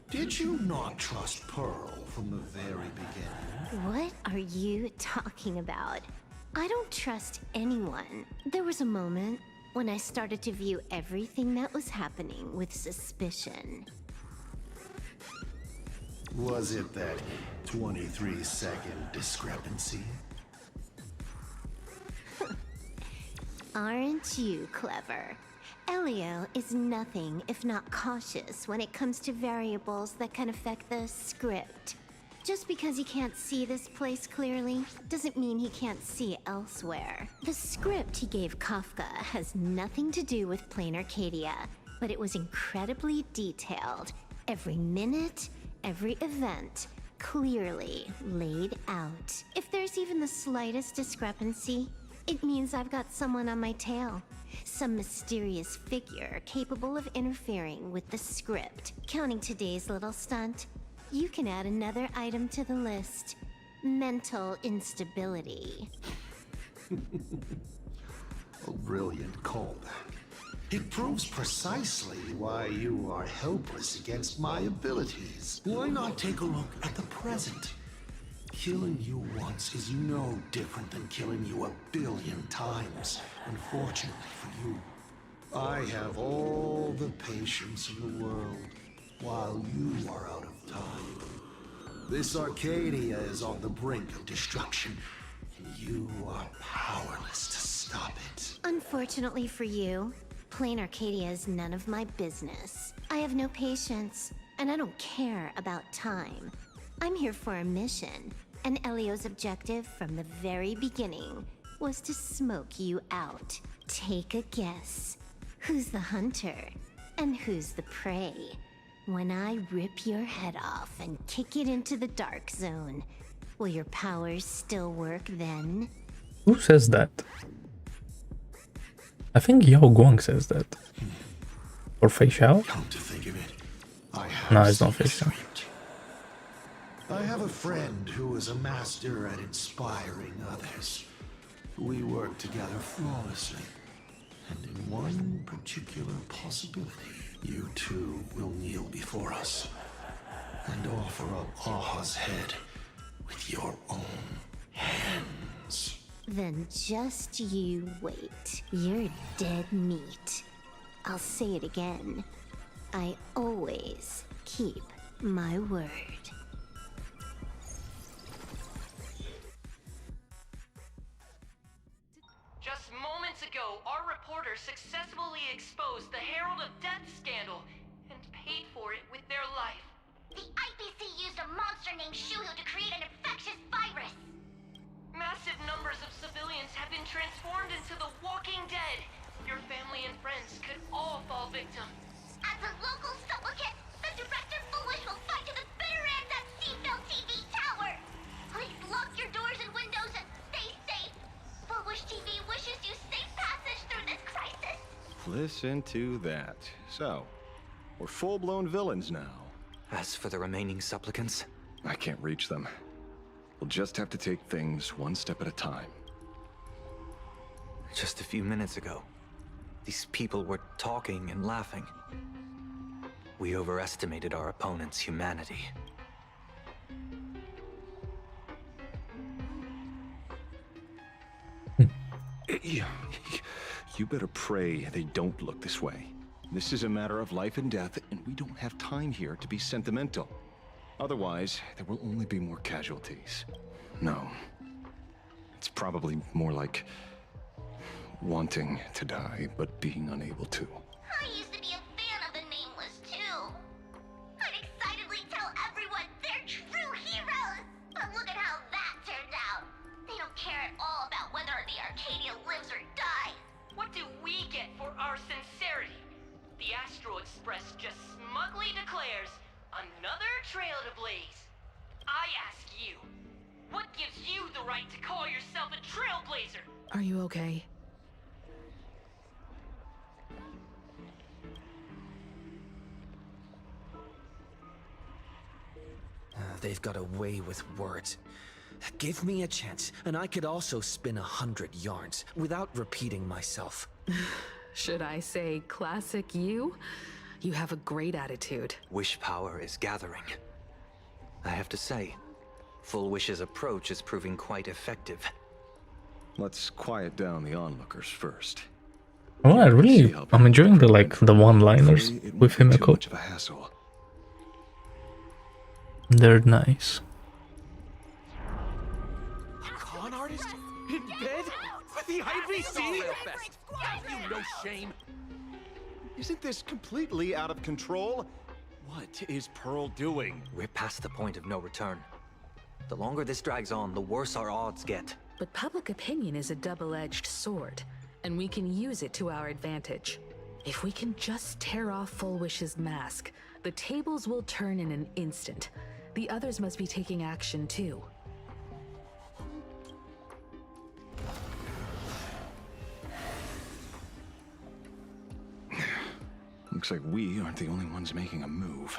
Did you not trust Pearl from the very beginning? What are you talking about? I don't trust anyone. There was a moment when I started to view everything that was happening with suspicion. Was it that 23-second discrepancy? Aren't you clever? Elio is nothing if not cautious when it comes to variables that can affect the script. Just because he can't see this place clearly, doesn't mean he can't see elsewhere. The script he gave Kafka has nothing to do with Plain Arcadia, but it was incredibly detailed. Every minute, every event, clearly laid out. If there's even the slightest discrepancy, it means I've got someone on my tail. Some mysterious figure capable of interfering with the script. Counting today's little stunt, you can add another item to the list. Mental instability. A brilliant callback. It proves precisely why you are helpless against my abilities. Why not take a look at the present? Killing you once is no different than killing you 1 billion times. Unfortunately for you, I have all the patience in the world, while you are out of time. This Arcadia is on the brink of destruction, and you are powerless to stop it. Unfortunately for you, Plain Arcadia is none of my business. I have no patience. and I don't care about time. I'm here for a mission, and Elio's objective from the very beginning was to smoke you out. Take a guess. Who's the hunter, and who's the prey? When I rip your head off and kick it into the dark zone, will your powers still work then? Who says that? I think Yao Guang says that. Or Fei Xiao? Come to think of it, No, it's not Fei Xiao. I have a friend who is a master at inspiring others. We work together flawlessly. And in one particular possibility, you two will kneel before us and offer up Aha's head with your own hands. Then just you wait. You're dead meat. I'll say it again. I always keep my word. Just moments ago, our reporter successfully exposed the Herald of Death scandal and paid for it with their life. The IPC used a monster named Shuhu to create an infectious virus. Massive numbers of civilians have been transformed into the Walking Dead. Your family and friends could all fall victim. As a local supplicant, the Director Foolish will fight to the bitter end at Seafeld TV Tower. Please lock your doors and windows and stay safe. Foolish TV wishes you safe passage through this crisis. Listen to that. So, we're full-blown villains now. As for the remaining supplicants, I can't reach them. We'll just have to take things one step at a time. just a few minutes ago, these people were talking and laughing. We overestimated our opponent's humanity. You better pray they don't look this way. This is a matter of life and death, and we don't have time here to be sentimental. Otherwise, there will only be more casualties. No. It's probably more like wanting to die, but being unable to. I used to be a fan of the Nameless, too. I'd excitedly tell everyone they're true heroes. But look at how that turned out. They don't care at all about whether the Arcadia lives or dies. What do we get for our sincerity? The Astral Express just smugly declares another trail to blaze. I ask you, what gives you the right to call yourself a trailblazer? Are you okay? They've got a way with words. Give me a chance, and I could also spin 100 yarns without repeating myself. Should I say classic you? You have a great attitude. Wish power is gathering. I have to say, Full Wish's approach is proving quite effective. Let's quiet down the onlookers first. Oh, I'm enjoying the the one-liners with Himiko. Too much of a hassle. They're nice. Con artist? In bed? With the IPC? Have you no shame? Isn't this completely out of control? What is Pearl doing? We're past the point of no return. The longer this drags on, the worse our odds get. But public opinion is a double-edged sword, and we can use it to our advantage. If we can just tear off Full Wish's mask, the tables will turn in an instant. The others must be taking action too. Looks like we aren't the only ones making a move.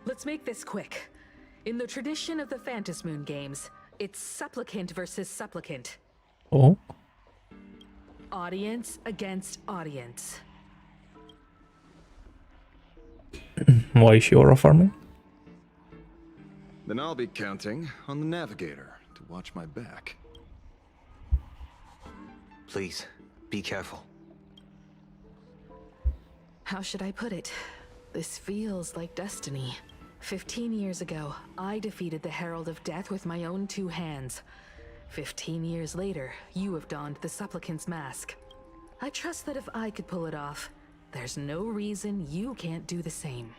Let's make this quick. In the tradition of the Phantasm Moon games, it's supplicant versus supplicant. Oh? Audience against audience. Why is she aura farming? Then I'll be counting on the navigator to watch my back. Please, be careful. How should I put it? This feels like destiny. 15 years ago, I defeated the Herald of Death with my own 2 hands. 15 years later, you have donned the Supplicant's mask. I trust that if I could pull it off, there's no reason you can't do the same.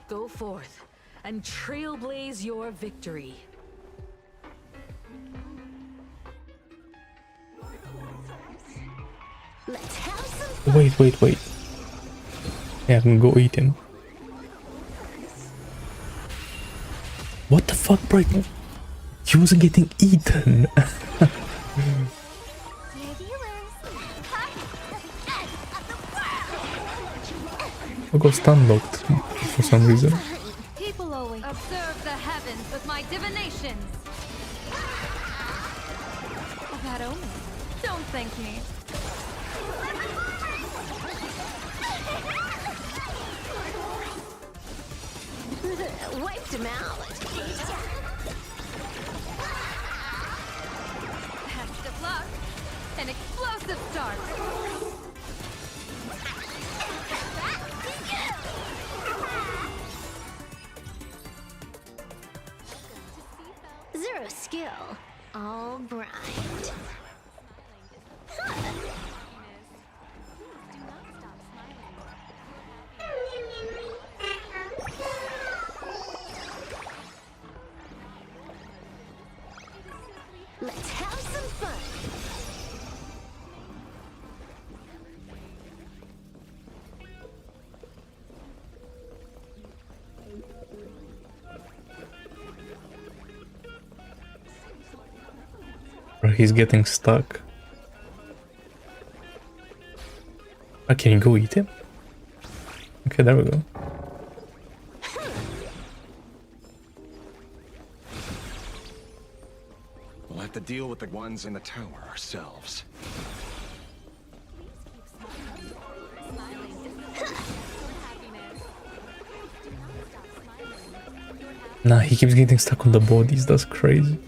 Go forth and trailblaze your victory. Let's have some Wait. Yeah, I can go eat him. What the fuck, bro? He wasn't getting eaten. I got stun locked for some reason. People always observe the heavens with my divinations. That omen. Don't thank me. Wiped him out. Best of luck. An explosive start. Zero skill. All bright. Let's have some fun. Bro, he's getting stuck. I can go eat him. Okay, there we go. We'll have to deal with the ones in the tower ourselves. Nah, he keeps getting stuck on the bodies. That's crazy.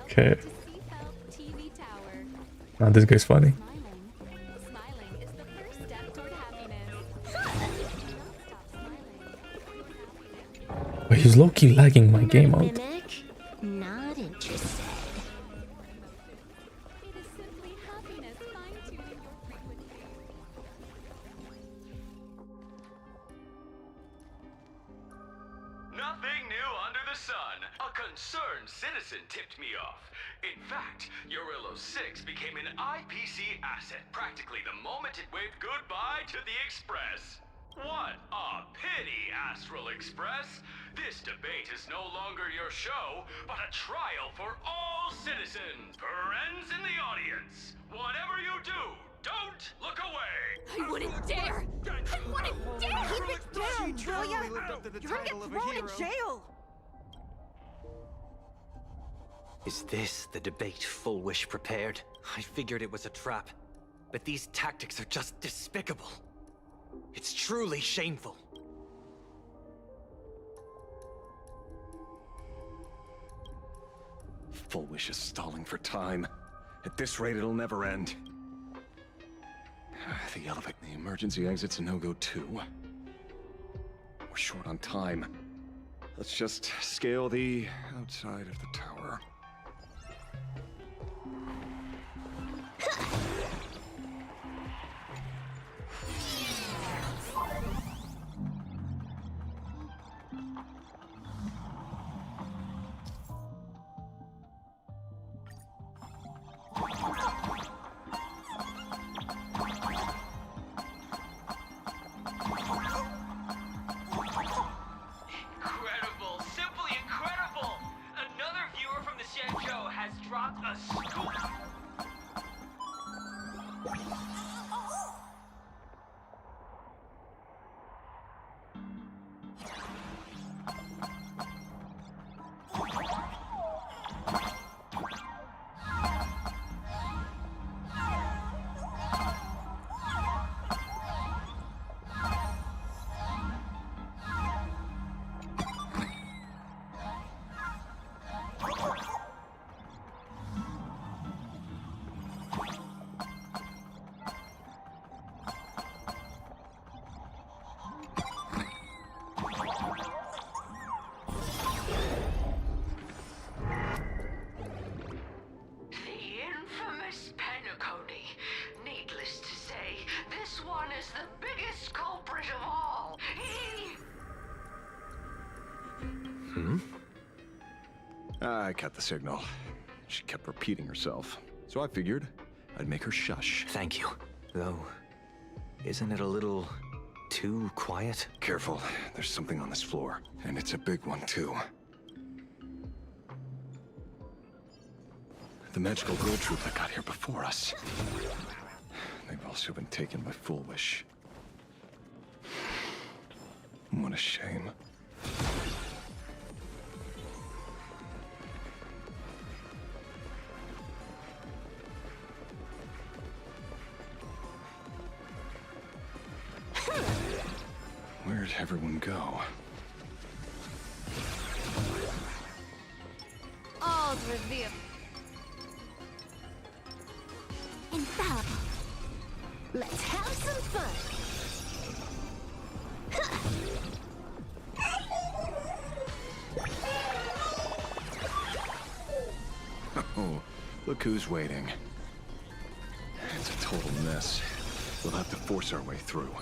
Okay. Nah, this guy's funny. But he's low-key lagging my game out. Mimic, not interested. Nothing new under the sun. A concerned citizen tipped me off. In fact, Eurillo 6 became an IPC asset practically the moment it waved goodbye to the Express. What a pity, Astral Express. This debate is no longer your show, but a trial for all citizens. Friends in the audience, whatever you do, don't look away. I wouldn't dare! I wouldn't dare! Keep it down, will ya? You're gonna get thrown in jail! Is this the debate Full Wish prepared? I figured it was a trap, but these tactics are just despicable. It's truly shameful. Full Wish is stalling for time. At this rate, it'll never end. The elevator, the emergency exit's a no-go too. We're short on time. Let's just scale the outside of the tower. Incredible, simply incredible! Another viewer from the Xianzhou has dropped a scoop. I cut the signal. She kept repeating herself. So I figured I'd make her shush. Thank you. Though, isn't it a little too quiet? Careful, there's something on this floor. And it's a big one, too. The magical girl troop that got here before us. They've also been taken by Foolish. What a shame. Where'd everyone go? All's revealed. Infallible. Let's have some fun. Oh, look who's waiting. It's a total mess. We'll have to force our way through.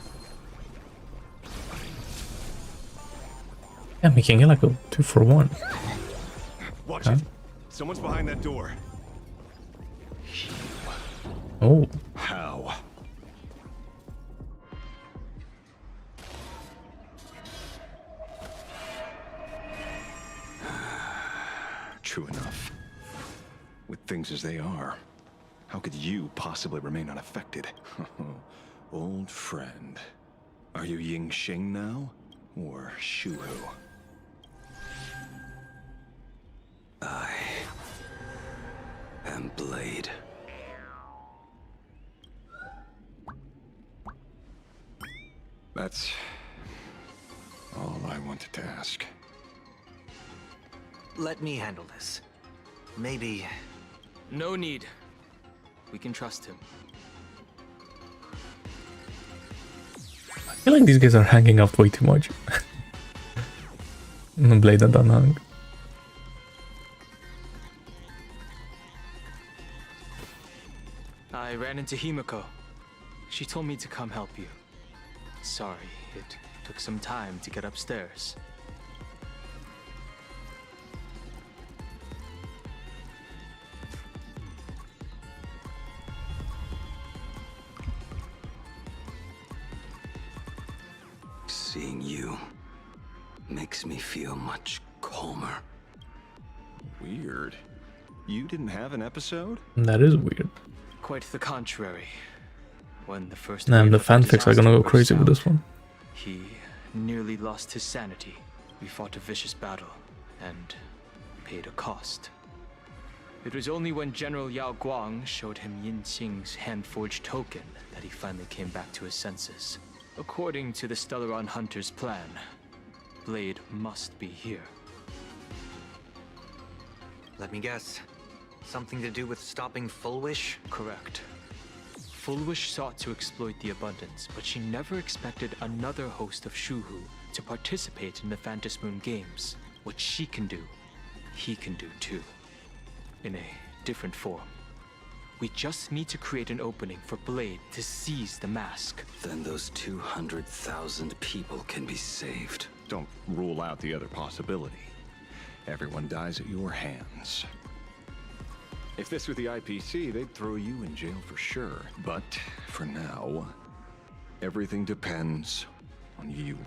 Yeah, we can get like a 2-for-1. Watch it. Someone's behind that door. Oh. How? True enough. With things as they are, how could you possibly remain unaffected? Old friend. Are you Ying Xing now? Or Shuhu? I am Blade. That's all I wanted to ask. Let me handle this. Maybe... No need. We can trust him. I feel like these guys are hanging out way too much. Blade and unhung. I ran into Himiko. She told me to come help you. Sorry, it took some time to get upstairs. Seeing you makes me feel much calmer. Weird. You didn't have an episode? That is weird. Quite the contrary. When the first Damn, the wave of fanfics are gonna go disaster crazy burst with this out, one. He nearly lost his sanity. We fought a vicious battle and paid a cost. It was only when General Yao Guang showed him Yin Xing's hand-forged token that he finally came back to his senses. According to the Stellaron Hunter's plan, Blade must be here. Let me guess. Something to do with stopping Fullwish? Correct. Fullwish sought to exploit the abundance, but she never expected another host of Shuhu to participate in the Phantom Moon Games. What she can do, he can do too. In a different form. We just need to create an opening for Blade to seize the mask. Then those 200,000 people can be saved. Don't rule out the other possibility. Everyone dies at your hands. If this were the IPC, they'd throw you in jail for sure. But for now, everything depends on you.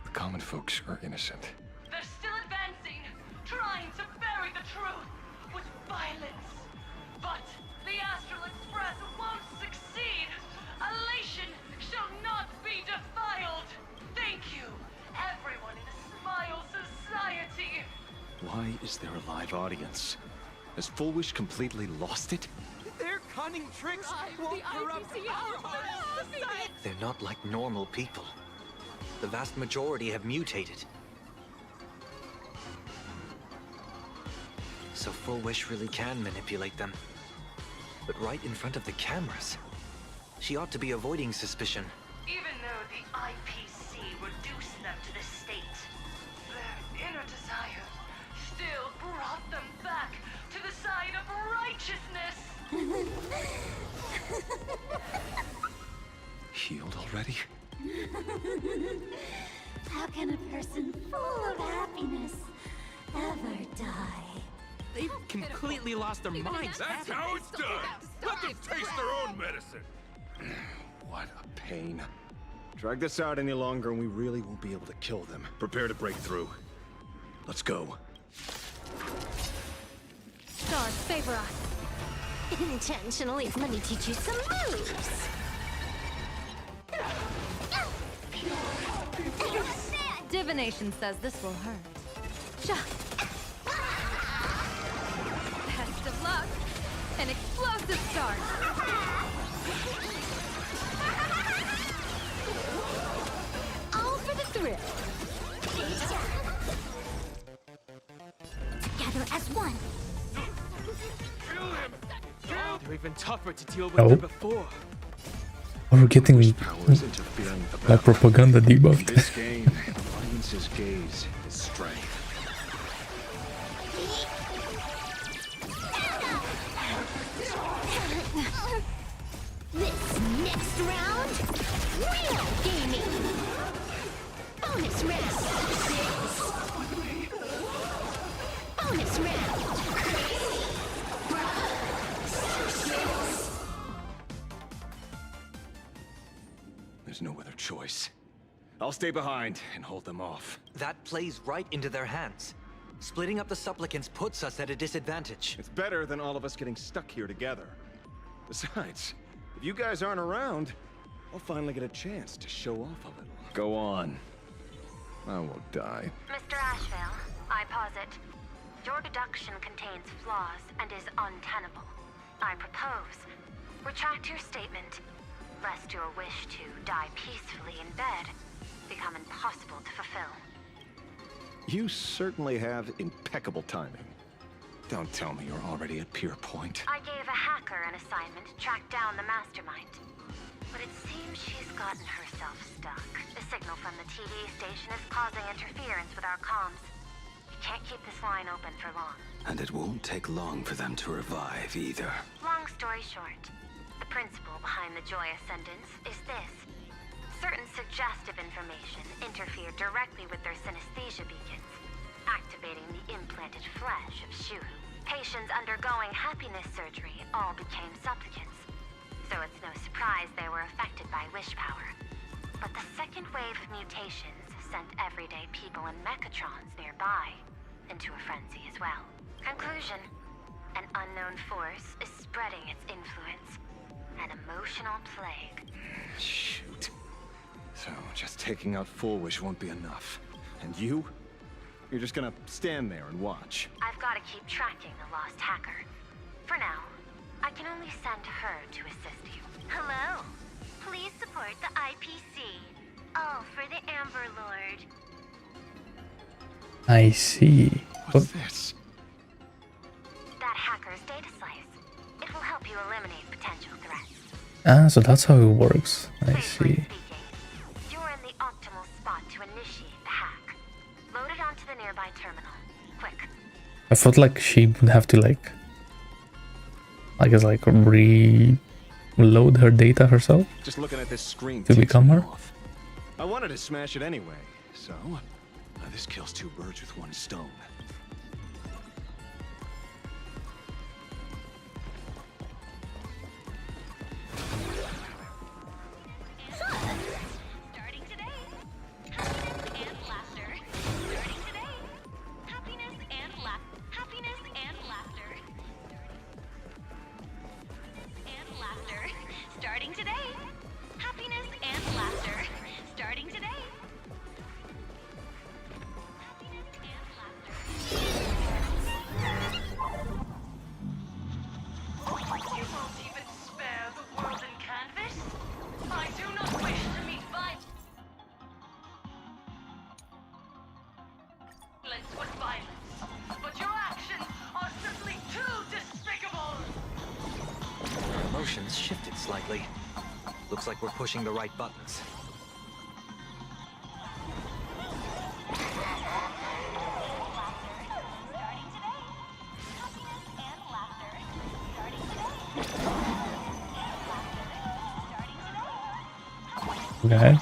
The common folks are innocent. They're still advancing, trying to bury the truth with violence. But the Astral Express won't succeed. Elation shall not be defiled. Thank you, everyone in the Smile Society. Why is there a live audience? Has Fullwish completely lost it? Their cunning tricks won't corrupt our society. They're not like normal people. The vast majority have mutated. So Fullwish really can manipulate them. But right in front of the cameras. She ought to be avoiding suspicion. Even though the IPC reduced them to this state, their inner desire still brought them back to the side of righteousness. Healed already? How can a person full of happiness ever die? They've completely lost their minds. That's how it's done. Let them taste their own medicine. What a pain. Drag this out any longer and we really won't be able to kill them. Prepare to break through. Let's go. Stars favor us. Intentionally, let me teach you some moves. Divination says this will hurt. Best of luck. An explosive start. All for the thrill. Together as one. They're even tougher to deal with No. than before. We're getting like propaganda debuffed. This game, an audience's gaze is strength. This next round, real gaming. Bonus round. Bonus round. There's no other choice. I'll stay behind and hold them off. That plays right into their hands. Splitting up the supplicants puts us at a disadvantage. It's better than all of us getting stuck here together. Besides, if you guys aren't around, I'll finally get a chance to show off a little. Go on. I won't die. Mr. Ashvale, I posit, your deduction contains flaws and is untenable. I propose, retract your statement, lest your wish to die peacefully in bed become impossible to fulfill. You certainly have impeccable timing. Don't tell me you're already at Pier Point. I gave a hacker an assignment to track down the mastermind, but it seems she's gotten herself stuck. The signal from the TV station is causing interference with our comms. We can't keep this line open for long. And it won't take long for them to revive either. Long story short, the principle behind the Joy Ascendance is this. Certain suggestive information interfered directly with their synesthesia beacons, activating the implanted flesh of Shuru. Patients undergoing happiness surgery all became supplicants, so it's no surprise they were affected by wish power. But the second wave of mutations sent everyday people and mechatrons nearby into a frenzy as well. Conclusion: an unknown force is spreading its influence. An emotional plague. Shoot. So, just taking out Full Wish won't be enough. And you? You're just gonna stand there and watch. I've got to keep tracking the lost hacker. For now, I can only send her to assist you. Hello. Please support the IPC. All for the Amber Lord. I see. What's this? That hacker's data slice. It will help you eliminate potential threats. Ah, so that's how it works. I see. You're in the optimal spot to initiate the hack. Load it onto the nearby terminal. Quick. I felt like she would have to like I guess like reload her data herself. Just looking at this screen to become her. I wanted to smash it anyway, so this kills two birds with one stone. Starting today. Happiness and laughter. Starting today. Happiness and laughter. Happiness and laughter. And laughter. Starting today. Happiness and laughter. Starting today. You won't even spare the world in canvas? I do not wish to meet violence with violence, but your actions are simply too despicable! Our emotions shifted slightly. Looks like we're pushing the right buttons. Okay.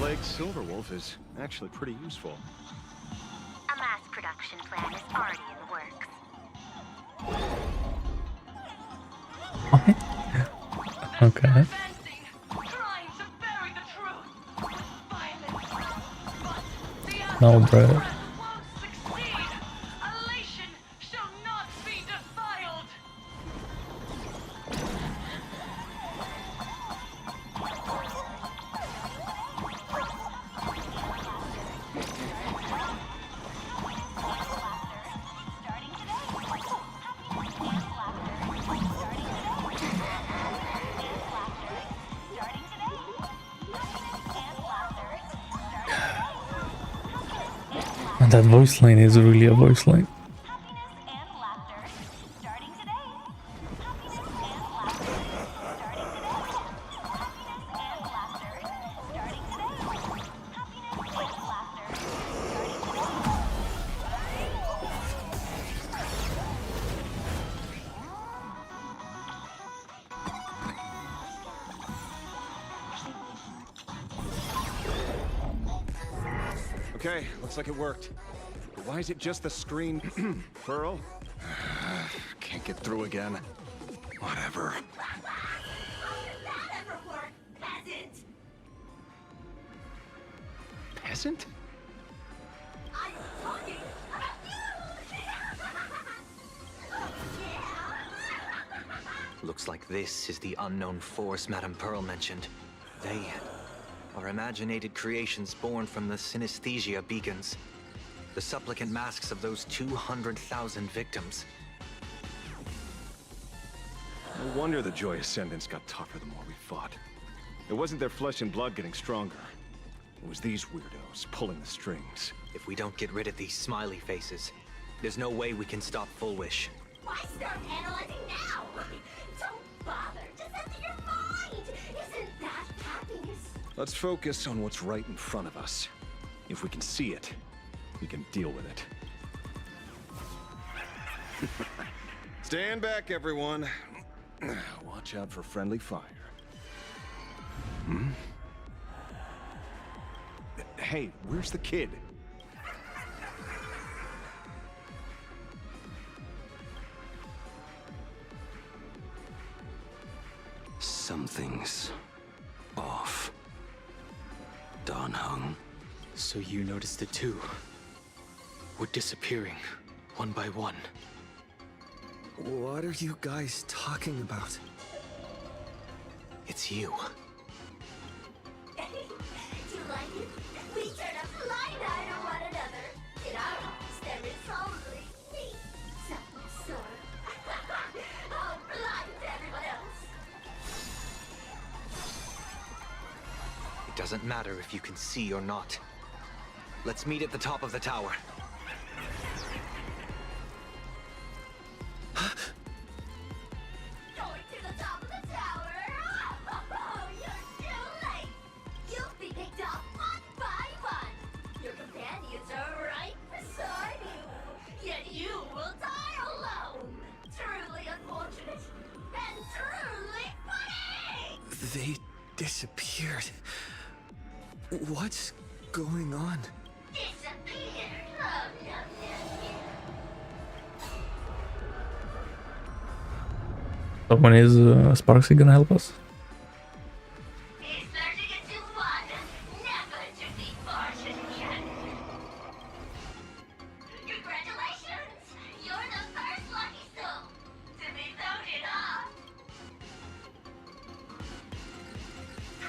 three-legged Silverwolf is actually pretty useful. A mass production plan is already in the works. Okay. No, bro. And that voice line is really a voice line. Okay, looks like it worked. But why is it just the screen, Pearl? Can't get through again. Whatever. Peasant? Looks like this is the unknown force Madame Pearl mentioned. They are imaginated creations born from the synesthesia beacons. The supplicant masks of those 200,000 victims. No wonder the Joy Ascendants got tougher the more we fought. It wasn't their flesh and blood getting stronger. It was these weirdos pulling the strings. If we don't get rid of these smiley faces, there's no way we can stop Full Wish. Why start analyzing now? Don't bother. Just enter your mind. Isn't that happiness? Let's focus on what's right in front of us. If we can see it, we can deal with it. Stand back, everyone. Watch out for friendly fire. Hmm? Hey, where's the kid? Something's off. Dan Heng. So you noticed it too? We're disappearing, one by one. What are you guys talking about? It's you. Do you like it? We turn a blind eye on one another. In our hearts, there is only me. So, I'll blind everyone else. It doesn't matter if you can see or not. Let's meet at the top of the tower. Going to the top of the tower. Oh, you're too late. You'll be picked off one by one. Your companions are right beside you. Yet you will die alone. Truly unfortunate and truly funny. They disappeared. What's going on? Disappeared. Oh, no, no, So when is Sparksy gonna help us? He's surging into one, never to be fortune again. Congratulations! You're the first lucky soul to be voted off.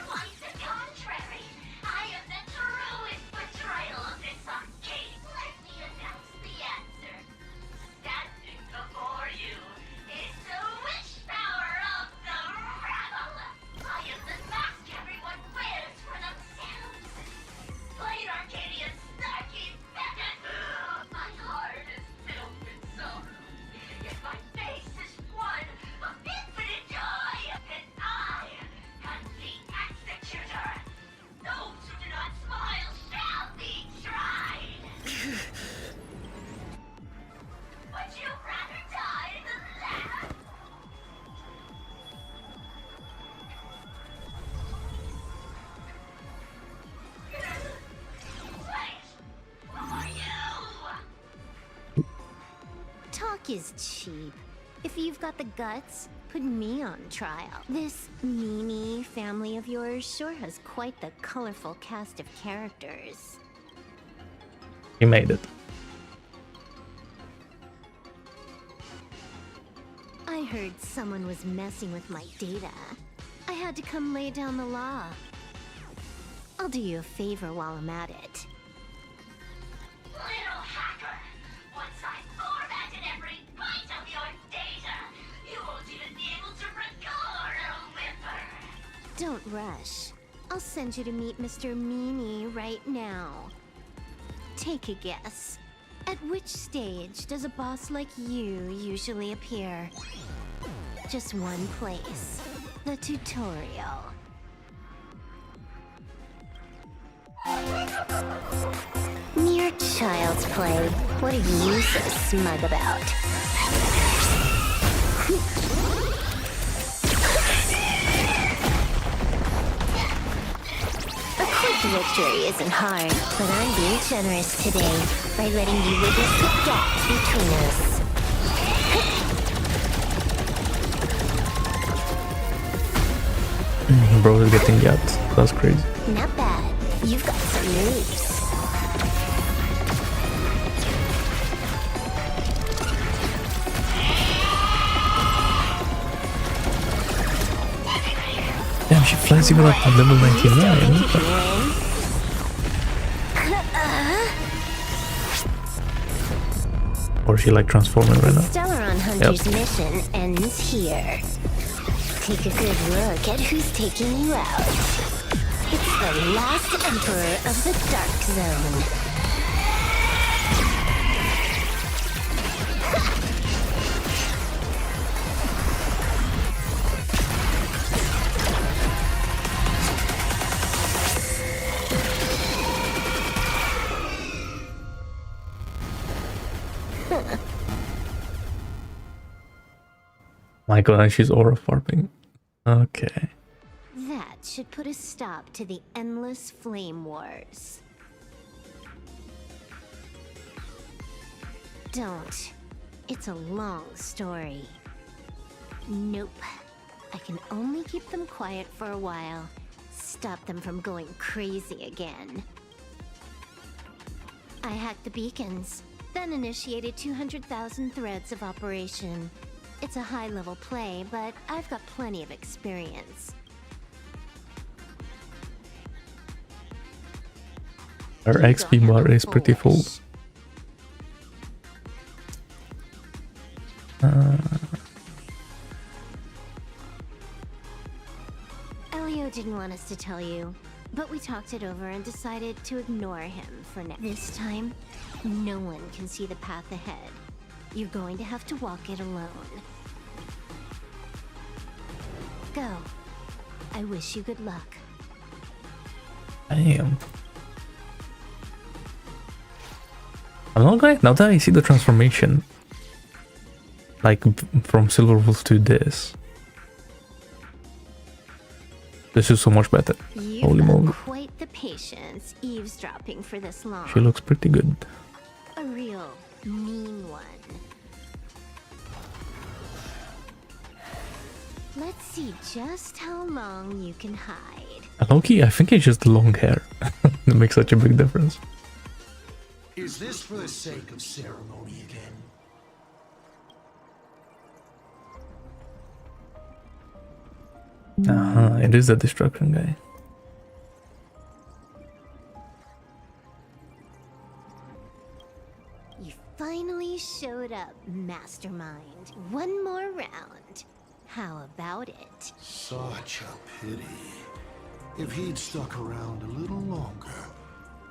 Quite the contrary. I am the truest betrayal of this arcade. Let me announce the answer. Standing before you is the wish power of the revolution. Talk is cheap. If you've got the guts, put me on trial. This Mimi family of yours sure has quite the colorful cast of characters. He made it. I heard someone was messing with my data. I had to come lay down the law. I'll do you a favor while I'm at it. Little hacker! Once I formatted every byte of your data, you won't even be able to record a whimper! Don't rush. I'll send you to meet Mr. Meanie right now. Take a guess. At which stage does a boss like you usually appear? Just one place. The tutorial. Mere child's play. What are you so smug about? A quick victory isn't hard, but I'm being generous today by letting you witness the gap between us. Bro is getting yapped. That's crazy. Not bad. You've got some moves. Damn, she flies even up to level 99. Or is she like transforming right now? Stellaron Hunter's mission ends here. Take a good look at who's taking you out. It's the last Emperor of the Dark Zone. My god, and she's aura farming. Okay. That should put a stop to the endless flame wars. Don't. It's a long story. Nope. I can only keep them quiet for a while. Stop them from going crazy again. I hacked the beacons, then initiated 200,000 threads of operation. It's a high-level play, but I've got plenty of experience. Her XP bar is pretty full. Elio didn't want us to tell you, but we talked it over and decided to ignore him for now. This time, no one can see the path ahead. You're going to have to walk it alone. Go. I wish you good luck. Damn. I'm not going. Now that I see the transformation, like from Silverwolf to this is so much better. Holy moly! Quite the patience eavesdropping for this long. She looks pretty good. A real mean one. Let's see just how long you can hide. Loki, I think it's just the long hair. It makes such a big difference. Is this for the sake of ceremony again? It is the destruction guy. You finally showed up, Mastermind. One more round. How about it? Such a pity. If he'd stuck around a little longer,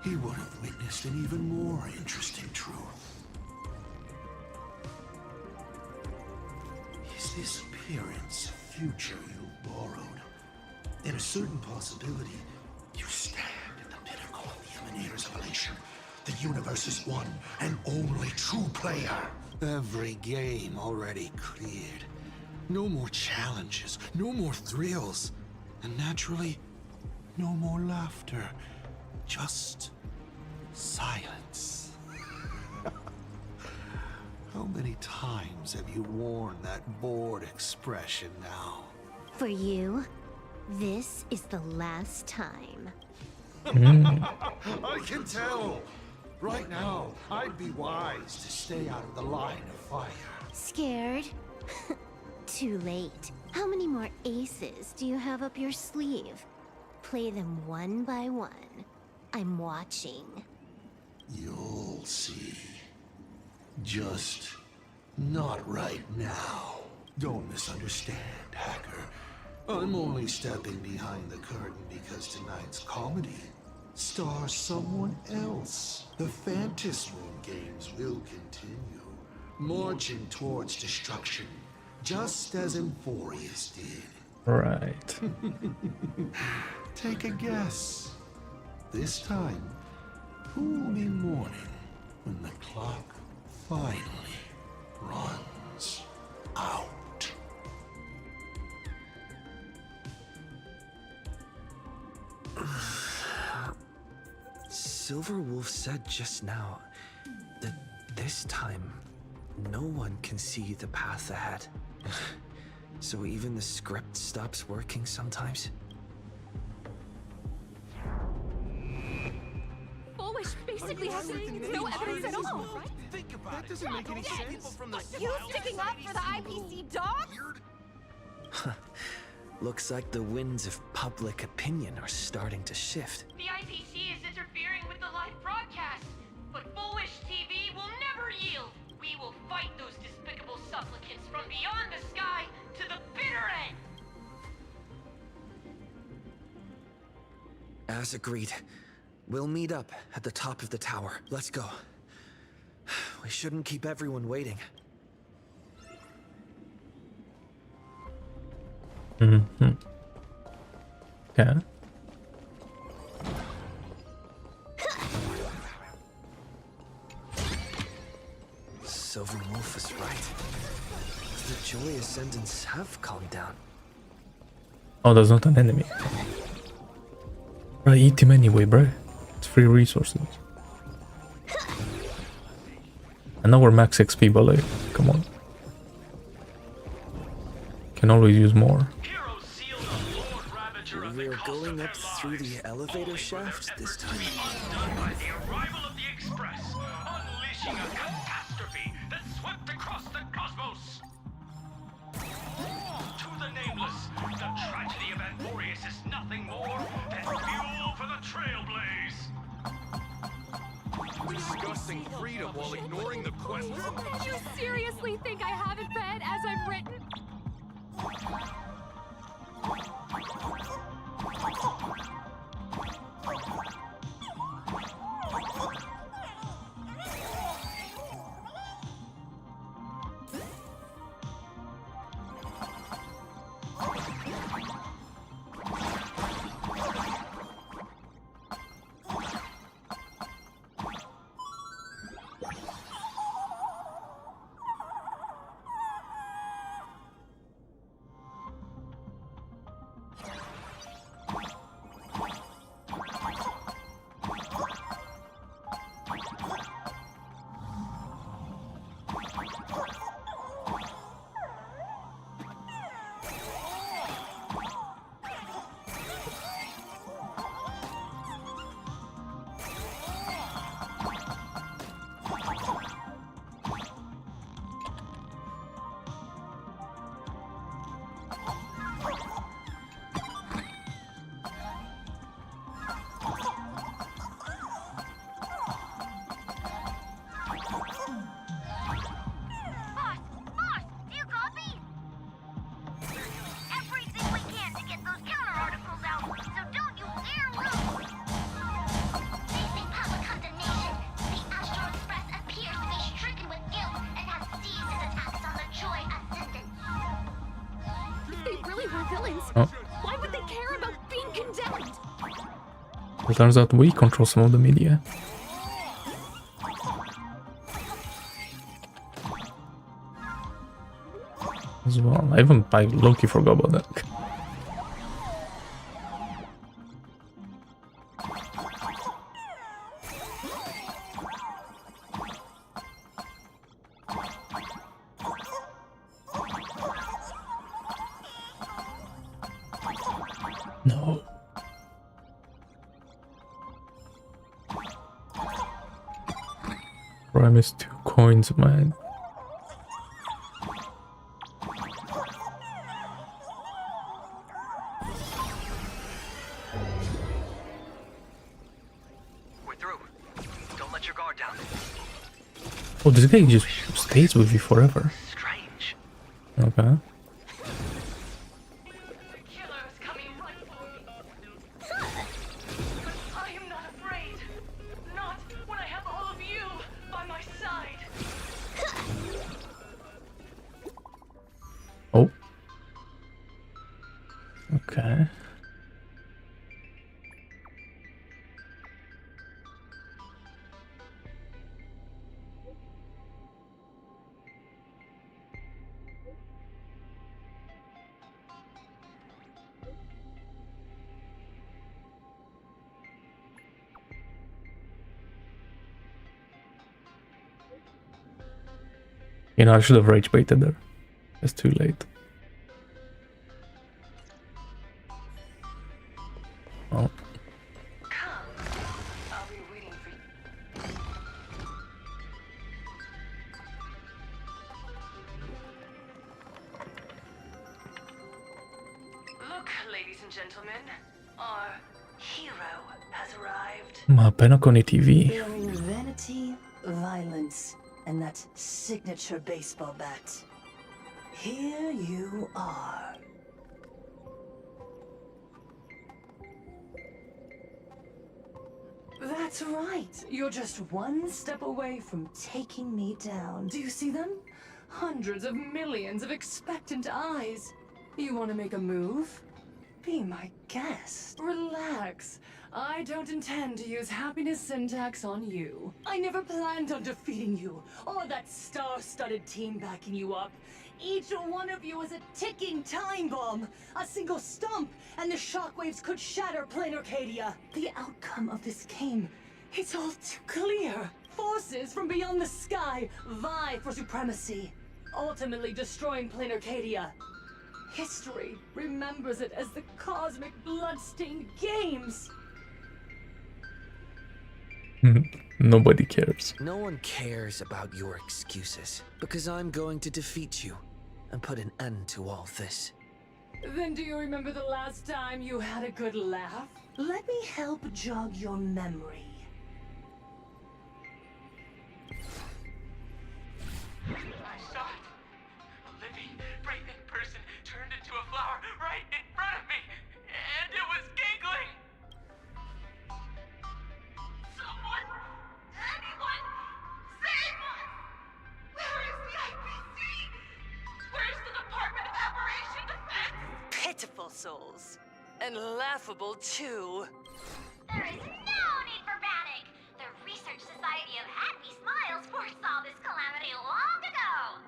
he would have witnessed an even more interesting truth. Is this appearance a future you borrowed? In a certain possibility, you stand at the pinnacle of the Emanator's evolution. The universe's one and only true player. Every game already cleared. No more challenges, no more thrills, and naturally, no more laughter. Just silence. How many times have you worn that bored expression now? For you, this is the last time. I can tell! Right now, I'd be wise to stay out of the line of fire. Scared? Too late. How many more aces do you have up your sleeve? Play them one by one. I'm watching. You'll see. Just not right now. Don't misunderstand, Hacker. I'm only stepping behind the curtain because tonight's comedy stars someone else. The Fantasy Room games will continue, marching towards destruction, just as Emphorius did. Right. Take a guess. This time, who will be mourning when the clock finally runs out? Silverwolf said just now that this time, no one can see the path ahead. So even the script stops working sometimes? Foolish basically has no evidence at all, right? Think about it. That doesn't make any sense. People from the You sticking up for the IPC dog? Looks like the winds of public opinion are starting to shift. The IPC is interfering with the live broadcast, but Foolish TV will never yield. We will fight those despicable supplicants from beyond the sky to the bitter end. As agreed, we'll meet up at the top of the tower. Let's go. We shouldn't keep everyone waiting. Mm-hmm. Okay. Silverwolf was right. The Joy Ascendants have calmed down. Oh, there's not an enemy. Right, eat him anyway, bro. It's free resources. And now we're max XP, but like, come on. Can always use more. We're going up through the elevator shaft this time. Undone by the arrival of the Express, unleashing a catastrophe that swept across the cosmos. To the nameless, the tragedy of Emphorius is nothing more than fuel for the Trailblaze. Discussing freedom while ignoring the quest. You seriously think I haven't read as I've written? Why would they care about being condemned? It turns out we control some of the media. As well. I low-key forgot about that. No. Bro, I missed 2 coins, man. We're through. Don't let your guard down. Oh, this guy just stays with you forever. Strange. Okay. I am not afraid. Not when I have all of you by my side. Oh. Okay. You know, I should have rage baited there. It's too late. Oh. Look, ladies and gentlemen, our hero has arrived. Mapena con i TV. Feeling vanity, violence, and that signature baseball bat. Here you are. That's right. You're just one step away from taking me down. Do you see them? Hundreds of millions of expectant eyes. You want to make a move? Be my guest. Relax. I don't intend to use happiness syntax on you. I never planned on defeating you, or that star-studded team backing you up. Each one of you is a ticking time bomb. A single stomp, and the shockwaves could shatter plain Arcadia. The outcome of this game, it's all too clear. Forces from beyond the sky vie for supremacy, ultimately destroying plain Arcadia. History remembers it as the cosmic bloodstained games. Nobody cares. No one cares about your excuses, because I'm going to defeat you and put an end to all this. Then do you remember the last time you had a good laugh? Let me help jog your memory. I saw it. A living, breathing person turned into a flower right in front of me, and it was giggling. Someone, anyone, save us! Where is the IPC? Where's the Department of Aberration Defense? Pitiful souls. And laughable, too. There is no need for panic. The Research Society of Happy Smiles foresaw this calamity long ago.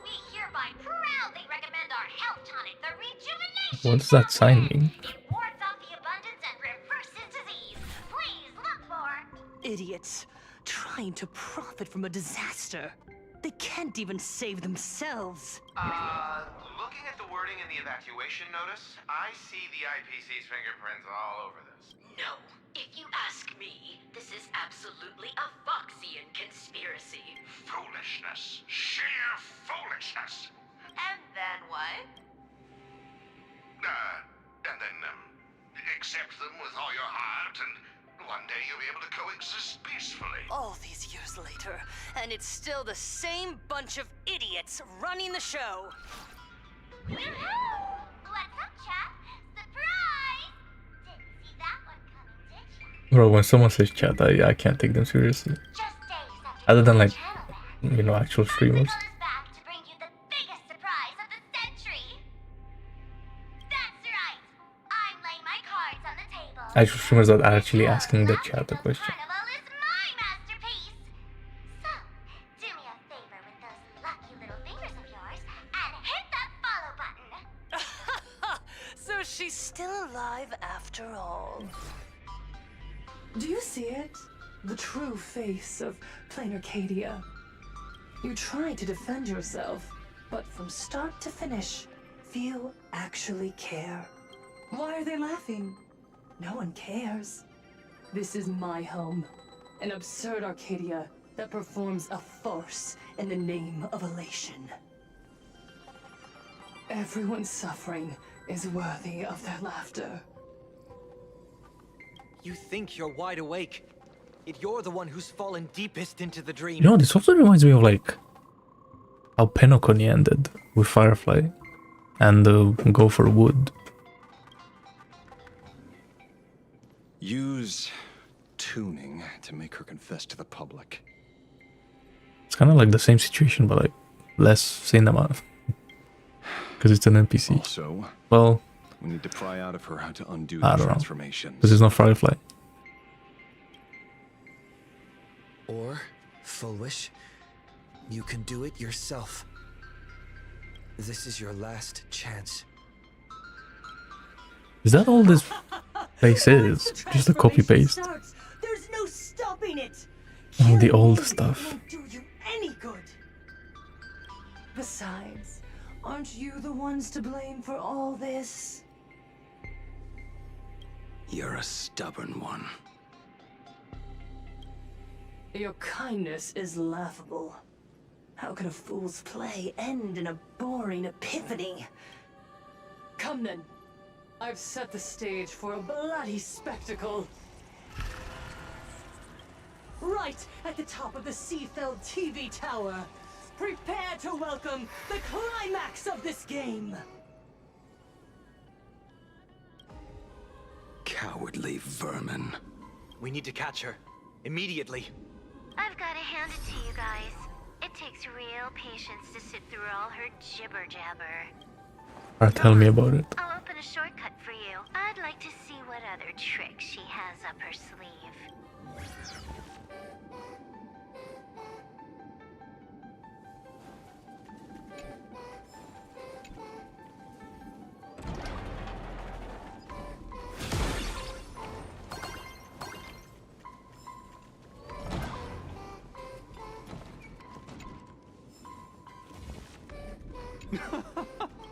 We hereby proudly recommend our health tonic, the Rejuvenation. What does that sign mean? It wards off the abundance and reverses disease. Please look for... Idiots, trying to profit from a disaster. They can't even save themselves. Looking at the wording in the evacuation notice, I see the IPC's fingerprints all over this. No. If you ask me, this is absolutely a Foxian conspiracy. Foolishness. Sheer foolishness. And then what? And then, accept them with all your heart, and one day you'll be able to coexist peacefully. All these years later, and it's still the same bunch of idiots running the show. Woohoo! What's up, chat? Surprise! Didn't see that one coming, did ya? Bro, when someone says chat, I can't take them seriously. Other than like, you know, actual streamers. Back to bring you the biggest surprise of the century. That's right. I'm laying my cards on the table. Actual streamers that are actually asking the chat a question. Carnival is my masterpiece. So, do me a favor with those lucky little fingers of yours and hit that follow button. So she's still alive after all. Do you see it? The true face of plain Arcadia. You tried to defend yourself, but from start to finish, few actually care. Why are they laughing? No one cares. This is my home, an absurd Arcadia that performs a farce in the name of elation. Everyone's suffering is worthy of their laughter. You think you're wide awake, yet you're the one who's fallen deepest into the dream. You know, this also reminds me of like how Penokoni ended with Firefly and Gopher Wood. Use tuning to make her confess to the public. It's kind of like the same situation, but like less cinema. Because it's an NPC. Also, well, we need to pry out of her how to undo I the don't know. transformation. This is not Firefly. Or, Fullwish, you can do it yourself. This is your last chance. Is that all this place is? Just a copy paste. There's no stopping it. All the old stuff. Won't do you any good. Besides, aren't you the ones to blame for all this? You're a stubborn one. Your kindness is laughable. How can a fool's play end in a boring epiphany? Come then. I've set the stage for a bloody spectacle. Right at the top of the Seafeld TV tower. Prepare to welcome the climax of this game. Cowardly vermin. We need to catch her. Immediately. I've got to hand it to you guys. It takes real patience to sit through all her jibber-jabber. Tell me about it. I'll open a shortcut for you. I'd like to see what other tricks she has up her sleeve.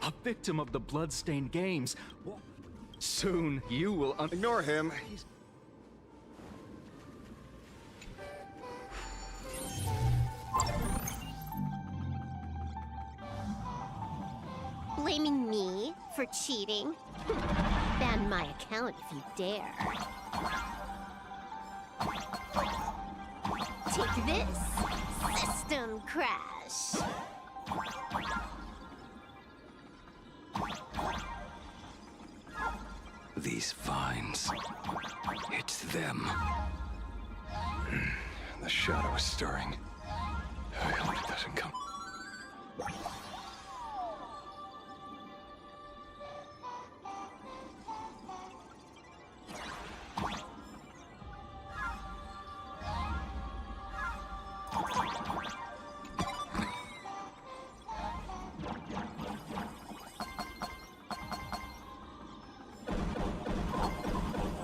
A victim of the bloodstained games. Soon you will ignore him. Blaming me for cheating? Ban my account if you dare. Take this, system crash. These vines. It's them. The shadow is stirring. I hope it doesn't come.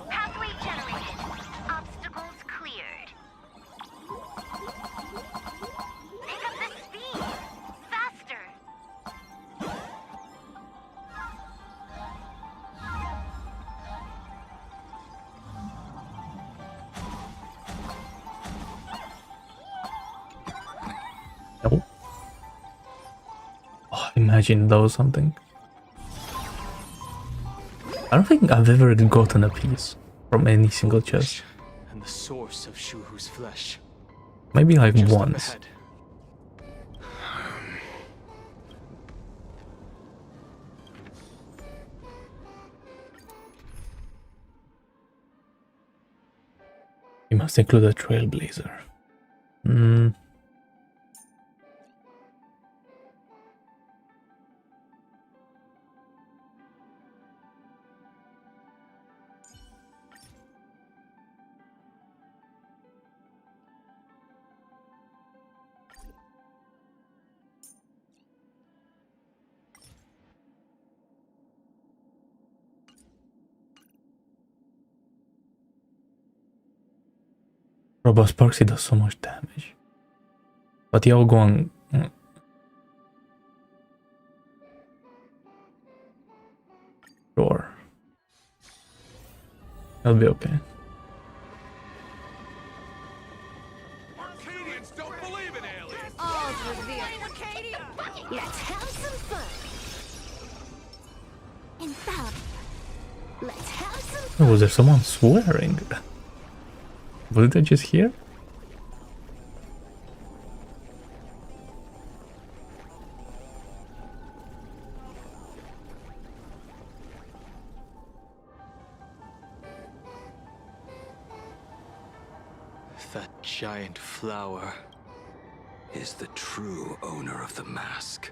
Pathway generated. Obstacles cleared. Pick up the speed. Faster. No. Oh, imagine that was something. I don't think I've ever gotten a piece from any single chest. And the source of Shuhu's flesh. Maybe like Just up once. ahead. You must include a trailblazer. Hmm. Robust Sparksy does so much damage. But Yao Guang... I'll be okay. Arcadians don't believe in aliens! All's revealed. Let's have some fun. Infallible. Let's have some Oh, was there someone swearing? What did I just hear? That giant flower is the true owner of the mask.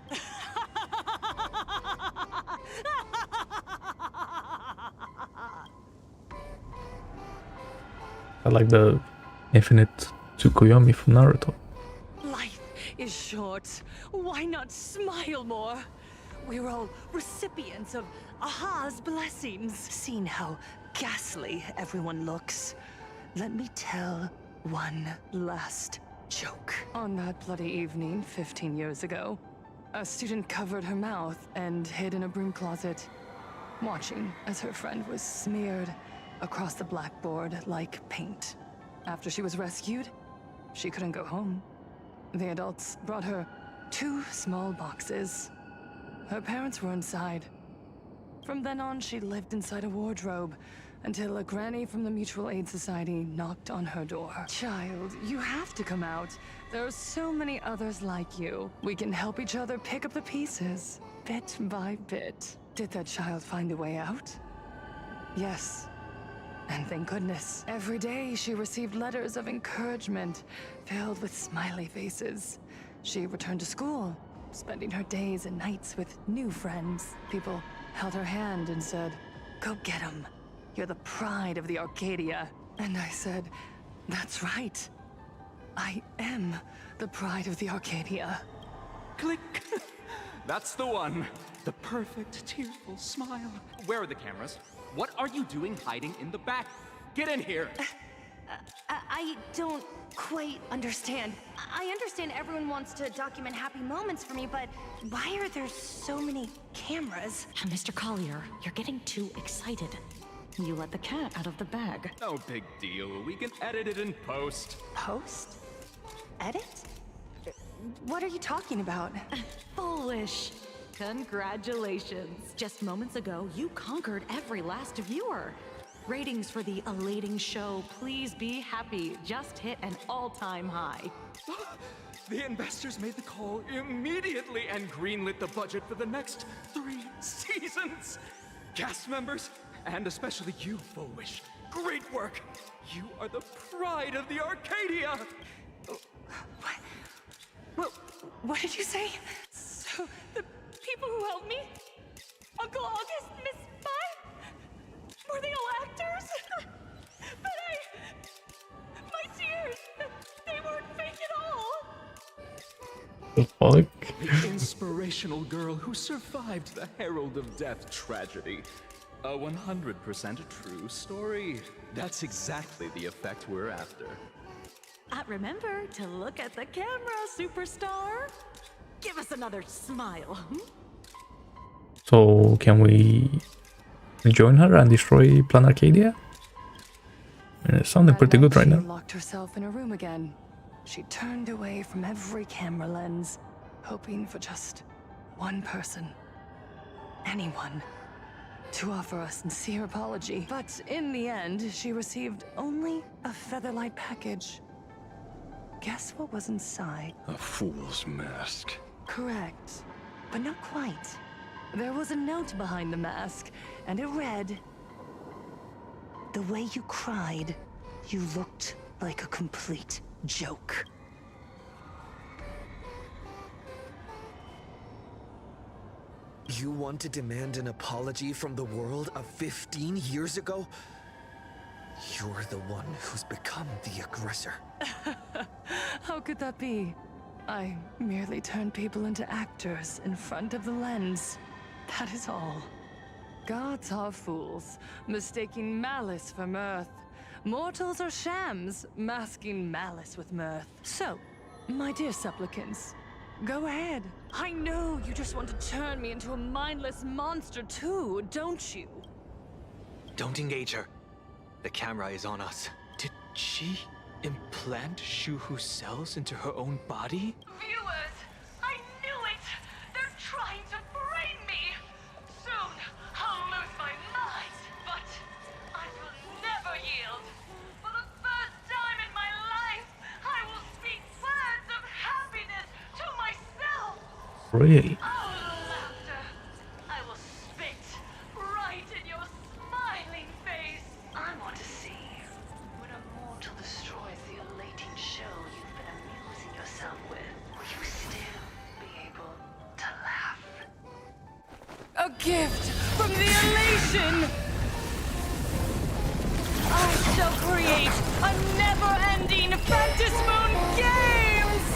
I like the infinite Tsukuyomi from Naruto. Life is short. Why not smile more? We're all recipients of Aha's blessings. Seen how ghastly everyone looks. Let me tell one last joke. On that bloody evening 15 years ago, a student covered her mouth and hid in a broom closet, watching as her friend was smeared across the blackboard like paint. After she was rescued, she couldn't go home. The adults brought her 2 small boxes. Her parents were inside. From then on, she lived inside a wardrobe until a granny from the Mutual Aid Society knocked on her door. Child, you have to come out. There are so many others like you. We can help each other pick up the pieces, bit by bit. Did that child find a way out? Yes. And thank goodness. Every day she received letters of encouragement filled with smiley faces. She returned to school, spending her days and nights with new friends. People held her hand and said, "Go get him. You're the pride of the Arcadia." And I said, "That's right. I am the pride of the Arcadia." Click. That's the one. The perfect, tearful smile. Where are the cameras? What are you doing hiding in the back? Get in here. I don't quite understand. I understand everyone wants to document happy moments for me, but why are there so many cameras? Mr. Collier, you're getting too excited. You let the cat out of the bag. No big deal. We can edit it in post. Post? Edit? What are you talking about? Foolish. Congratulations. Just moments ago, you conquered every last viewer. Ratings for the elating show, Please Be Happy, just hit an all-time high. The investors made the call immediately and greenlit the budget for the next 3 seasons. Cast members, and especially you, Foolish. Great work. You are the pride of the Arcadia. What did you say? So, the people who helped me? Uncle August, Miss Spy? Were they all actors? But my tears, they weren't fake at all. The fuck? The inspirational girl who survived the Herald of Death tragedy. A 100% true story. That's exactly the effect we're after. Remember to look at the camera, superstar. Give us another smile. So, can we join her and destroy Plan Arcadia? It's sounding pretty good right She now. locked herself in a room again. She turned away from every camera lens, hoping for just one person, anyone, to offer a sincere apology. But in the end, she received only a featherlight package. Guess what was inside? A fool's mask. Correct, but not quite. There was a note behind the mask, and it read, "The way you cried, you looked like a complete joke." You want to demand an apology from the world of 15 years ago? You're the one who's become the aggressor. How could that be? I merely turned people into actors in front of the lens. That is all. Gods are fools, mistaking malice for mirth. Mortals are shams, masking malice with mirth. So, my dear supplicants, go ahead. I know you just want to turn me into a mindless monster too, don't you? Don't engage her. The camera is on us. Did she implant Shuhu's cells into her own body? Viewers, I knew it! They're trying to frame me! Soon, I'll lose my mind, but I will never yield. For the first time in my life, I will speak words of happiness to myself! Really? Laughter! I will spit right in your smiling face! I want to see when a mortal destroys the elating show you've been amusing yourself with. Will you still be able to laugh? A gift from the elation! I shall create a never-ending Phantasmoon Games!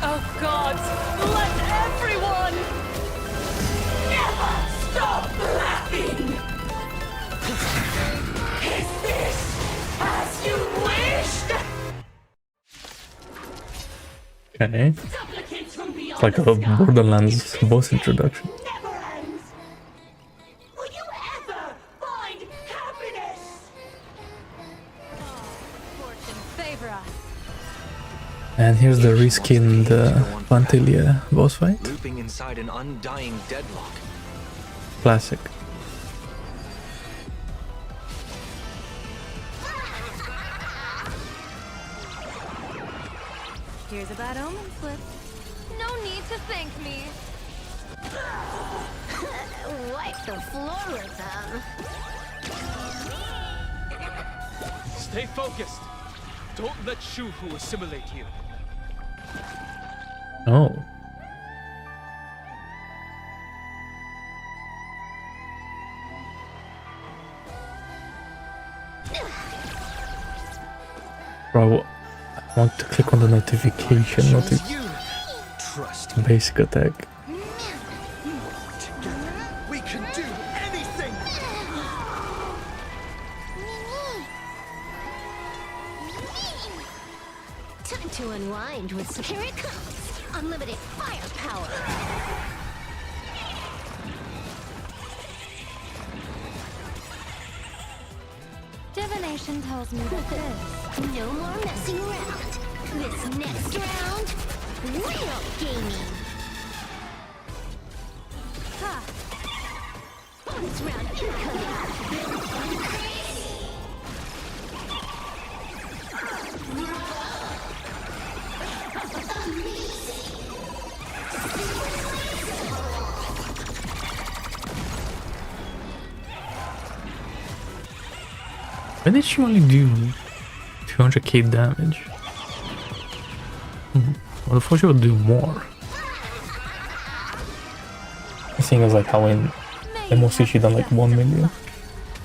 Oh gods, let everyone never stop laughing! Is this as you wished? Okay. It's like a Borderlands boss introduction. Will you ever find happiness? Fortune favor us. And here's the reskinned Vantilia boss fight. Looping inside an undying deadlock. Classic. Here's a bad omen slip. No need to thank me. Wipe the floor with them. Stay focused. Don't let Shuhu assimilate you. Oh. Bro, I want to click on the notification, not the basic attack. Together, we can do anything! Time to unwind with some... Here it comes! Unlimited firepower! Divination tells me that this... No more messing around! This next round, real gaming! Ha! Bonus round incoming! Why did she only do 200k damage? Well, I thought she would do more. The thing is like how in MOC she done like 1 million.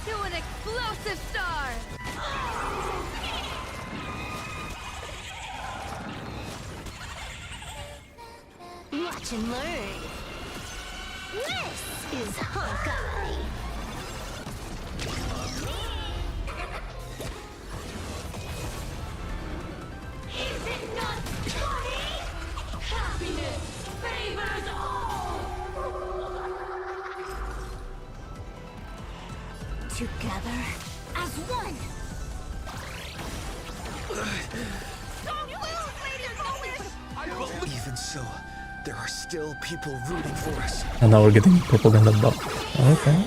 To an explosive star! Watch and learn! This is Honkai! Is it not funny? Happiness favors all! Together as one! Even so, there are still people rooting for us. And now we're getting propaganda buff. Okay.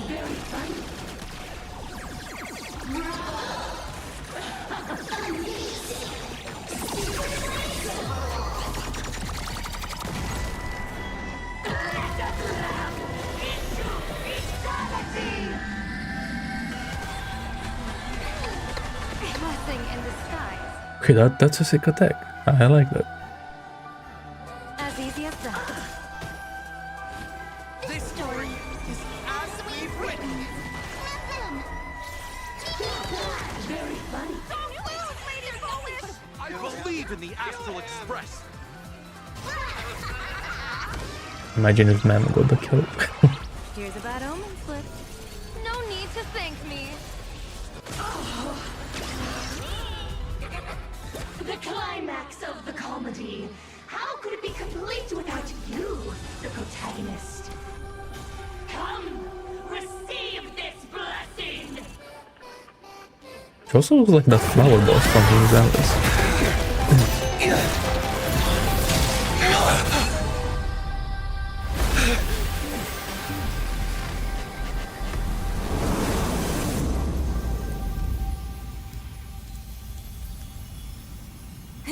Blessing in disguise. Okay, that's a sick attack. I like that. As easy as that. This story is as we've written. Very funny. I believe in the Astral Express. Imagine if man got the kill. Here's a bad omen slip. No need to thank me. The climax of the comedy. How could it be complete without you, the protagonist? Come, receive this blessing. She also looks like that flower boss from King's Alice.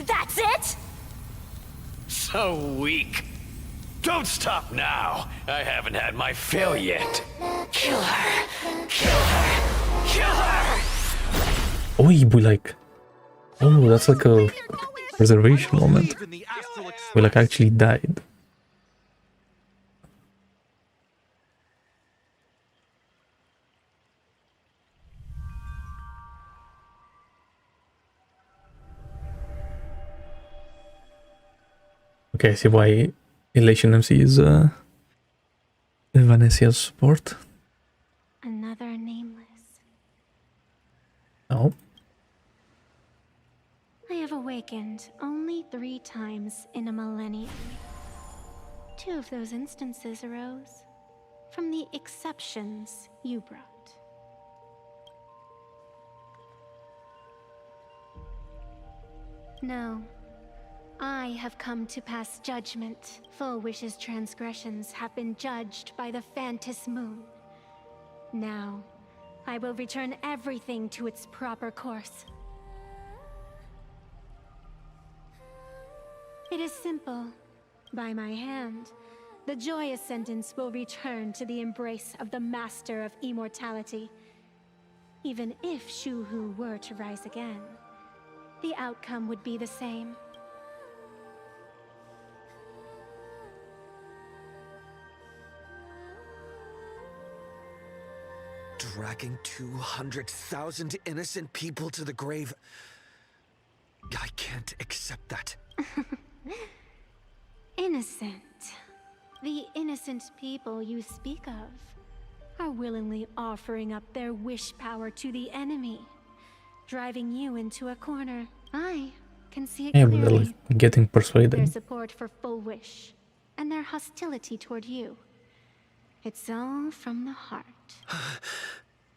That's it? So weak. Don't stop now. I haven't had my fill yet. Kill her. Kill her. Kill her. Oh, we like... Oh, that's like a reservation moment. We like actually died. Okay, I see why Elation MC is Vanessia's support. Another nameless. Oh. I have awakened only 3 times in a millennium. 2 of those instances arose from the exceptions you brought. No, I have come to pass judgment. Full Wish's transgressions have been judged by the Phantus Moon. Now, I will return everything to its proper course. It is simple. By my hand, the Joy Ascendants will return to the embrace of the Master of Immortality. Even if Shuhu were to rise again, the outcome would be the same. Dragging 200,000 innocent people to the grave. I can't accept that. Innocent. The innocent people you speak of are willingly offering up their wish power to the enemy, driving you into a corner. I can see it Yeah, but they're clearly. like getting persuaded. Their support for Full Wish and their hostility toward you. It's all from the heart.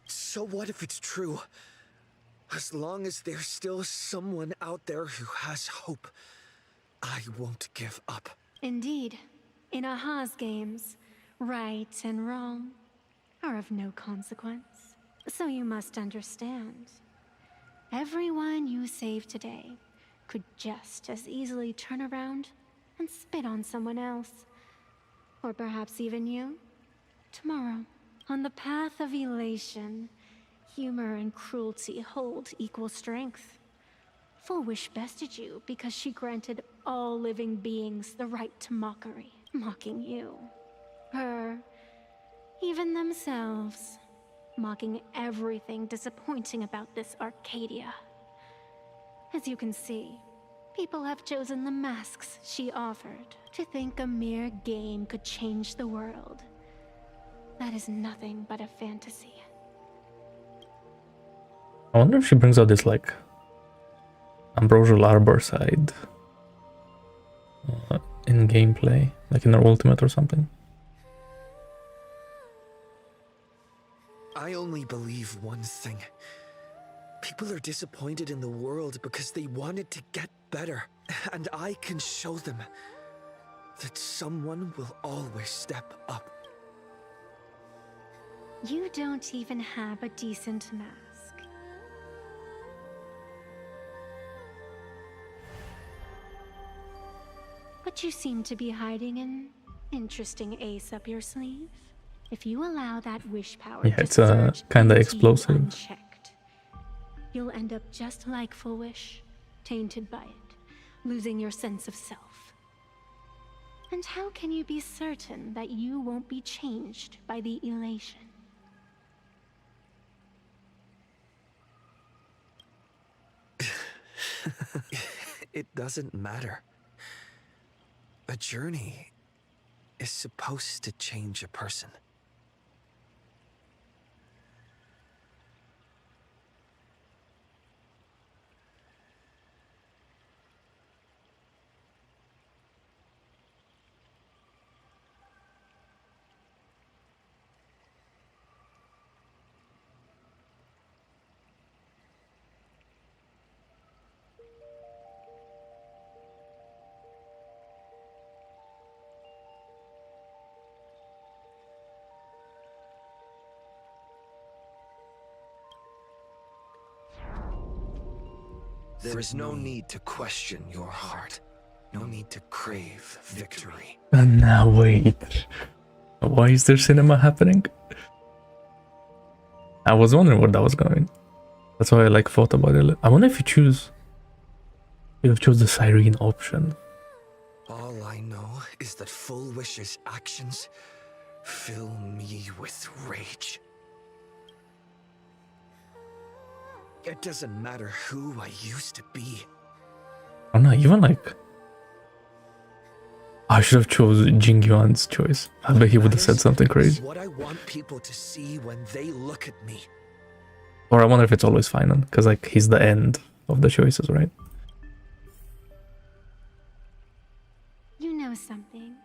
So what if it's true? As long as there's still someone out there who has hope, I won't give up. Indeed, in Aha's games, right and wrong are of no consequence. So you must understand. Everyone you save today could just as easily turn around and spit on someone else. Or perhaps even you. Tomorrow, on the path of elation, humor and cruelty hold equal strength. Full Wish bested you because she granted all living beings the right to mockery, mocking you, her, even themselves, mocking everything disappointing about this Arcadia. As you can see, people have chosen the masks she offered to think a mere game could change the world. That is nothing but a fantasy. I wonder if she brings out this like Ambrosial Arbor side in gameplay, like in her ultimate or something. I only believe one thing. People are disappointed in the world because they wanted to get better. And I can show them that someone will always step up. You don't even have a decent mask. But you seem to be hiding an interesting ace up your sleeve. If you allow that wish power Yeah, to it's surge kinda into you explosive. unchecked, you'll end up just like Full Wish, tainted by it, losing your sense of self. And how can you be certain that you won't be changed by the elation? It doesn't matter. A journey is supposed to change a person. There is no need to question your heart. No need to crave victory. And now wait. Why is there cinema happening? I was wondering where that was going. That's why I like thought about it. I wonder if you choose... You chose the siren option. All I know is that Full Wish's actions fill me with rage. It doesn't matter who I used to be. I'm not even like... I should have chose Jing Yuan's choice. I bet he would have said something crazy. What I want people to see when they look at me. Or I wonder if it's always final, because like he's the end of the choices, right? You know something?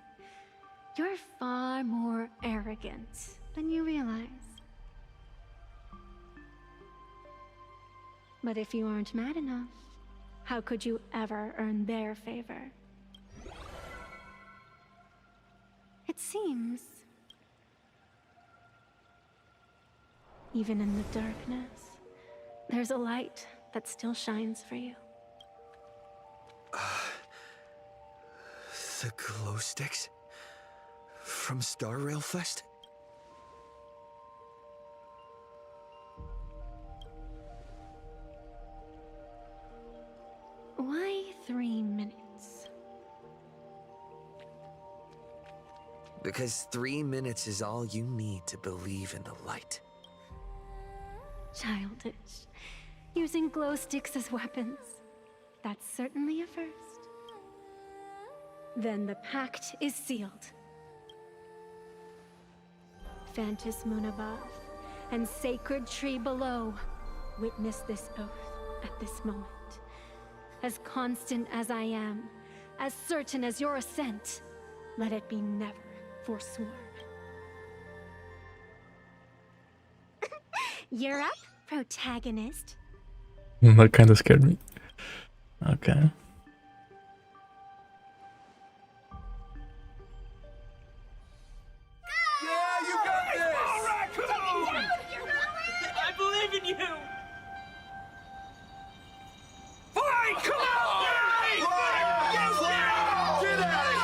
You're far more arrogant than you realize. But if you aren't mad enough, how could you ever earn their favor? It seems, even in the darkness, there's a light that still shines for you. The glow sticks? From Star Rail Fest? Why 3 minutes? Because 3 minutes is all you need to believe in the light. Childish. Using glow sticks as weapons. That's certainly a first. Then the pact is sealed. Fantas Moon above and sacred tree below, witness this oath at this moment. As constant as I am, as certain as your ascent, let it be never forsworn. You're up, protagonist. That kind of scared me. Okay. Yeah, you got this! All right, I believe in you! Fine, come on! Get out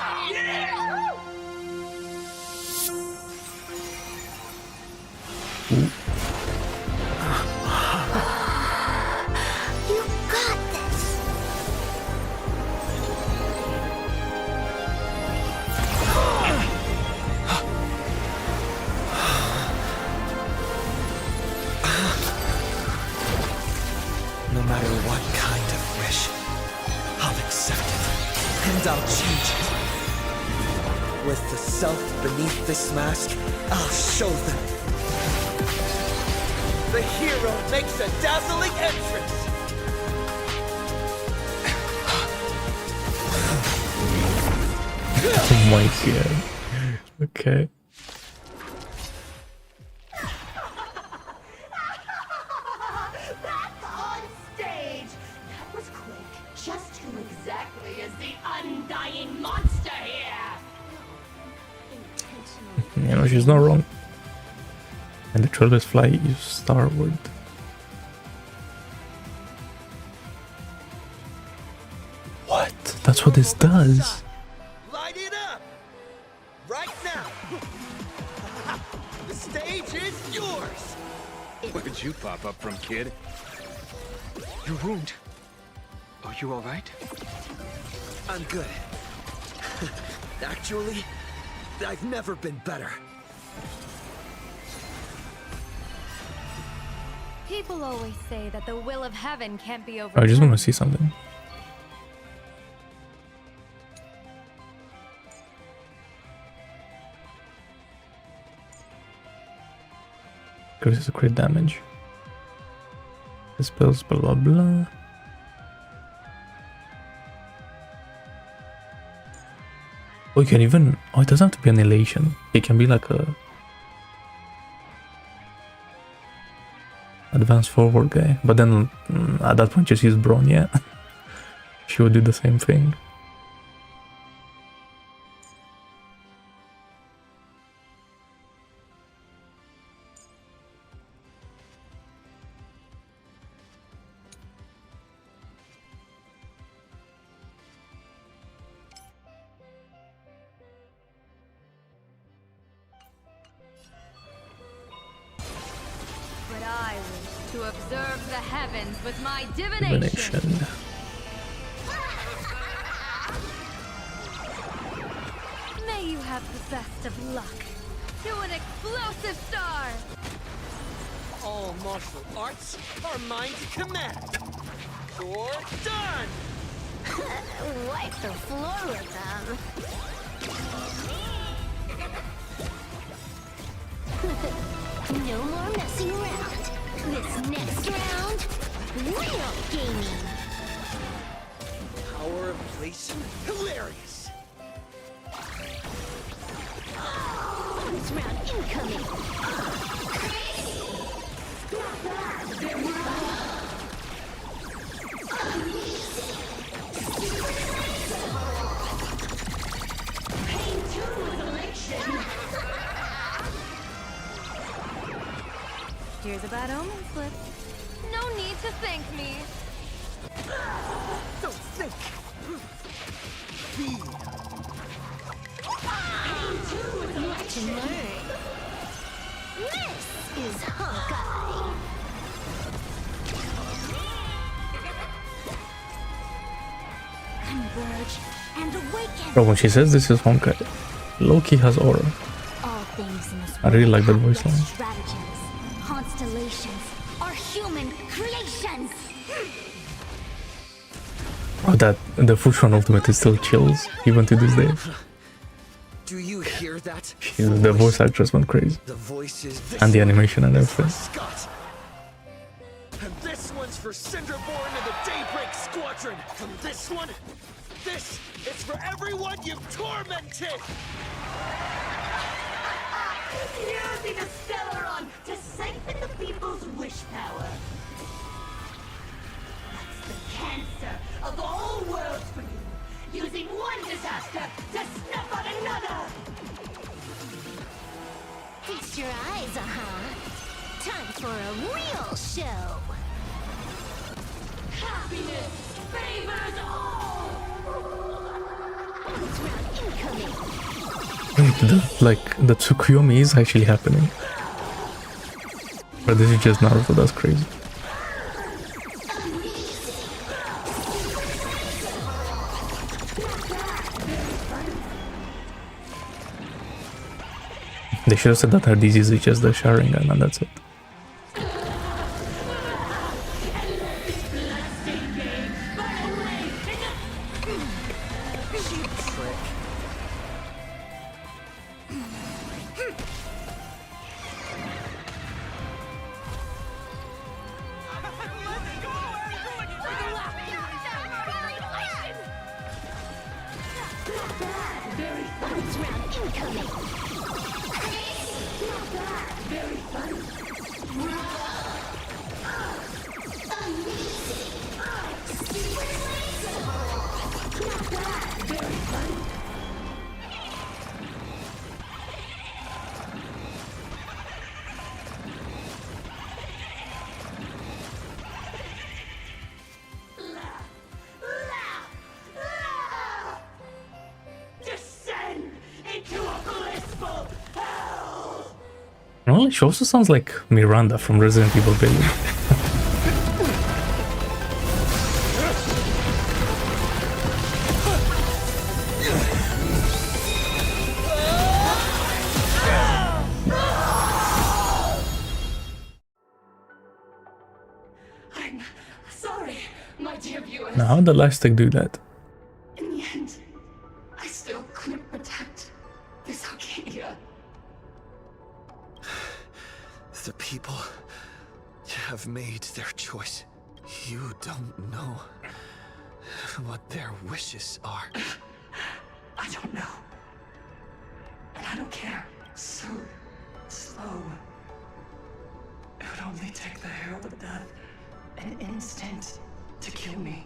of here! You got this! No matter what kind of wish, I'll accept it, and I'll change it. With the self beneath this mask, I'll show them. The hero makes a dazzling entrance! Oh my god. Okay. Back on stage! That was quick. Just who exactly is the undying monster here? You know, she's not wrong. And the trailers fly you starward. What? That's what this does. Light it up! Right now! The stage is yours! Where did you pop up from, kid? Your wound. Are you alright? I'm good. Actually, I've never been better. People always say that the will of heaven can't be I overturned. just want to see something. Increases crit damage. Dispels blah blah blah. Oh, you can even... Oh, it doesn't have to be annihilation. It can be like a... advanced forward guy. But then at that point just use Brawn, yeah. She would do the same thing. But I wish to observe the heavens with my divination. May you have the best of luck. To an explosive star! All martial arts are mine to command. You're done! Wipe the floor with them. No more messing around. This next round, real gaming. Power of place. Hilarious! Bonus round incoming. Pain 2 is elation. Here's a bad omen slip. No need to thank me. Don't think! Feel! Pain 2 is Watch and learn. This is Honkai. Converge and awaken. Bro, when she says this is Honkai, Loki has aura. All things in this I really like that voice line. stratagems, constellations, are human creations. Oh, that the Fushan Ultimate is still chills even to this day. Do you hear that? The voice actress went crazy, The voices. and the animation and everything. Scott! And this one's for Cinderborn and the Daybreak Squadron! And this one, this is for everyone you've tormented! Using the Stellaron to siphon the people's wish power. That's the cancer of all worlds for you. Using one disaster to snuff out another. Feast your eyes, Time for a real show. Happiness favors all. Bonus round incoming. Wait, the Tsukuyomi is actually happening. But this is just Naruto, that's crazy. They should have said that her disease is just the Sharingan and that's it. Bonus round incoming. Very funny. Very funny. Descend into a blissful hell. Well, she also sounds like Miranda from Resident Evil Village. I'm sorry, my dear viewers. Now, how did the Lightstick do that? In the end, I still couldn't protect this Arcadia. The people have made their choice. You don't know what their wishes are. I don't know. And I don't care. So slow. It would only take the Herald of Death an instant to kill me.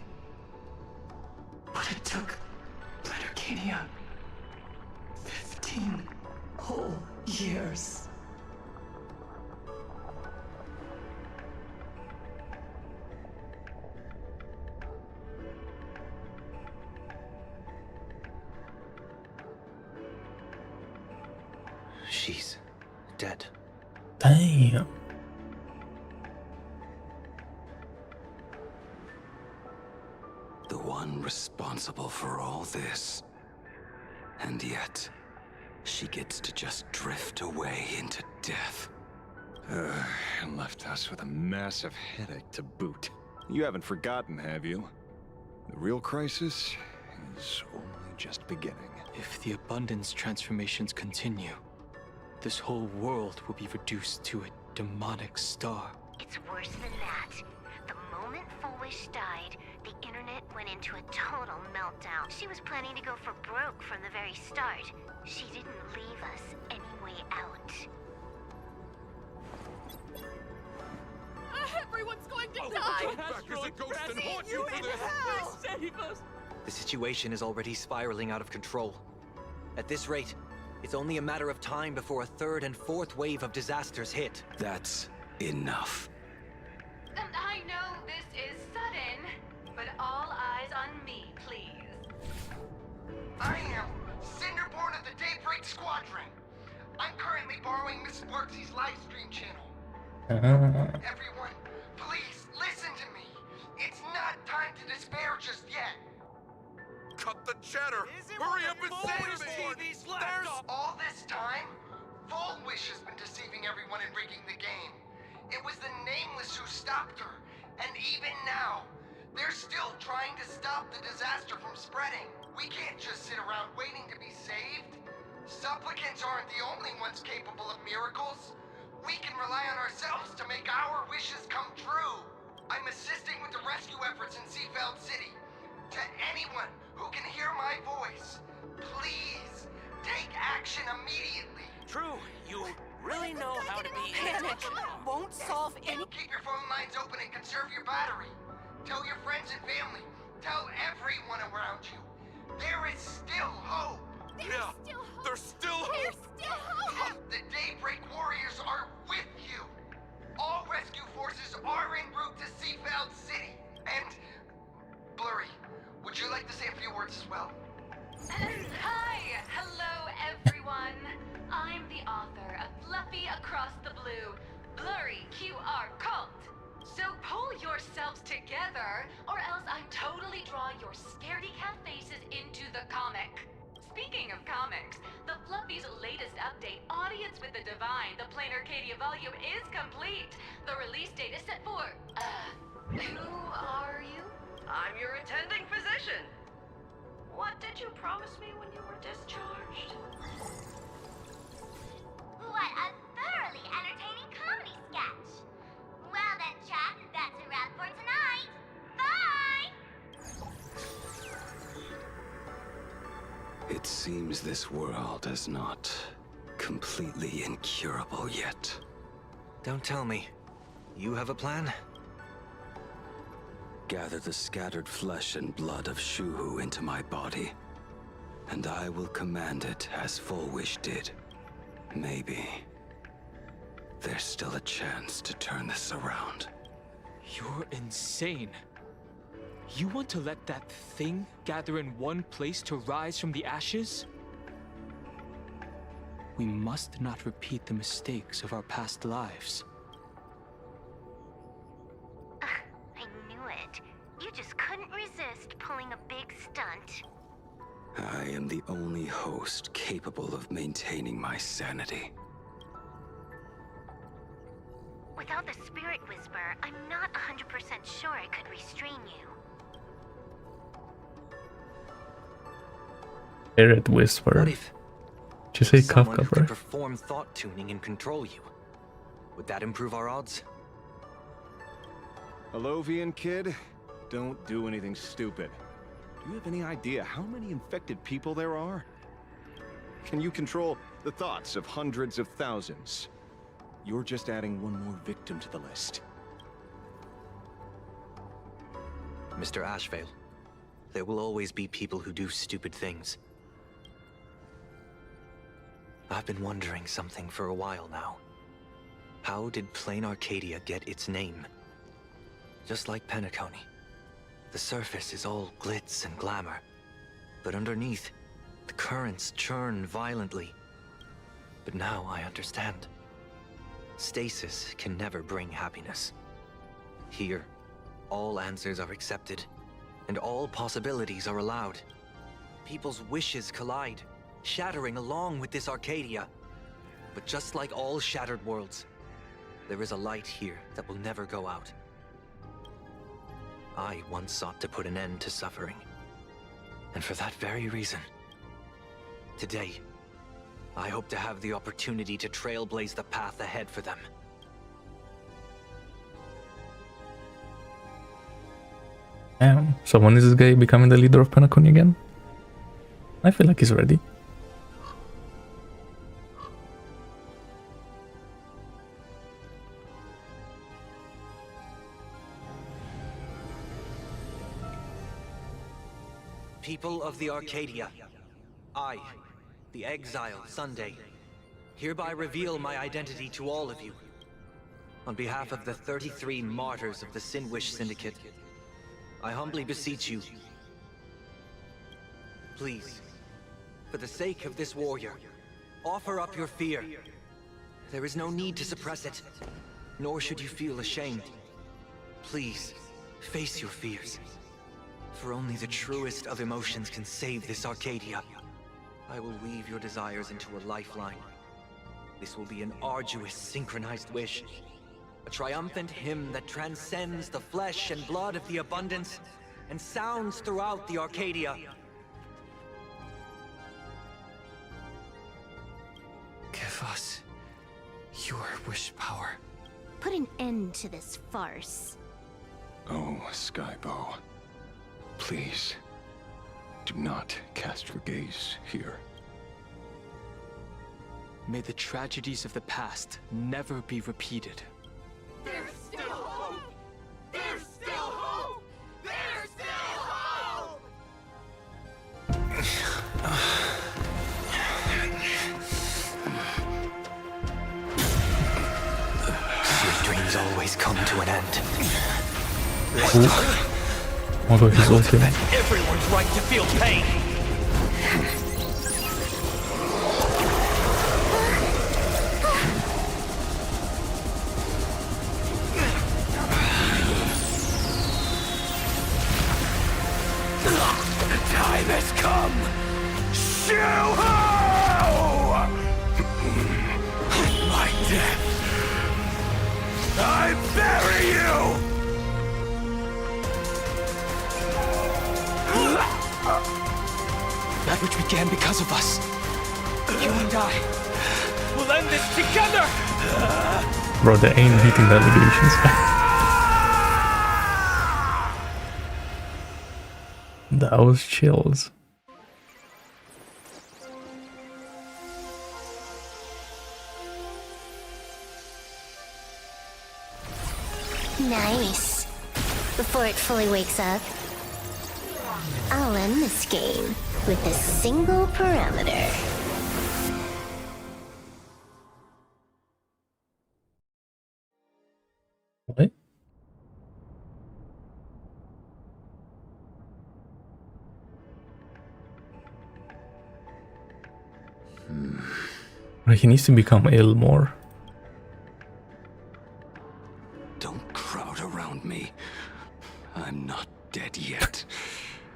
But it took Blood Arcadia 15 whole years. She's dead. Damn. one responsible for all this. And yet, she gets to just drift away into death. And left us with a massive headache to boot. You haven't forgotten, have you? The real crisis is only just beginning. If the abundance transformations continue, this whole world will be reduced to a demonic star. It's worse than that. The moment Fullwish died, the internet went into a total meltdown. She was planning to go for broke from the very start. She didn't leave us any way out. Everyone's going to die! You in hell! Save us! The situation is already spiraling out of control. At this rate, it's only a matter of time before a third and fourth wave of disasters hit. That's enough. And I know this is sudden, but all eyes on me, please. I am Cinderborn of the Daybreak Squadron. I'm currently borrowing Miss Sparksy's livestream channel. Everyone, please listen to me. It's not time to despair just yet. Cut the chatter! Hurry up and save me! There's all this time, Fullwish has been deceiving everyone and rigging the game. It was the Nameless who stopped her, and even now, they're still trying to stop the disaster from spreading. We can't just sit around waiting to be saved. Supplicants aren't the only ones capable of miracles. We can rely on ourselves to make our wishes come true. I'm assisting with the rescue efforts in Seafeld City. To anyone who can hear my voice, please take action immediately. True, you really know how to be... Panic won't solve any... Keep your phone lines open and conserve your battery. Tell your friends and family. Tell everyone around you. There is still hope. There's still hope! The Daybreak Warriors are with you. All rescue forces are en route to Seafeld City. And... Blurry, would you like to say a few words as well? Hi! Hello, everyone! I'm the author of Fluffy Across the Blue, Blurry QR Cult. So pull yourselves together, or else I'm totally drawing your scaredy cat faces into the comic. Speaking of comics, the Fluffy's latest update, Audience with the Divine, the Plain Arcadia volume, is complete. The release date is set for... who are you? I'm your attending physician. What did you promise me when you were discharged? What a thoroughly entertaining comedy sketch. Well then, chat, that's a wrap for tonight. Bye! It seems this world is not completely incurable yet. Don't tell me. You have a plan? Gather the scattered flesh and blood of Shuhu into my body, and I will command it as Fullwish did. Maybe there's still a chance to turn this around. You're insane. You want to let that thing gather in one place to rise from the ashes? We must not repeat the mistakes of our past lives. I knew it. You just couldn't resist pulling a big stunt. I am the only host capable of maintaining my sanity. Without the Spirit Whisper, I'm not 100% sure I could restrain you. Spirit Whisper. What if Did you say someone Kafka, who could bro? perform thought tuning and control you? Would that improve our odds? Alovian kid, don't do anything stupid. Do you have any idea how many infected people there are? Can you control the thoughts of hundreds of thousands? You're just adding one more victim to the list. Mr. Ashvale, there will always be people who do stupid things. I've been wondering something for a while now. How did Plain Arcadia get its name? Just like Penacony, the surface is all glitz and glamour, but underneath, the currents churn violently. But now I understand. Stasis can never bring happiness. Here, all answers are accepted, and all possibilities are allowed. People's wishes collide, shattering along with this Arcadia. But just like all shattered worlds, there is a light here that will never go out. I once sought to put an end to suffering. And for that very reason, today, I hope to have the opportunity to trailblaze the path ahead for them. Damn, so when is this guy becoming the leader of Penacony again? I feel like he's ready. People of the Arcadia, I, the Exile Sunday, hereby reveal my identity to all of you. On behalf of the 33 martyrs of the Sinwish Syndicate, I humbly beseech you, please, for the sake of this warrior, offer up your fear. There is no need to suppress it, nor should you feel ashamed. Please, face your fears. For only the truest of emotions can save this Arcadia. I will weave your desires into a lifeline. This will be an arduous, synchronized wish. A triumphant hymn that transcends the flesh and blood of the abundance and sounds throughout the Arcadia. Give us your wish power. Put an end to this farce. Oh, Skybow. Please, do not cast your gaze here. May the tragedies of the past never be repeated. There's still hope! There's still hope! There's still hope! Your dreams always come to an end. Although he's also Everyone's right to feel pain. The time has come! Shoo-ho! My death! I bury you! That which began because of us. You and I will end this together! Bro, they ain't hitting the allegations. That was chills. Nice. Before it fully wakes up, I'll end this game with a single parameter. What? Right, he needs to become ill more. Don't crowd around me. I'm not dead yet.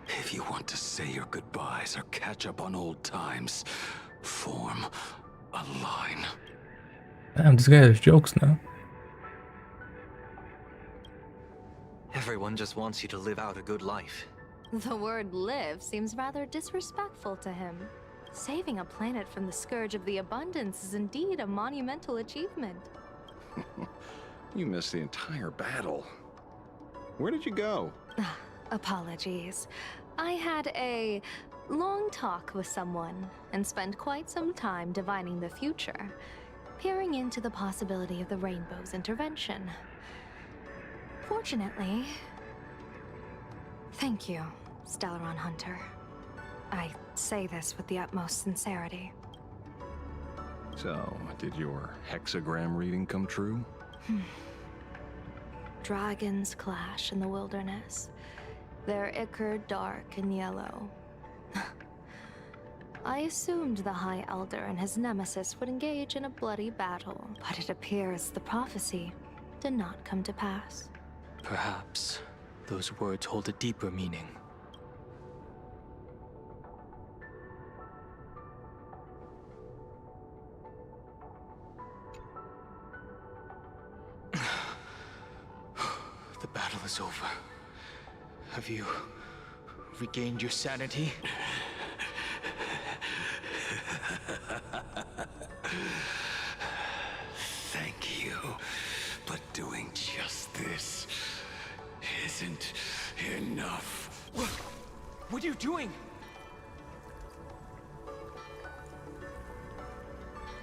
If you want to say your goodbyes or catch up on old times, form a line. Damn, this guy has jokes now. Everyone just wants you to live out a good life. The word live seems rather disrespectful to him. Saving a planet from the scourge of the abundance is indeed a monumental achievement. You missed the entire battle. Where did you go? Apologies. I had a long talk with someone and spent quite some time divining the future, peering into the possibility of the Rainbow's intervention. Fortunately... Thank you, Stellaron Hunter. I say this with the utmost sincerity. So, did your hexagram reading come true? Dragons clash in the wilderness. Their ichor dark and yellow. I assumed the High Elder and his nemesis would engage in a bloody battle, but it appears the prophecy did not come to pass. Perhaps those words hold a deeper meaning. The battle is over. Have you regained your sanity? Thank you, but doing just this isn't enough. What are you doing?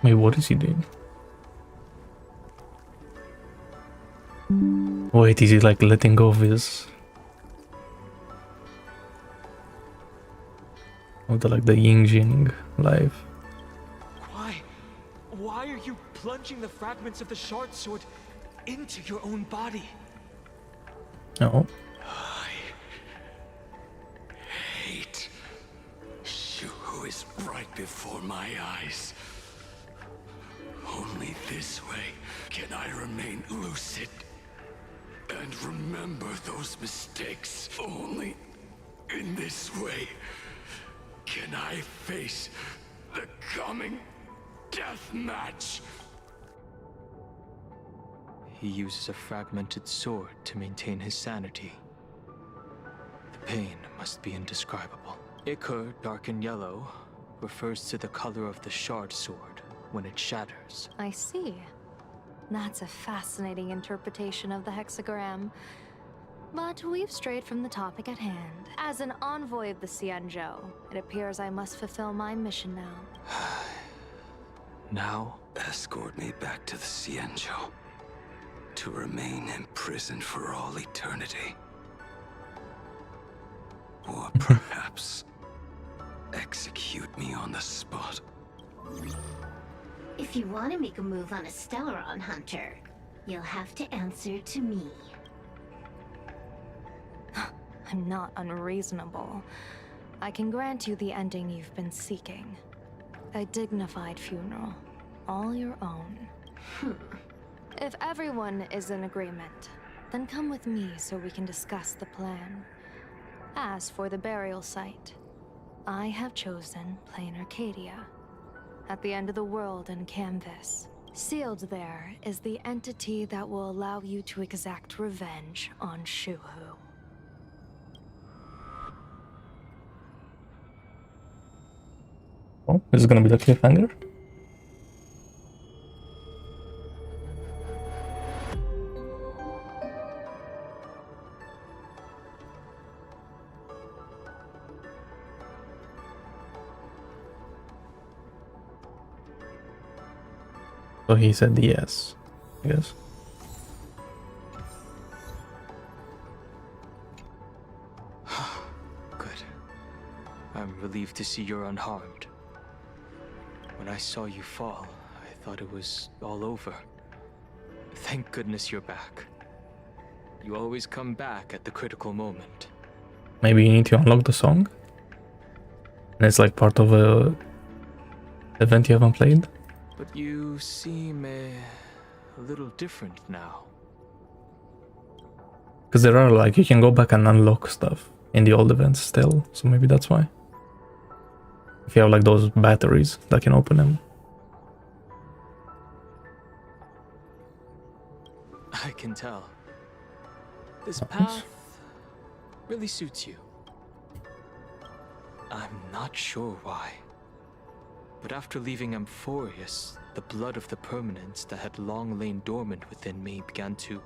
Wait, what is he doing? Wait, is he like letting go of his... of the like the Ying life? Why are you plunging the fragments of the shard sword into your own body? No. I hate Shuhu is right before my eyes. Only this way can I remain lucid and remember those mistakes. Only in this way can I face the coming death match. He uses a fragmented sword to maintain his sanity. The pain must be indescribable. Ichor, dark and yellow, refers to the color of the shard sword when it shatters. I see. That's a fascinating interpretation of the hexagram. But we've strayed from the topic at hand. As an envoy of the Xianzhou, it appears I must fulfill my mission now. Now? Escort me back to the Xianzhou, to remain imprisoned for all eternity. Or perhaps execute me on the spot. If you want to make a move on a Stellaron hunter, you'll have to answer to me. I'm not unreasonable. I can grant you the ending you've been seeking. A dignified funeral, all your own. If everyone is in agreement, then come with me so we can discuss the plan. As for the burial site, I have chosen Plain Arcadia, at the end of the world in Canvas. Sealed there is the entity that will allow you to exact revenge on Shuhu. Oh, this is gonna be the cliffhanger. So he said yes, I guess. Good. I'm relieved to see you're unharmed. When I saw you fall, I thought it was all over. Thank goodness you're back. You always come back at the critical moment. Maybe you need to unlock the song? And it's like part of a event you haven't played? But you seem a little different now. Because there are like, you can go back and unlock stuff in the old events still, so maybe that's why. If you have like those batteries that can open them. I can tell. This path really suits you. I'm not sure why. But after leaving Amphorius, the blood of the permanence that had long lain dormant within me began to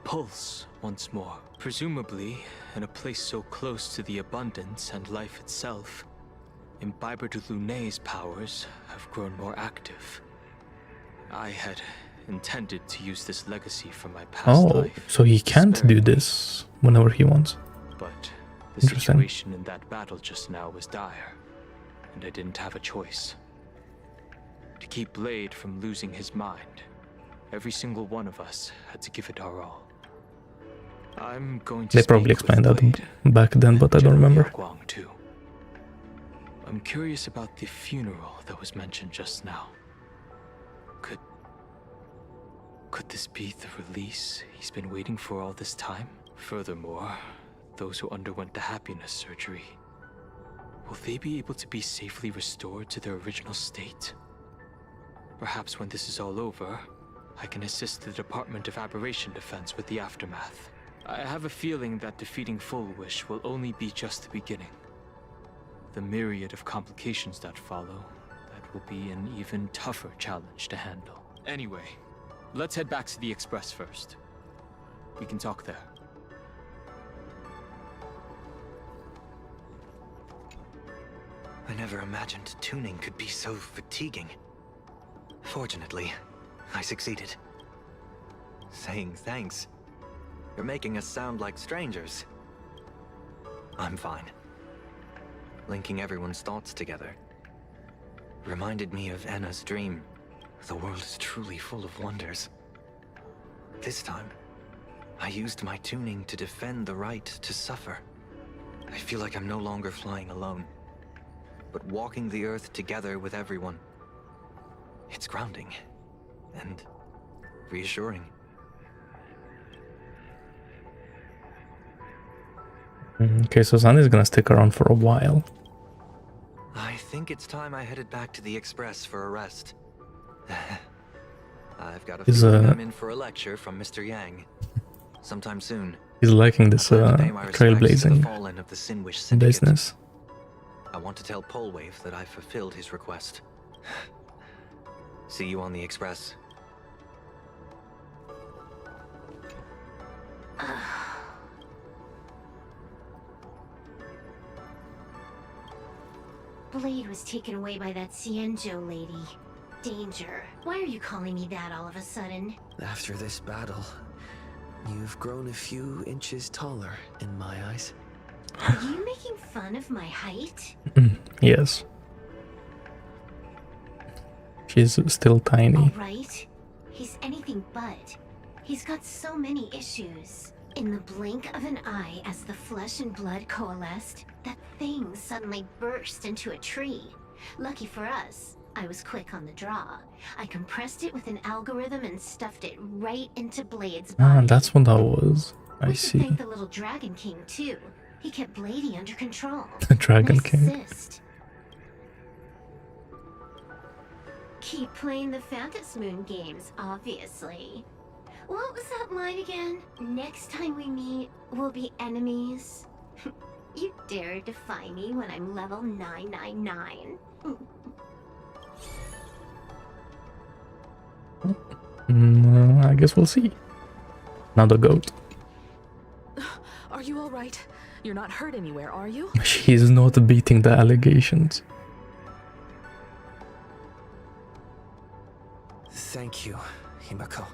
pulse once more. Presumably, in a place so close to the abundance and life itself, Imbiber de Lunay's powers have grown more active. I had intended to use this legacy from my past life. So he can't do this whenever he wants. But the situation in that battle just now was dire, and I didn't have a choice. To keep Blade from losing his mind, every single one of us had to give it our all. I'm going to They probably explained that back then, but I don't remember. Too. I'm curious about the funeral that was mentioned just now. Could this be the release he's been waiting for all this time? Furthermore, those who underwent the happiness surgery, will they be able to be safely restored to their original state? Perhaps when this is all over, I can assist the Department of Aberration Defense with the aftermath. I have a feeling that defeating Full Wish will only be just the beginning. The myriad of complications that follow, that will be an even tougher challenge to handle. Anyway, let's head back to the Express first. We can talk there. I never imagined tuning could be so fatiguing. Fortunately, I succeeded. Saying thanks. You're making us sound like strangers. I'm fine. Linking everyone's thoughts together reminded me of Enna's dream. The world is truly full of wonders. This time, I used my tuning to defend the right to suffer. I feel like I'm no longer flying alone, but walking the earth together with everyone. It's grounding and reassuring. Okay, so Sandy's gonna stick around for a while. I think it's time I headed back to the Express for a rest. I've got a feeling I'm in for a lecture from Mr. Yang. Sometime soon. He's liking this trailblazing business. I want to tell Polwave that I fulfilled his request. See you on the Express. Blade was taken away by that Xianzhou lady. Danger. Why are you calling me that all of a sudden? After this battle, you've grown a few inches taller in my eyes. Are you making fun of my height? Yes. She's still tiny. Alright. He's anything but. He's got so many issues. In the blink of an eye, as the flesh and blood coalesced, that thing suddenly burst into a tree. Lucky for us, I was quick on the draw. I compressed it with an algorithm and stuffed it right into Blade's body. Ah, that's what that was. I We should see. thank the little Dragon King too. He kept Bladey under control. The Dragon King. Assist. Keep playing the Phantasm Moon games, obviously. What was that line again? Next time we meet, we'll be enemies. You dare defy me when I'm level 999. I guess we'll see. Now the goat. Are you all right? You're not hurt anywhere, are you? She's not beating the allegations. Thank you, Himiko,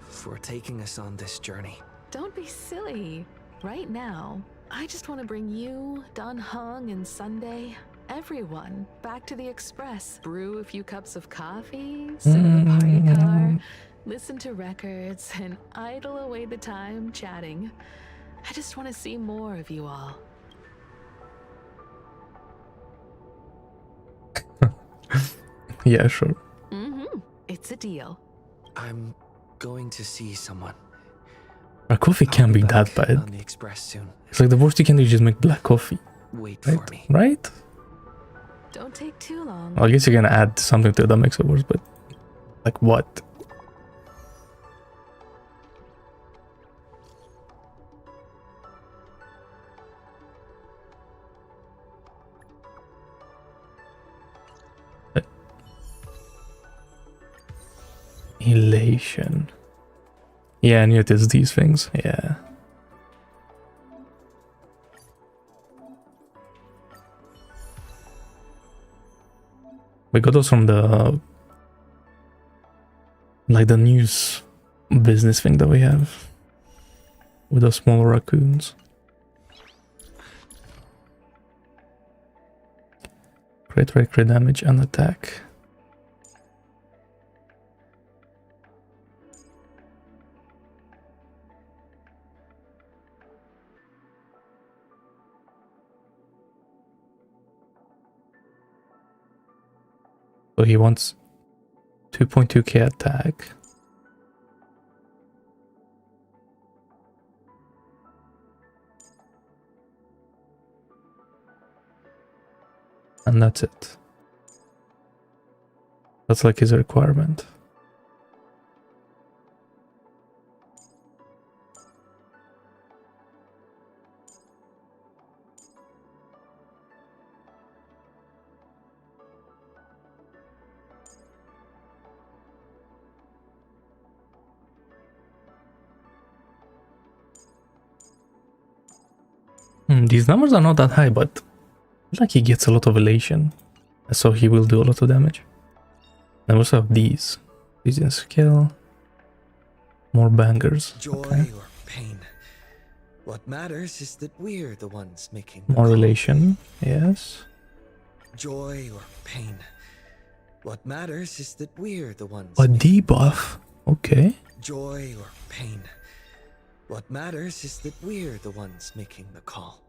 for taking us on this journey. Don't be silly. Right now, I just want to bring you, Dan Heng, and Sunday, everyone, back to the Express. Brew a few cups of coffee, sit in the party car, listen to records, and idle away the time chatting. I just want to see more of you all. Yeah, sure. It's a deal. I'm going to see someone. Our coffee can't be that On bad. the Express soon. It's like the worst you can do is just make black coffee. Wait Right? for me. Right? Don't take too long. Well, I guess you can add something to it that makes it worse, but like what? Elation. Yeah, I knew it is these things. Yeah. We got those from the like the news business thing that we have with the small raccoons. Crit damage and attack. So he wants 2.2k attack. And that's it. That's like his requirement. These numbers are not that high, but like he gets a lot of elation, so he will do a lot of damage. Then we also have these. These in skill. More bangers. Joy Okay. or pain. What matters is that we're the ones making More elation. Yes. joy or pain. What matters is that we're the ones A debuff. Okay. joy or pain. What matters is that we're the ones making the call.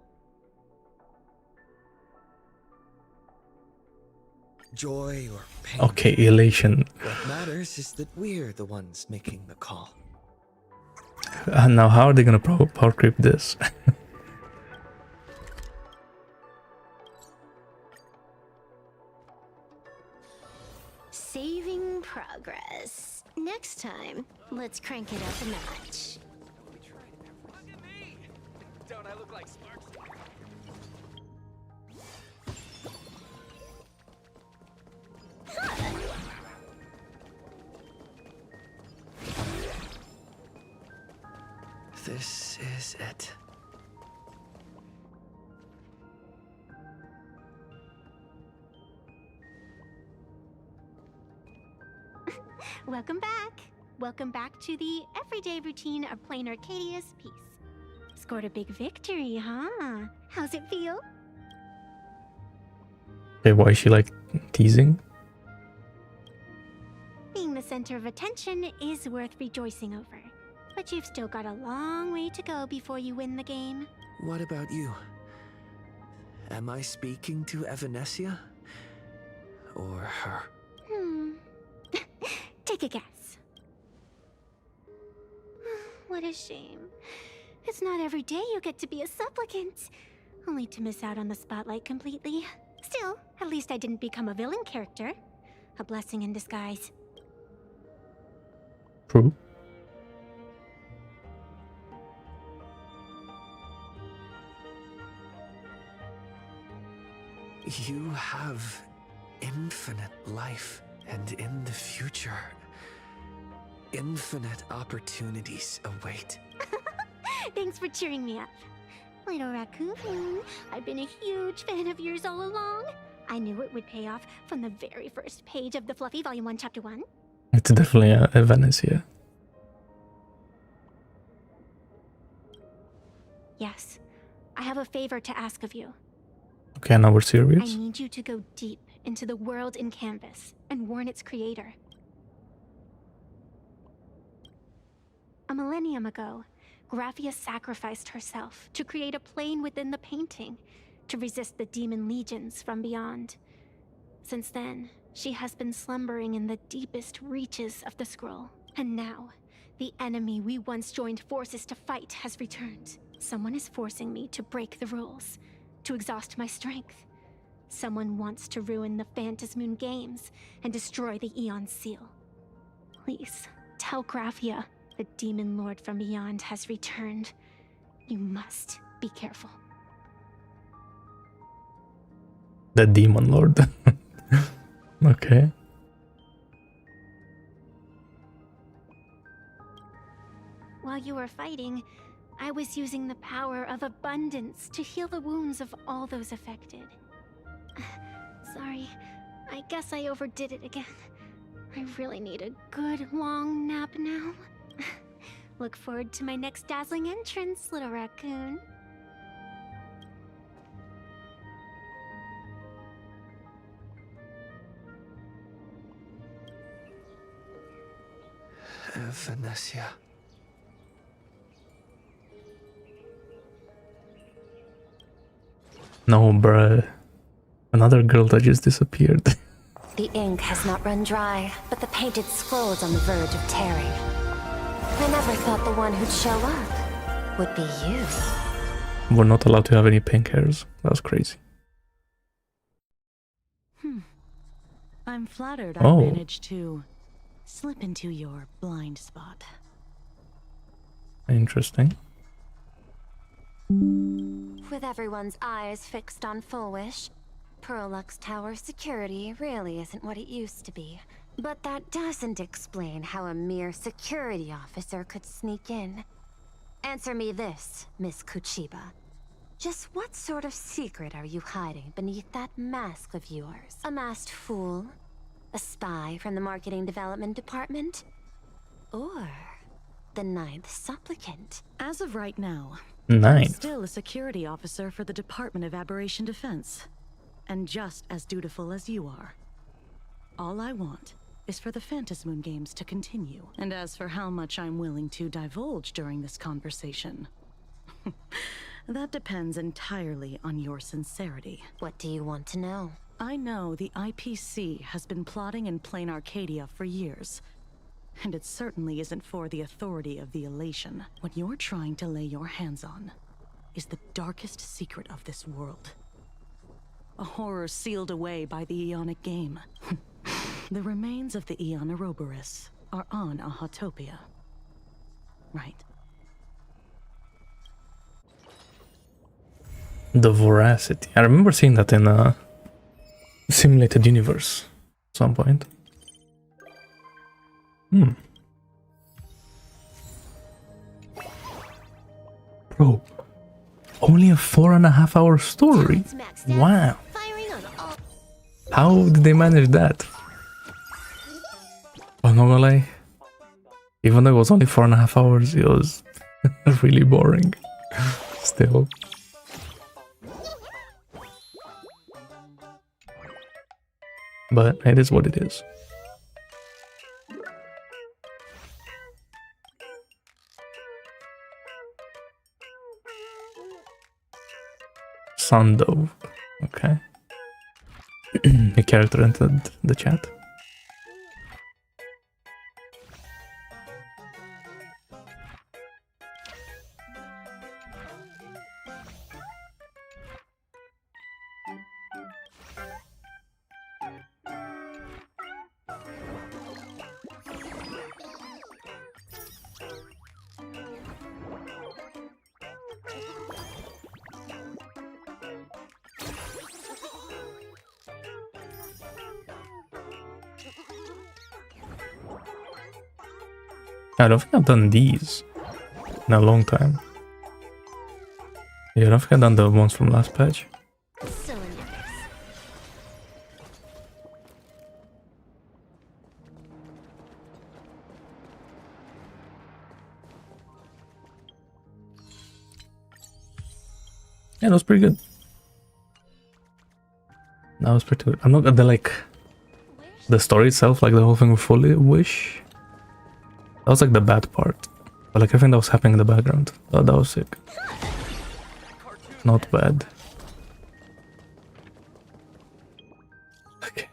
Joy or pain. Okay, elation. What matters is that we're the ones making the call. And now how are they gonna power creep this? Saving progress. Next time, let's crank it up a notch. Don't I look like Sparks? This is it. Welcome back. Welcome back to the everyday routine of playing Arcadia's piece. Scored a big victory, huh? How's it feel? Okay, why is she like teasing? Being the center of attention is worth rejoicing over. But you've still got a long way to go before you win the game. What about you? Am I speaking to Evanesia? Or her? Take a guess. What a shame. It's not every day you get to be a supplicant. Only to miss out on the spotlight completely. Still, at least I didn't become a villain character. A blessing in disguise. True. You have infinite life, and in the future, infinite opportunities await. Thanks for cheering me up. Little raccoon, I've been a huge fan of yours all along. I knew it would pay off from the very first page of the Fluffy Volume 1, Chapter 1. It's definitely a Evanesia. Yes, I have a favor to ask of you. Okay, now we're I serious. need you to go deep into the world in Canvas and warn its creator. A millennium ago, Graphia sacrificed herself to create a plane within the painting to resist the demon legions from beyond. Since then, she has been slumbering in the deepest reaches of the scroll. And now, the enemy we once joined forces to fight has returned. Someone is forcing me to break the rules, to exhaust my strength. Someone wants to ruin the Phantasmoon games and destroy the Eon Seal. Please, tell Graphia the Demon Lord from beyond has returned. You must be careful. The Demon Lord. Okay. While you were fighting, I was using the power of abundance to heal the wounds of all those affected. Sorry, I guess I overdid it again. I really need a good long nap now. Look forward to my next dazzling entrance, little raccoon. Evanesia. No, bruh. Another girl that just disappeared. The ink has not run dry, but the painted scroll is on the verge of tearing. I never thought the one who'd show up would be you. We're not allowed to have any pink hairs. That was crazy. I'm flattered I Oh. managed to slip into your blind spot. Interesting. With everyone's eyes fixed on Full Wish, Prolux Tower security really isn't what it used to be. But that doesn't explain how a mere security officer could sneak in. Answer me this, Miss Kuchiba. Just what sort of secret are you hiding beneath that mask of yours? A masked fool? A spy from the Marketing Development Department? Or the Ninth Supplicant? As of right now, Ninth. I'm still a security officer for the Department of Aberration Defense. And just as dutiful as you are. All I want is for the Phantasmoon games to continue. And as for how much I'm willing to divulge during this conversation, that depends entirely on your sincerity. What do you want to know? I know the IPC has been plotting in Plain Arcadia for years. And it certainly isn't for the authority of the Elation. What you're trying to lay your hands on is the darkest secret of this world. A horror sealed away by the Aeonic game. The remains of the Aeon Ouroboros are on Ahatopia. Right. The voracity. I remember seeing that in a simulated universe at some point. Bro, only a 4.5 hour story? Wow. How did they manage that? I'm not gonna lie. Even though it was only 4.5 hours, it was really boring. Still. But it is what it is. Sundove. Okay. A character entered the chat. I don't think I've done these in a long time. Yeah, I don't think I've done the ones from last patch. Yeah, that was pretty good. That was pretty good. I'm not the like the story itself, like the whole thing with Fully Wish. That was like the bad part. But like everything that was happening in the background. Oh, that was sick. Not bad. Okay.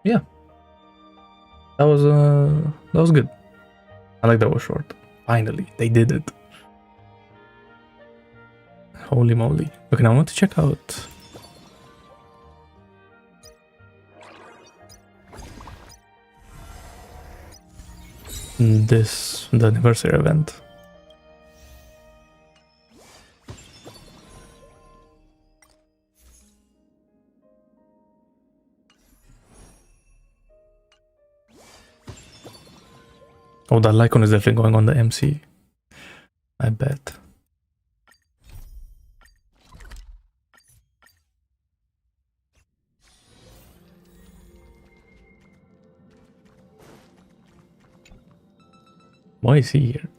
Yeah. That was good. I like that was short. Finally, they did it. Holy moly. Okay, now I want to check out the anniversary event. Oh, that Lycon is definitely going on the MC. I bet. Why is he here?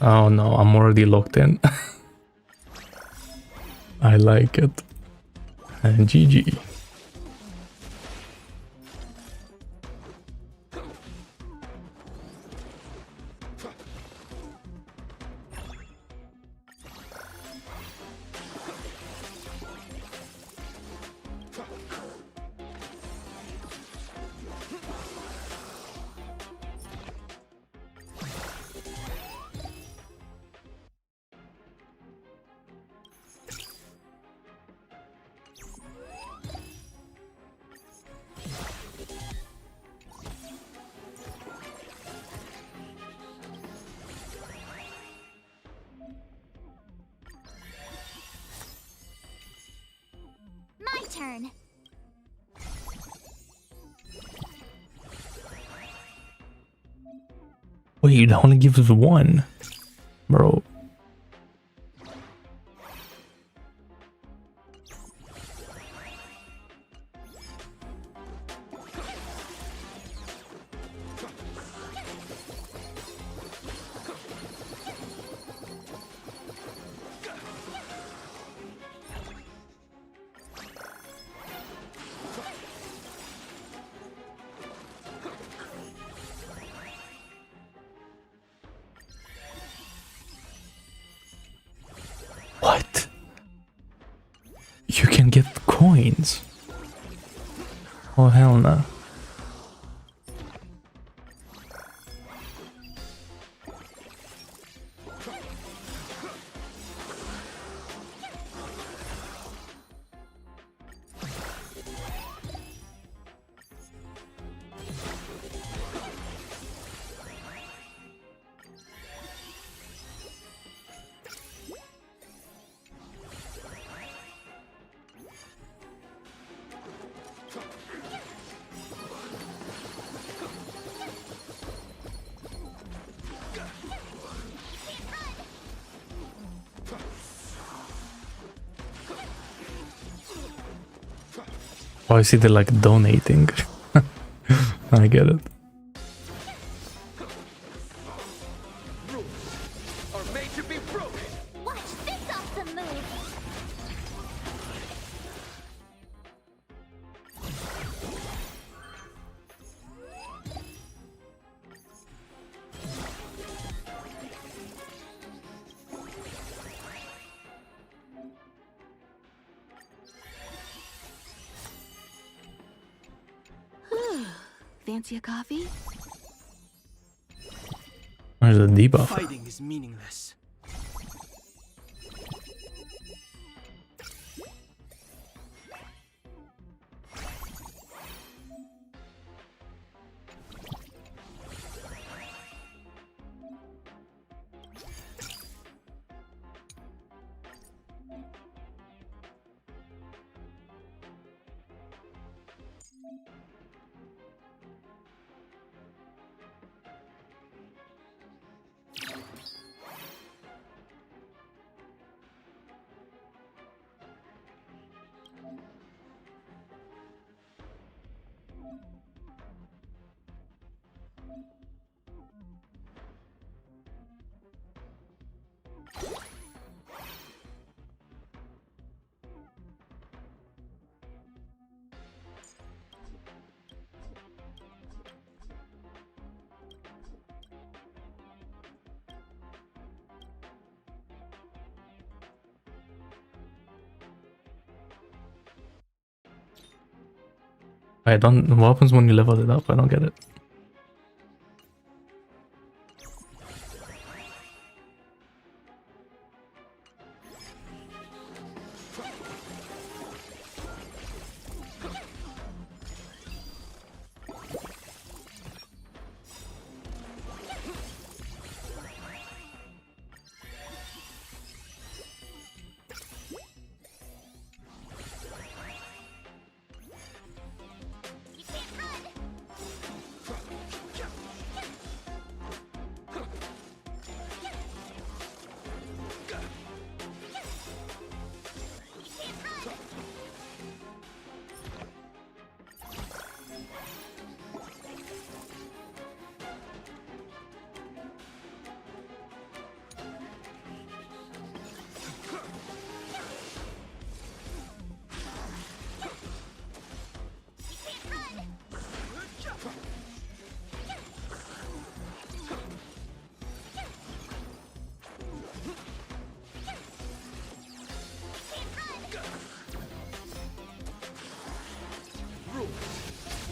Oh no, I'm already locked in. I like it. And GG. My turn. Wait, it only gives us one. Bro. What? You can get coins? Oh hell no. Oh, I see they're like donating. I get it. Are made to be broken. Watch this awesome move. Fancy a coffee? There's a debuff. Fighting is meaningless. I don't. What happens when you level it up? I don't get it.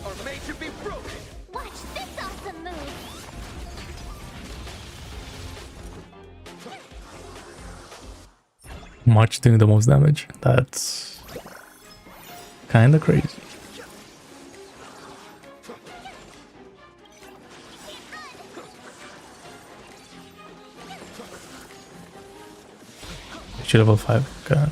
Are made to be broken. Watch this awesome move! March doing the most damage. That's kind of crazy. She level 5. Okay.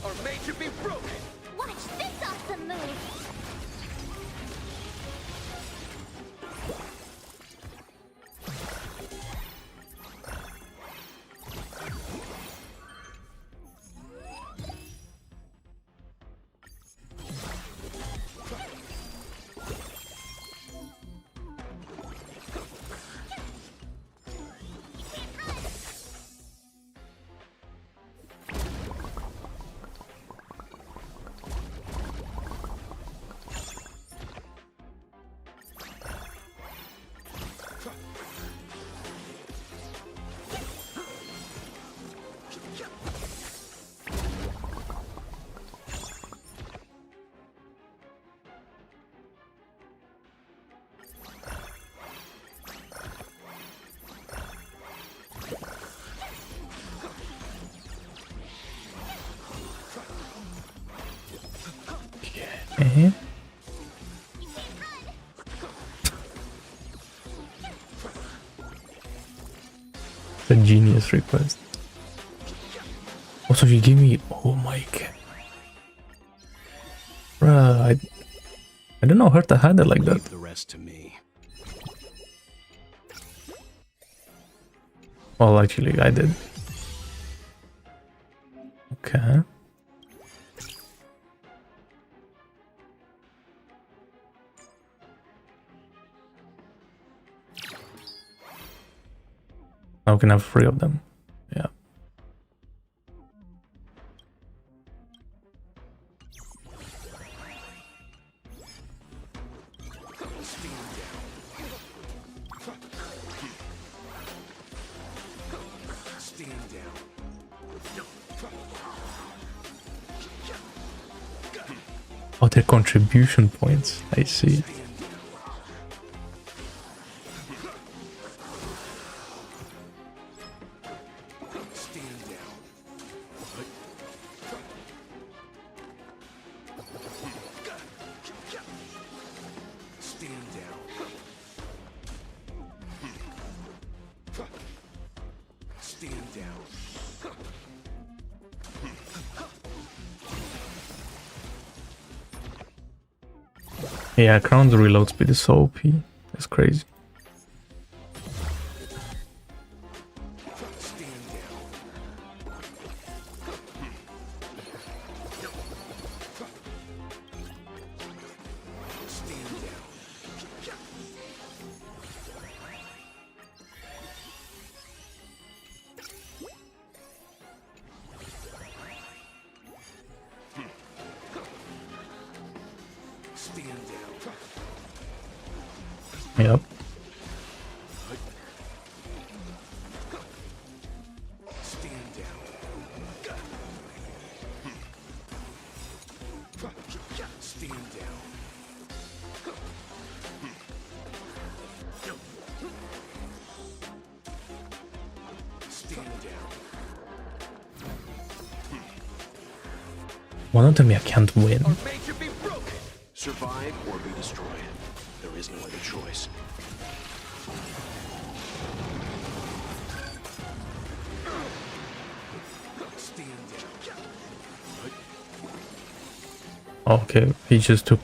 Are made to be broken. Watch this awesome move! Okay. A genius request. Also, you gave me. Oh my god. Bruh, I don't know her to had it like that. The rest to me. Well, actually, I did. Okay. Now we can have 3 of them. Yeah. Oh, their contribution points. I see. Stand down. Stand down. Yeah, Crown's reload speed is so OP. It's crazy. Yep. Stand down. Stand down. Stand down. One of them I can't win. Survive or be destroyed. There is no other choice. Okay, he just took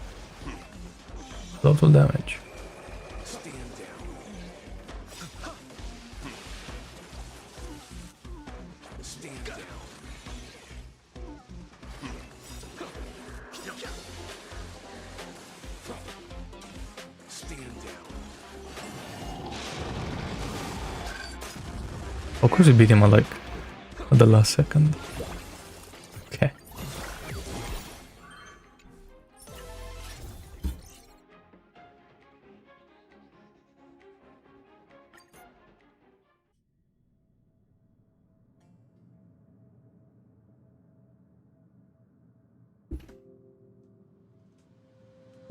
a lot of damage. Of course, he beat him at like at the last second. Okay.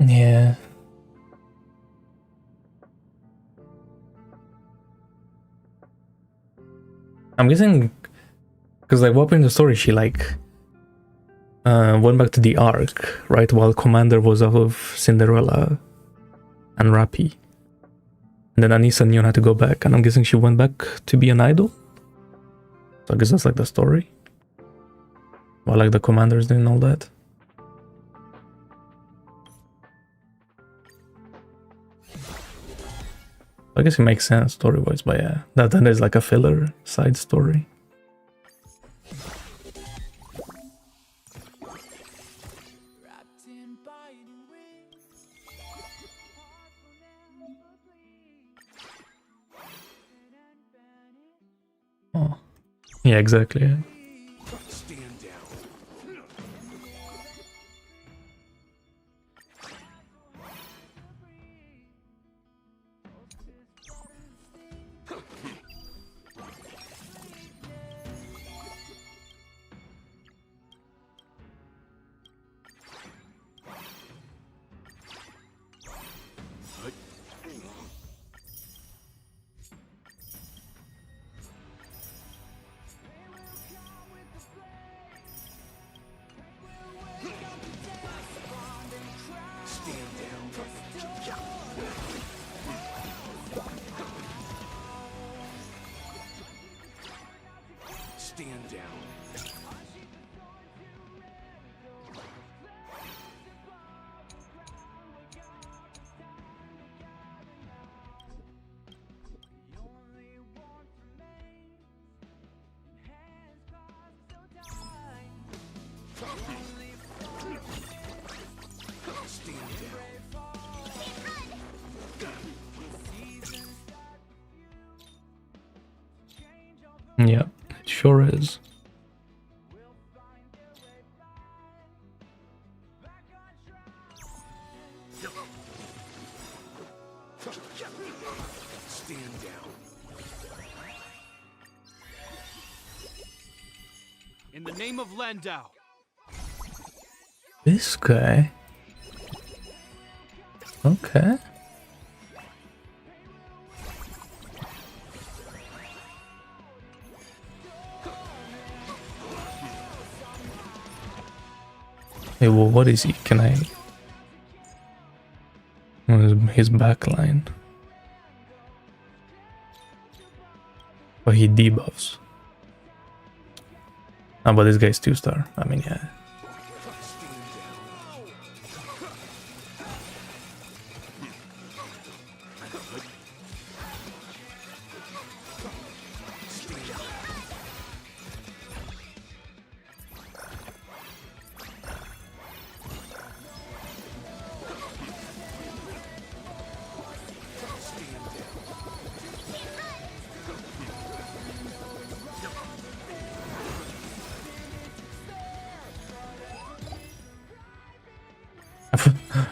Yeah. I'm guessing because like what in the story she like went back to the Ark, right, while Commander was out of Cinderella and Rappy. And then Anissa knew how to go back, and I'm guessing she went back to be an idol. So I guess that's like the story. While like the Commanders doing all that. I guess it makes sense story-wise, but yeah, that then is like a filler side story. Oh, yeah, exactly. Yeah. Stand down. Yeah, it sure is. Stand down. In the name of Landau. This guy. Okay. Hey, well, what is he? Can I? His backline. But he debuffs. Ah, but this guy's 2-star. I mean, yeah.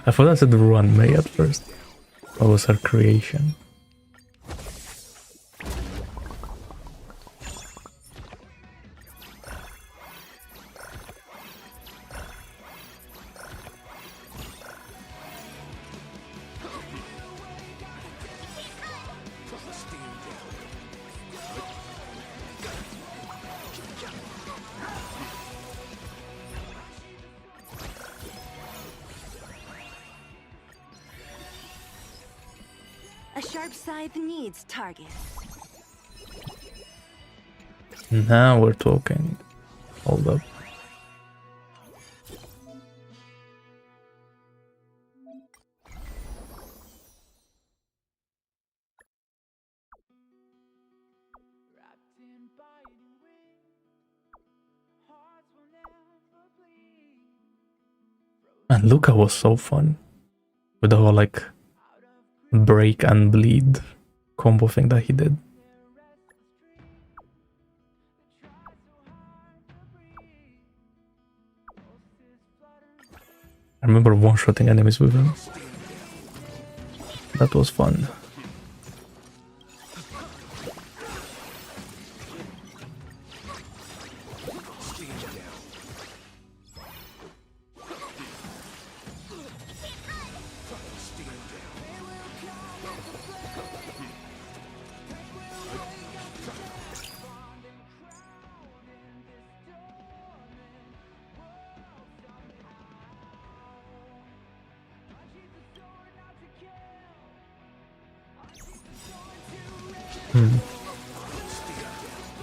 I thought I said Run May at first. What was her creation? A sharp scythe needs target. Now we're talking. Hold up. And Luca was so fun. With the whole like break and bleed combo thing that he did. I remember one-shotting enemies with him. That was fun.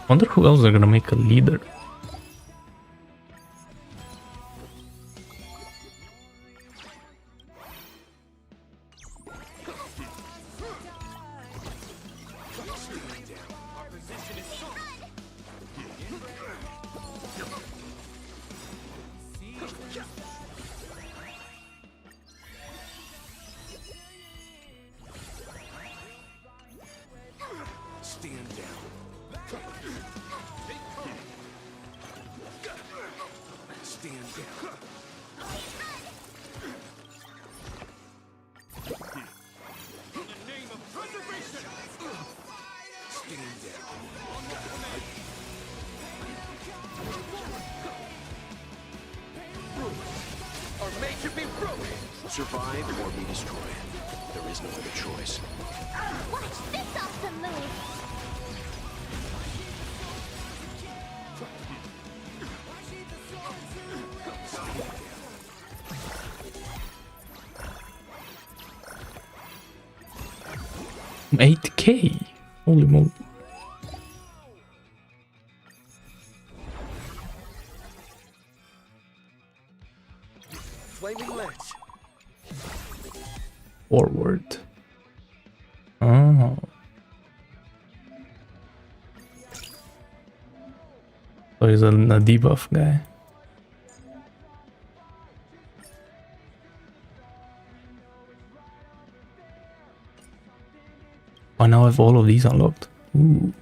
Wonder who else are gonna make a leader. Stand down. Stand down. In the name of preservation. Stand down. Are made to be broken. Survive or be destroyed. There is no other choice. Watch this awesome move! 8K. Holy moly. Flaming ledge. Forward. Oh. So he's a debuff guy. Oh, now I have all of these unlocked. Ooh.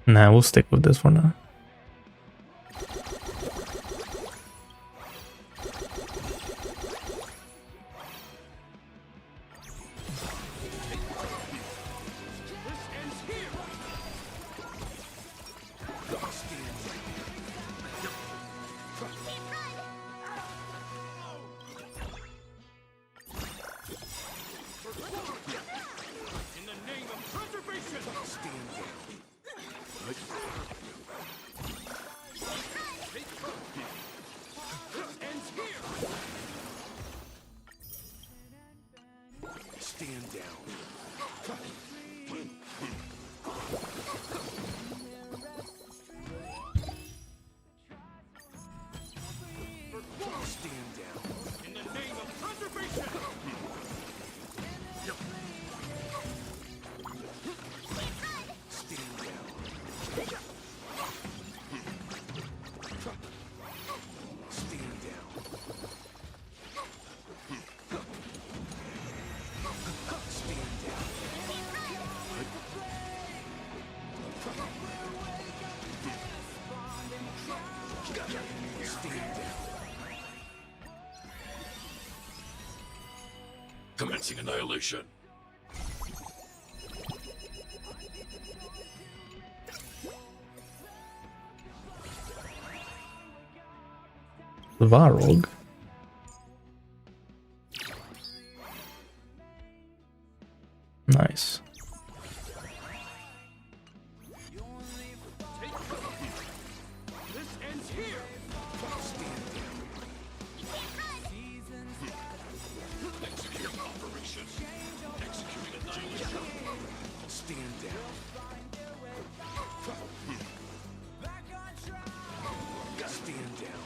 Nah, we'll stick with this for now. Stand down. Stand down. In the name of preservation. Stand down. Stand down. Stand down. Stand down. Commencing annihilation. Varog. Nice. This ends here. Stand down. Executing operation. Executing annihilation. Stand down. Stand down.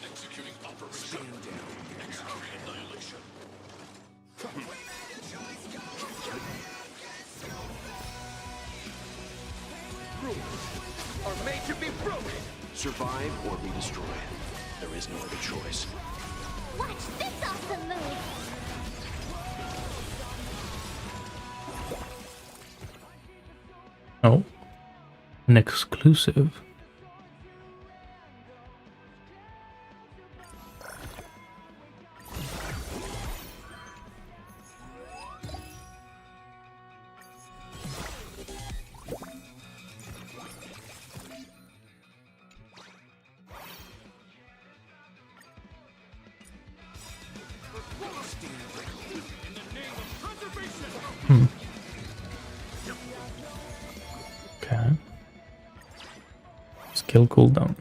Executing operation. Stand down. Executing annihilation. Rules are made to be broken. Survive or be destroyed. There is no other choice. Watch this awesome move! Oh. An exclusive. In the name of preservation. Okay. Skill cooldown.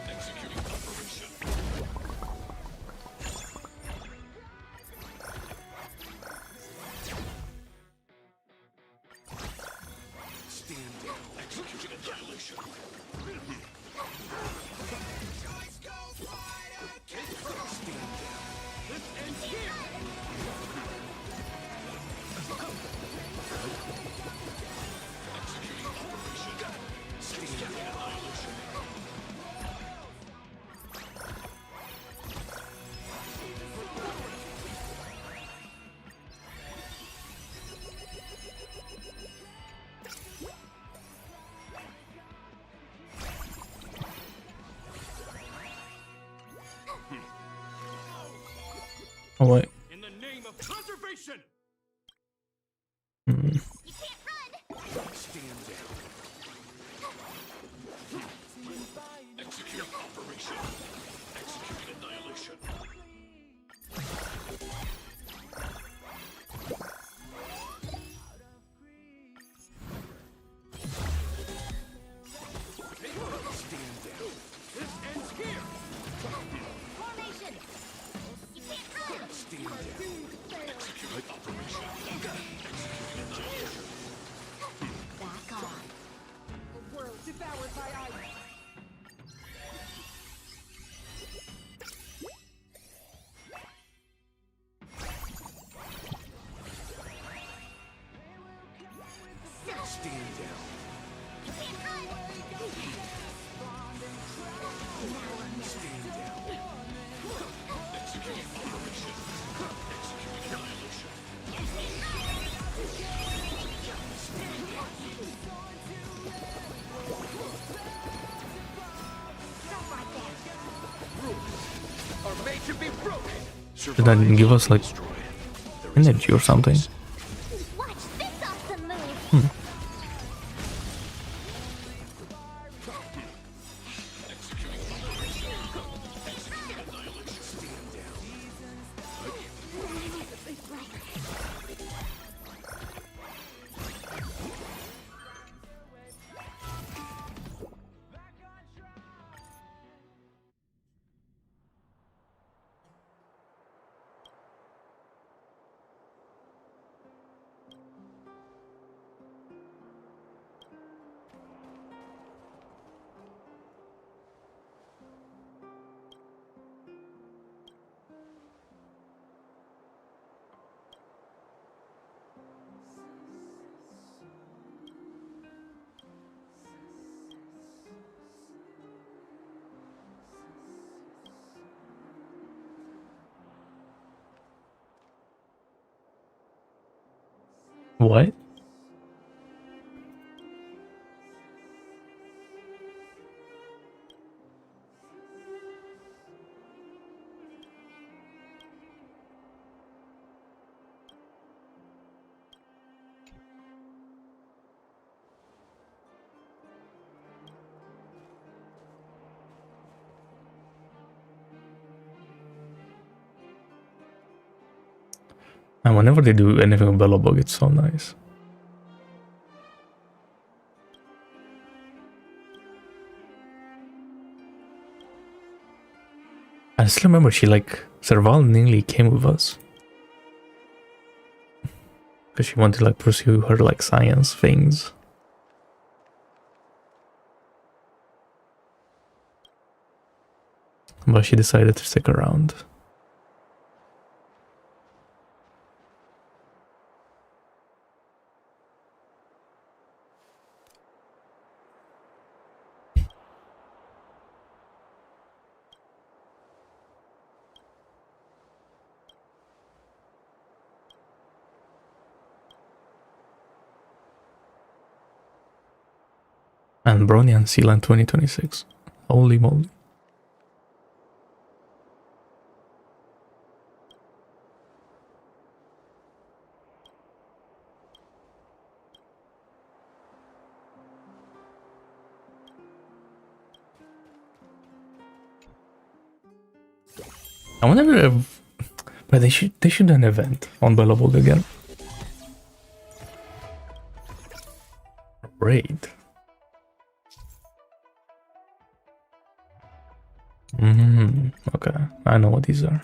Executing operation. Stand down. Executing annihilation. Stand down. This ends here. Executing operation. Stand down. Annihilation. Oh wait. In the name of preservation. Hmm. Stand down. Executing operation. Executing annihilation. Stand down. This ends here. Formation! You can't run! Stand down. Executing operation. Executing annihilation. Back off. A world devoured by ice. Stand down. Stand down. Executing operation. Executing annihilation. Are made to be broken. Did that give us like energy or something? Watch this awesome move! Executing operation. Executing annihilation. Stand down. What? And whenever they do anything with Bellabog, it's so nice. I still remember she like Serval nearly came with us because she wanted to like pursue her like science things. But she decided to stick around. And Bronian Sealand 2026. Holy moly. I wonder if, but they should do an event on Bellabog again. Raid. Okay, I know what these are.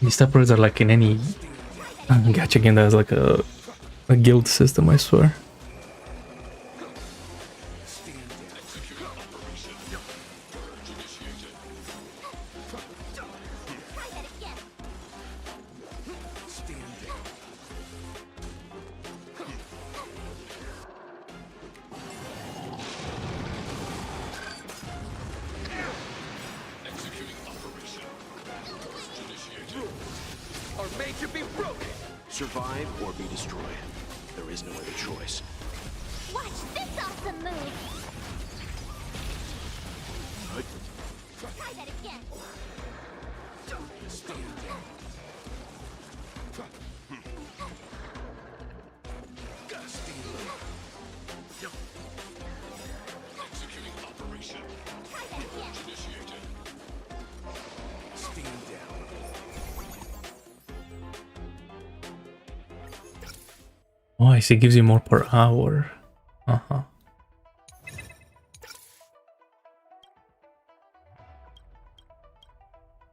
These type of are like in any gacha game that has like a guild system, I swear. Survive or be destroyed. There is no other choice. Watch this awesome move! Try that again! Executing operation. Purge initiated. Stand down. Oh, I see. It gives you more per hour.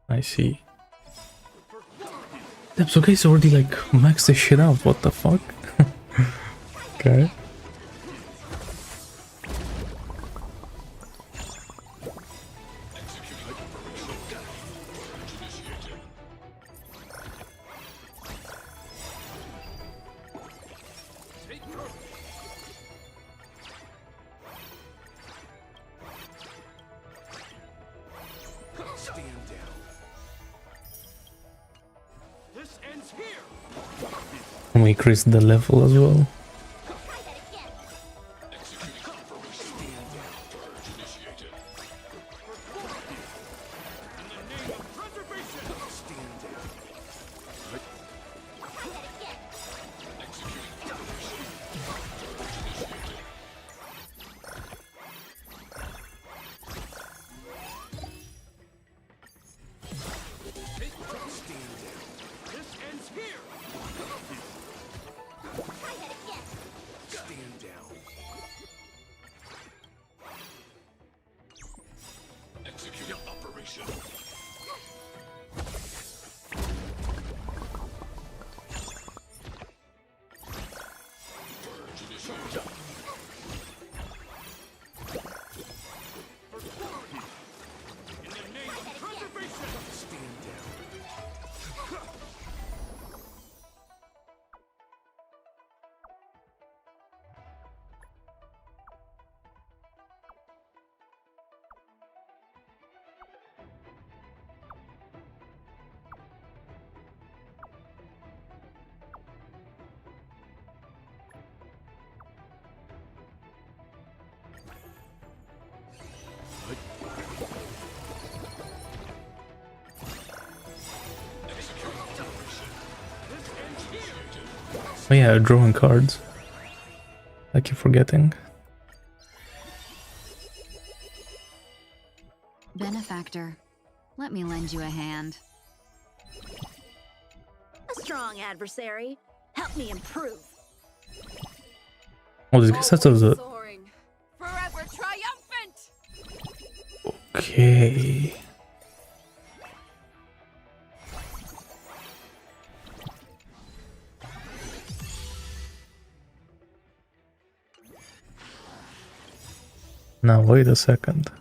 I see. Damn, so guys already like maxed this shit out. What the fuck? Okay. Stand down. This ends here. And we increased the level as well. Try that again! Oh yeah, drawing cards. I keep forgetting. Benefactor, let me lend you a hand. A strong adversary. Help me improve. Oh, this guy starts as a... Soaring. Forever triumphant. Okay. Now wait a second.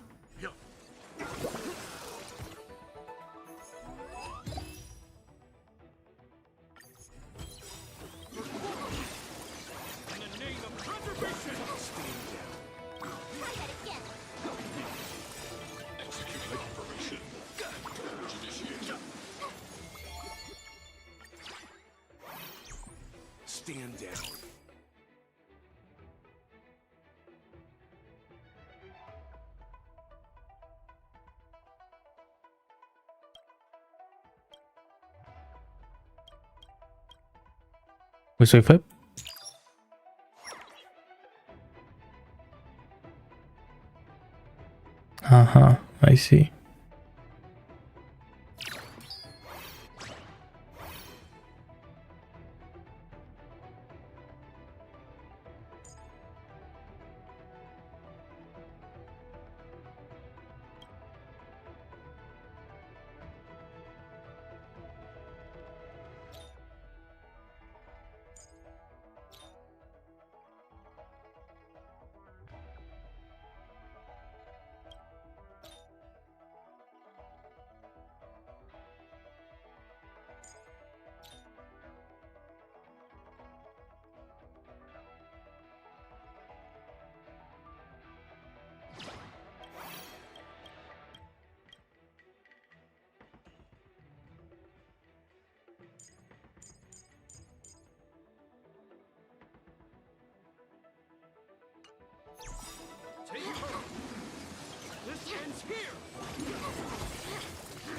Stand down. Wait, so if I... Uh-huh, I see.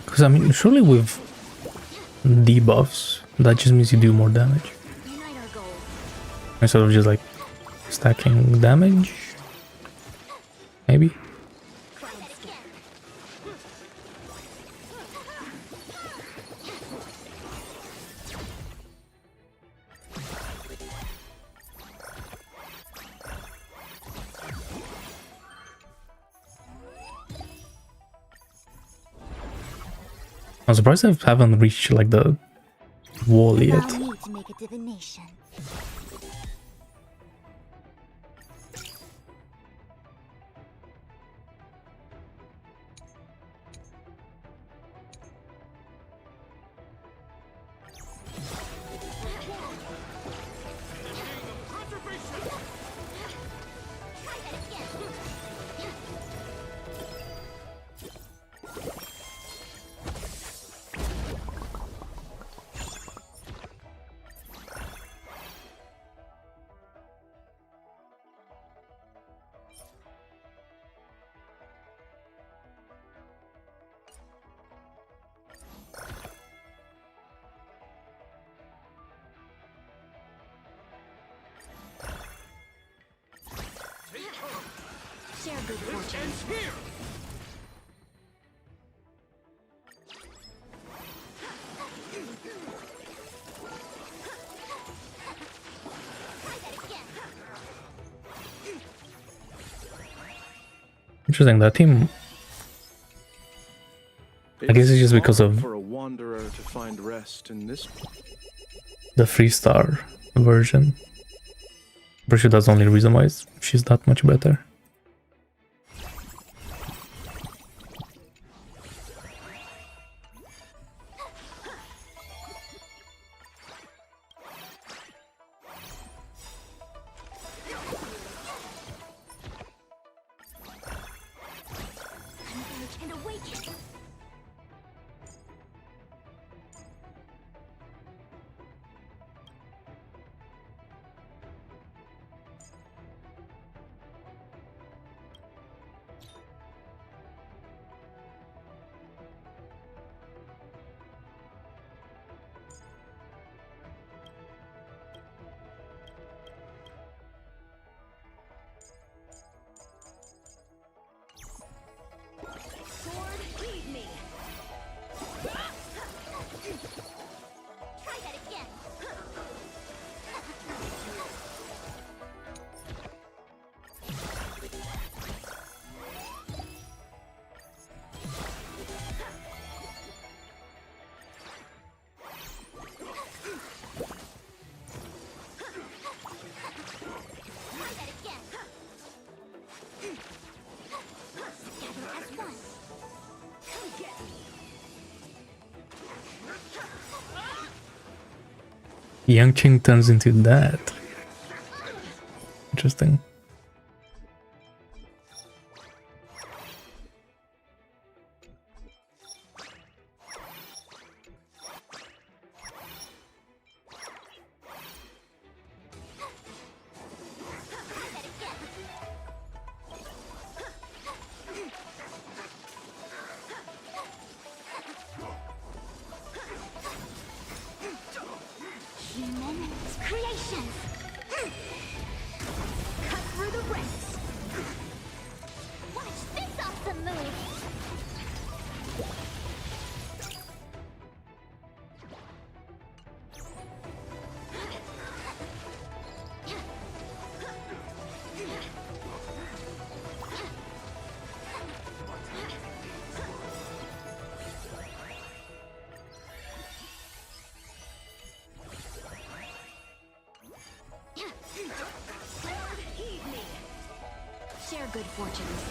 Because I mean, surely with debuffs, that just means you do more damage. Instead of just like stacking damage, maybe. I'm surprised I haven't reached like the wall yet. Allow me to make a divination. Share good fortune. Interesting, that team. I guess it's just because of for a wanderer to find rest in this the 3-star version. Pretty sure that's the only reason why she's that much better. Yangqing turns into that. Interesting. Human creations. Cut through the ranks. Watch this awesome move. Share good fortunes.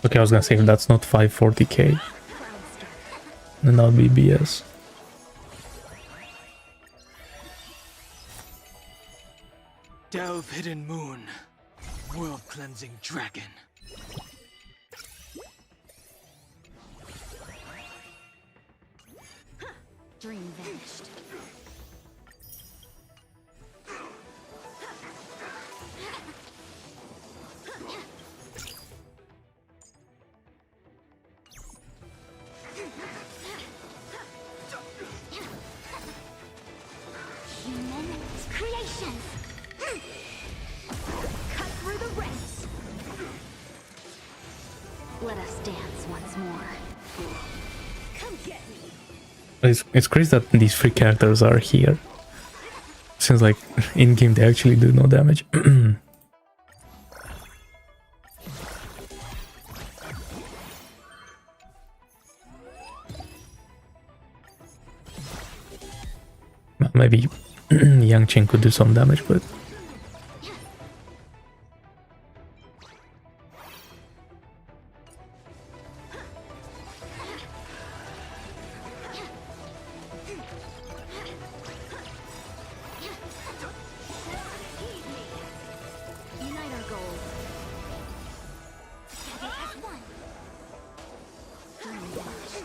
Okay, I was gonna say if that's not 540k, then that would be BS. Delve hidden moon, world cleansing dragon. Dream vanished. Human creations. Cut through the ranks. Let us dance once more. Come get me. It's crazy that these three characters are here. Seems like in game they actually do no damage. Maybe Yangqing could do some damage, but Unite our goals. Together as one. Dream vanished.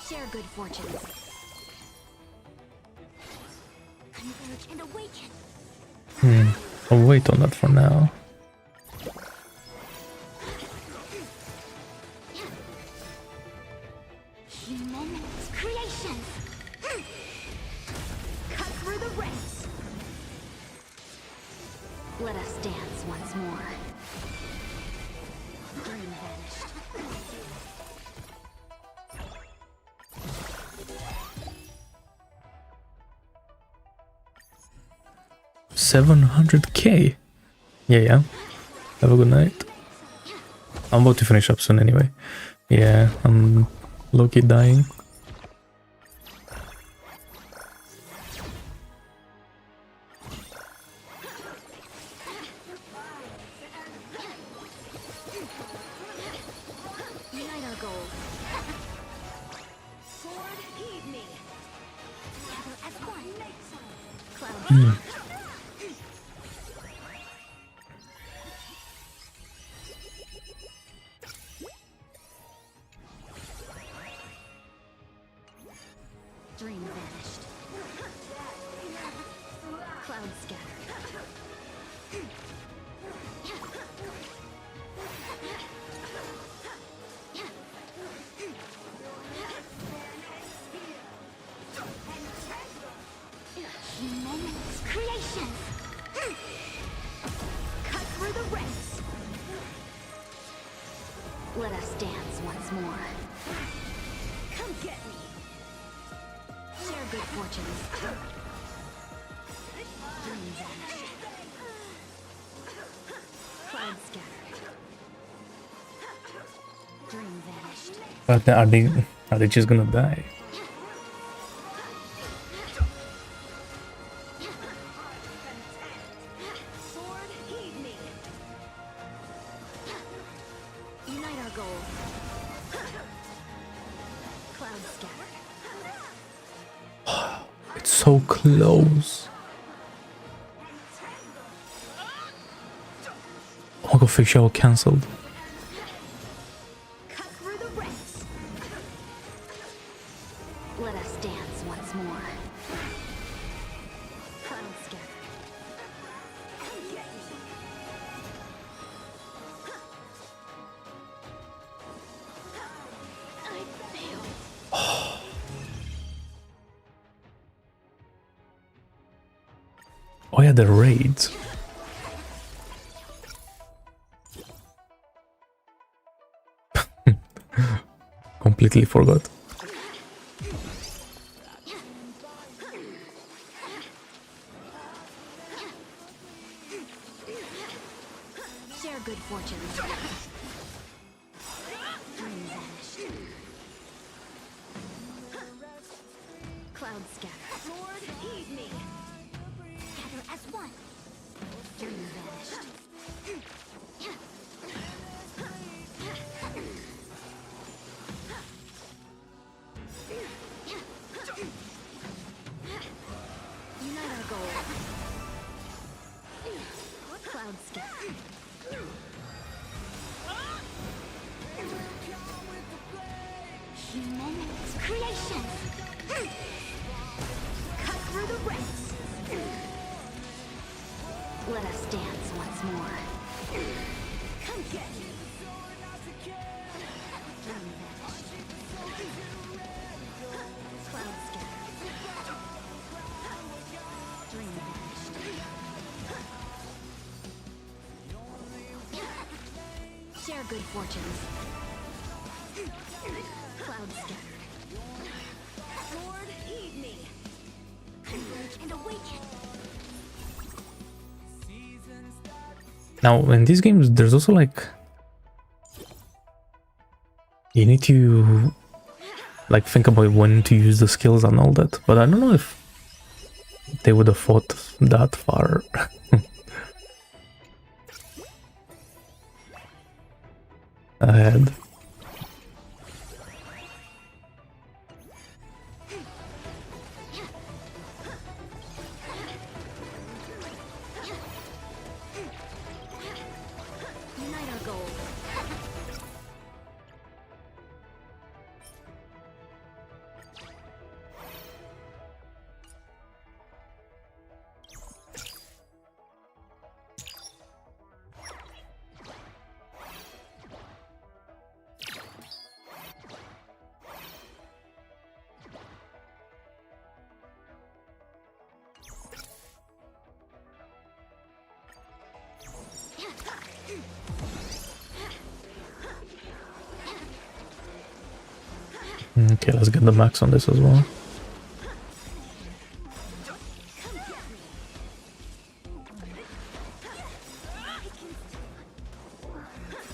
Share good fortunes. Converge and awaken. I'll wait on that for now. Human creations. Cut through the ranks. Let us dance once more. Dream vanished. 700k. Yeah. Have a good night. I'm about to finish up soon anyway. Yeah, I'm low-key dying. Unite our goals. Sword, heed me. Together as one. Cloud. Dream vanished. Cloud scattered. Human creations. Cut through the ranks. Let us dance once more. Come get me. Share good fortune. fortunes. Dream vanished. Cloud scattered. Dream vanished. But are they just gonna die? Sword, heed me. Unite our goals. Cloud scattered. It's so close. Oh my god, fake show cancelled. Cut through the ranks. Let us dance once more. Cloud scattered. I failed. Oh yeah, the raids. Completely forgot. Share good fortunes. Dream vanished. Cloud scattered. Lord, heed me. Gather as one. Dream vanished. Unite our goals. Cloud scattered. Humongous creation. Cut through the ranks. Let us dance once more. Come get me. Dream vanished. Cloud scattered. Dream vanished. Share good fortunes. Cloud scattered. Lord, heed me. Converge and awaken. Now, in these games, there's also like you need to like think about when to use the skills and all that. But I don't know if they would have thought that far. Ahead. Unite our goals. Okay, let's get the max on this as well.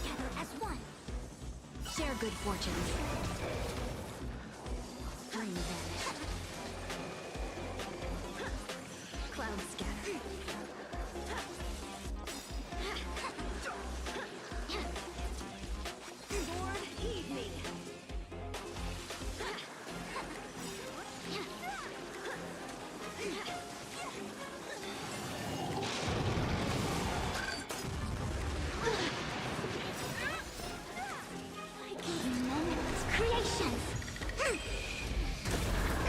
Gather as one. Share good fortunes. Dream vanished. Cloud scattered. Lord, heed me. Humongous creations.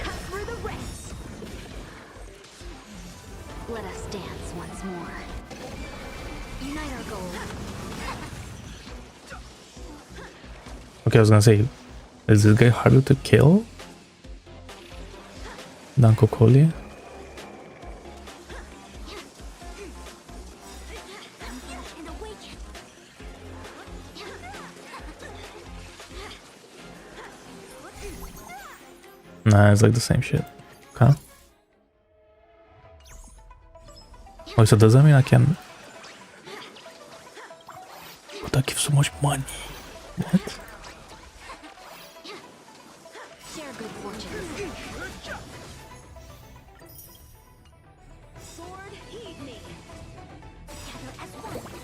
Cut through the ranks. Let us dance once more. Unite our goals. Okay, I was gonna say, is this guy harder to kill than Kokoli? And awaken. Nah, it's like the same shit. Okay. Oh, so does that mean I can... But that gives so much money. What? Share good fortune. Sword, heed me. Gather as one.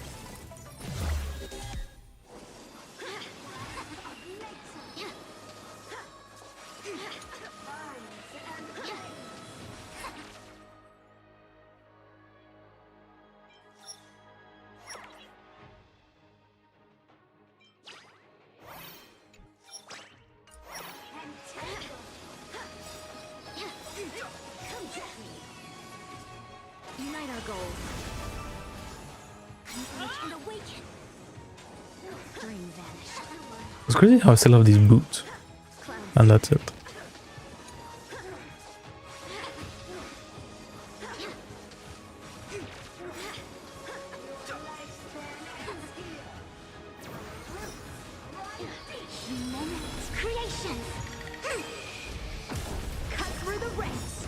Unite our goals. Converge and awaken. Dream vanished. It's crazy how I still have these boots. And that's it. Creation. Cut through the ranks.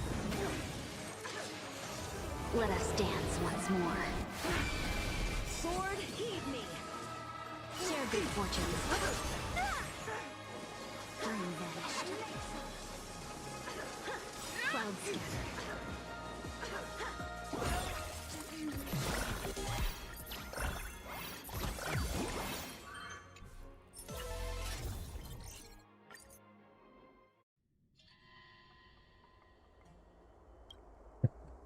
Let us dance once more. Sword, heed me. Share good fortunes. Dream vanished. Cloud scattered.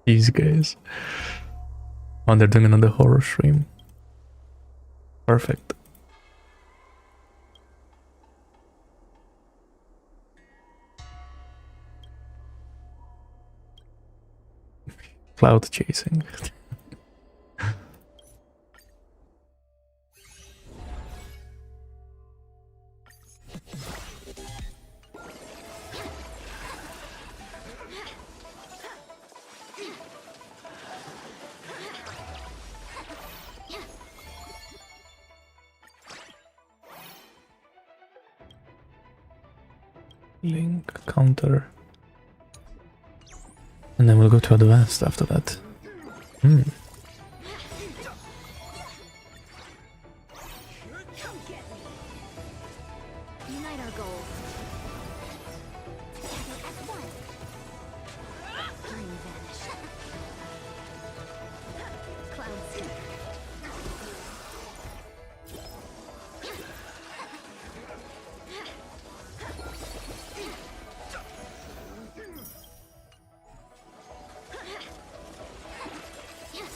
These guys. Oh, they're doing another horror stream. Perfect. Cloud chasing. Link, counter. And then we'll go to advanced after that. Hmm. Unite our goals. Gather as one. Dream vanished. Cloud scattered.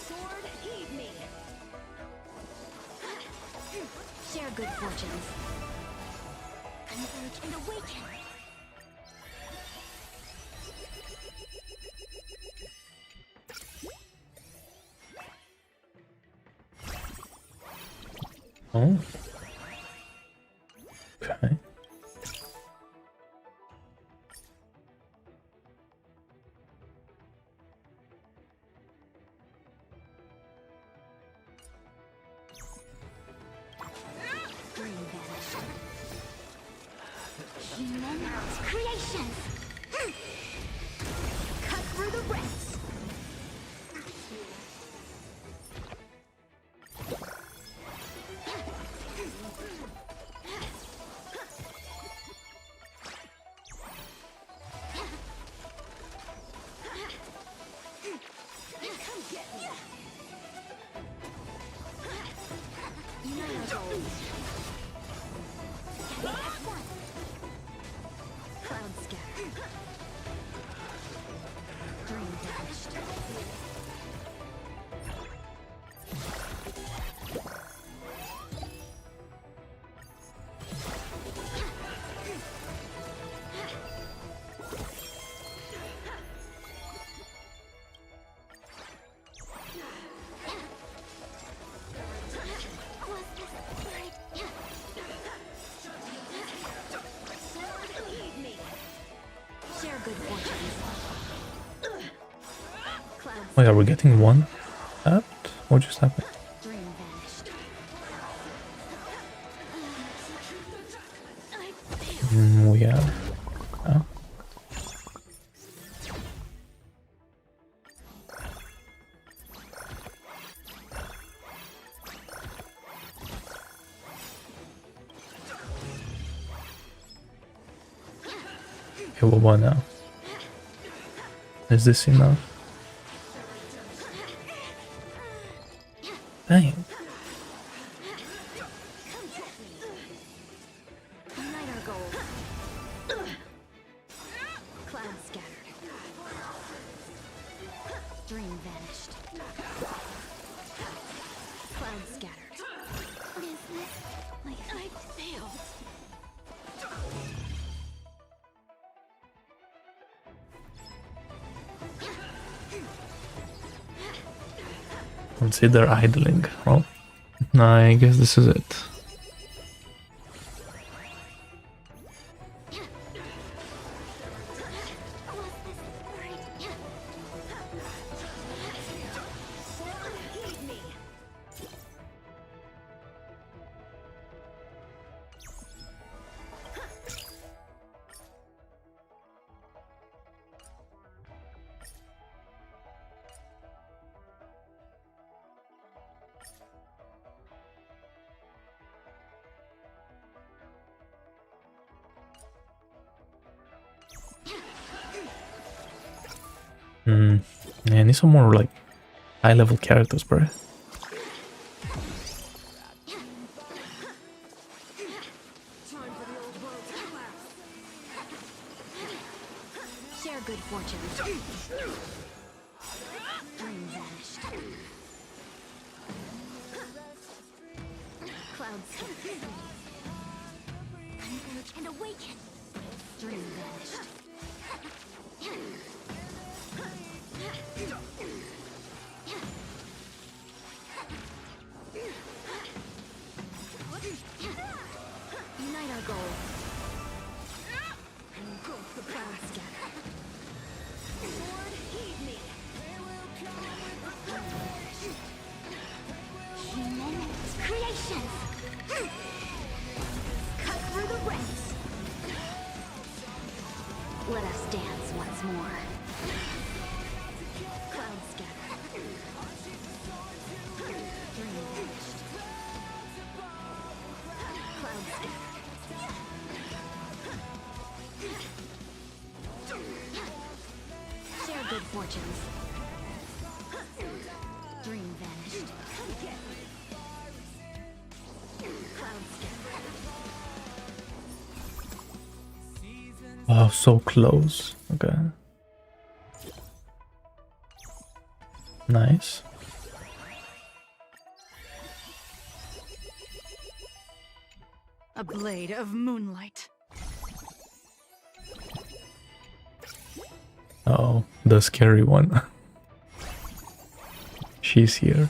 Sword, heed me. Share good fortunes. Converge and awaken. Oh. Okay. Dream vanished. Humanity's creations. Cut through the ranks. Come get me. Unite our goals. Gather as one. Cloud scattered. Dream vanished. Was this right? Sword, heed me. Share good fortunes. Cloud Oh yeah, we're getting one tapped? What just happened? dream vanished. We are. Oh. Okay, well, what now? Is this enough? Dang. Ignite our gold. Cloud scattered. Dream vanished. Cloud scattered. I failed. Consider idling. Well, I guess this is it. Yeah, I need some more like high level characters, bro. Share good fortune. Dream vanished. Cloud scattered. Converge and awaken. Dream vanished. Unite our goal. Engulf the cloud scatter. Lord, heed me. Human creations. Cut through the ranks. Let us dance once more. Cloud scatter. Dream vanished. Cloud scatter. Share good fortunes. Dream vanished. Cloud scatter. Oh, so close. Okay. Nice. A blade of moonlight. Oh, the scary one. She's here.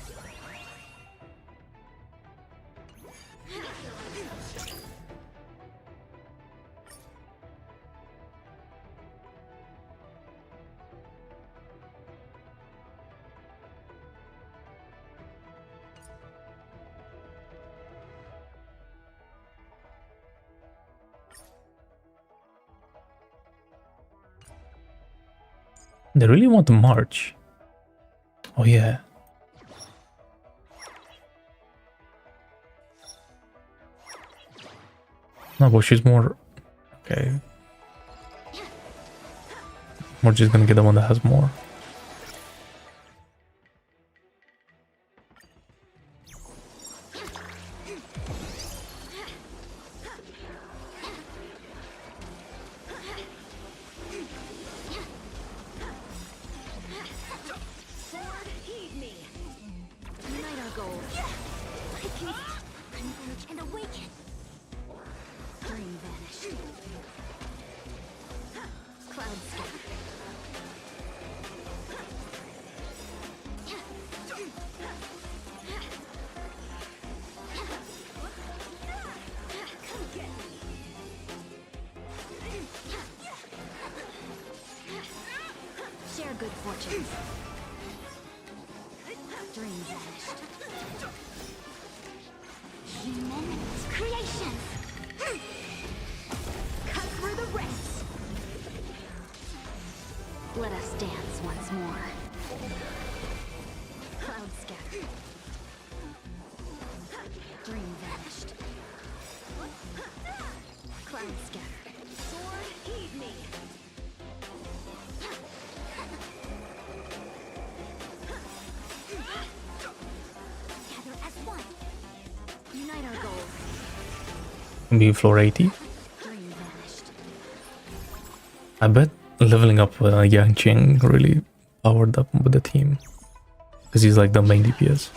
They really want to march. Oh yeah. No, but she's more... Okay. We're just gonna get the one that has more. And awaken. Dream vanished. Cloud scatter. Come get me. Share good fortunes. Dream vanished. Human creations. Cut through the ranks. Let us dance once more. Cloud scatter. Dream vanished. Cloud scatter. Sword, heed me. be floor 80. I bet leveling up Yang Qing really powered up with the team. Because he's like the main DPS.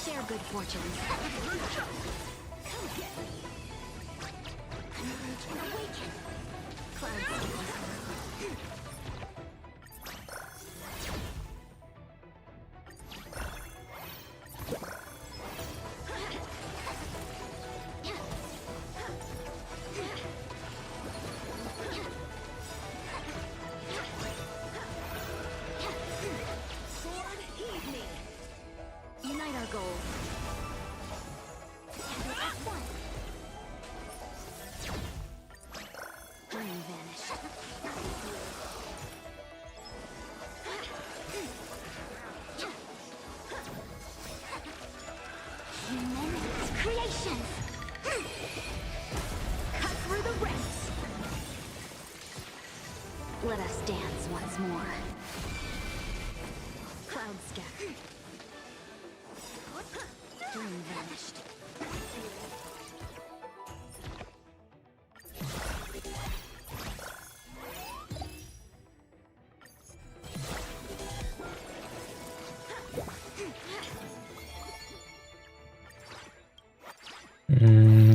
Share good fortunes. Unite our goals. Dream vanished. Humanity's creations. Cut through the ranks. Let us dance once more. Cloud scatter. Dream vanished.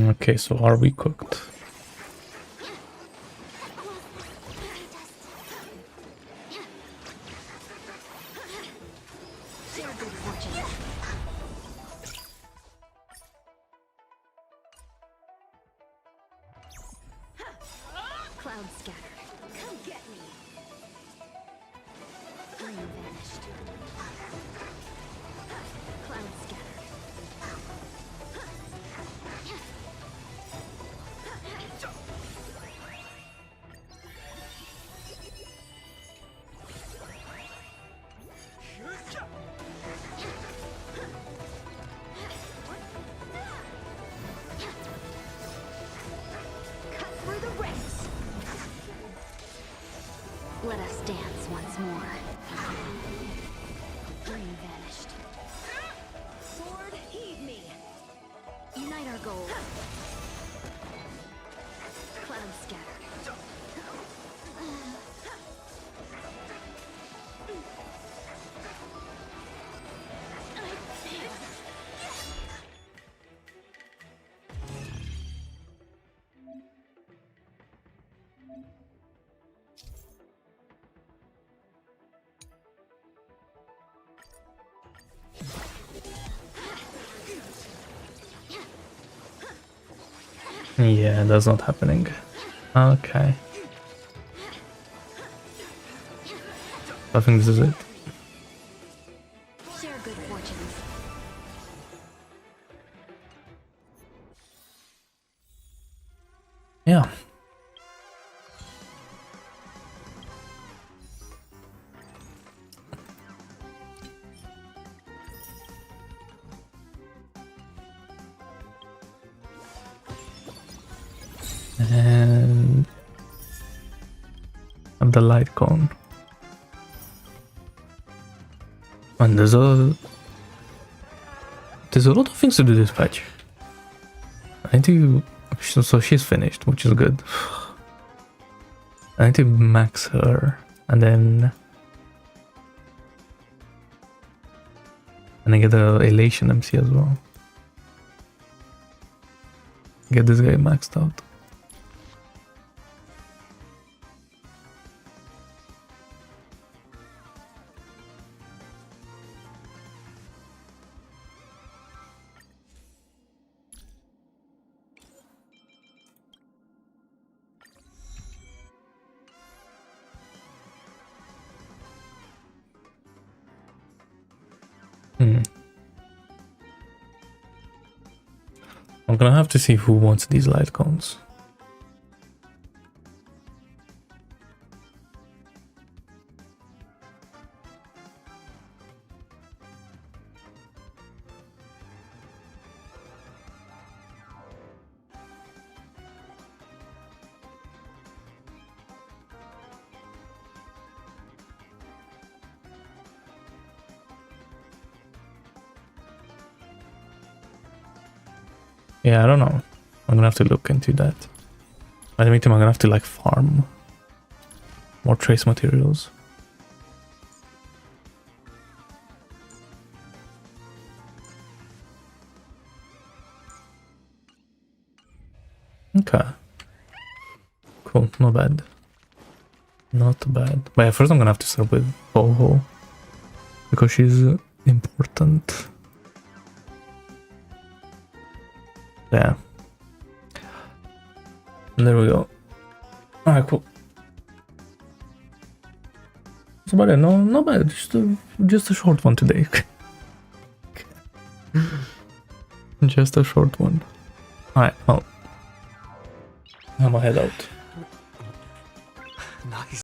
Okay, so are we cooked? Share good fortune. Cloud scattered. Come get me. Dream vanished. Cloud scattered. Cut through the ranks. Let us dance once more. Dream vanished. Sword, heed me. Unite our goals. Cloud scattered. Yeah, that's not happening. Okay. I think this is it. Share good fortunes. Yeah. And of the light cone. And there's a lot of things to do this patch. I need to, so she's finished, which is good. I need to max her and then I get the elation MC as well. Get this guy maxed out. I'm gonna have to see who wants these light cones. Yeah, I don't know. I'm gonna have to look into that. In the meantime, I'm gonna have to like farm more trace materials. Okay. Cool, not bad. Not bad. But yeah, first I'm gonna have to start with Ho-Ho. Because she's important. Yeah. And there we go. Alright, cool. That's about it. No, not bad. Just a short one today. Just a short one. Alright, well. I'm gonna head out.